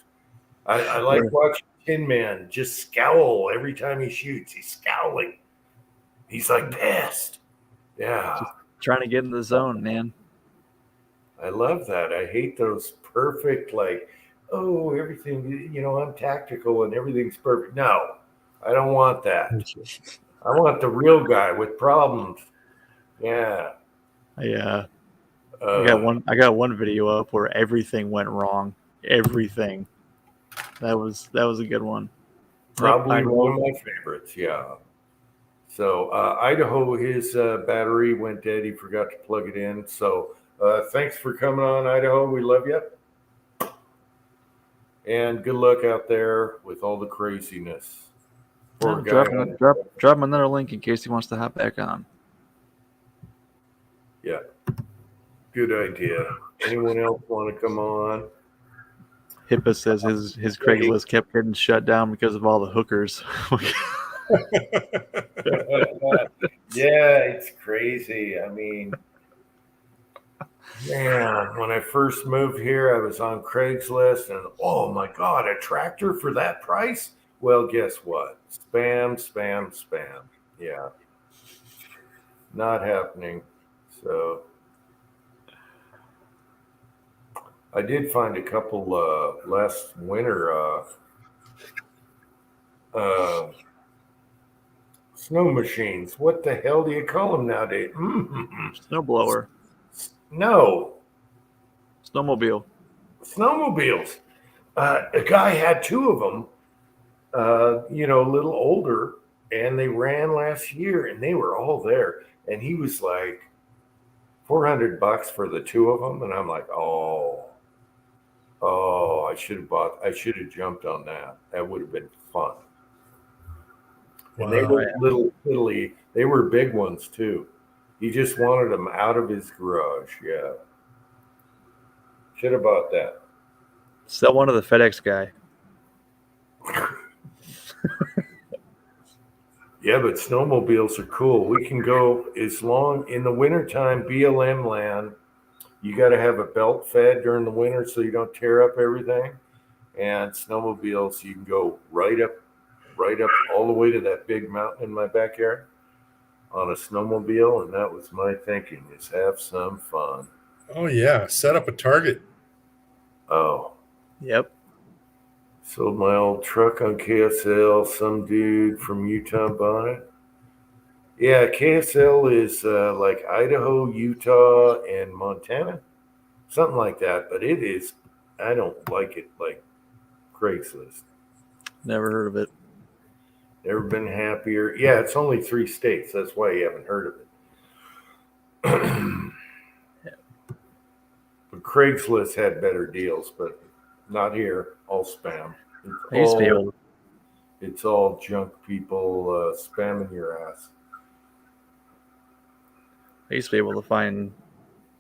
I like watching Tin Man just scowl every time he shoots. He's scowling. He's like pissed. Yeah. Just trying to get in the zone, man. I love that. I hate those perfect, everything, I'm tactical and everything's perfect. No, I don't want that. I want the real guy with problems. Yeah. Yeah. I got one video up where everything went wrong. Everything. That was a good one. Probably Yep, one of my favorites. Yeah. So Idaho, his battery went dead. He forgot to plug it in. So thanks for coming on, Idaho. We love you. And good luck out there with all the craziness. Poor guy. Drop him another link in case he wants to hop back on. Yeah. Good idea. Anyone else want to come on? Hippa says his Craigslist kept getting shut down because of all the hookers. Yeah, it's crazy. I mean, man, when I first moved here, I was on Craigslist and oh my God, a tractor for that price? Well, guess what? Spam, spam, spam. Yeah. Not happening. So I did find a couple last winter snow machines. What the hell do you call them nowadays? Snowblower. No. Snowmobile. Snowmobiles. A guy had two of them, a little older, and they ran last year, and they were all there. And he was like $400 for the two of them, and I'm like, oh, I should have jumped on that. That would have been fun. And they were little Italy. They were big ones too. He just wanted them out of his garage. Yeah. Should have bought that. Sell one to the FedEx guy. Yeah, but snowmobiles are cool. We can go as long in the wintertime, BLM land. You got to have a belt fed during the winter so you don't tear up everything. And snowmobiles, you can go right up all the way to that big mountain in my backyard on a snowmobile. And that was my thinking, is have some fun. Oh, yeah. Set up a target. Oh. Yep. Sold my old truck on KSL. Some dude from Utah bought it. Yeah, KSL is like Idaho, Utah, and Montana. Something like that. But it is, I don't like it like Craigslist. Never heard of it. Never been happier. Yeah, it's only 3 states. That's why you haven't heard of it. But Craigslist had better deals, but not here. All spam. It's all junk people spamming your ass. I used to be able to find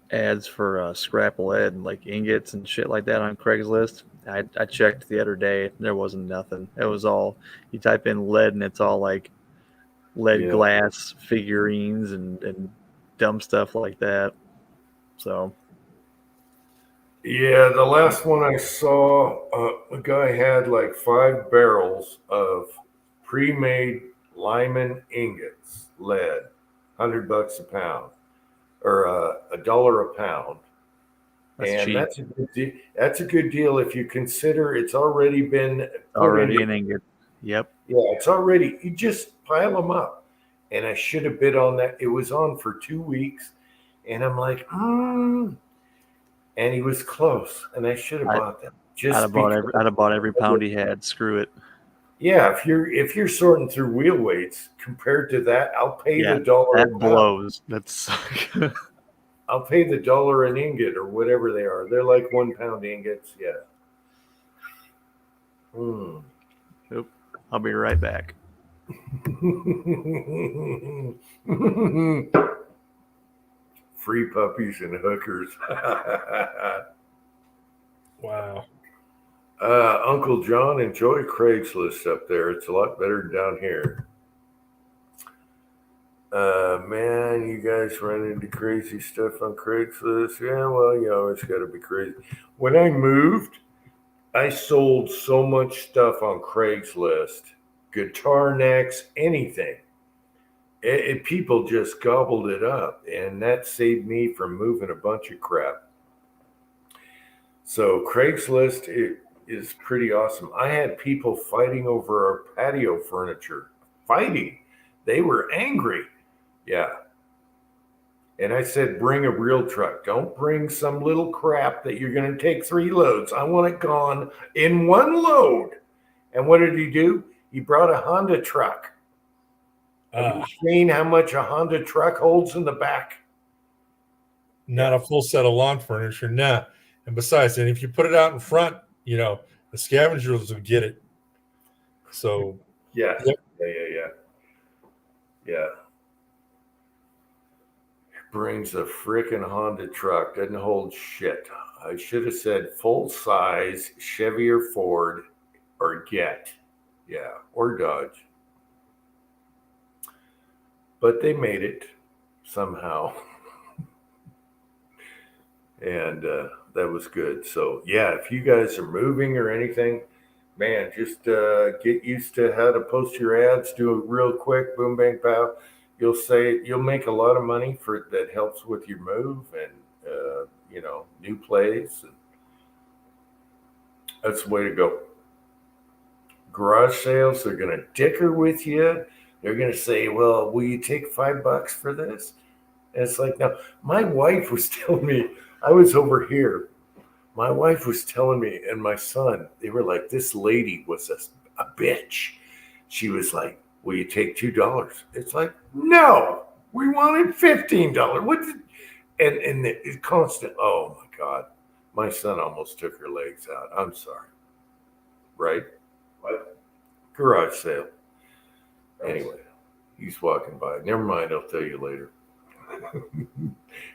ads for scrap lead, like ingots and shit like that on Craigslist. I checked the other day. There wasn't nothing. It was all, you type in lead and it's all like lead glass figurines and dumb stuff like that. So. Yeah, the last one I saw, a guy had like 5 barrels of pre-made Lyman ingots, lead, $100 a pound, or $1 a pound. That's cheap. That's a good deal if you consider it's already been already an ingot. Yep. Yeah, it's already, you just pile them up. And I should have bid on that. It was on for 2 weeks, and I'm like, and he was close, and I should have bought them. I'd have bought every pound he had. Screw it. Yeah, if you're sorting through wheel weights compared to that, I'll pay the $1. That blows. That's. I'll pay the $1 an ingot or whatever they are. They're like 1 pound ingots. Yeah. Oop. I'll be right back. Free puppies and hookers. Wow. Uncle John, enjoy Craigslist up there. It's a lot better than down here. Man, you guys run into crazy stuff on Craigslist. Yeah, well, you always got to be crazy. When I moved, I sold so much stuff on Craigslist, guitar necks, anything. People just gobbled it up, and that saved me from moving a bunch of crap. So Craigslist is pretty awesome. I had people fighting over our patio furniture. Fighting. They were angry. Yeah. And I said, bring a real truck. Don't bring some little crap that you're going to take 3 loads. I want it gone in 1 load. And what did he do? He brought a Honda truck. Have you seen how much a Honda truck holds in the back? Not a full set of lawn furniture. Nah. And besides, and if you put it out in front, you know, the scavengers will get it. So yeah. Yep. Yeah. Brings a freaking Honda truck. Doesn't hold shit. I should have said full size Chevy or Ford or Get. Yeah. Or Dodge. But they made it somehow. And that was good. So yeah, if you guys are moving or anything, man, just get used to how to post your ads. Do it real quick. Boom, bang, pow. You'll make a lot of money for that. Helps with your move and you know, new place. And that's the way to go. Garage sales, they're gonna dicker with you. They're gonna say, well, will you take $5 for this? And it's like, no. My wife was telling me, I was over here. My wife was telling me, and my son, they were like, this lady was a bitch. She was like, will you take $2? It's like, no, we wanted $15. What did, and it's constant, oh my God. My son almost took her legs out. I'm sorry. Right? What? Garage sale. Anyway, he's walking by. Never mind, I'll tell you later.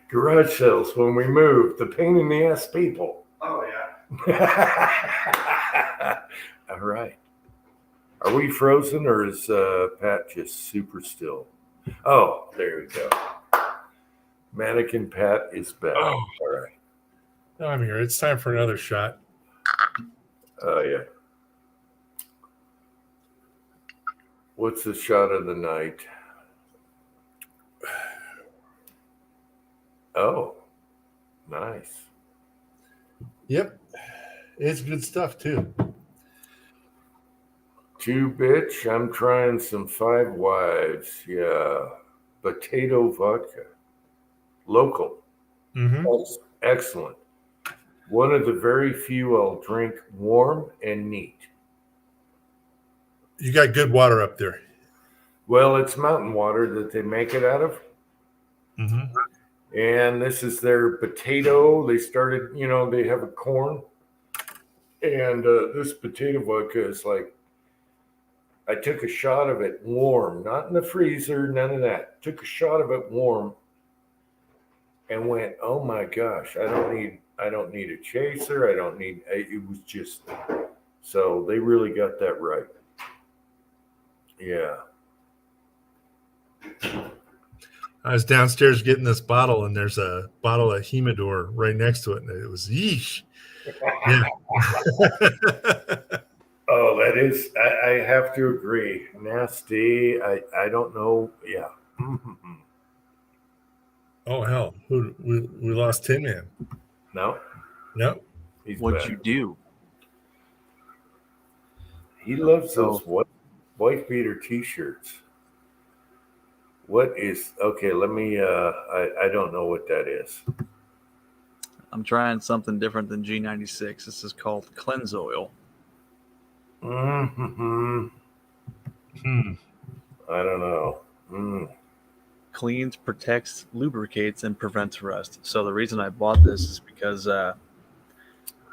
Garage sales when we move, the pain in the ass people. Oh yeah. All right. Are we frozen or is Pat just super still? Oh, there we go. Mannequin Pat is back. Oh. All right. No, I'm here. It's time for another shot. Oh, yeah. What's the shot of the night? Oh, nice. Yep. It's good stuff too. 2 bitch. I'm trying some 5 Wives. Yeah. Potato vodka. Local. Mm-hmm. Excellent. One of the very few I'll drink warm and neat. You got good water up there. Well, it's mountain water that they make it out of. Mm-hmm. And this is their potato. They started, you know, they have a corn. And this potato vodka is like, I took a shot of it warm, not in the freezer, none of that. Took a shot of it warm and went, oh my gosh, I don't need a chaser. It was just, so they really got that right. Yeah. I was downstairs getting this bottle, and there's a bottle of Humidor right next to it, and it was yeesh. Yeah. Oh, that is, I have to agree. Nasty. I don't know. Yeah. Oh hell, we lost Tin Man. No. He's What'd back. you do? He loves those wife beater t-shirts. What is, okay, let me, I don't know what that is. I'm trying something different than G96. This is called Cleanse Oil. Mm-hmm. I don't know. Cleans, protects, lubricates, and prevents rust. So the reason I bought this is because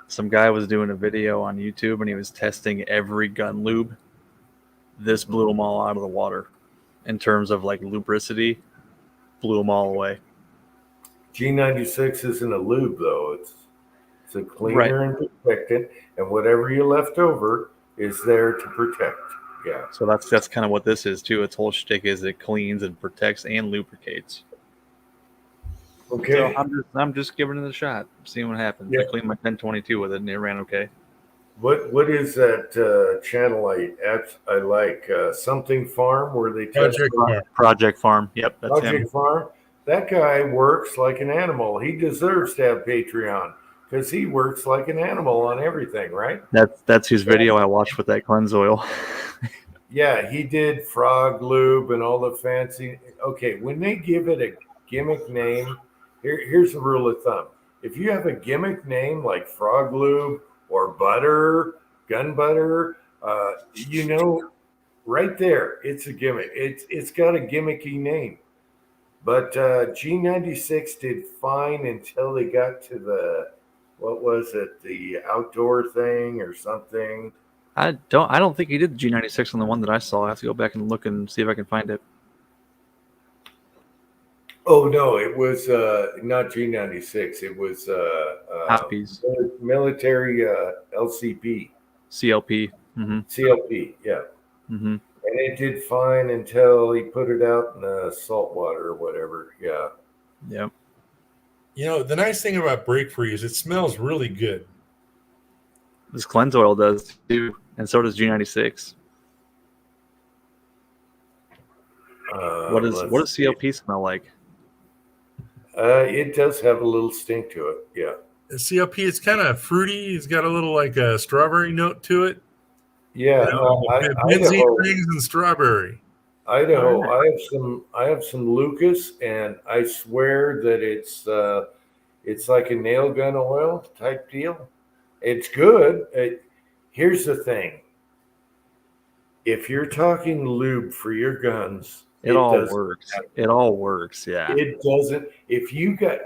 some guy was doing a video on YouTube and he was testing every gun lube. This blew them all out of the water in terms of like lubricity. Blew them all away. G96 isn't a lube though. It's a cleaner Right. and protectant, and whatever you left over is there to protect. Yeah. So that's kind of what this is too. Its whole shtick is it cleans and protects and lubricates. Okay. So I'm just giving it a shot, seeing what happens. Yeah. I cleaned my 1022 with it and it ran okay. What is that channel I like? Something Farm where they test Project Farm. Yep, that's Project him. Farm. That guy works like an animal. He deserves to have Patreon because he works like an animal on everything, right? That's whose video I watched with that cleanse oil. Yeah, he did Frog Lube and all the fancy. Okay, when they give it a gimmick name, here's the rule of thumb. If you have a gimmick name like Frog Lube or Butter, Gun Butter, you know, right there, it's a gimmick. It's got a gimmicky name. But G96 did fine until they got to the, what was it, the outdoor thing or something. I don't think he did the G96 on the one that I saw. I have to go back and look and see if I can find it. Oh no, it was not G96. It was Hoppies. military LCP. CLP. Mm-hmm. CLP, yeah. Mm-hmm. And it did fine until he put it out in the salt water or whatever. Yeah. Yep. You know, the nice thing about Break Free is it smells really good. This cleanse oil does too, and so does G96. What does CLP smell like? It does have a little stink to it. Yeah. The CLP, it's kind of fruity. It's got a little like a strawberry note to it. Yeah. You know, benzene rings and strawberry. Idaho. I have some Lucas, and I swear that it's like a nail gun oil type deal. It's good. Here's the thing. If you're talking lube for your guns, it all works. It all works. Yeah. It doesn't. If you got,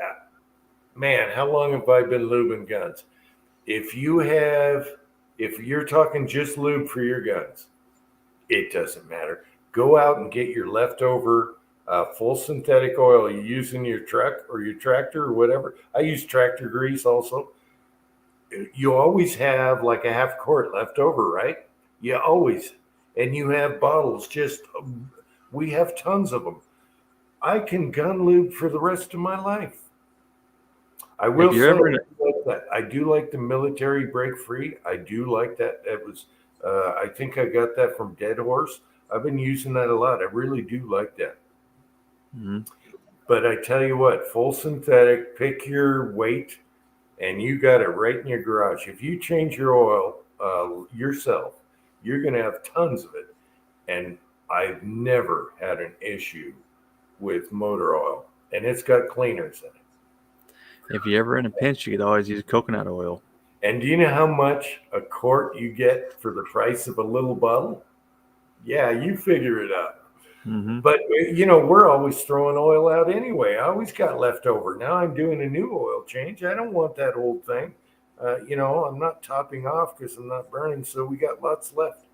man, how long have I been lubing guns? If you're talking just lube for your guns, it doesn't matter. Go out and get your leftover full synthetic oil you use in your truck or your tractor or whatever. I use tractor grease also. You always have like a half quart left over, right? You always. And you have bottles, we have tons of them. I can gun lube for the rest of my life. I will say that I do like the military Break Free. I do like that. That was, I think I got that from Dead Horse. I've been using that a lot. I really do like that. Mm-hmm. But I tell you what, full synthetic, pick your weight, and you got it right in your garage. If you change your oil yourself, you're going to have tons of it. And I've never had an issue with motor oil, and it's got cleaners in it. If you're ever in a pinch, you could always use coconut oil. And do you know how much a quart you get for the price of a little bottle? Yeah, you figure it out. Mm-hmm. But, you know, we're always throwing oil out anyway. I always got leftover. Now I'm doing a new oil change. I don't want that old thing. You know, I'm not topping off because I'm not burning, so we got lots left.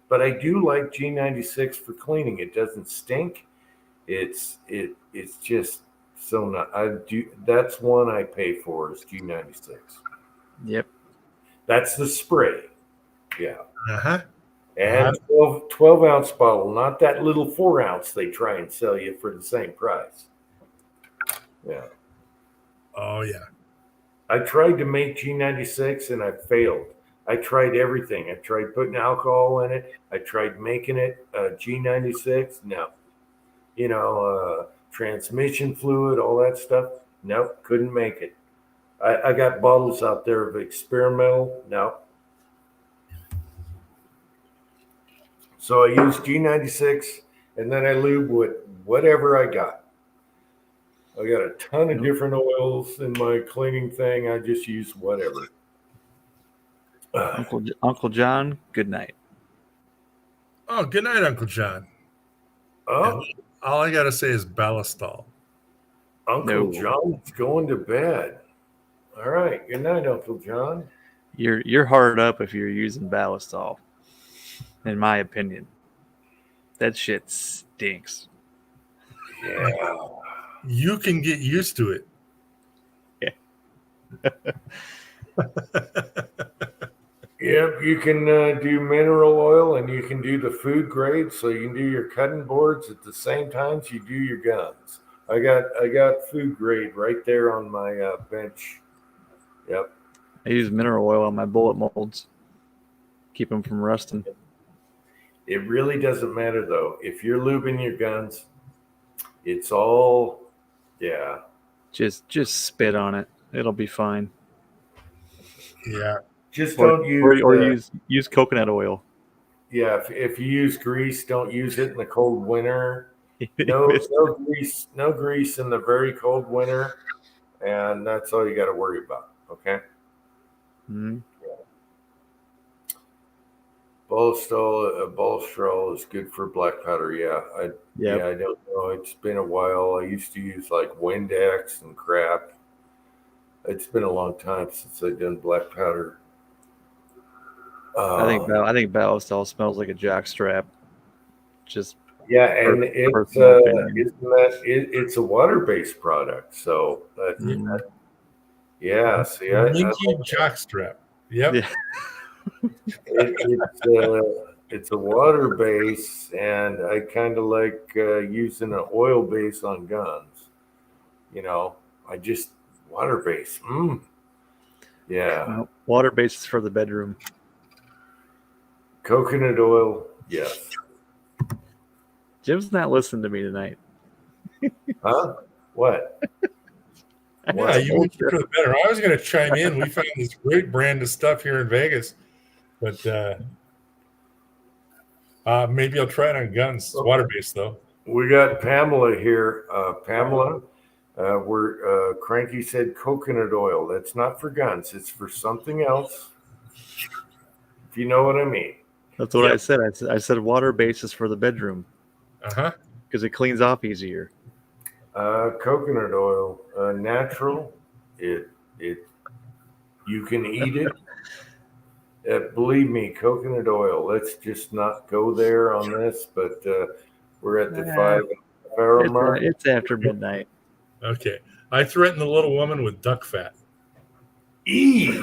But I do like G96 for cleaning. It doesn't stink. It's just so not. That's one I pay for is G96. Yep. That's the spray. Yeah. Uh-huh. And 12 ounce bottle, not that little 4 ounce they try and sell you for the same price. Yeah. Oh yeah. I tried to make G96 and I failed. I tried everything. I tried putting alcohol in it. I tried making it G96. No. You know, transmission fluid, all that stuff. Nope, couldn't make it. I got bottles out there of experimental. No. So I use G96 and then I lube with whatever I got. I got a ton of different oils in my cleaning thing. I just use whatever. Uncle John, good night. Oh, good night, Uncle John. Oh. And all I got to say is Ballastol. Uncle John's going to bed. All right. Good night, Uncle John. You're hard up if you're using Ballastol, in my opinion. That shit stinks. Yeah. You can get used to it. Yeah. Yep, you can do mineral oil and you can do the food grade, so you can do your cutting boards at the same time you do your guns. I got food grade right there on my bench. Yep. I use mineral oil on my bullet molds. Keep them from rusting. It really doesn't matter though. If you're lubing your guns, it's all, yeah. Just spit on it. It'll be fine. Yeah. Just don't use use coconut oil. Yeah, if you use grease, don't use it in the cold winter. No grease in the very cold winter, and that's all you got to worry about. Okay. Mhm. Bolstrol is good for black powder. Yeah, Yep. I don't know. It's been a while. I used to use like Windex and crap. It's been a long time since I've done black powder. I think Ballistol smells like a jockstrap. Just Yeah, and personal opinion. it's a water-based product, so yeah. See, Minky jockstrap. Yep. Yeah. It's a water base, and I kind of like using an oil base on guns. You know, I just water base. Yeah. No, water bases for the bedroom. Coconut oil, yes. Jim's not listening to me tonight. Huh? What? Yeah, you make it for the better. I was going to chime in. We found this great brand of stuff here in Vegas, but maybe I'll try it on guns. It's water-based, though. We got Pamela here. Pamela, where Cranky said coconut oil. That's not for guns. It's for something else. If you know what I mean. That's what I said. I said water bases for the bedroom. Uh-huh. Because it cleans off easier. Coconut oil, natural. You can eat it. Believe me, coconut oil. Let's just not go there on this, but we're at the 5 hour mark. It's after midnight. Okay. I threatened the little woman with duck fat. Eee!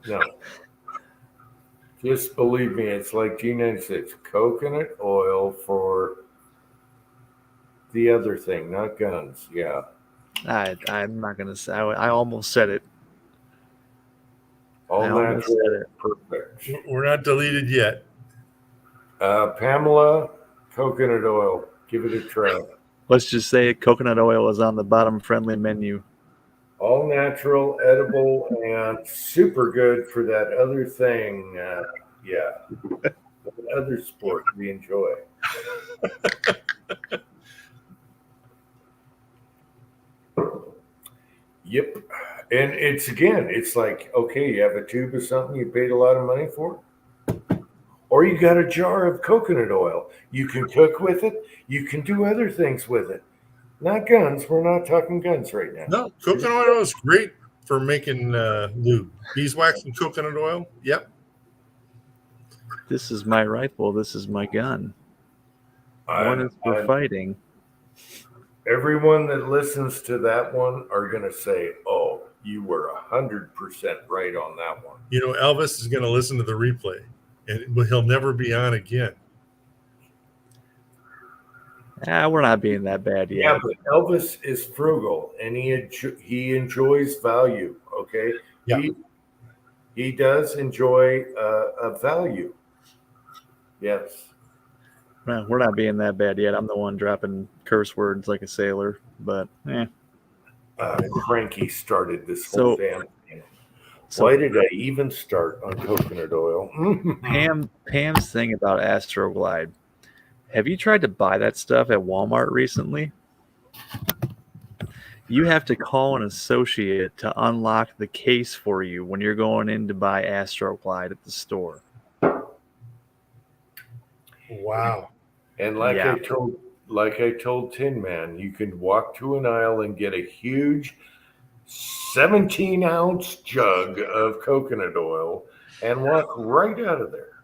No. Just believe me, it's like G96. Coconut oil for the other thing, not guns. Yeah. I'm not going to say. I almost said it. All natural. Perfect. We're not deleted yet. Pamela, coconut oil. Give it a try. Let's just say coconut oil is on the bottom friendly menu. All natural, edible, and super good for that other thing. Yeah. Other sport we enjoy. Yep. And it's like, okay, you have a tube of something you paid a lot of money for, or you got a jar of coconut oil. You can cook with it. You can do other things with it. Not guns. We're not talking guns right now. No, coconut oil is great for making lube. Beeswax and coconut oil. Yep. This is my rifle. This is my gun. One is for fighting. Everyone that listens to that one are going to say, oh, you were 100% right on that one. You know, Elvis is going to listen to the replay, and he'll never be on again. We're not being that bad yet. Yeah, but Elvis is frugal, and he enjoys value, okay? Yeah. He does enjoy a value. Yes. No, we're not being that bad yet. I'm the one dropping curse words like a sailor, but Cranky started this whole damn thing. Why did I even start on coconut oil? Pam's thing about Astroglide. Have you tried to buy that stuff at Walmart recently? You have to call an associate to unlock the case for you when you're going in to buy Astroglide at the store. Wow. And like I told Tin Man, you can walk to an aisle and get a huge 17-ounce jug of coconut oil and walk right out of there.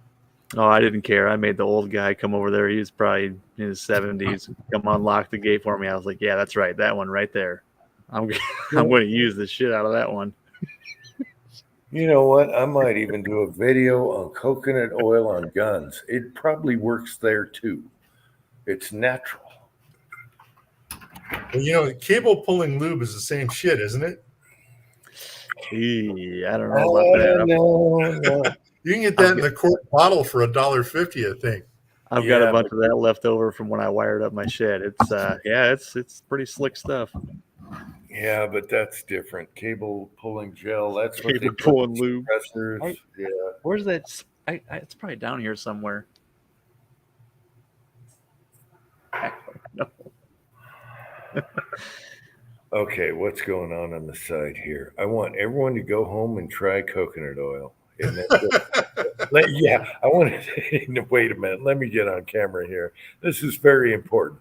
Oh, I didn't care. I made the old guy come over there. He was probably in his 70s. Come unlock the gate for me. I was like, yeah, that's right. That one right there. I'm going to use the shit out of that one. You know what? I might even do a video on coconut oil on guns. It probably works there too. It's natural. Well, you know, cable pulling lube is the same shit, isn't it? I don't know about that. No. You can get that in the quart bottle for $1.50, I think. I've got a bunch of that left over from when I wired up my shed. It's it's pretty slick stuff. Yeah, but that's different. Cable pulling gel. That's what they Cable put pulling in lube. suppressors. Yeah. Where's that? It's probably down here somewhere. I don't know. Okay, what's going on the side here? I want everyone to go home and try coconut oil. And then yeah, I want to wait a minute. Let me get on camera here. This is very important.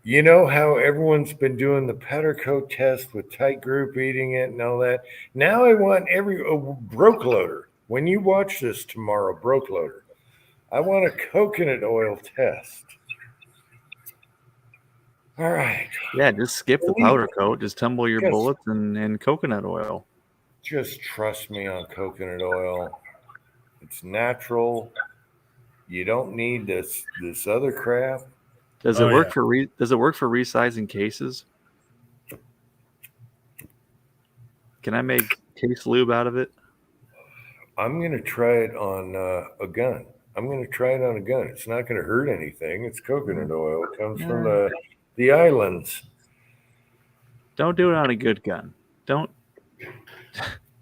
You know how everyone's been doing the powder coat test with tight group eating it and all that? Now I want every broke loader. When you watch this tomorrow, broke loader, I want a coconut oil test. All right. Yeah, just skip the powder coat. Just tumble your bullets in coconut oil. Just trust me on coconut oil. It's natural. You don't need this other crap. Does it work for resizing cases? Can I make case lube out of it? I'm going to try it on a gun. I'm going to try it on a gun. It's not going to hurt anything. It's coconut oil. It comes from the islands. Don't do it on a good gun. Don't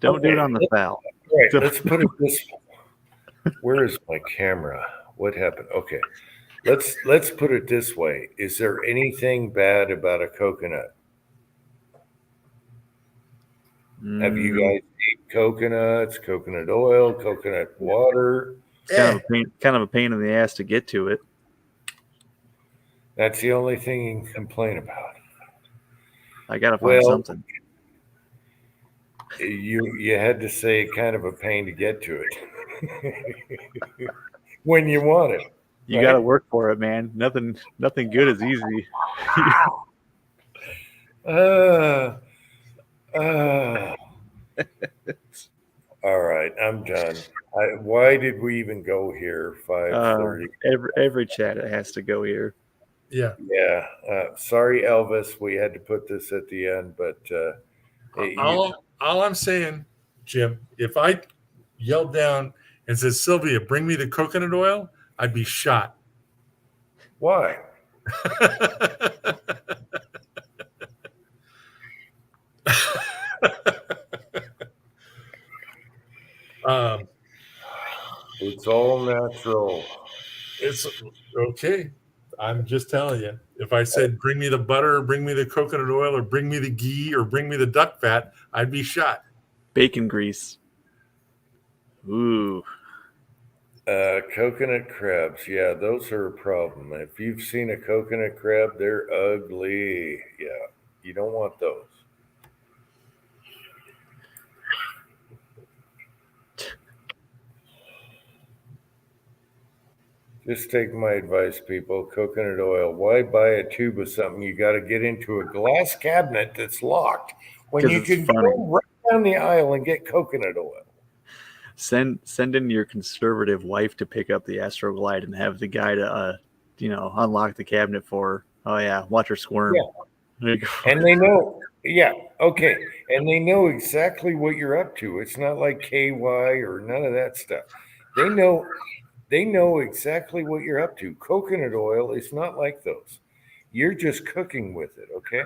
do it on the foul. Right. Let's put it this way. Where is my camera? What happened? Okay. Let's put it this way. Is there anything bad about a coconut? Have you guys eaten coconuts, coconut oil, coconut water? It's kind of a pain in the ass to get to it. That's the only thing you can complain about. I gotta find something. You had to say kind of a pain to get to it when you want it. You right? got to work for it, man. Nothing good is easy. All right, I'm done. Why did we even go here? 5:30. Every chat it has to go here. Yeah. Yeah. Sorry, Elvis. We had to put this at the end, but all I'm saying, Jim, if I yelled down and said, Sylvia, bring me the coconut oil, I'd be shot. Why? It's all natural. It's okay. I'm just telling you. If I said, bring me the butter, or bring me the coconut oil, or bring me the ghee, or bring me the duck fat, I'd be shot. Bacon grease. Ooh. Coconut crabs. Yeah, those are a problem. If you've seen a coconut crab, they're ugly. Yeah, you don't want those. Just take my advice, people. Coconut oil. Why buy a tube of something? You got to get into a glass cabinet that's locked when you can go right down the aisle and get coconut oil. Send in your conservative wife to pick up the Astroglide and have the guy to unlock the cabinet for her. Oh yeah, watch her squirm. Yeah. And they know. Yeah. Okay. And they know exactly what you're up to. It's not like KY or none of that stuff. They know exactly what you're up to. Coconut oil is not like those. You're just cooking with it, okay?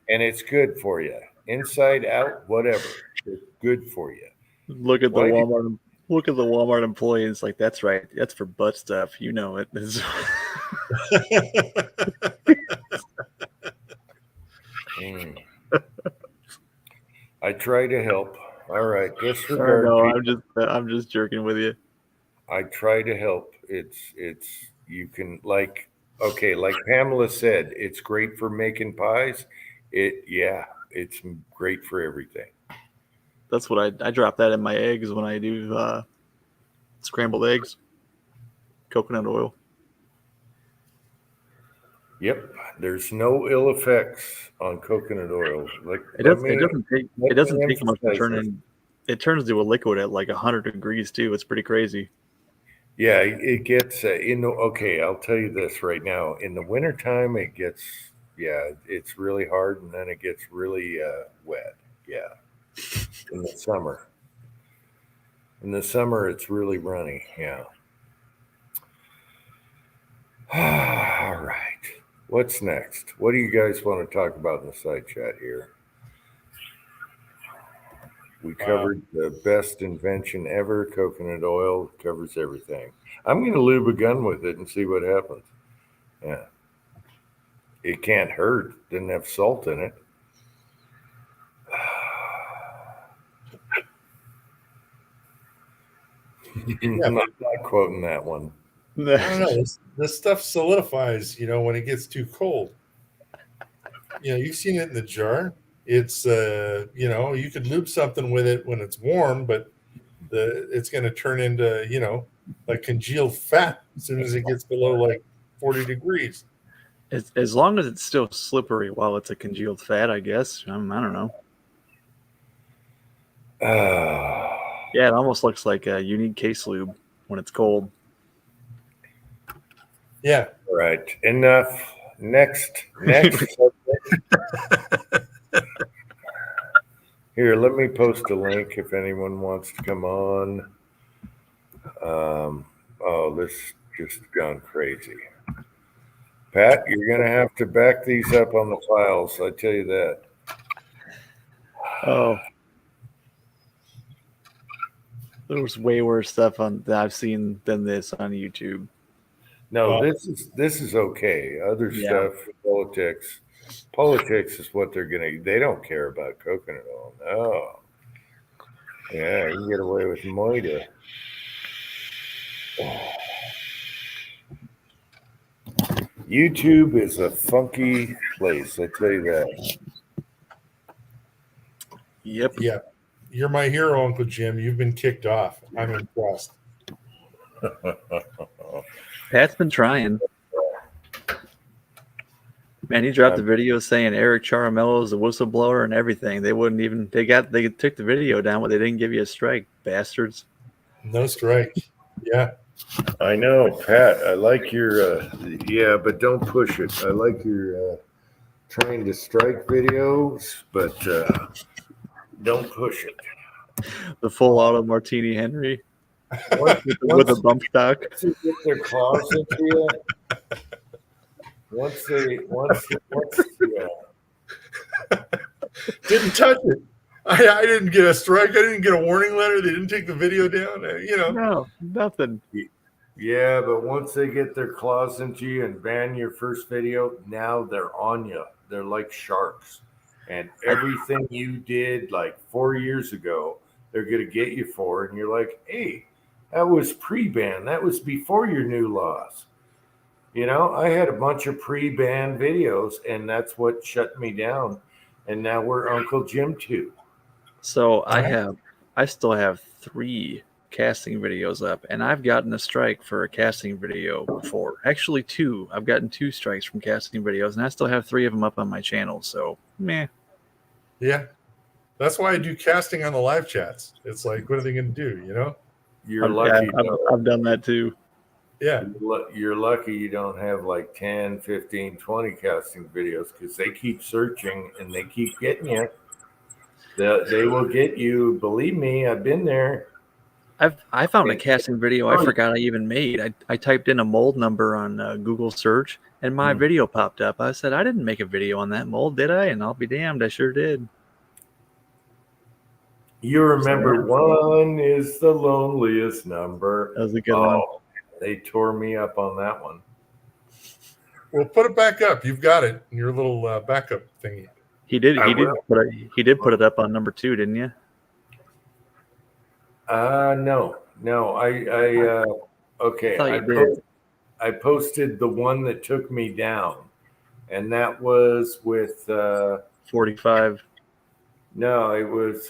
And it's good for you. Inside out, whatever. It's good for you. Look at the Walmart employee. It's like, that's right. That's for butt stuff. You know it. I try to help. All right. Disregard. No, I'm just jerking with you. I try to help. It's you can like Pamela said, it's great for making pies. It's great for everything. That's what I drop that in my eggs when I do scrambled eggs. Coconut oil. Yep, there's no ill effects on coconut oil. Like it doesn't take much to turn in. It turns to a liquid at like 100 degrees too. It's pretty crazy. Yeah, it gets I'll tell you this right now. In the wintertime, it gets it's really hard, and then it gets really wet. Yeah, in the summer. In the summer, it's really runny. Yeah. All right. What's next? What do you guys want to talk about in the side chat here? We covered the best invention ever. Coconut oil covers everything. I'm going to lube a gun with it and see what happens. Yeah. It can't hurt. Didn't have salt in it. Yeah. I'm not quoting that one. I don't know. This stuff solidifies, when it gets too cold. You've seen it in the jar. It's, you could lube something with it when it's warm, but it's going to turn into, like congealed fat as soon as it gets below like 40 degrees. As long as it's still slippery while it's a congealed fat, I guess. I don't know. Yeah, it almost looks like you need case lube when it's cold. Yeah. Right. Enough. Next. Here, let me post a link if anyone wants to come on. This just gone crazy. Pat, you're going to have to back these up on the files. I tell you that. Oh. There's way worse stuff that I've seen than this on YouTube. No, this is okay. Other stuff, politics is what they're gonna. They don't care about coconut oil. No. Yeah, you can get away with moida. YouTube is a funky place. I tell you that. Yep. Yeah. You're my hero, Uncle Jim. You've been kicked off. I'm impressed. Pat's been trying. Man, he dropped the video saying Eric Charamello is a whistleblower and everything. They wouldn't even they took the video down, but they didn't give you a strike, bastards. No strike. Yeah. I know, Pat. I like your yeah, but don't push it. I like your trying to strike videos, but don't push it. The full auto Martini Henry with a bump stock. Once they get their claws into you, once didn't touch it. I didn't get a strike. I didn't get a warning letter. They didn't take the video down. No, nothing. Yeah, but once they get their claws into you and ban your first video, now they're on you. They're like sharks. And everything you did like 4 years ago, they're going to get you for. And you're like, hey, that was pre-ban. That was before your new laws. I had a bunch of pre-ban videos, and that's what shut me down. And now we're Uncle Jim too. So I still have 3 casting videos up, and I've gotten a strike for a casting video before. Actually 2. I've gotten 2 strikes from casting videos, and I still have 3 of them up on my channel. So meh. Yeah, that's why I do casting on the live chats. It's like, what are they going to do? You're lucky. I've done that too. Yeah. You're lucky you don't have like 10, 15, 20 casting videos, because they keep searching and they keep getting you. They will get you. Believe me, I've been there. I found a casting video I forgot I even made. I typed in a mold number on Google search, and my video popped up. I said, I didn't make a video on that mold, did I? And I'll be damned, I sure did. You remember 1 is the loneliest number. That was a good one. They tore me up on that one. Well, put it back up. You've got it in your little backup thingy. He did put it up on number 2, didn't you? No. I posted the one that took me down, and that was with 45. No, it was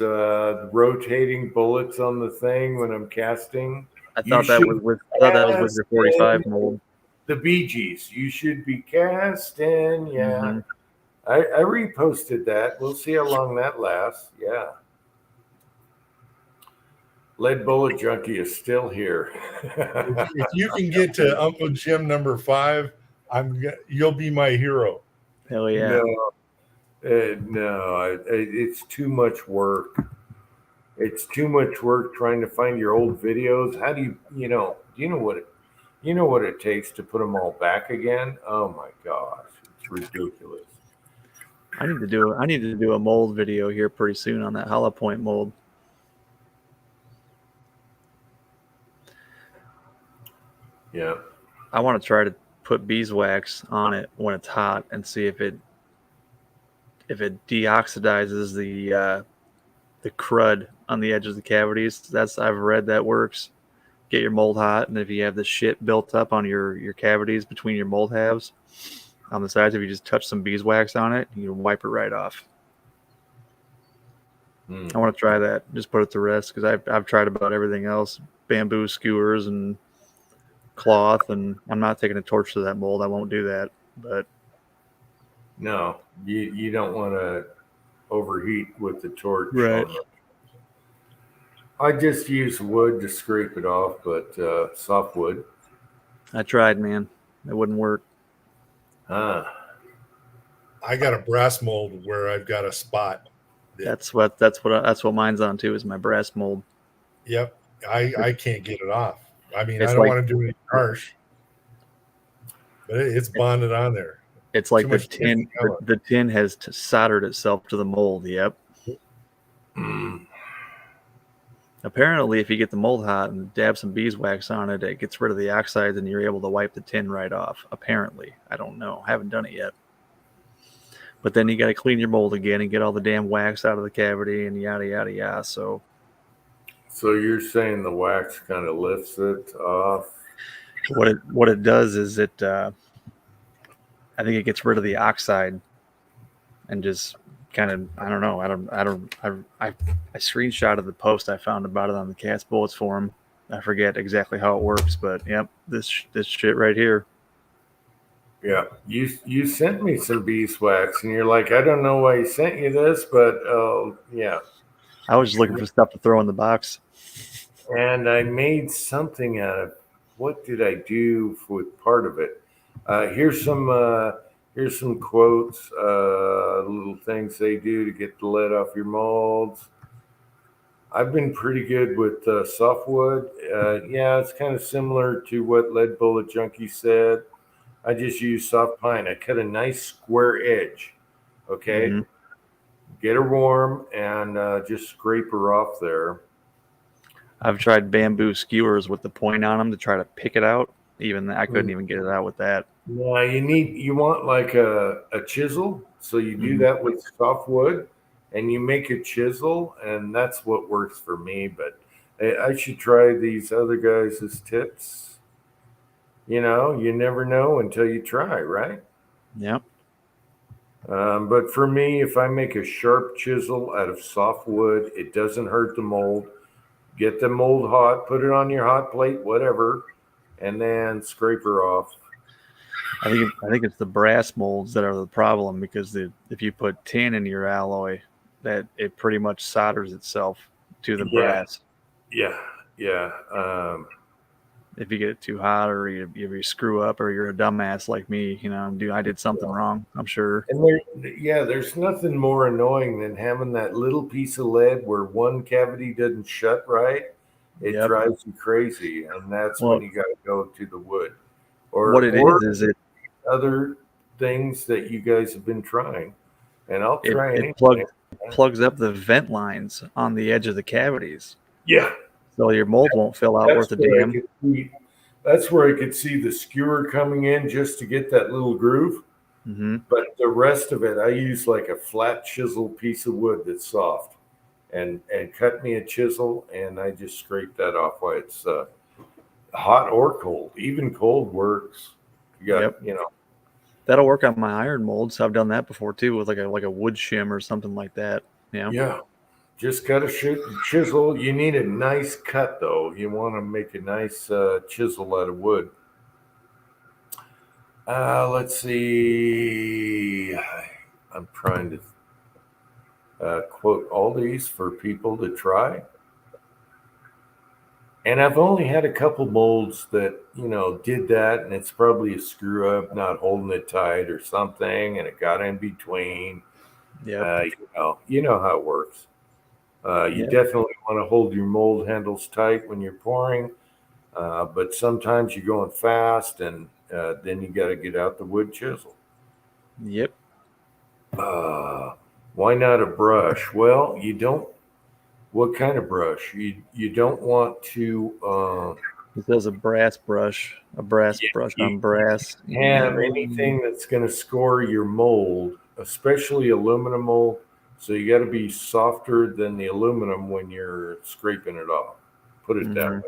rotating bullets on the thing when I'm casting. I thought that was with your 45 mold. The Bee Gees. You should be casting. Yeah. Mm-hmm. I reposted that. We'll see how long that lasts. Yeah. Lead Bullet Junkie is still here. If you can get to Uncle Jim number 5, you'll be my hero. Hell yeah. No, it's too much work. It's too much work trying to find your old videos. How do you know what it takes to put them all back again? Oh my gosh, ridiculous. I need to do a mold video here pretty soon on that hollow point mold. Yeah. I want to try to put beeswax on it when it's hot and see if it deoxidizes the crud on the edge of the cavities. I've read that works. Get your mold hot, and if you have the shit built up on your cavities between your mold halves on the sides, if you just touch some beeswax on it, you can wipe it right off. I want to try that. Just put it to rest because I've tried about everything else, bamboo skewers and cloth, and I'm not taking a torch to that mold. I won't do that. But no, you don't want to overheat with the torch. Right. I just use wood to scrape it off, but soft wood. I tried, man. It wouldn't work. I got a brass mold where I've got a spot. That's what mine's on too, is my brass mold. Yep. I can't get it off. I mean, It's I don't like- want to do anything harsh, but it's bonded on there. It's like Too the much tin. color. The tin has soldered itself to the mold. Yep. Apparently, if you get the mold hot and dab some beeswax on it, it gets rid of the oxides and you're able to wipe the tin right off. Apparently, I don't know. Haven't done it yet. But then you got to clean your mold again and get all the damn wax out of the cavity and yada yada yada. So you're saying the wax kind of lifts it off? what it does is I think it gets rid of the oxide and just kind of, I don't know. I screenshotted the post I found about it on the Cat's Bullets forum. I forget exactly how it works, but yep, this shit right here. Yeah, you sent me some beeswax, and you're like, I don't know why he sent you this, but yeah. I was just looking for stuff to throw in the box. And I made something out of, what did I do with part of it? Here's some quotes, little things they do to get the lead off your molds. I've been pretty good with softwood. Yeah, it's kind of similar to what Lead Bullet Junkie said. I just use soft pine. I cut a nice square edge. Okay. Mm-hmm. Get her warm and just scrape her off there. I've tried bamboo skewers with the point on them to try to pick it out. Even I couldn't even get it out with that. Yeah, you want like a chisel. So you do that with softwood, and you make a chisel, and that's what works for me. But I should try these other guys' tips. You know, you never know until you try, right? Yep. But for me, if I make a sharp chisel out of softwood, it doesn't hurt the mold. Get the mold hot, put it on your hot plate, whatever, and then scrape her off. I think it's the brass molds that are the problem, because if you put tin in your alloy, that it pretty much solders itself to the brass. Yeah. If you get it too hot, or you screw up, or you're a dumbass like me, you know, I did something wrong, I'm sure. And there's nothing more annoying than having that little piece of lead where one cavity doesn't shut right. It drives you crazy, and that's when you got to go to the wood. Or other things that you guys have been trying, and I'll try anything. It plugs up the vent lines on the edge of the cavities. Yeah. So your mold won't fill out worth a damn. That's where I could see the skewer coming in just to get that little groove. Mm-hmm. But the rest of it, I use like a flat chisel piece of wood that's soft, and cut me a chisel, and I just scrape that off while it's hot or cold. Even cold works. You got, you know. That'll work on my iron molds. I've done that before too, with like a wood shim or something like that. Yeah. Yeah. Just cut a chisel. You need a nice cut, though. You want to make a nice chisel out of wood. Let's see. I'm trying to quote all these for people to try. And I've only had a couple molds that, you know, did that, and it's probably a screw up, not holding it tight or something, and it got in between. Yeah. You know how it works. You definitely want to hold your mold handles tight when you're pouring, but sometimes you're going fast, and then you got to get out the wood chisel. Yep. Why not a brush? Well, you don't. What kind of brush? You don't want to. It says a brass brush You on brass. have anything that's going to score your mold, especially aluminum mold. So you got to be softer than the aluminum when you're scraping it off. Put it that way.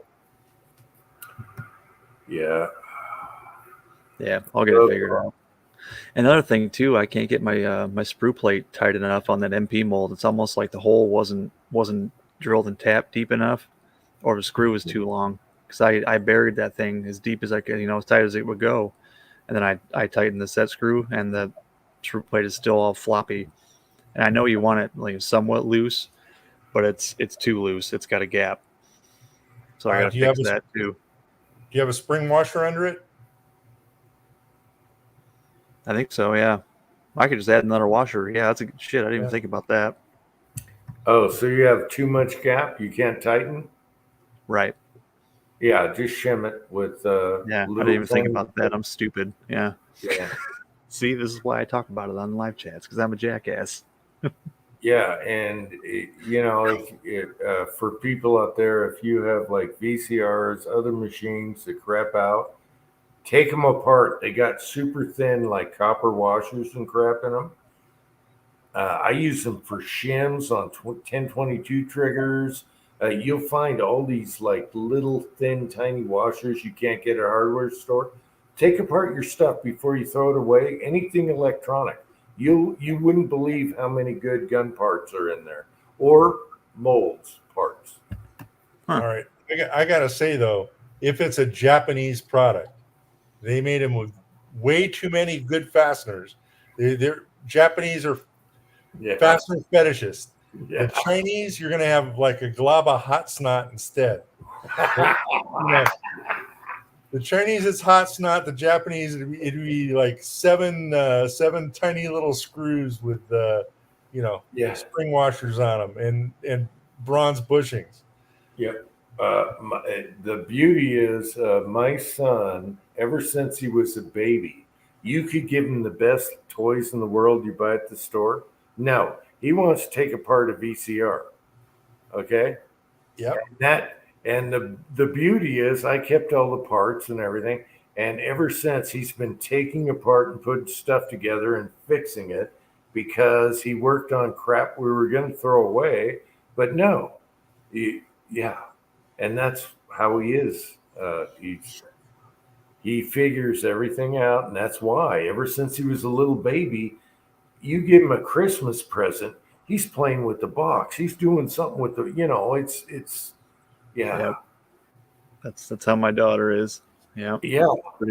Yeah. Yeah, I'll get it figured out. Another thing too, I can't get my my sprue plate tight enough on that MP mold. It's almost like the hole wasn't drilled and tapped deep enough, or the screw was too long. Because I buried that thing as deep as I could, as tight as it would go, and then I tightened the set screw, and the screw plate is still all floppy. And I know you want it like somewhat loose, but it's too loose. It's got a gap, so I got to fix that too. Do you have a spring washer under it? I think so. Yeah, I could just add another washer. Yeah, that's a shit. I didn't even think about that. Oh, so you have too much gap? You can't tighten? Right. Yeah, just shim it with yeah. I didn't even think about that. I'm stupid. Yeah. Yeah. See, this is why I talk about it on live chats, because I'm a jackass. Yeah, and for people out there, if you have like VCRs, other machines that crap out, take them apart. They got super thin like copper washers and crap in them. I use them for shims on 1022 triggers. You'll find all these like little thin tiny washers you can't get at a hardware store. Take apart your stuff before you throw it away. Anything electronic, you wouldn't believe how many good gun parts are in there, or molds parts. All right, I gotta say though, if it's a Japanese product, they made them with way too many good fasteners. They're Japanese are fastener fetishists. Yeah. The Chinese, you're gonna have like a glob of hot snot instead. The Chinese, it's hot snot. The Japanese, it'd be like seven tiny little screws with spring washers on them and bronze bushings. Yep. The beauty is my son, ever since he was a baby, you could give him the best toys in the world you buy at the store. No, he wants to take apart a VCR. Okay. Yep. And the beauty is I kept all the parts and everything. And ever since, he's been taking apart and putting stuff together and fixing it, because he worked on crap we were going to throw away. But no, yeah. And that's how he is. He figures everything out. And that's why ever since he was a little baby, you give him a Christmas present, he's playing with the box. He's doing something with the, it's. Yeah. Yep. That's how my daughter is. Yeah. Yeah.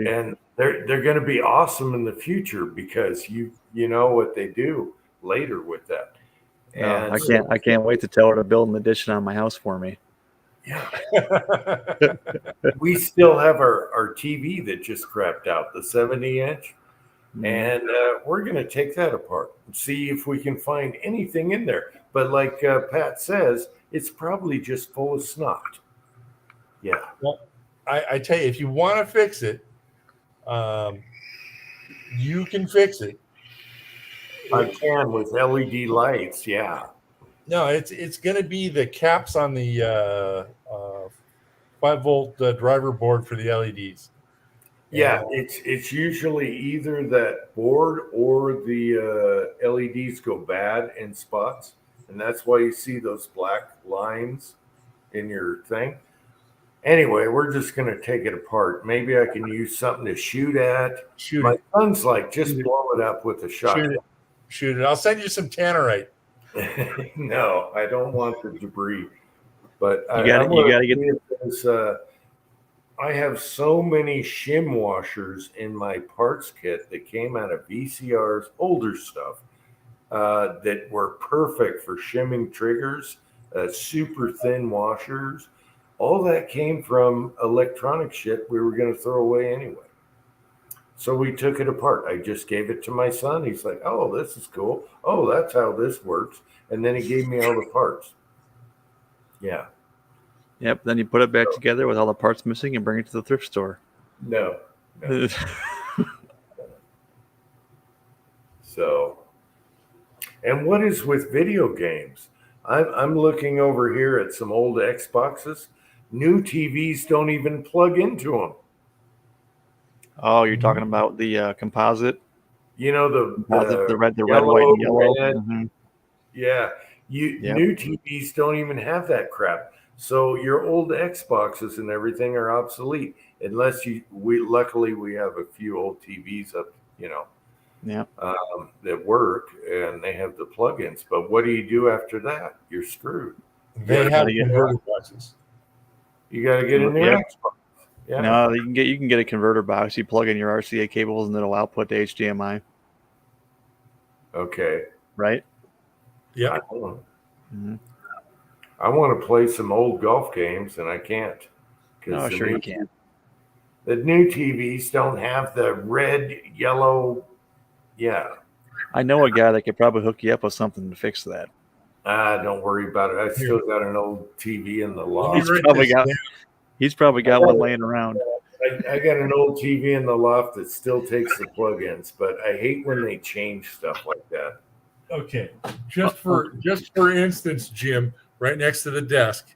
And they're going to be awesome in the future, because you know what they do later with that. And I can't wait to tell her to build an addition on my house for me. Yeah. We still have our TV that just crapped out, the 70-inch. And we're going to take that apart and see if we can find anything in there. But like Pat says, it's probably just full of snot. Yeah. Well, I tell you, if you want to fix it, you can fix it. I can with LED lights. Yeah. No, it's going to be the caps on the 5-volt driver board for the LEDs. Yeah, it's usually either that board or the LEDs go bad in spots, and that's why you see those black lines in your thing. Anyway, we're just going to take it apart. Maybe I can use something to shoot at. My son's like, just blow it up with a shotgun. Shoot it. I'll send you some tannerite. No, I don't want the debris. But you got to get this. I have so many shim washers in my parts kit that came out of VCR's older stuff that were perfect for shimming triggers, super thin washers. All that came from electronic shit we were going to throw away anyway. So we took it apart. I just gave it to my son. He's like, oh, this is cool. Oh, that's how this works. And then he gave me all the parts. Yeah. Yep. Then you put it back together with all the parts missing and bring it to the thrift store. No. So, and what is with video games? I'm looking over here at some old Xboxes. New TVs don't even plug into them. Oh, you're talking about the composite? You know, Composite, the red, yellow, white, and yellow. red. Mhm. Yeah, Yep. new TVs don't even have that crap. So your old Xboxes and everything are obsolete unless luckily we have a few old TVs up, Yeah. that work and they have the plugins. But what do you do after that? You're screwed. They have converter boxes. You got to get a new Yep. Xbox. Yeah. No, you can get a converter box. You plug in your RCA cables and it'll output to HDMI. Okay. Right? Yeah. Mhm. I want to play some old golf games and I can't. Oh, sure you can. The new TVs don't have the red, yellow. Yeah. I know a guy that could probably hook you up with something to fix that. Don't worry about it. I still got an old TV in the loft. He's probably got one laying around. I got an old TV in the loft that still takes the plugins, but I hate when they change stuff like that. Okay, just for instance, Jim, right next to the desk.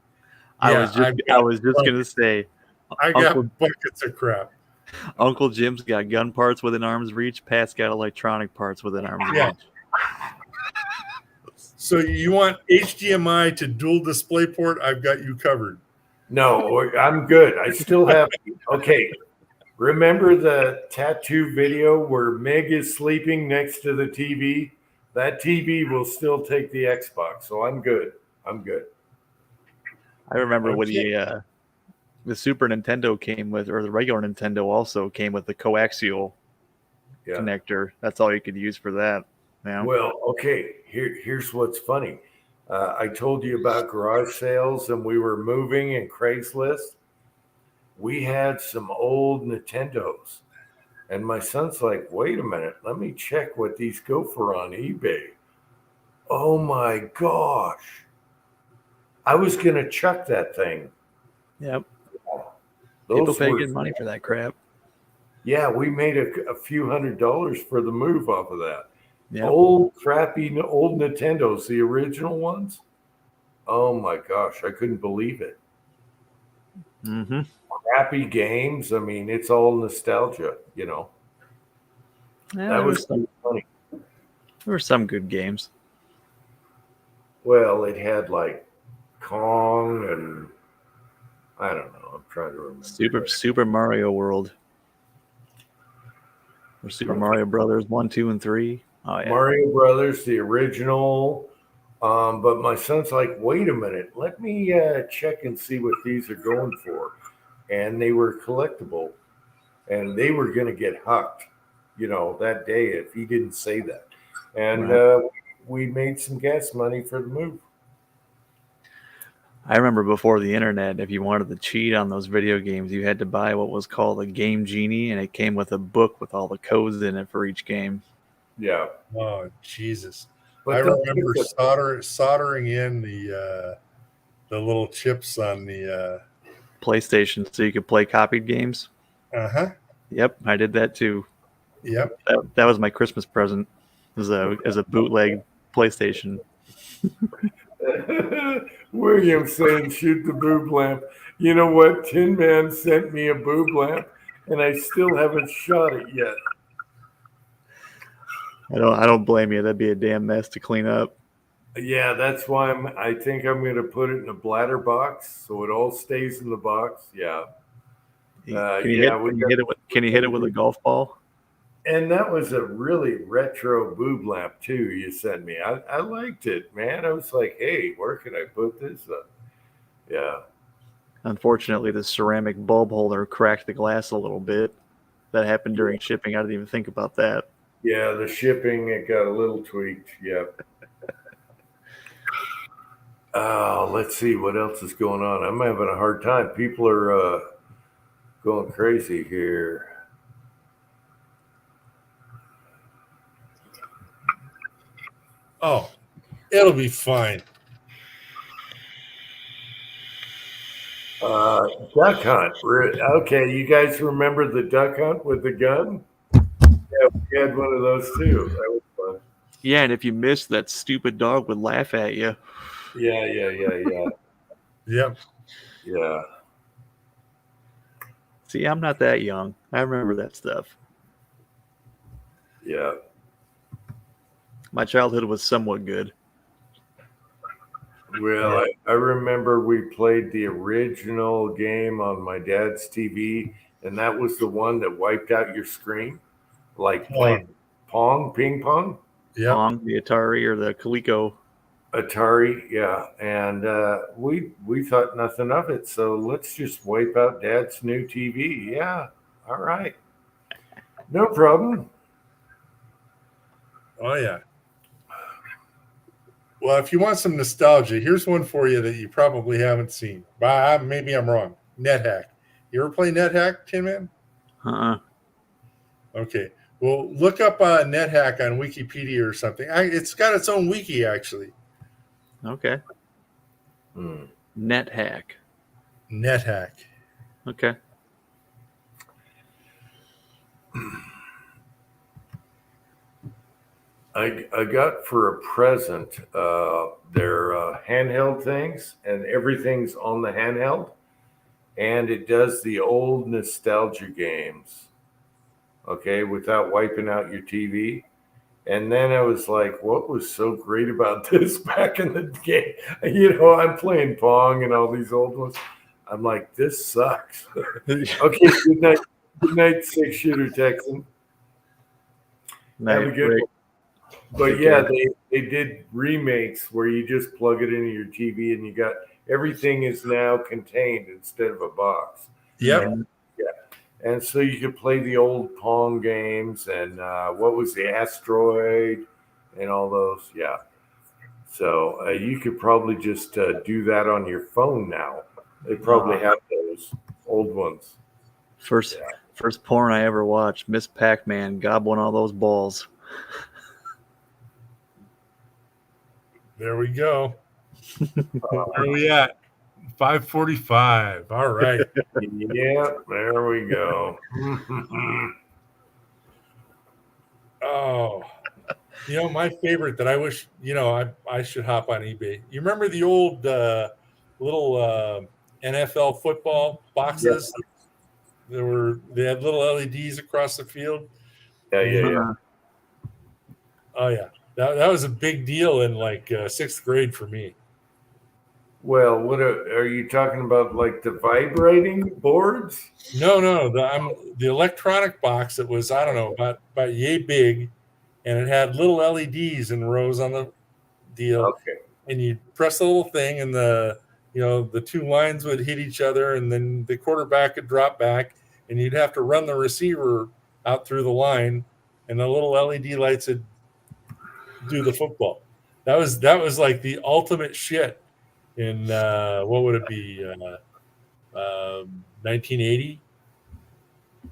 I was just gonna say, I got buckets of crap. Uncle Jim's got gun parts within arm's reach. Pat's got electronic parts within arm's reach. So you want HDMI to dual display port? I've got you covered. No, I'm good. I still have. Okay, remember the tattoo video where Meg is sleeping next to the TV? That TV will still take the Xbox, so I'm good. I'm good. I remember when the Super Nintendo came with, or the regular Nintendo also came with the coaxial connector. That's all you could use for that. Yeah. Well, okay. Here's what's funny. I told you about garage sales, and we were moving in Craigslist. We had some old Nintendos, and my son's like, "Wait a minute, let me check what these go for on eBay." Oh my gosh! I was gonna chuck that thing. Yep. Those People pay were- good money for that crap. Yeah, we made a few $100s for the move off of that. Yep. Old crappy old Nintendos, the original ones. Oh my gosh, I couldn't believe it. Mm-hmm. Crappy games. I mean, it's all nostalgia, Yeah, that was funny. There were some good games. Well, it had like Kong and I don't know. I'm trying to remember. Super Mario World. Or Super Mario Brothers 1, 2, and 3. Oh yeah. Mario Brothers, the original. But my son's like, wait a minute, let me check and see what these are going for. And they were collectible, and they were going to get hucked, that day if he didn't say that. And we made some gas money for the move. I remember before the internet, if you wanted to cheat on those video games, you had to buy what was called a Game Genie, and it came with a book with all the codes in it for each game. Yeah. Oh Jesus! But I remember soldering in the little chips on the PlayStation, so you could play copied games. Yep, I did that too. Yep. That was my Christmas present as a bootleg PlayStation. William saying, shoot the boob lamp. You know what? Tin Man sent me a boob lamp, and I still haven't shot it yet. I don't blame you. That'd be a damn mess to clean up. Yeah, that's why I think I'm going to put it in a bladder box so it all stays in the box. Yeah. Can you hit it with a golf ball? And that was a really retro boob lamp too. You sent me. I liked it, man. I was like, hey, where can I put this up? Yeah. Unfortunately, the ceramic bulb holder cracked the glass a little bit. That happened during shipping. I didn't even think about that. Yeah, the shipping, it got a little tweaked. Yep. Let's see what else is going on. I'm having a hard time. People are going crazy here. Oh, it'll be fine. Duck hunt. Okay, you guys remember the duck hunt with the gun? Yeah, we had one of those too. That was fun. Yeah, and if you missed, that stupid dog would laugh at you. Yeah. Yep. Yeah. See, I'm not that young. I remember that stuff. Yeah. My childhood was somewhat good. Well, I remember we played the original game on my dad's TV, and that was the one that wiped out your screen, like playing ping pong. Yep. Pong, the Atari, or the Coleco. Atari, yeah, and we thought nothing of it. So let's just wipe out Dad's new TV. Yeah, all right, no problem. Oh yeah. Well, if you want some nostalgia, here's one for you that you probably haven't seen. Maybe I'm wrong. NetHack. You ever play NetHack, Tin Man? Okay. Well, look up NetHack on Wikipedia or something. It's got its own wiki, actually. Okay. NetHack. NetHack. Okay. I got for a present their handheld things, and everything's on the handheld, and it does the old nostalgia games, okay, without wiping out your TV. And then I was like, what was so great about this back in the game? You know, I'm playing Pong and all these old ones. I'm like, this sucks. Okay, good night, 6-shooter Texan. Have a good one. But yeah, they did remakes where you just plug it into your TV and you got everything is now contained instead of a box. Yep. Yeah. And so you could play the old Pong games and what was the Asteroid and all those. Yeah. So you could probably just do that on your phone now. They probably have those old ones. First porn I ever watched, Miss Pac-Man gobbling all those balls. There we go. Where are we at? 5:45. All right. Yeah, there we go. Oh, my favorite that I wish, I should hop on eBay. You remember the old little NFL football boxes? Yeah. They had little LEDs across the field. Yeah. Oh yeah, that was a big deal in like 6th grade for me. Well, what are you talking about? Like the vibrating boards? No, the electronic box that was, I don't know, about yay big, and it had little LEDs in rows on the deal. Okay. And you press the little thing, and the two lines would hit each other, and then the quarterback would drop back, and you'd have to run the receiver out through the line, and the little LED lights would do the football. That was like the ultimate shit in what would it be? 1980,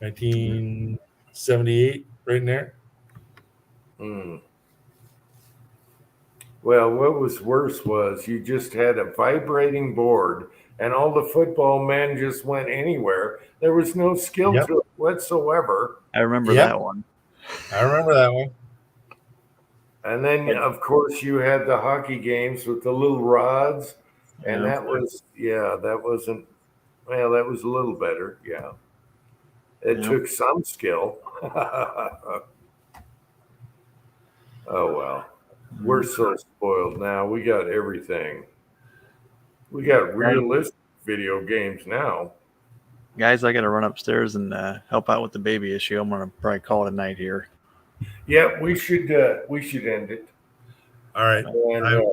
1978, right in there. Well, what was worse was you just had a vibrating board and all the football men just went anywhere. There was no skill to it whatsoever. I remember that one. I remember that one. And then, of course, you had the hockey games with the little rods. And that was, that wasn't, well, that was a little better. Yeah. It took some skill. Oh, well. We're so spoiled now. We got everything. We got realistic video games now. Guys, I got to run upstairs and help out with the baby issue. I'm going to probably call it a night here. Yeah, we should end it. All right. And,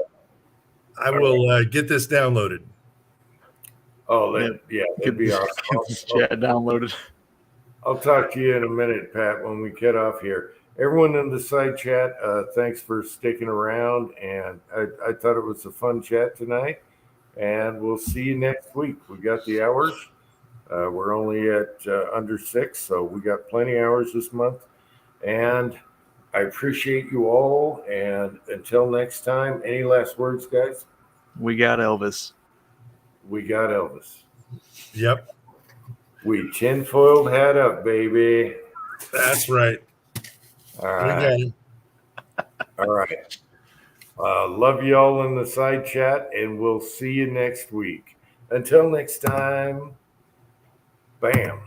I will get this downloaded. Oh, that'd be awesome. Chat downloaded. I'll talk to you in a minute, Pat, when we get off here. Everyone in the side chat, thanks for sticking around. And I thought it was a fun chat tonight. And we'll see you next week. We got the hours. We're only at under 6, so we got plenty of hours this month. And I appreciate you all. And until next time, any last words, guys? We got Elvis. We got Elvis. Yep. We tinfoiled hat up, baby. That's right. All right. All right. Love you all in the side chat, and we'll see you next week. Until next time, bam.